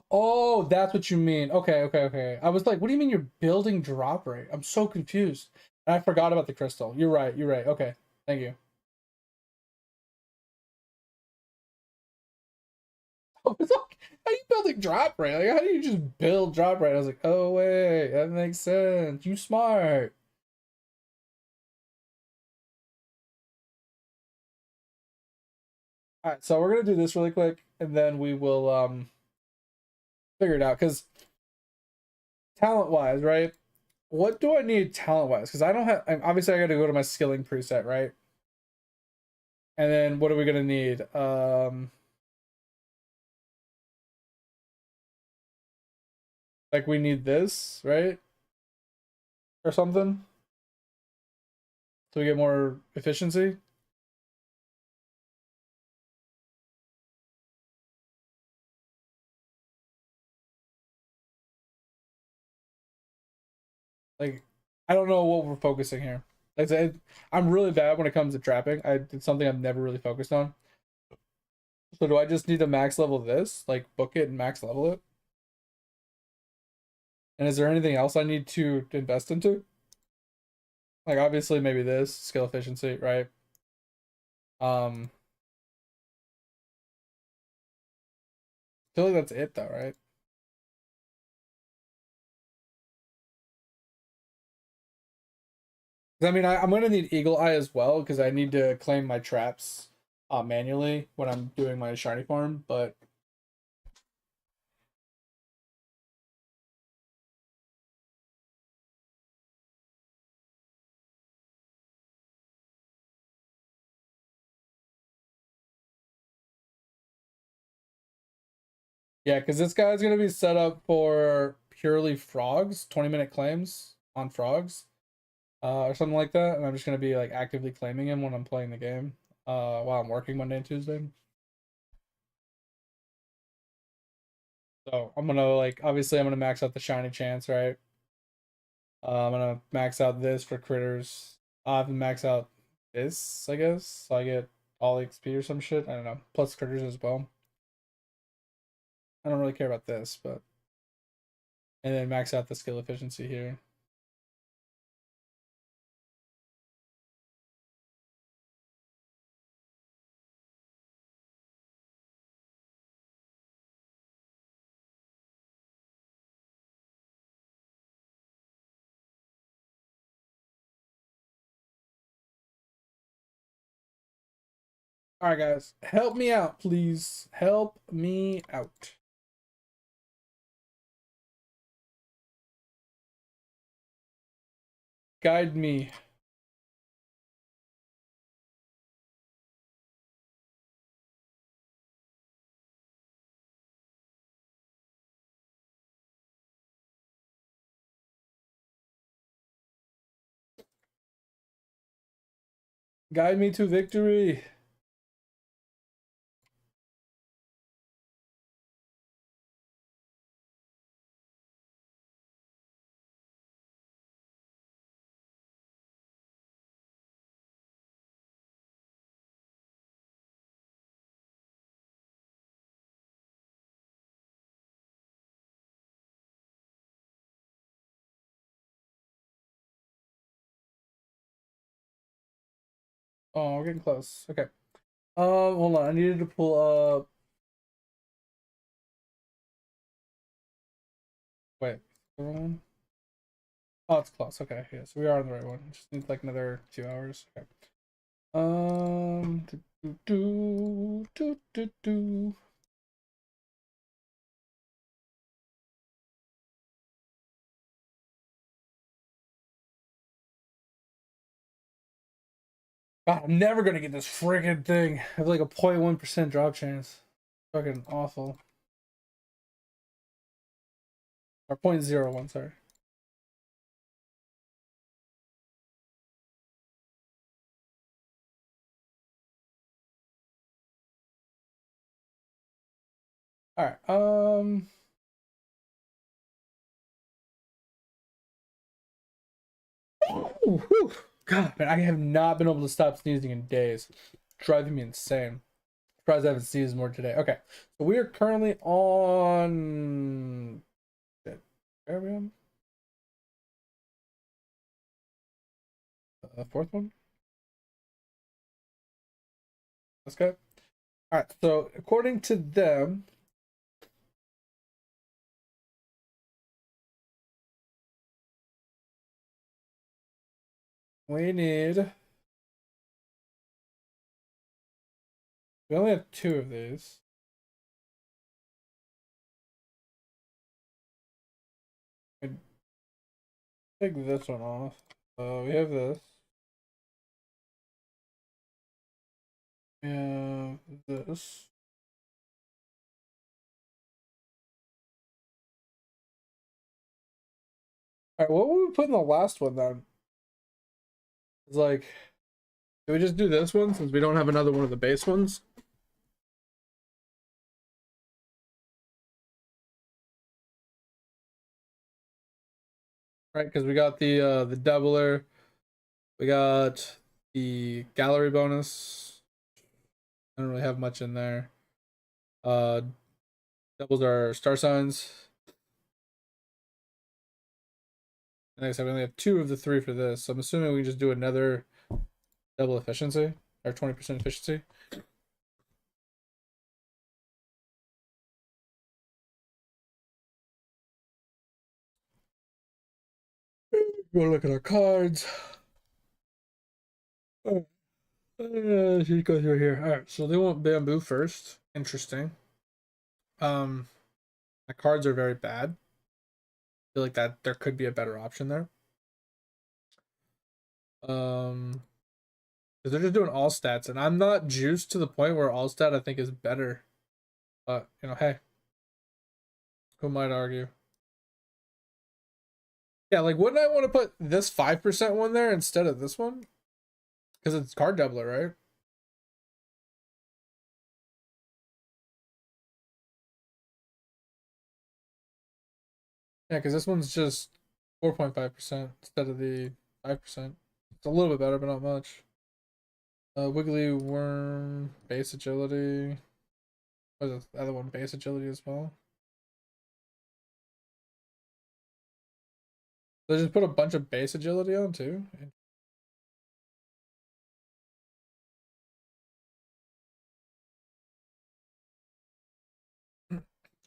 Oh, that's what you mean. Okay. I was like, what do you mean you're building drop rate? I'm so confused. And I forgot about the crystal. You're right. Okay. Thank you. I was like, how are you building drop rate? Like, how do you just build drop rate? I was like, oh wait, that makes sense. You smart. All right, so we're gonna do this really quick, and then we will figure it out. Because talent wise, right? What do I need talent wise? Because I don't have. Obviously, I got to go to my skilling preset, right? And then what are we gonna need? Like we need this, right? Or something. So we get more efficiency. Like, I don't know what we're focusing here. Like I said, I'm really bad when it comes to trapping. It's something I've never really focused on. So do I just need to max level this? Like book it and max level it? And is there anything else I need to invest into? Like obviously maybe this, skill efficiency, right? feel like that's it though, right? I mean, I'm gonna need Eagle Eye as well because I need to claim my traps manually when I'm doing my shiny farm, but yeah, because this guy's gonna be set up for purely frogs, 20-minute claims on frogs, or something like that, and I'm just gonna be like actively claiming him when I'm playing the game, while I'm working Monday and Tuesday. So I'm gonna like obviously I'm gonna max out the shiny chance, right? I'm gonna max out this for critters. I have to max out this, I guess, so I get all XP or some shit. I don't know, plus critters as well. I don't really care about this, but and then max out the skill efficiency here. All right, guys, help me out, please. Help me out. Guide me. Guide me to victory. Oh, we're getting close. Okay. Hold on. I needed to pull up. Wait. Oh, it's close. Okay. Yeah, so we are on the right one. Just need like another 2 hours. Okay. Do, do. God, I'm never gonna get this friggin' thing. I have like a 0.1% drop chance. Fucking awful. Or 0.01, sorry. Alright, Whew. God, man, I have not been able to stop sneezing in days. Driving me insane. Surprised I haven't sneezed more today. Okay, so we are currently on. Where are we on? The fourth one. Let's go. All right. So according to them, we need. We only have 2 of these. Take this one off. We have this. We have this. All right, what would we put in the last one then? It's like, do we just do this one since we don't have another one of the base ones? Right, because we got the doubler, we got the gallery bonus. I don't really have much in there. Doubles our star signs. And like I said, we only have 2 of the 3 for this, so I'm assuming we just do another double efficiency or 20% efficiency. Go look at our cards. Oh, should go through here. All right, so they want bamboo first. Interesting. My cards are very bad. I feel like that there could be a better option there. 'Cause they're just doing all stats, and I'm not juiced to the point where all stat I think is better. But you know, hey, who might argue? Yeah, like wouldn't I want to put this 5% one there instead of this one? Because it's card doubler, right? Yeah, because this one's just 4.5% instead of the 5%. It's a little bit better, but not much. Wiggly Worm, base agility. What is the other one? Base agility as well. They just put a bunch of base agility on too.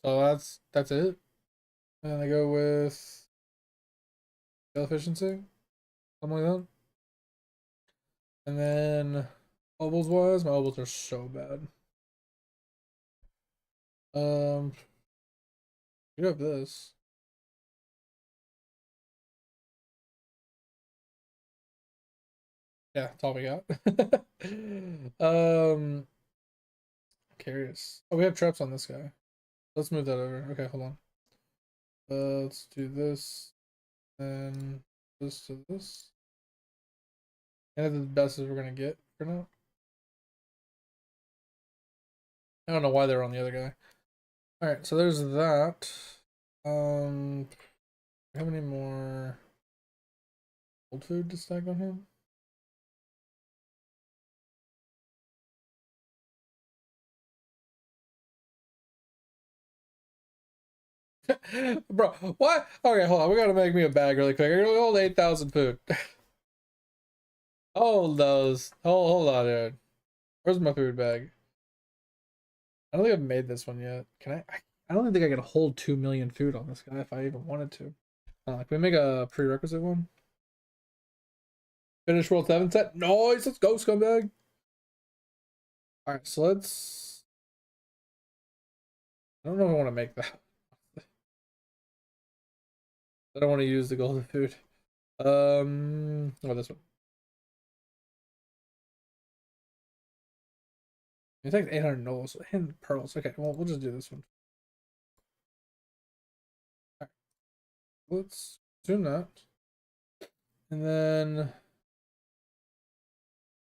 So that's it. And then I go with skill efficiency, something like that. And then obels wise, my obels are so bad. You have this. Yeah, that's all we got. Curious. Oh, we have traps on this guy. Let's move that over. Okay, hold on. Let's do this, and this to this. And that's the best as we're gonna get for now. I don't know why they're on the other guy. All right, so there's that. Do we have any more old food to stack on him? Bro, what? Okay, hold on. We gotta make me a bag really quick. I gotta hold 8,000 food. Hold those. Hold on, dude. Where's my food bag? I don't think I've made this one yet. Can I don't think I can hold 2 million food on this guy if I even wanted to. Can we make a prerequisite one? Finish World 7 set? Nice! Let's go, scumbag! Alright, so let's... I don't know if I want to make that. I don't want to use the golden food. Oh, this one. It takes 800 nobles and pearls. Okay, well, we'll just do this one. All right. Let's zoom that. And then,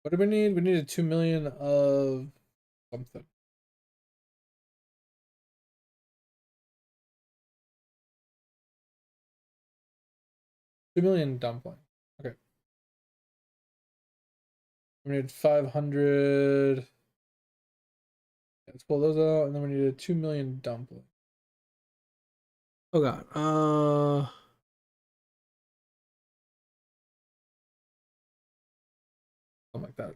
what do we need? We needed 2 million of something. $2 million dumpling. Okay. We need 500. Let's pull those out, and then we needed 2 million dumpling. Oh god. Something like that.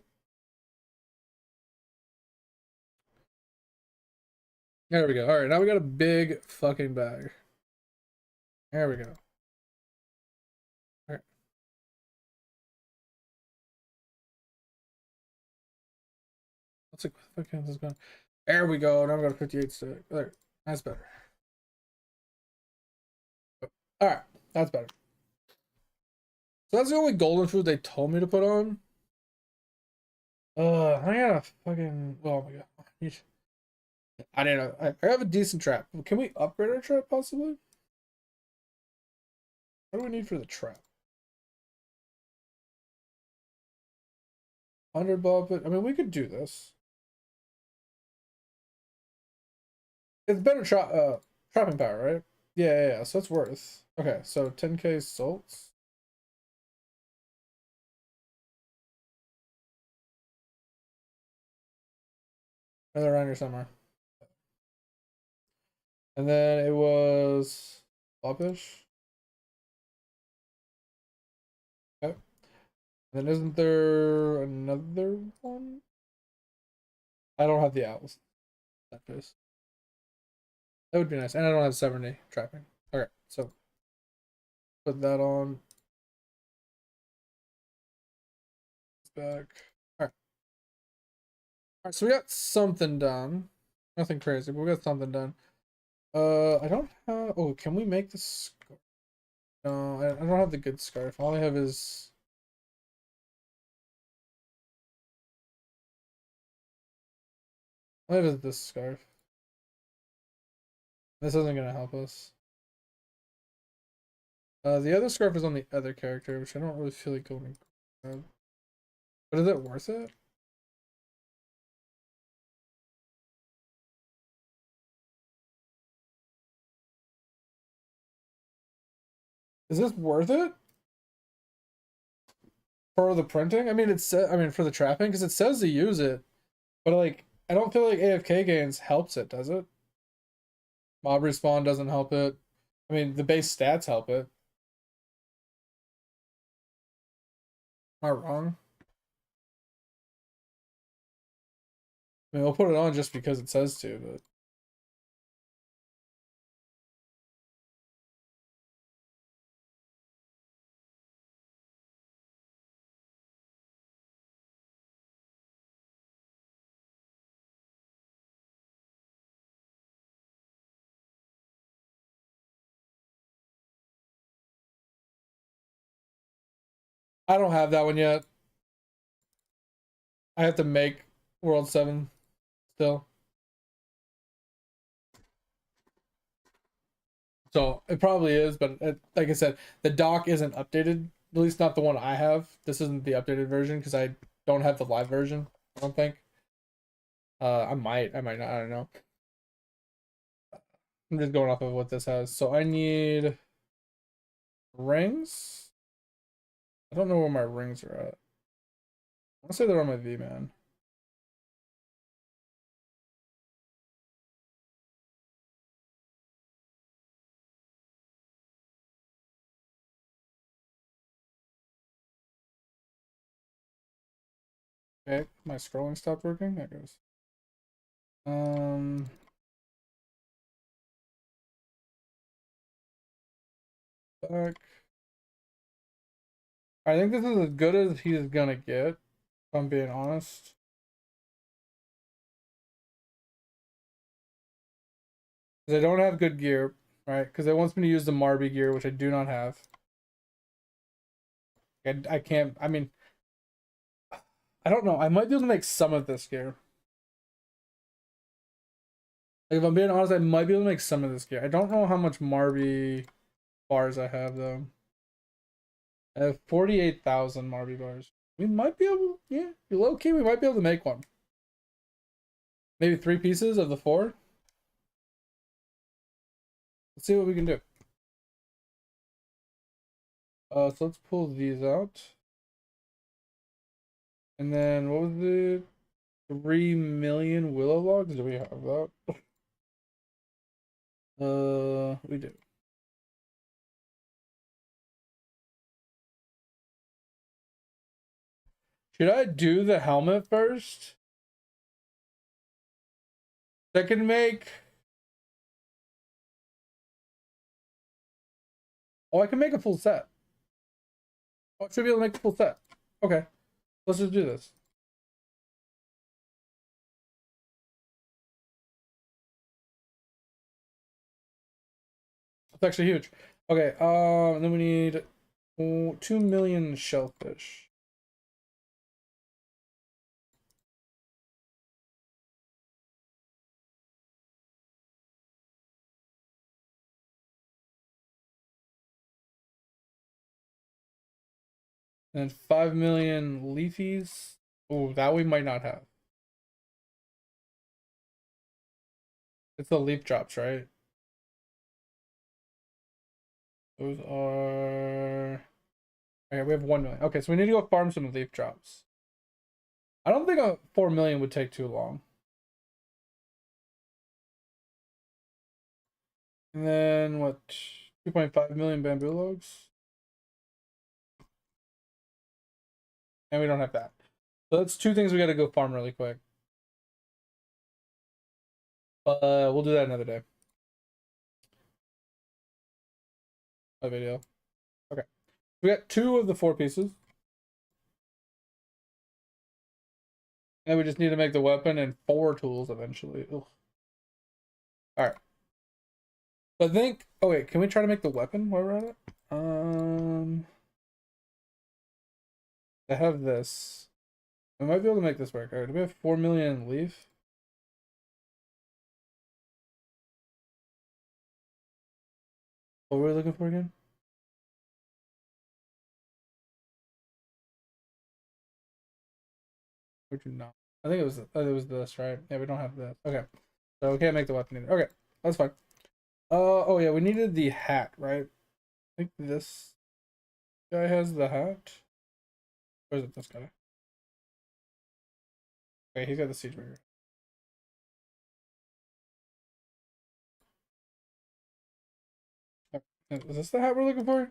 There we go. All right, now we got a big fucking bag. There we go. All right. Let's see what the fuck is going. There we go. Now we got a 58 stick. There. That's better. All right, that's better. So that's the only golden food they told me to put on. I gotta fucking. Oh my god. I don't know. I have a decent trap. Can we upgrade our trap possibly? What do we need for the trap? 100 bob, but I mean, we could do this. It's better trapping power, right? Yeah. So it's worth. Okay, so 10k salts. They're around here somewhere. And then it was Floppish. Okay. And then isn't there another one? I don't have the owls. That face. That would be nice. And I don't have 70 trapping. Okay, so put that on. back. All right, so we got something done. Nothing crazy, but we got something done. I don't have. Oh, can we make this? No, I don't have the good scarf. All I have is. All I have is this scarf. This isn't gonna help us. The other scarf is on the other character, which I don't really feel like going to grab. But is it worth it? Is this worth it? For the printing? I mean, for the trapping, because it says to use it. But, like, I don't feel like AFK gains helps it, does it? Mob respawn doesn't help it. I mean, the base stats help it. Am I wrong? I mean, we'll put it on just because it says to, but... I don't have that one yet. I have to make World 7 still. So it probably is, but like I said, the dock isn't updated. At least not the one I have. This isn't the updated version because I don't have the live version. I don't think. I might not. I don't know. I'm just going off of what this has. So I need rings. I don't know where my rings are at. I want to say they're on my V-Man. Okay, my scrolling stopped working. There it goes. Back. I think this is as good as he's gonna get, if I'm being honest. Because I don't have good gear, right? Because it wants me to use the Marby gear, which I do not have. I can't, I mean, I don't know. I might be able to make some of this gear. Like, if I'm being honest, I might be able to make some of this gear. I don't know how much Marby bars I have, though. I have 48,000 Marby bars. We might be able, yeah, low key, we might be able to make one. Maybe 3 pieces of the 4. Let's see what we can do. So let's pull these out. And then what was the 3 million willow logs? Do we have that? We do. Should I do the helmet first? That can make... Oh, I can make a full set. Oh, I should be able to make a full set. Okay. Let's just do this. It's actually huge. Okay, and then we need 2 million shellfish. And 5 million leafies. Oh, that we might not have. It's the leaf drops, right? Those are... Okay, we have 1 million. Okay, so we need to go farm some leaf drops. I don't think a 4 million would take too long. And then what? 2.5 million bamboo logs. And we don't have that. So that's 2 things we gotta go farm really quick. We'll do that another day. A video. Okay. We got 2 of the 4 pieces. And we just need to make the weapon and 4 tools eventually. Ugh. All right. So I think. Oh wait, can we try to make the weapon while we're at it? I have this. I might be able to make this work. All right. Do we have 4 million leaf? What were we looking for again? Or do not? I think it was this, right? Yeah, we don't have this. Okay. So we can't make the weapon either. Okay, that's fine. Oh yeah, we needed the hat, right? I think this guy has the hat. Or is it this guy? Okay, he's got the siege breaker. Is this the hat we're looking for?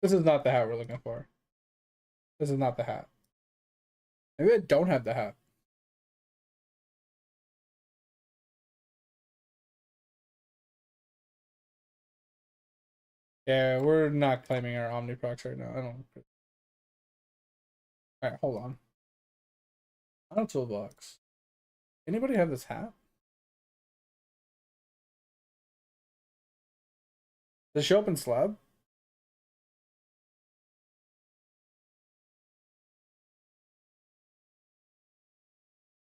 This is not the hat we're looking for. This is not the hat. Maybe I don't have the hat. Yeah, we're not claiming our Omniprox right now. I don't. Alright, hold on. On a toolbox. Anybody have this hat? Does it show up in slab?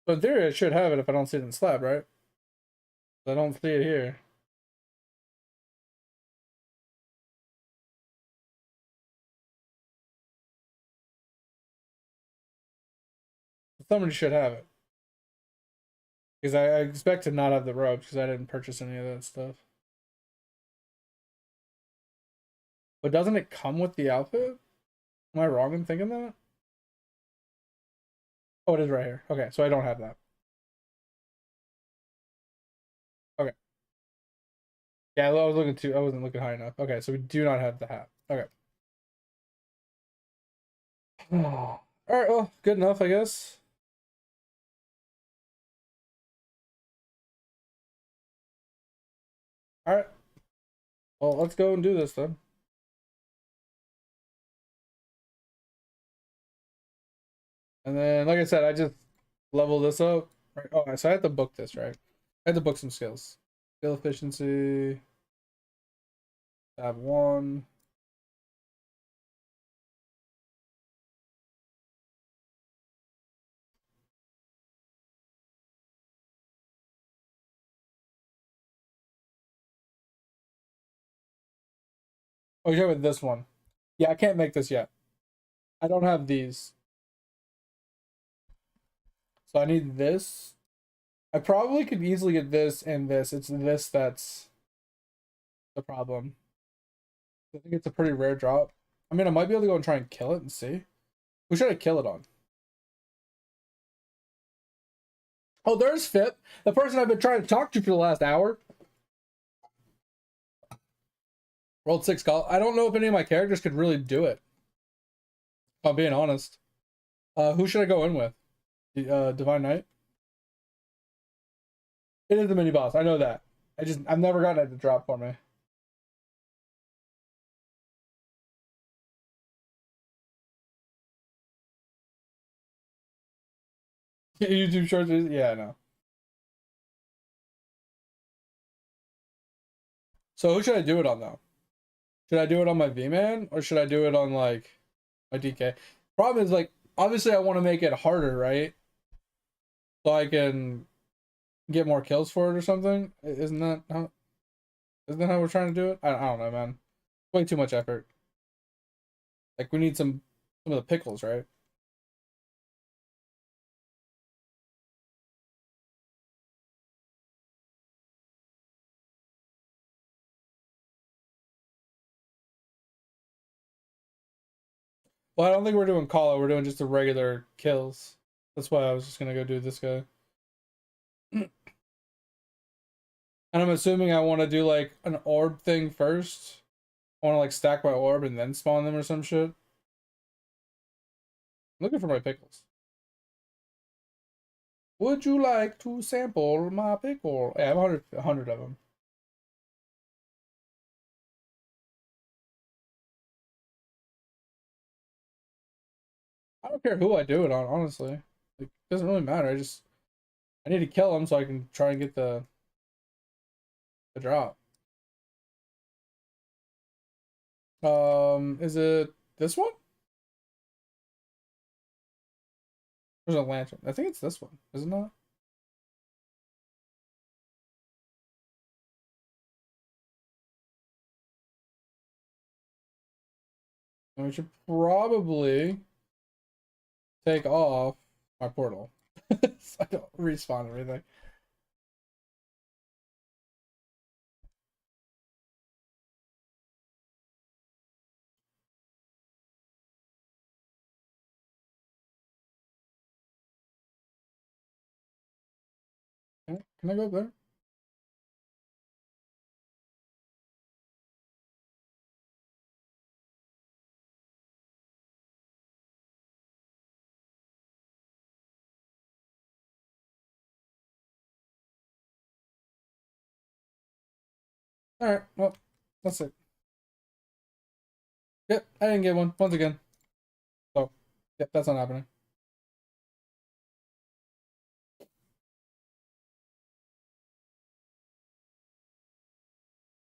So in theory, I should have it if I don't see it in slab, right? I don't see it here. Somebody should have it. Because I expect to not have the robes because I didn't purchase any of that stuff. But doesn't it come with the outfit? Am I wrong in thinking that? Oh, it is right here. Okay, so I don't have that. Okay. Yeah, I wasn't looking high enough. Okay, so we do not have the hat. Okay. Alright, well, good enough, I guess. Alright. Well, let's go and do this then. And then, like I said, I just level this up. Right. Oh, so I have to book this, right? I have to book some skills. Skill efficiency. Tab 1. Oh, you're with this one. Yeah, I can't make this yet. I don't have these. So I need this. I probably could easily get this and this. It's this that's the problem. I think it's a pretty rare drop. I mean, I might be able to go and try and kill it and see. Who should I kill it on? Oh, there's Fit, the person I've been trying to talk to for the last hour. World 6 call. I don't know if any of my characters could really do it. If I'm being honest. Who should I go in with? Divine Knight? It is a mini boss. I know that. I've never gotten it to drop for me. YouTube shorts, yeah, I know. So who should I do it on though? Should I do it on my V-Man or should I do it on like my DK? Problem is like obviously I want to make it harder, right? So I can get more kills for it or something. Isn't that how we're trying to do it? I don't know, man. Way too much effort. Like we need some of the pickles, right? Well, I don't think we're doing call out. We're doing just the regular kills. That's why I was just gonna go do this guy. And I'm assuming I want to do like an orb thing first. I want to like stack my orb and then spawn them or some shit. I'm looking for my pickles. Would you like to sample my pickle? Yeah, I have 100 of them. I don't care who I do it on, honestly. Like, it doesn't really matter. I need to kill him so I can try and get the drop. Is it this one? There's a lantern. I think it's this one, isn't it? And we should probably take off my portal so I don't respawn everything. Can I go up there? All right, well, that's it. Yep, I didn't get one once again. So, yep, that's not happening.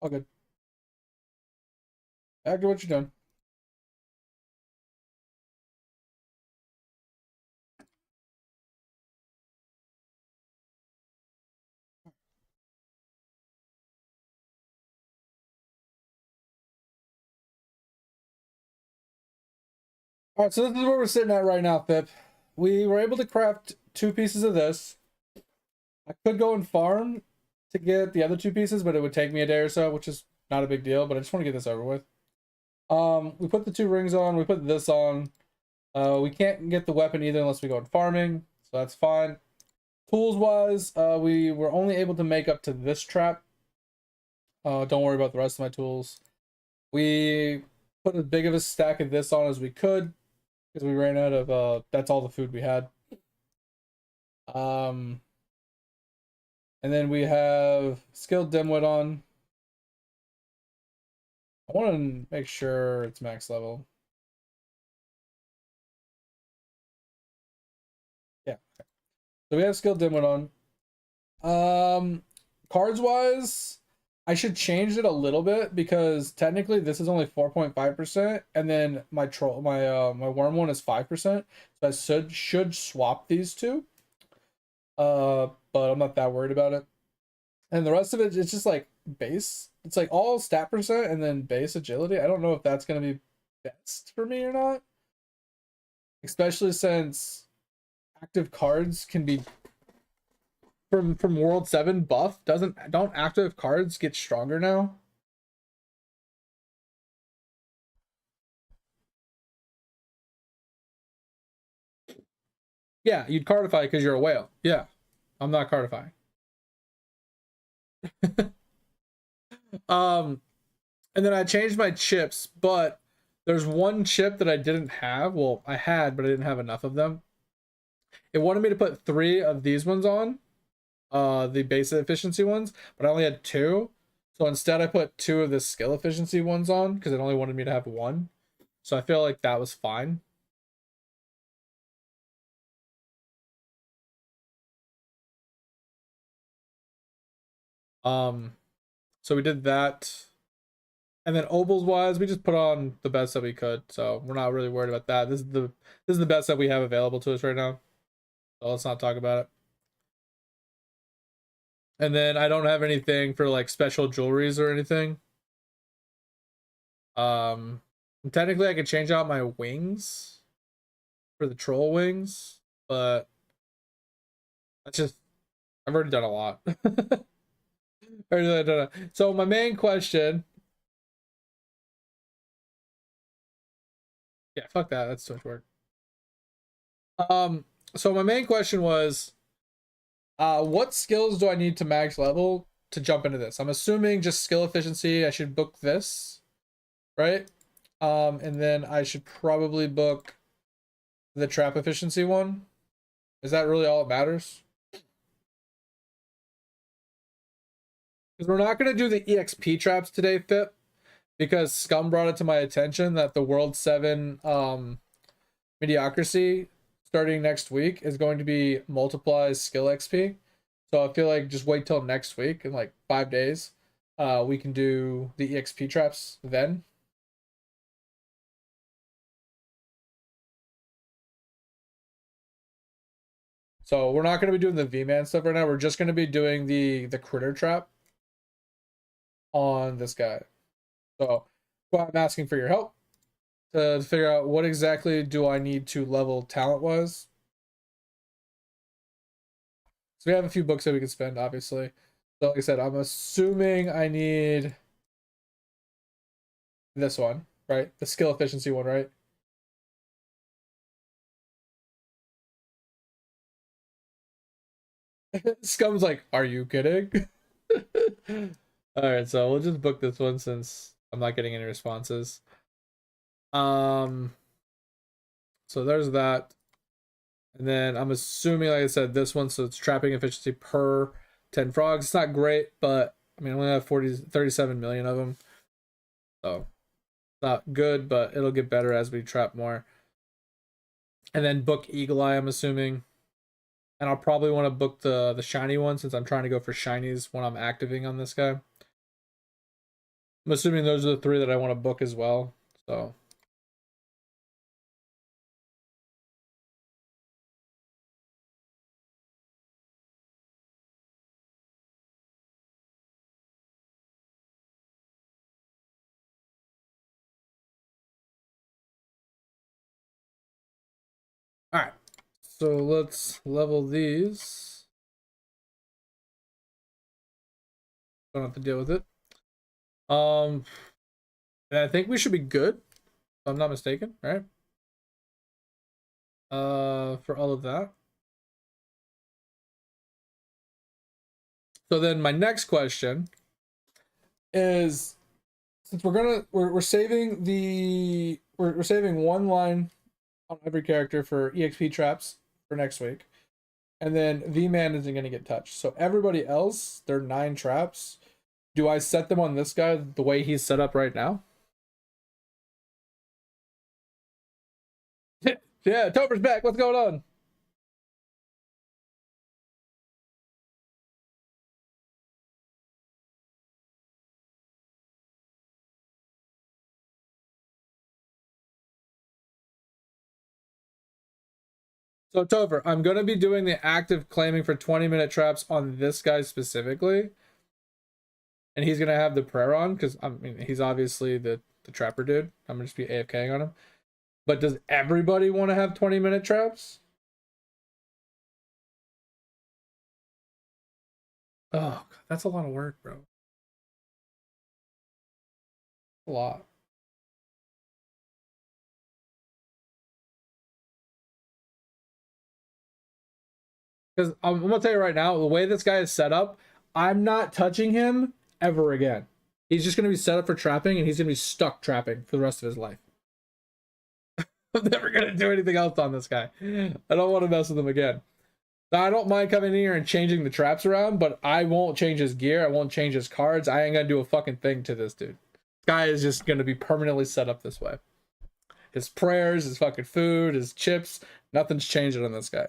All good. Back to what you're doing. All right, so this is where we're sitting at right now, Pip. We were able to craft 2 pieces of this. I could go and farm to get the other 2 pieces, but it would take me a day or so, which is not a big deal, but I just want to get this over with. We put the 2 rings on, we put this on. We can't get the weapon either unless we go in farming, so that's fine. Tools wise, we were only able to make up to this trap. Don't worry about the rest of my tools. We put as big of a stack of this on as we could because we ran out of that's all the food we had. And then we have skilled dimwit on. I want to make sure it's max level. Yeah. So we have skilled dimwit on. Cards wise, I should change it a little bit because technically this is only 4.5%, and then my my worm one is 5%. So I should swap these 2. But I'm not that worried about it. And the rest of it, it's just like base. It's like all stat percent and then base agility. I don't know if that's gonna be best for me or not. Especially since active cards can be from World 7 buff. Don't active cards get stronger now? Yeah, you'd cardify because you're a whale. Yeah. I'm not cardifying. And then I changed my chips, but there's one chip that I didn't have. Well, I had, but I didn't have enough of them. It wanted me to put 3 of these ones on, the base efficiency ones, but I only had 2. So instead I put 2 of the skill efficiency ones on because it only wanted me to have 1. So I feel like that was fine. So we did that. And then obols wise, we just put on the best that we could. So we're not really worried about that. This is the best that we have available to us right now. So let's not talk about it. And then I don't have anything for like special jewelries or anything. Technically I could change out my wings for the troll wings, but that's just, I've already done a lot. So my main question, yeah, fuck that, that's too much work. So my main question was, what skills do I need to max level to jump into this? I'm assuming just skill efficiency. I should book this, right? And then I should probably book the trap efficiency one. Is that really all that matters? Because we're not going to do the EXP traps today, Pip, because Scum brought it to my attention that the World 7 mediocrity starting next week is going to be multiply skill XP. So I feel like just wait till next week in like 5 days. We can do the EXP traps then. So we're not going to be doing the V-Man stuff right now. We're just going to be doing the critter trap on this guy. So well, I'm asking for your help to figure out what exactly do I need to level talent-wise. So we have a few books that we can spend, obviously. So like I said, I'm assuming I need this one, right? The skill efficiency one, right? Scum's like, are you kidding? All right, so we'll just book this one since I'm not getting any responses. So there's that. And then I'm assuming, like I said, this one, so it's trapping efficiency per 10 frogs. It's not great, but I mean, I only have 37 million of them. So not good, but it'll get better as we trap more. And then book Eagle Eye, I'm assuming. And I'll probably want to book the shiny one since I'm trying to go for shinies when I'm activating on this guy. I'm assuming those are the 3 that I want to book as well. So all right. So let's level these. Don't have to deal with it. And I think we should be good, if I'm not mistaken, right? For all of that. So then my next question is, since we're saving we're saving 1 line on every character for EXP traps for next week. And then V-Man isn't going to get touched. So everybody else, their 9 traps, do I set them on this guy the way he's set up right now? Yeah, Tober's back. What's going on? So Tover, I'm going to be doing the active claiming for 20-minute traps on this guy specifically. And he's going to have the prayer on because I mean he's obviously the trapper dude. I'm going to just be AFKing on him. But does everybody want to have 20-minute traps? Oh, God, that's a lot of work, bro. A lot. Because I'm going to tell you right now, the way this guy is set up, I'm not touching him ever again. He's just going to be set up for trapping, and he's going to be stuck trapping for the rest of his life. I'm never going to do anything else on this guy. I don't want to mess with him again. Now, I don't mind coming in here and changing the traps around, but I won't change his gear. I won't change his cards. I ain't going to do a fucking thing to this dude. This guy is just going to be permanently set up this way. His prayers, his fucking food, his chips, nothing's changing on this guy.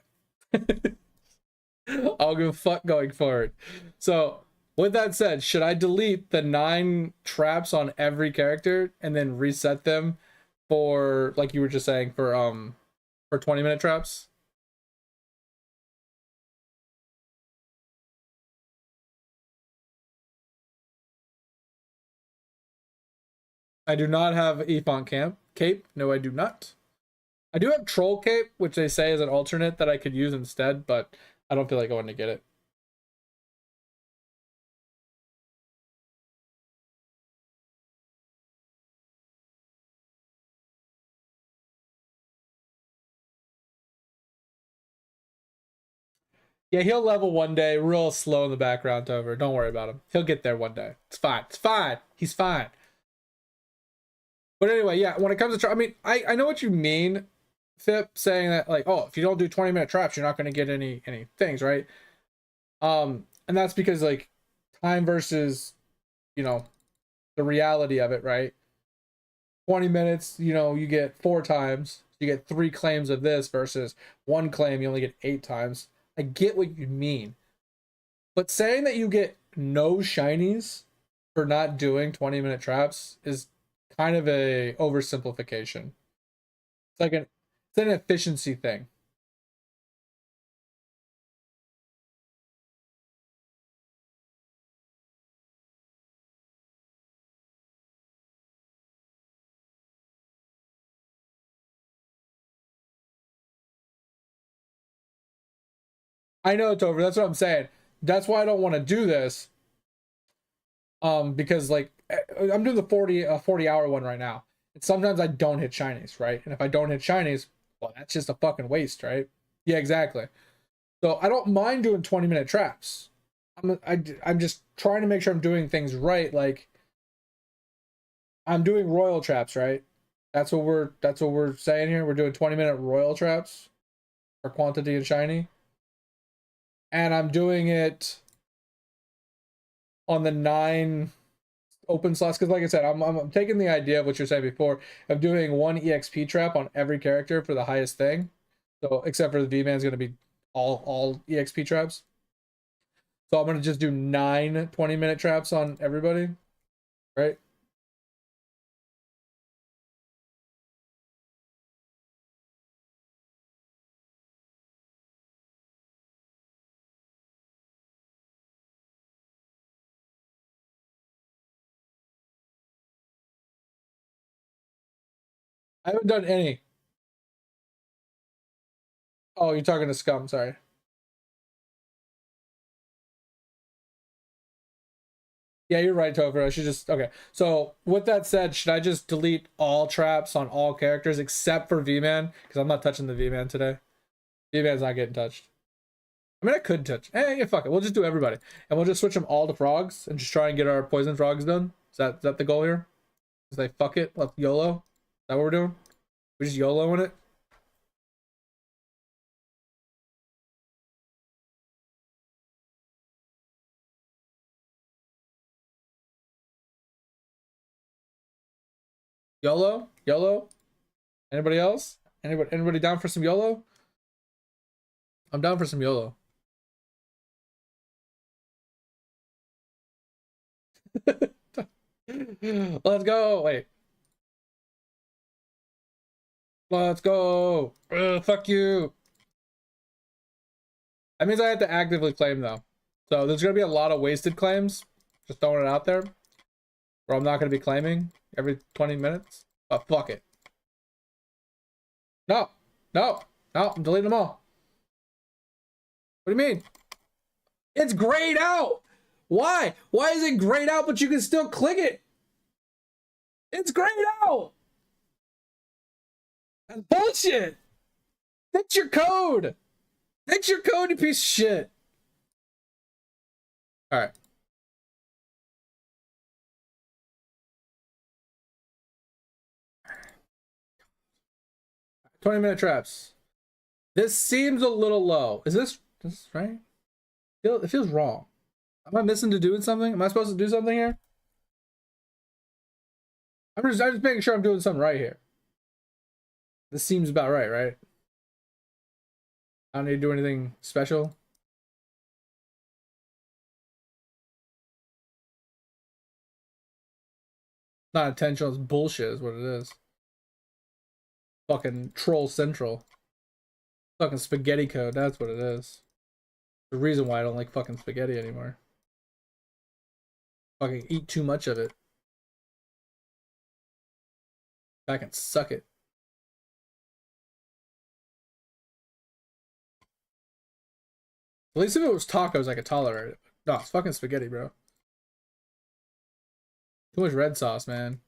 I'll give a fuck going forward. So, with that said, should I delete the 9 traps on every character and then reset them for, like you were just saying, for 20-minute traps? I do not have Efont Cape. No, I do not. I do have Troll Cape, which they say is an alternate that I could use instead, but I don't feel like going to get it. Yeah, he'll level one day, real slow in the background, Over. Don't worry about him. He'll get there one day. It's fine. It's fine. He's fine. But anyway, yeah, when it comes to I mean, I know what you mean, Fip, saying that, like, oh, if you don't do 20-minute traps, you're not going to get any things, right? And that's because, like, time versus, you know, the reality of it, right? 20 minutes, you know, you get 4 times. You get 3 claims of this versus 1 claim, you only get 8 times. I get what you mean. But saying that you get no shinies for not doing 20-minute traps is kind of a oversimplification. It's an efficiency thing. I know it's over. That's what I'm saying. That's why I don't want to do this. Because like I'm doing the 40-hour one right now. And sometimes I don't hit shinies, right? And if I don't hit shinies, well, that's just a fucking waste, right? Yeah, exactly. So I don't mind doing 20-minute traps. I'm just trying to make sure I'm doing things right. Like I'm doing royal traps, right? That's what we're saying here. We're doing 20-minute royal traps for quantity and shiny. And I'm doing it on the 9 open slots because, like I said, I'm taking the idea of what you're saying before of doing 1 EXP trap on every character for the highest thing. So except for the V-Man's going to be all EXP traps. So I'm going to just do 9 20-minute traps on everybody, right? I haven't done any. Oh, you're talking to Scum, sorry. Yeah, you're right, Topher. I should just... Okay. So, with that said, should I just delete all traps on all characters except for V-Man? Because I'm not touching the V-Man today. V-Man's not getting touched. I mean, I could touch... yeah, fuck it. We'll just do everybody. And we'll just switch them all to frogs and just try and get our poison frogs done. Is that the goal here? Is like, fuck it, let's YOLO? Is that what we're doing? We just YOLOing it? YOLO? YOLO? Anybody else? Anybody down for some YOLO? I'm down for some YOLO. Let's go. Wait. Let's go. Fuck you. That means I have to actively claim though. So there's gonna be a lot of wasted claims. Just throwing it out there. Where I'm not gonna be claiming every 20 minutes. But fuck it. No. No. No. I'm deleting them all. What do you mean? It's grayed out. Why? Why is it grayed out but you can still click it? It's grayed out. That's bullshit. Fix your code. Fix your code, you piece of shit. All right. "20-minute traps. This seems a little low. Is this right? It feels wrong. Am I missing to doing something? Am I supposed to do something here? I'm just making sure I'm doing something right here. This seems about right, right? I don't need to do anything special. Not intentional, it's bullshit is what it is. Fucking troll central. Fucking spaghetti code, that's what it is. The reason why I don't like fucking spaghetti anymore. Fucking eat too much of it. I can suck it. At least if it was tacos, I could tolerate it. No, it's fucking spaghetti, bro. Too much red sauce, man.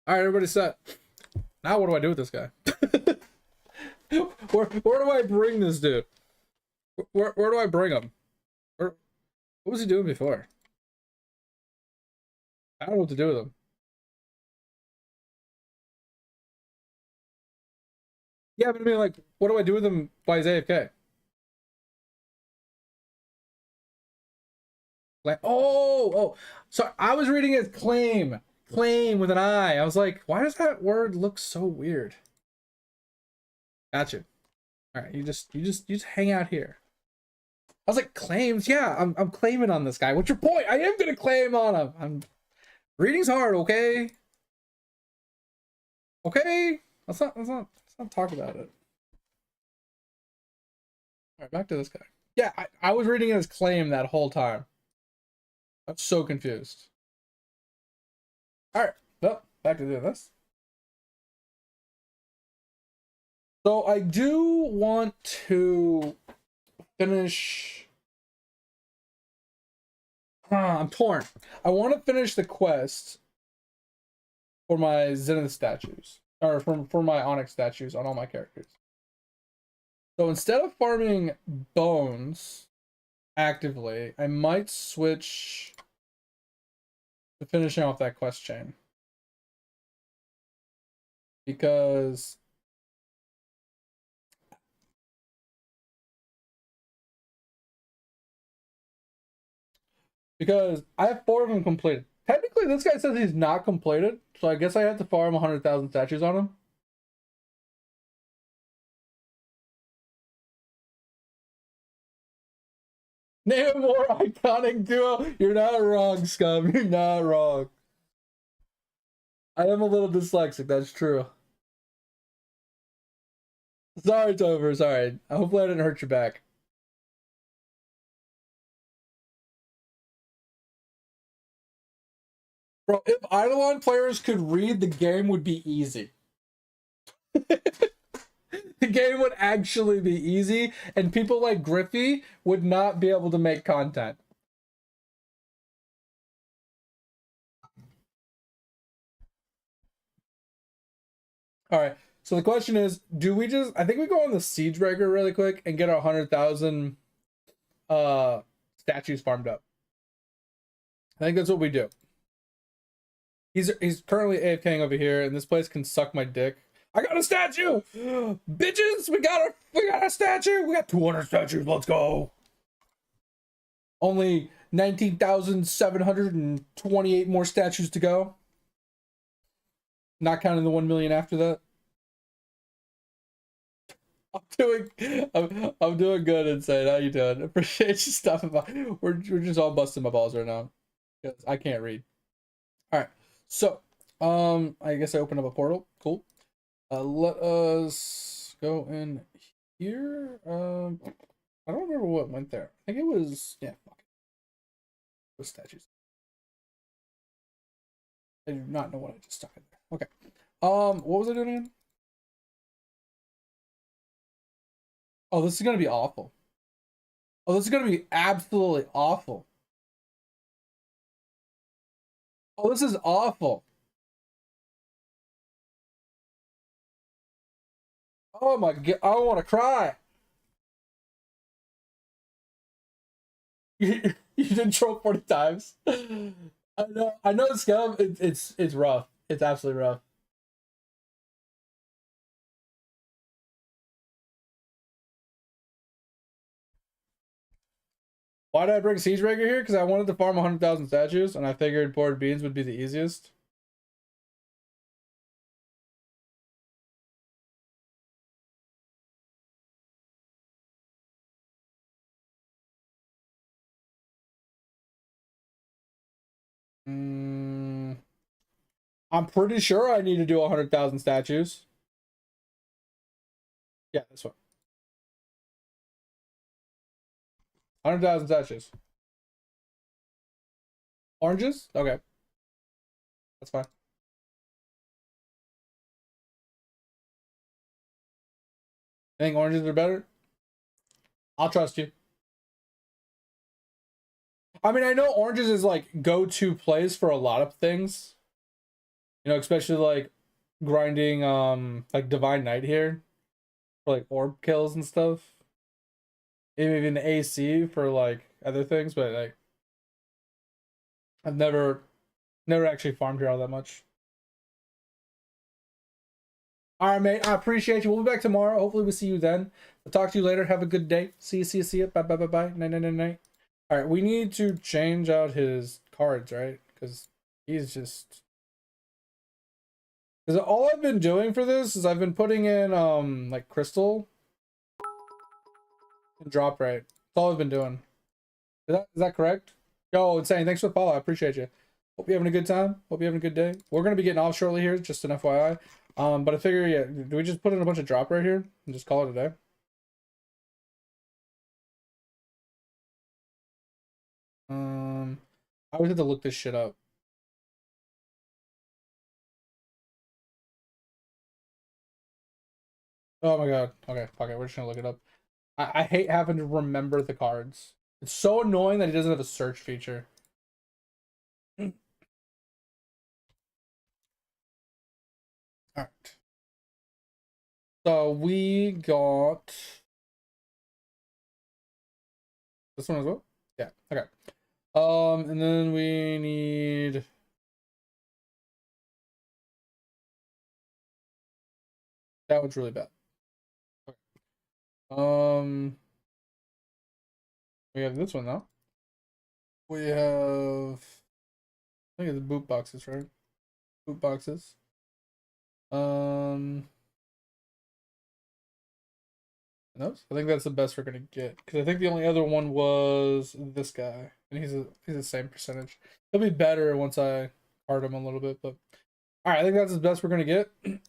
Alright, everybody set. Now what do I do with this guy? where do I bring this dude? Where do I bring him? What was he doing before? I don't know what to do with him. Yeah, but I mean, like, what do I do with him? Why he's AFK? Oh. So I was reading it as claim. Claim with an I. I was like, why does that word look so weird? Gotcha. All right, you just hang out here. I was like, claims? Yeah, I'm claiming on this guy. What's your point? I am gonna claim on him. Reading's hard, okay? Okay? Let's not talk about it. All right, back to this guy. Yeah, I was reading it as claim that whole time. I'm so confused. All right, well, back to doing this. So I do want to finish. I'm torn. I want to finish the quest for my Zenith statues, or for my Onyx statues on all my characters. So instead of farming bones actively, I might switch to finishing off that quest chain. Because I have 4 of them completed. Technically, this guy says he's not completed, so I guess I have to farm 100,000 statues on him. Name a more iconic duo. You're not wrong, Scum. You're not wrong. I am a little dyslexic, that's true. Sorry, Tover, sorry. Hopefully I didn't hurt your back. Bro, if Eidolon players could read, the game would be easy. The game would actually be easy, and people like Griffey would not be able to make content. Alright, so the question is, do we just... I think we go on the Siegebreaker really quick and get our 100,000 statues farmed up. I think that's what we do. He's currently AFKing over here, and this place can suck my dick. I got a statue! Bitches, we got a statue! We got 200 statues, let's go! Only 19,728 more statues to go. Not counting the 1 million after that. I'm doing good, Insane. How you doing? Appreciate you stopping by. We're just all busting my balls right now. Because I can't read. Alright, so I guess I opened up a portal. Cool. Let us go in here. I don't remember what went there. I think it was, yeah, fuck it. Those statues. I do not know what I just stuck in there. Okay. What was I doing again? Oh, this is gonna be awful. Oh, this is gonna be absolutely awful. Oh, this is awful. Oh my god, I want to cry. You did troll 40 times. I know Scum, it's rough. It's absolutely rough. Why did I bring Siegebreaker here? Because I wanted to farm 100,000 statues, and I figured board beans would be the easiest. I'm pretty sure I need to do 100,000 statues. Yeah, this one. 100,000 statues. Oranges? Okay. That's fine. I think oranges are better. I'll trust you. I mean, I know oranges is like go-to plays for a lot of things. You know, especially like grinding like Divine Knight here for like orb kills and stuff. Maybe even AC for like other things, but like I've never actually farmed here all that much. All right, mate. I appreciate you. We'll be back tomorrow. Hopefully, we'll see you then. I'll talk to you later. Have a good day. See you. Bye. Night. All right, we need to change out his cards, right? Because he's just. Because all I've been doing for this is I've been putting in like crystal and drop rate. That's all I've been doing. Is that correct? Yo, Insane, thanks for the follow. I appreciate you. Hope you're having a good time. Hope you're having a good day. We're gonna be getting off shortly here, just an FYI. But I figure, yeah, do we just put in a bunch of drop right here and just call it a day? I would have to look this shit up. Oh my god. Okay, fuck it. We're just gonna look it up. I hate having to remember the cards. It's so annoying that he doesn't have a search feature. Alright. So we got this one as well? Yeah, okay. And then we need that one's really bad. Okay. We have this one now. We have I think it's boot boxes, right? Boot boxes. Those? I think that's the best we're gonna get because I think the only other one was this guy, and he's the same percentage. He'll be better once I card him a little bit, but all right, I think that's the best we're gonna get. Is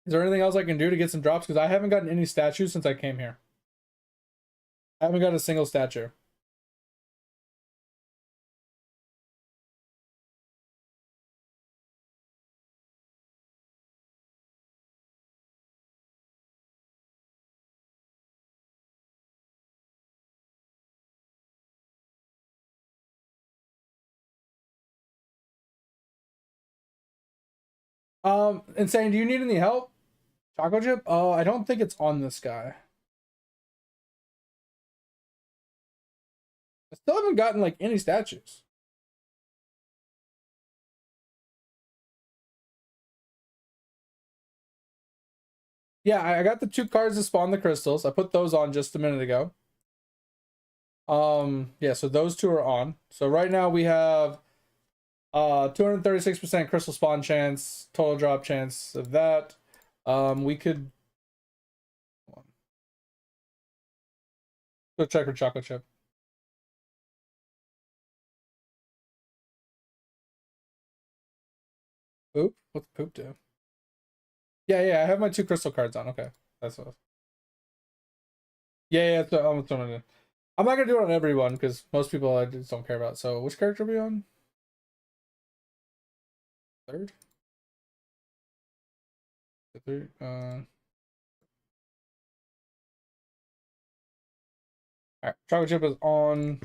there anything else I can do to get some drops? Because I haven't gotten any statues since I came here. I haven't got a single statue. Insane, do you need any help? Choco chip? Oh, I don't think it's on this guy. I still haven't gotten like any statues. Yeah, I got the 2 cards to spawn the crystals. I put those on just a minute ago. Yeah, so those 2 are on. So right now we have 236% crystal spawn chance, total drop chance of that. We could go check for chocolate chip. Poop? What's poop do? Yeah, I have my 2 crystal cards on. Okay, that's what. Yeah, that's what I'm gonna do. I'm not gonna do it on everyone because most people I just don't care about. So which character are we on? 3rd? The 3rd? Alright, chocolate chip is on.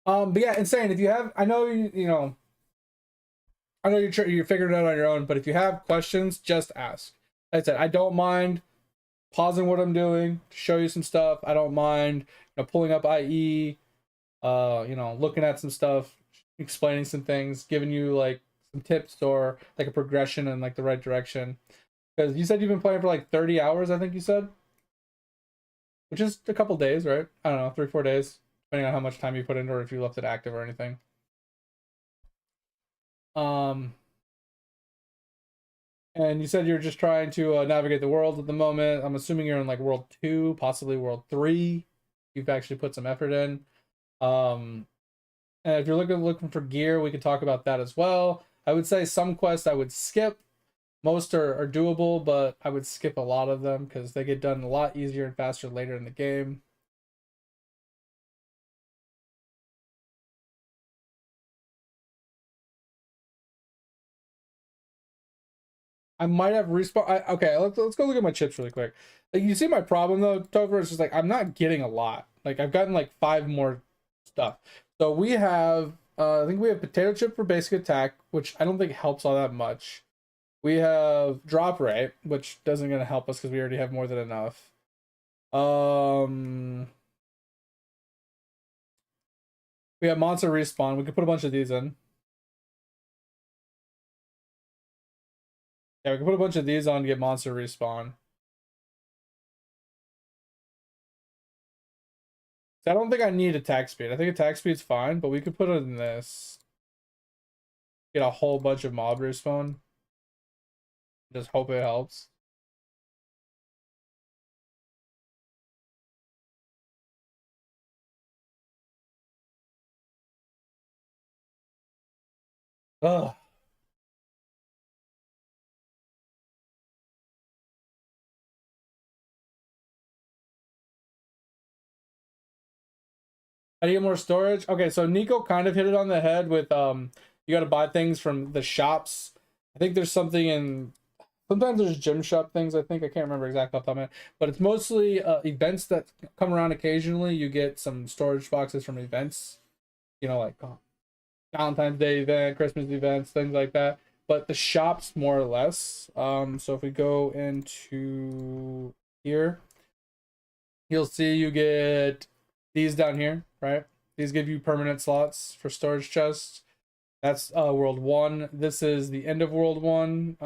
But yeah, Insane. If you have, I know you know, I know you're figuring it out on your own. But if you have questions, just ask. Like I said, I don't mind pausing what I'm doing to show you some stuff. I don't mind, pulling up IE, looking at some stuff, explaining some things, giving you like some tips or like a progression in like the right direction. Because you said you've been playing for like 30 hours, I think you said, which is a couple days, right? I don't know, 3-4 days, depending on how much time you put in or if you left it active or anything. And you said you're just trying to navigate the world at the moment. I'm assuming you're in like World 2, possibly World 3. You've actually put some effort in. And if you're looking for gear, we could talk about that as well. I would say some quests I would skip. Most are doable, but I would skip a lot of them because they get done a lot easier and faster later in the game. I might have respawn. Okay, let's go look at my chips really quick. Like, you see my problem though, Topher, is just like I'm not getting a lot. Like I've gotten like 5 more stuff. So we have I think we have potato chip for basic attack, which I don't think helps all that much. We have drop rate, which doesn't gonna help us because we already have more than enough. We have monster respawn. We could put a bunch of these in. Yeah, we can put a bunch of these on to get monster respawn. I don't think I need attack speed. I think attack speed's fine, but we could put it in this. Get a whole bunch of mob respawn. Just hope it helps. Ugh. I need more storage. Okay, so Nico kind of hit it on the head with you got to buy things from the shops. I think there's something in sometimes there's gym shop things. I think I can't remember exactly off the top of my head, but it's mostly events that come around occasionally. You get some storage boxes from events, you know, like Valentine's Day event, Christmas events, things like that. But the shops more or less. So if we go into here, you'll see you get these down here, right? These give you permanent slots for storage chests. That's World 1. This is the end of World 1.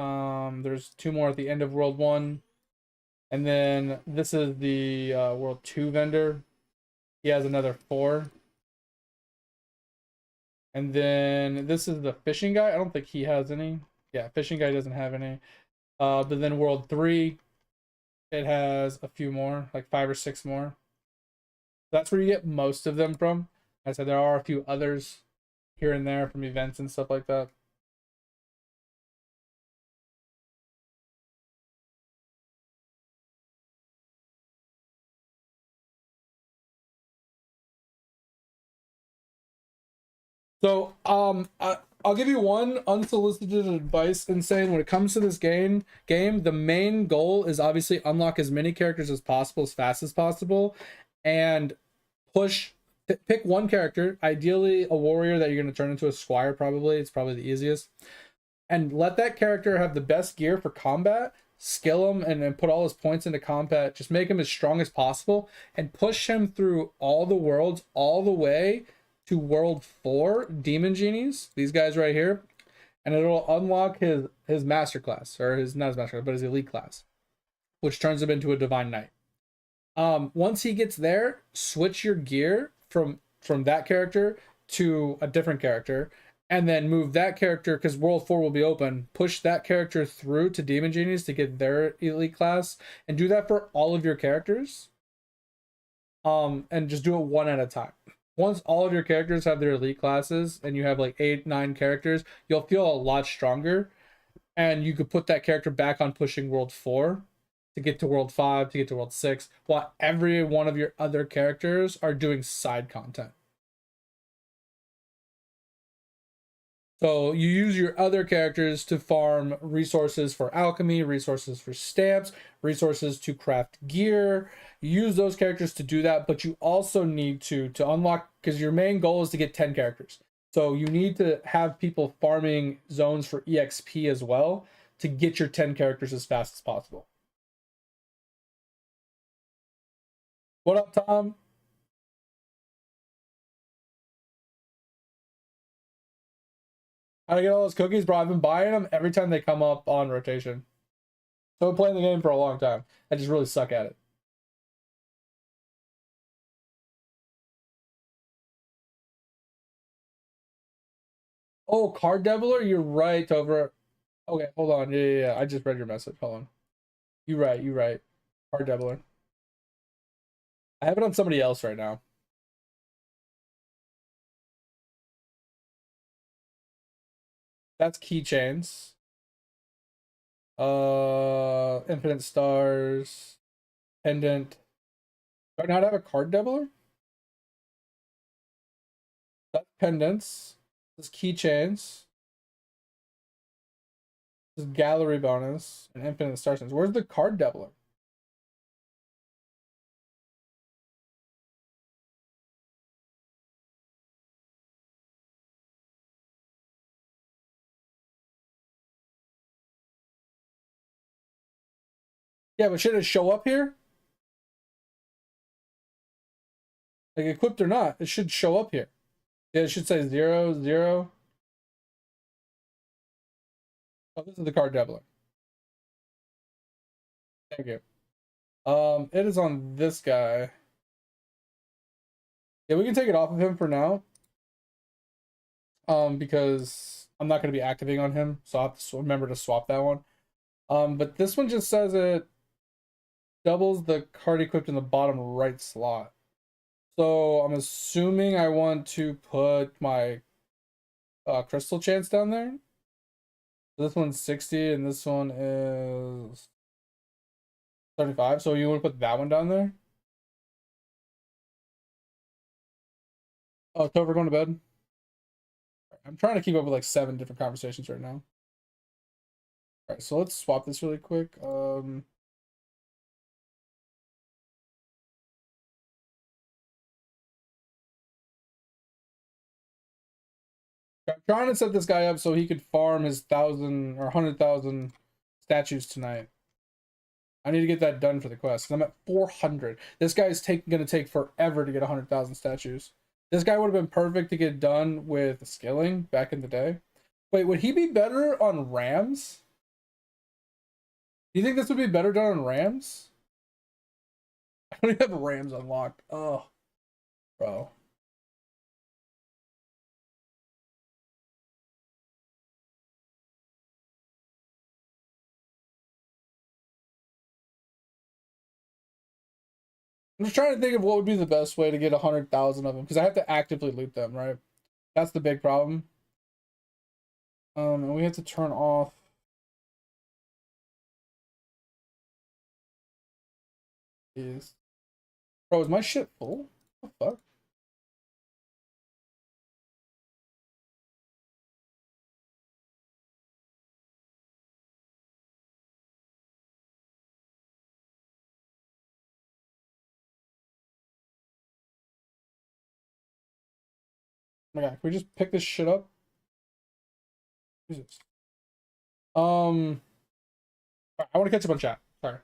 There's 2 more at the end of World 1. And then this is the World 2 vendor. He has another 4. And then this is the fishing guy. I don't think he has any. Yeah, fishing guy doesn't have any. But then World 3, it has a few more, like 5 or 6 more. That's where you get most of them from. I said there are a few others here and there from events and stuff like that. So, I'll give you one unsolicited advice, Insane. When it comes to this game, the main goal is obviously unlock as many characters as possible, as fast as possible, and pick one character, ideally a warrior that you're going to turn into a squire. Probably it's probably the easiest, and let that character have the best gear for combat. Skill him and then put all his points into combat. Just make him as strong as possible and push him through all the worlds, all the way to World 4 Demon Genies, these guys right here, and it'll unlock his master class, or his not his master class, but his elite class, which turns him into a Divine Knight. Once he gets there, switch your gear from that character to a different character, and then move that character, because World 4 will be open, push that character through to Demon Genies to get their elite class, and do that for all of your characters. And just do it one at a time. Once all of your characters have their elite classes and you have like 8-9 characters, you'll feel a lot stronger, and you could put that character back on pushing World 4 to get to World 5, to get to World 6, while every one of your other characters are doing side content. So you use your other characters to farm resources for alchemy, resources for stamps, resources to craft gear. You use those characters to do that, but you also need to unlock, because your main goal is to get 10 characters. So you need to have people farming zones for EXP as well to get your 10 characters as fast as possible. What up, Tom? How to get all those cookies, bro? I've been buying them every time they come up on rotation. So I've been playing the game for a long time. I just really suck at it. Oh, Card Deviler, you're right over. Okay, hold on. Yeah. I just read your message. Hold on. You're right. Card Deviler. I have it on somebody else right now. That's keychains. Infinite stars. Pendant. Do I not have a Card Deviler? That's pendants. This is keychains. This is gallery bonus and infinite star signs. Where's the Card Deviler? Yeah, but should it show up here? Like equipped or not, it should show up here. Yeah, it should say 0, 0. Oh, this is the card doubler. Thank you. It is on this guy. Yeah, we can take it off of him for now. Because I'm not going to be activating on him, so I'll have to remember to swap that one. But this one just says it doubles the card equipped in the bottom right slot. So I'm assuming I want to put my crystal chance down there. This one's 60 and this one is 35. So you want to put that one down there? Oh, Topher going to bed? I'm trying to keep up with like 7 different conversations right now. All right, so let's swap this really quick. I'm trying to set this guy up so he could farm his 1,000 or 100,000 statues tonight. I need to get that done for the quest. I'm at 400. This guy's going to take forever to get 100,000 statues. This guy would have been perfect to get done with skilling back in the day. Wait, would he be better on Rams? Do you think this would be better done on Rams? I don't even have Rams unlocked. Oh, bro. I'm just trying to think of what would be the best way to get 100,000 of them, because I have to actively loot them, right? That's the big problem. And we have to turn off. Bro, is my shit full? What the fuck? Oh my god, can we just pick this shit up? Jesus. I want to catch up on chat. Sorry.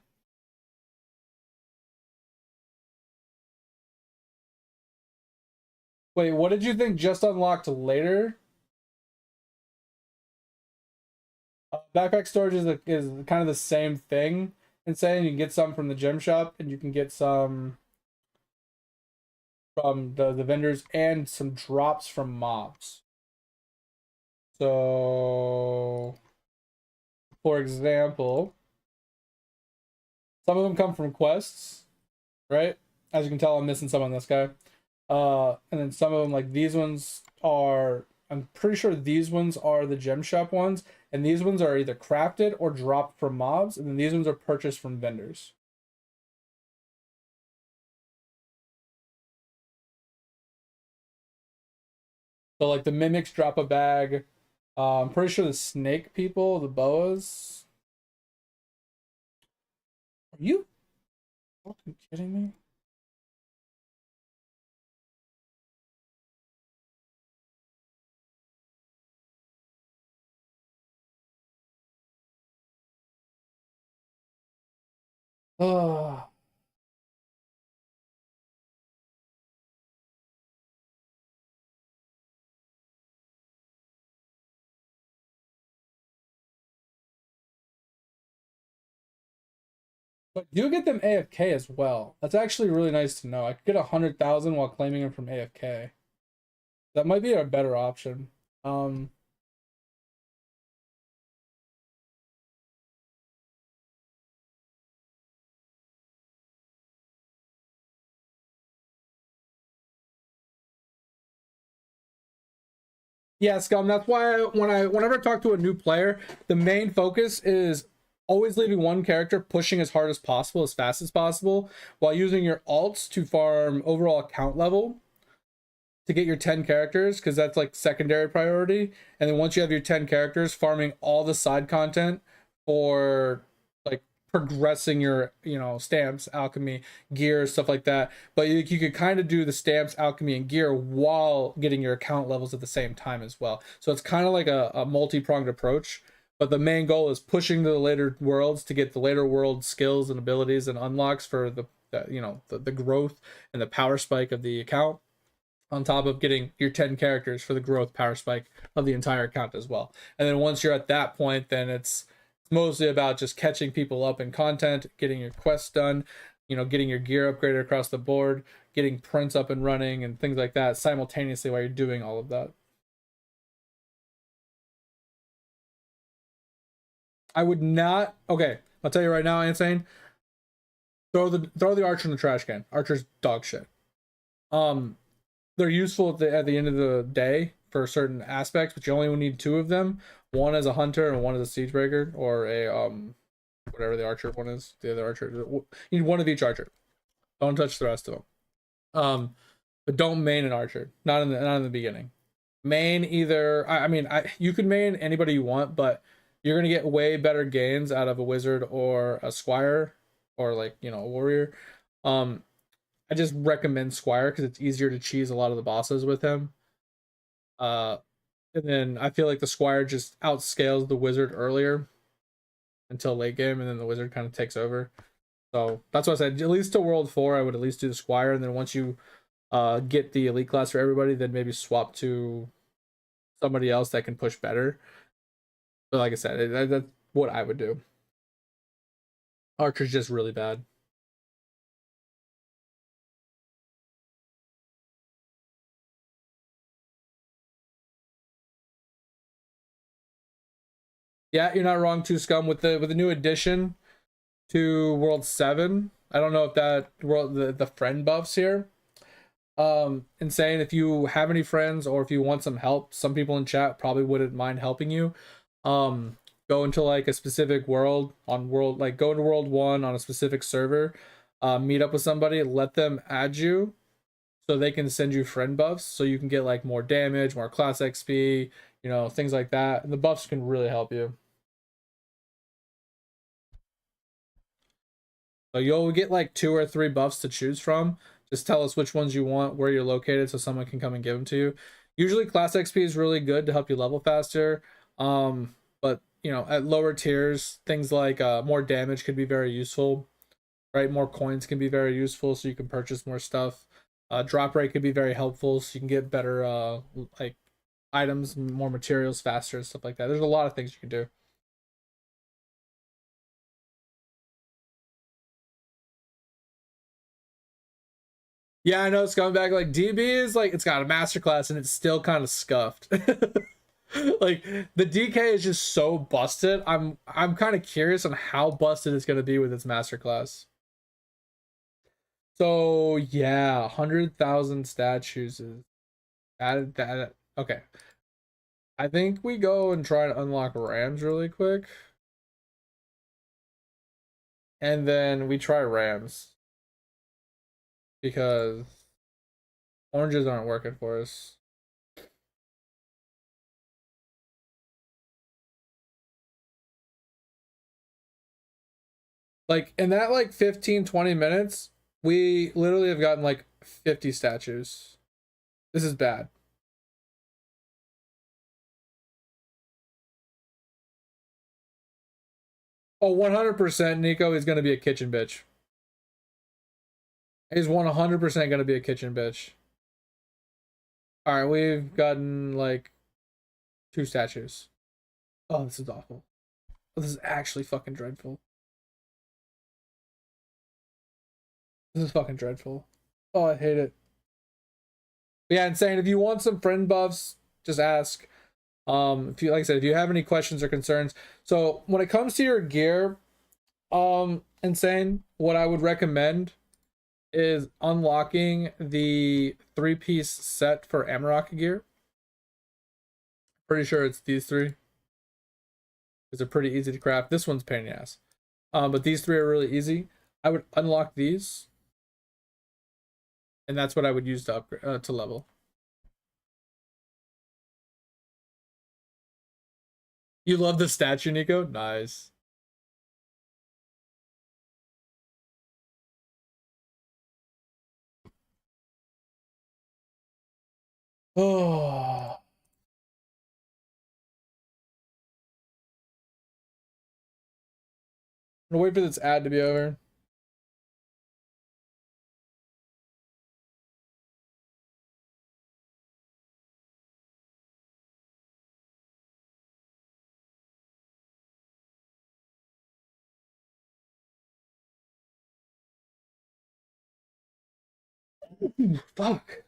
Wait, what did you think just unlocked later? Backpack storage is kind of the same thing. And saying you can get some from the gem shop, and you can get some from the vendors and some drops from mobs. So, for example, some of them come from quests, right? As you can tell, I'm missing some on this guy. And then some of them, like these ones are, I'm pretty sure these ones are the gem shop ones, and these ones are either crafted or dropped from mobs, and then these ones are purchased from vendors. So like the mimics drop a bag. I'm pretty sure the snake people, the boas. Are you fucking kidding me? Oh. But you get them AFK as well. That's actually really nice to know. I could get 100,000 while claiming them from AFK. That might be a better option. Yeah, Scum. That's why whenever I talk to a new player, the main focus is always leaving one character pushing as hard as possible, as fast as possible, while using your alts to farm overall account level to get your 10 characters, because that's like secondary priority. And then once you have your 10 characters, farming all the side content for like progressing your, you know, stamps, alchemy, gear, stuff like that. But you could kind of do the stamps, alchemy, and gear while getting your account levels at the same time as well. So it's kind of like a multi-pronged approach. But the main goal is pushing to the later worlds to get the later world skills and abilities and unlocks for the growth and the power spike of the account, on top of getting your 10 characters for the growth power spike of the entire account as well. And then once you're at that point, then it's mostly about just catching people up in content, getting your quests done, getting your gear upgraded across the board, getting prints up and running and things like that simultaneously while you're doing all of that. I would not. Okay, I'll tell you right now, Insane. Throw the archer in the trash can. Archer's dog shit. They're useful at the end of the day for certain aspects, but you only need 2 of them. One as a hunter and one as a siege breaker, or a whatever the archer one is. The other archer. You need 1 of each archer. Don't touch the rest of them. But don't main an archer. Not in the beginning. Main either. You can main anybody you want, but you're gonna get way better gains out of a wizard or a squire, or a warrior. I just recommend squire because it's easier to cheese a lot of the bosses with him. And then I feel like the squire just outscales the wizard earlier until late game, and then the wizard kind of takes over. So that's why I said at least to World 4, I would at least do the squire, and then once you get the elite class for everybody, then maybe swap to somebody else that can push better. But like I said, that's what I would do. Archer's just really bad. Yeah, you're not wrong too, Scum. With the new addition to World 7, I don't know if that the friend buffs here. Insane, if you have any friends or if you want some help, some people in chat probably wouldn't mind helping you. Go into like a specific world go into World 1 on a specific server, meet up with somebody, let them add you so they can send you friend buffs so you can get like more damage, more class XP, things like that. And the buffs can really help you. So you'll get like 2 or 3 buffs to choose from. Just tell us which ones you want, where you're located, so someone can come and give them to you. Usually class XP is really good to help you level faster. But at lower tiers, things like more damage could be very useful, right? More coins can be very useful, so you can purchase more stuff. Drop rate could be very helpful, so you can get better like items, more materials faster, and stuff like that. There's a lot of things you can do. Yeah, I know it's coming back. Like DB is like it's got a masterclass and it's still kind of scuffed. Like the DK is just so busted. I'm kind of curious on how busted it's gonna be with its masterclass. So yeah, 100,000 statues is added that. Okay, I think we go and try to unlock Rams really quick, and then we try Rams because oranges aren't working for us. Like in that like 15-20 minutes, we literally have gotten like 50 statues. This is bad. Oh, 100% Nico is going to be a kitchen bitch. He's 100% going to be a kitchen bitch. All right, we've gotten like 2 statues. Oh, this is awful. Oh, this is actually fucking dreadful. This is fucking dreadful. Oh, I hate it. But yeah, Insane, if you want some friend buffs, just ask. If you, like I said, if you have any questions or concerns. So when it comes to your gear, Insane, what I would recommend is unlocking the 3-piece set for Amarok gear. Pretty sure it's these 3. Because they're pretty easy to craft. This one's a pain in the ass. But these 3 are really easy. I would unlock these. And that's what I would use to upgrade to level. You love the statue, Nico? Nice. Oh. gonna wait for this ad to be over. Ooh, fuck.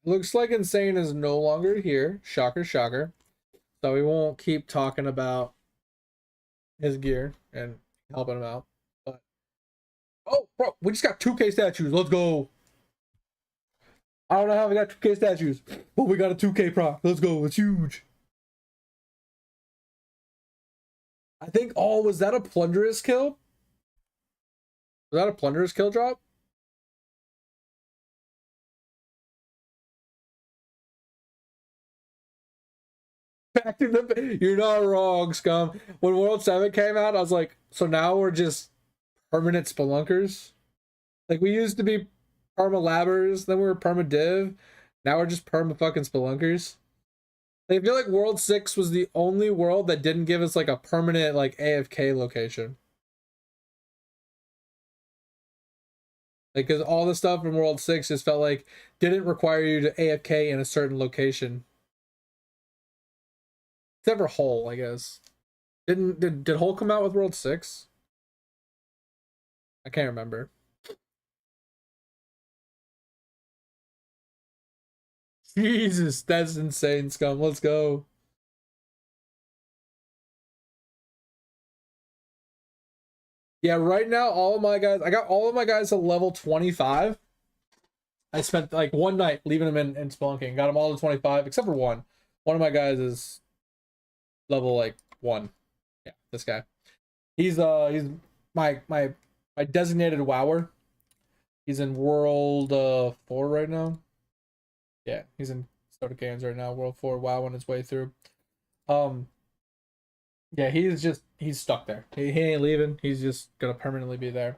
Looks like Insane is no longer here. Shocker, shocker. So we won't keep talking about his gear and helping him out. But oh, bro, we just got 2K statues. Let's go. I don't know how we got 2K statues, but we got a 2K proc. Let's go. It's huge. I think. Oh, was that a plunderous kill? Was that a plunderous kill drop? Back to the. You're not wrong, scum. When World 7 came out, I was like, so now we're just permanent spelunkers. Like we used to be perma labbers, then we were perma div. Now we're just perma fucking spelunkers. Like, I feel like World 6 was the only world that didn't give us like a permanent like AFK location. Like, because all the stuff in World 6 just felt like didn't require you to AFK in a certain location. Except for Hull, I guess. Did Hull come out with World 6? I can't remember. Jesus, that's insane, scum. Let's go. Yeah, right now, all of my guys, I got all of my guys to level 25. I spent like one night leaving them in Spelunking. Got them all to 25, except for one. One of my guys is level like 1. Yeah, this guy. He's my designated wower. He's in World 4 right now. Yeah, he's in Soda Cans right now. World 4 WoW on his way through. Yeah, he's stuck there. He ain't leaving. He's just gonna permanently be there.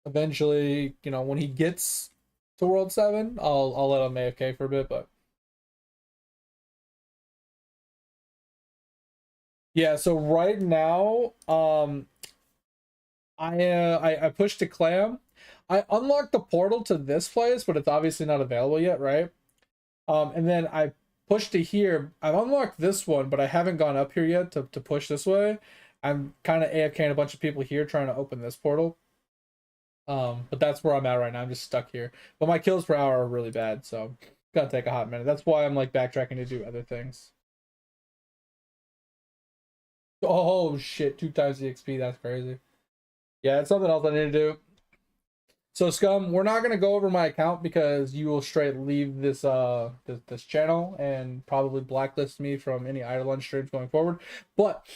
Eventually, you know, when he gets to World 7, I'll let him AFK for a bit, but yeah, so right now, I pushed to Clam. I unlocked the portal to this place, but it's obviously not available yet, right? And then I pushed to here. I've unlocked this one, but I haven't gone up here yet to push this way. I'm kind of AFKing a bunch of people here trying to open this portal. But that's where I'm at right now. I'm just stuck here. But my kills per hour are really bad, so it's gonna take a hot minute. That's why I'm like backtracking to do other things. Oh shit, 2 times the XP, that's crazy. Yeah, it's something else I need to do. So scum, we're not gonna go over my account because you will straight leave this this channel and probably blacklist me from any Idle streams going forward. But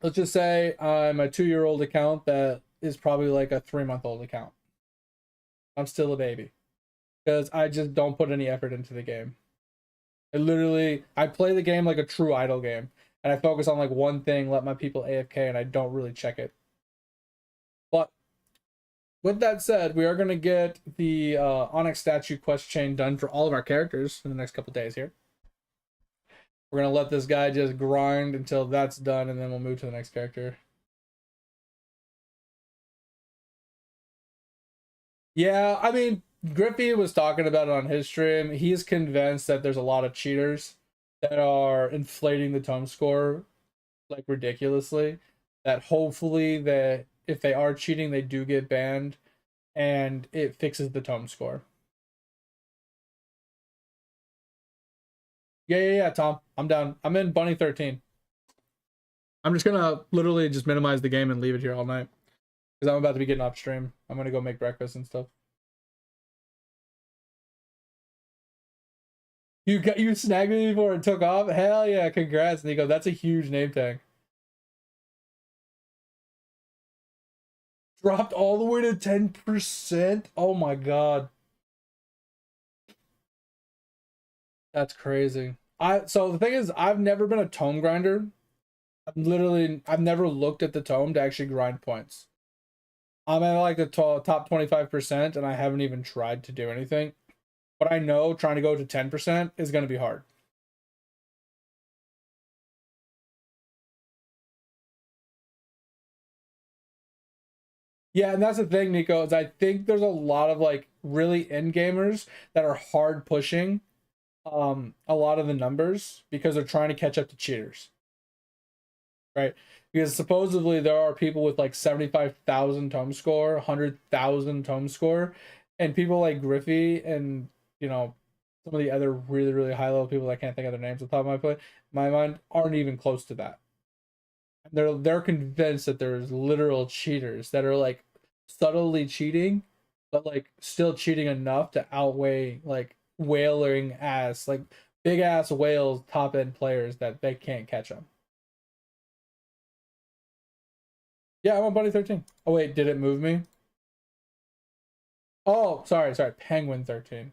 let's just say I'm a 2-year-old account that is probably like a 3-month-old account. I'm still a baby because I just don't put any effort into the game. I play the game like a true Idle game, and I focus on like one thing, let my people AFK, and I don't really check it. But with that said, we are going to get the Onyx statue quest chain done for all of our characters in the next couple days here. We're going to let this guy just grind until that's done, and then we'll move to the next character. Yeah, I mean, Griffey was talking about it on his stream. He's convinced that there's a lot of cheaters that are inflating the tome score like ridiculously. That hopefully that if they are cheating, they do get banned, and it fixes the tome score. Yeah, Tom. I'm down. I'm in Bunny 13. I'm just gonna literally just minimize the game and leave it here all night. Because I'm about to be getting off stream. I'm gonna go make breakfast and stuff. You snagged me before it took off? Hell yeah, congrats, Nico. That's a huge name tag. Dropped all the way to 10%. Oh my god. That's crazy. So the thing is, I've never been a tome grinder. I've never looked at the tome to actually grind points. I'm at like the top 25%, and I haven't even tried to do anything. But I know trying to go to 10% is going to be hard. Yeah, and that's the thing, Nico, is I think there's a lot of like really end gamers that are hard pushing a lot of the numbers because they're trying to catch up to cheaters. Right? Because supposedly there are people with like 75,000 tome score, 100,000 tome score, and people like Griffey and, you know, some of the other really, really high level people, I can't think of their names off the top of my mind, aren't even close to that. They're convinced that there's literal cheaters that are like subtly cheating, but like still cheating enough to outweigh like whaling ass, like big ass whales top end players that they can't catch them. Yeah, I'm on Bunny 13. Oh wait, did it move me? Oh, sorry, Penguin 13.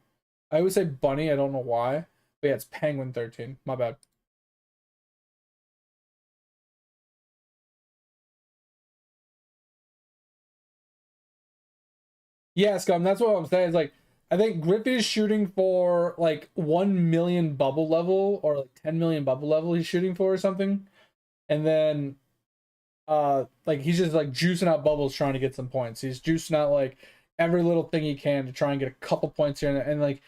I always say Bunny, I don't know why. But yeah, it's Penguin 13. My bad. Yeah, Scum, that's what I'm saying. It's like I think Griffey's shooting for like 1 million bubble level or like 10 million bubble level he's shooting for or something. And then like he's just like juicing out bubbles trying to get some points. He's juicing out like every little thing he can to try and get a couple points here, and like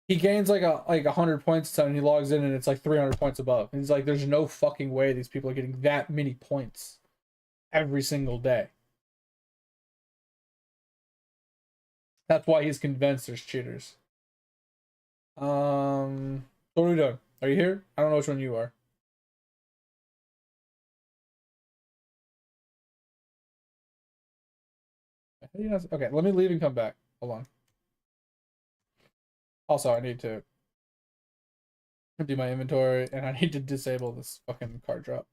he gains like 100 points and he logs in and it's like 300 points above. And he's like, there's no fucking way these people are getting that many points every single day. That's why he's convinced there's cheaters. What are we doing? Are you here? I don't know which one you are. Okay, let me leave and come back. Hold on. Also, I need to empty my inventory and I need to disable this fucking card drop.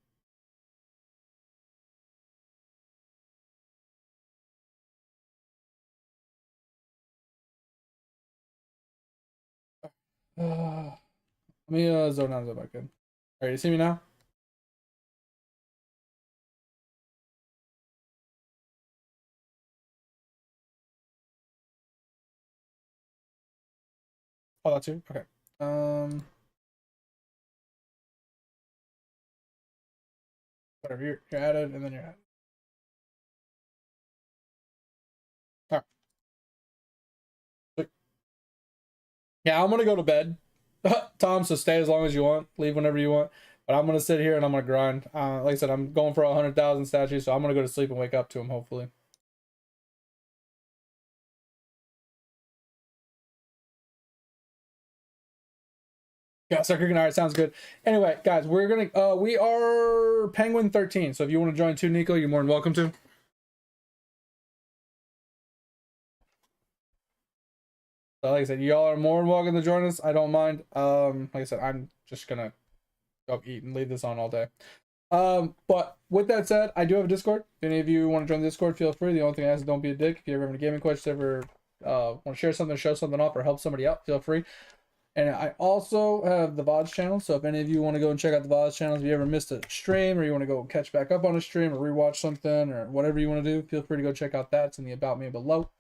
Let me zone out, zone back in. Alright, you see me now? Oh, that's you? Okay. Whatever, you're added, and then you're added. Alright. Yeah, I'm gonna go to bed. Tom, so stay as long as you want. Leave whenever you want. But I'm gonna sit here and I'm gonna grind. Like I said, I'm going for 100,000 statues, so I'm gonna go to sleep and wake up to them, hopefully. Yeah, Sucker All right, sounds good. Anyway, guys, we're gonna we are Penguin 13. So if you want to join too, Nico, you're more than welcome to. So like I said, y'all are more than welcome to join us. I don't mind. Like I said, I'm just gonna go eat and leave this on all day. But with that said, I do have a Discord. If any of you want to join the Discord, feel free. The only thing I ask is don't be a dick. If you ever have any gaming questions, ever want to share something, show something off, or help somebody out, feel free. And I also have the VODs channel, so if any of you want to go and check out the VODs channel, if you ever missed a stream, or you want to go catch back up on a stream, or rewatch something, or whatever you want to do, feel free to go check out that. It's in the About Me below.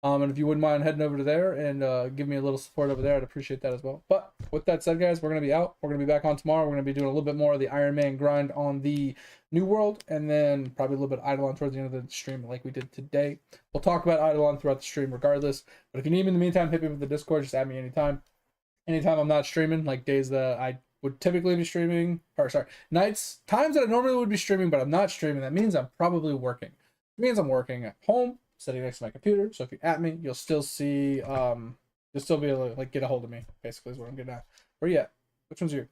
And if you wouldn't mind heading over to there and give me a little support over there, I'd appreciate that as well. But with that said, guys, we're going to be out. We're going to be back on tomorrow. We're going to be doing a little bit more of the Iron Man grind on the New World, and then probably a little bit of Eidolon towards the end of the stream like we did today. We'll talk about Eidolon throughout the stream regardless. But if you need me in the meantime, hit me with the Discord. Just add me anytime. Anytime I'm not streaming, like days that I would typically be streaming, or sorry, times that I normally would be streaming, but I'm not streaming, that means I'm probably working. It means I'm working at home, sitting next to my computer. So if you're at me, you'll still see, you'll still be able to like get a hold of me, basically is what I'm getting at. Where you at? Which one's you?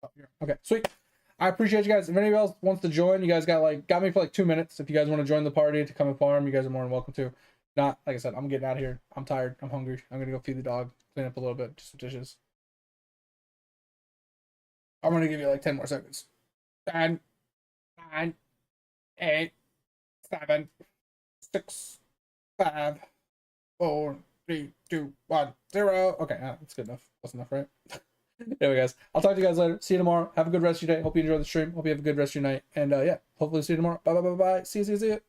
Oh, here. Okay, sweet. I appreciate you guys. If anybody else wants to join, you guys got me for like 2 minutes. If you guys want to join the party to come and farm, you guys are more than welcome to. Not, like I said, I'm getting out of here. I'm tired. I'm hungry. I'm going to go feed the dog, clean up a little bit, just some dishes. I'm going to give you like 10 more seconds. 10, 9, 8, 7, 6, 5, 4, 3, 2, 1, 0. Okay, that's good enough. That's enough, right? Anyway, guys, I'll talk to you guys later. See you tomorrow. Have a good rest of your day. Hope you enjoy the stream. Hope you have a good rest of your night. And yeah, hopefully see you tomorrow. Bye, bye, bye, bye. See you, see you, see you.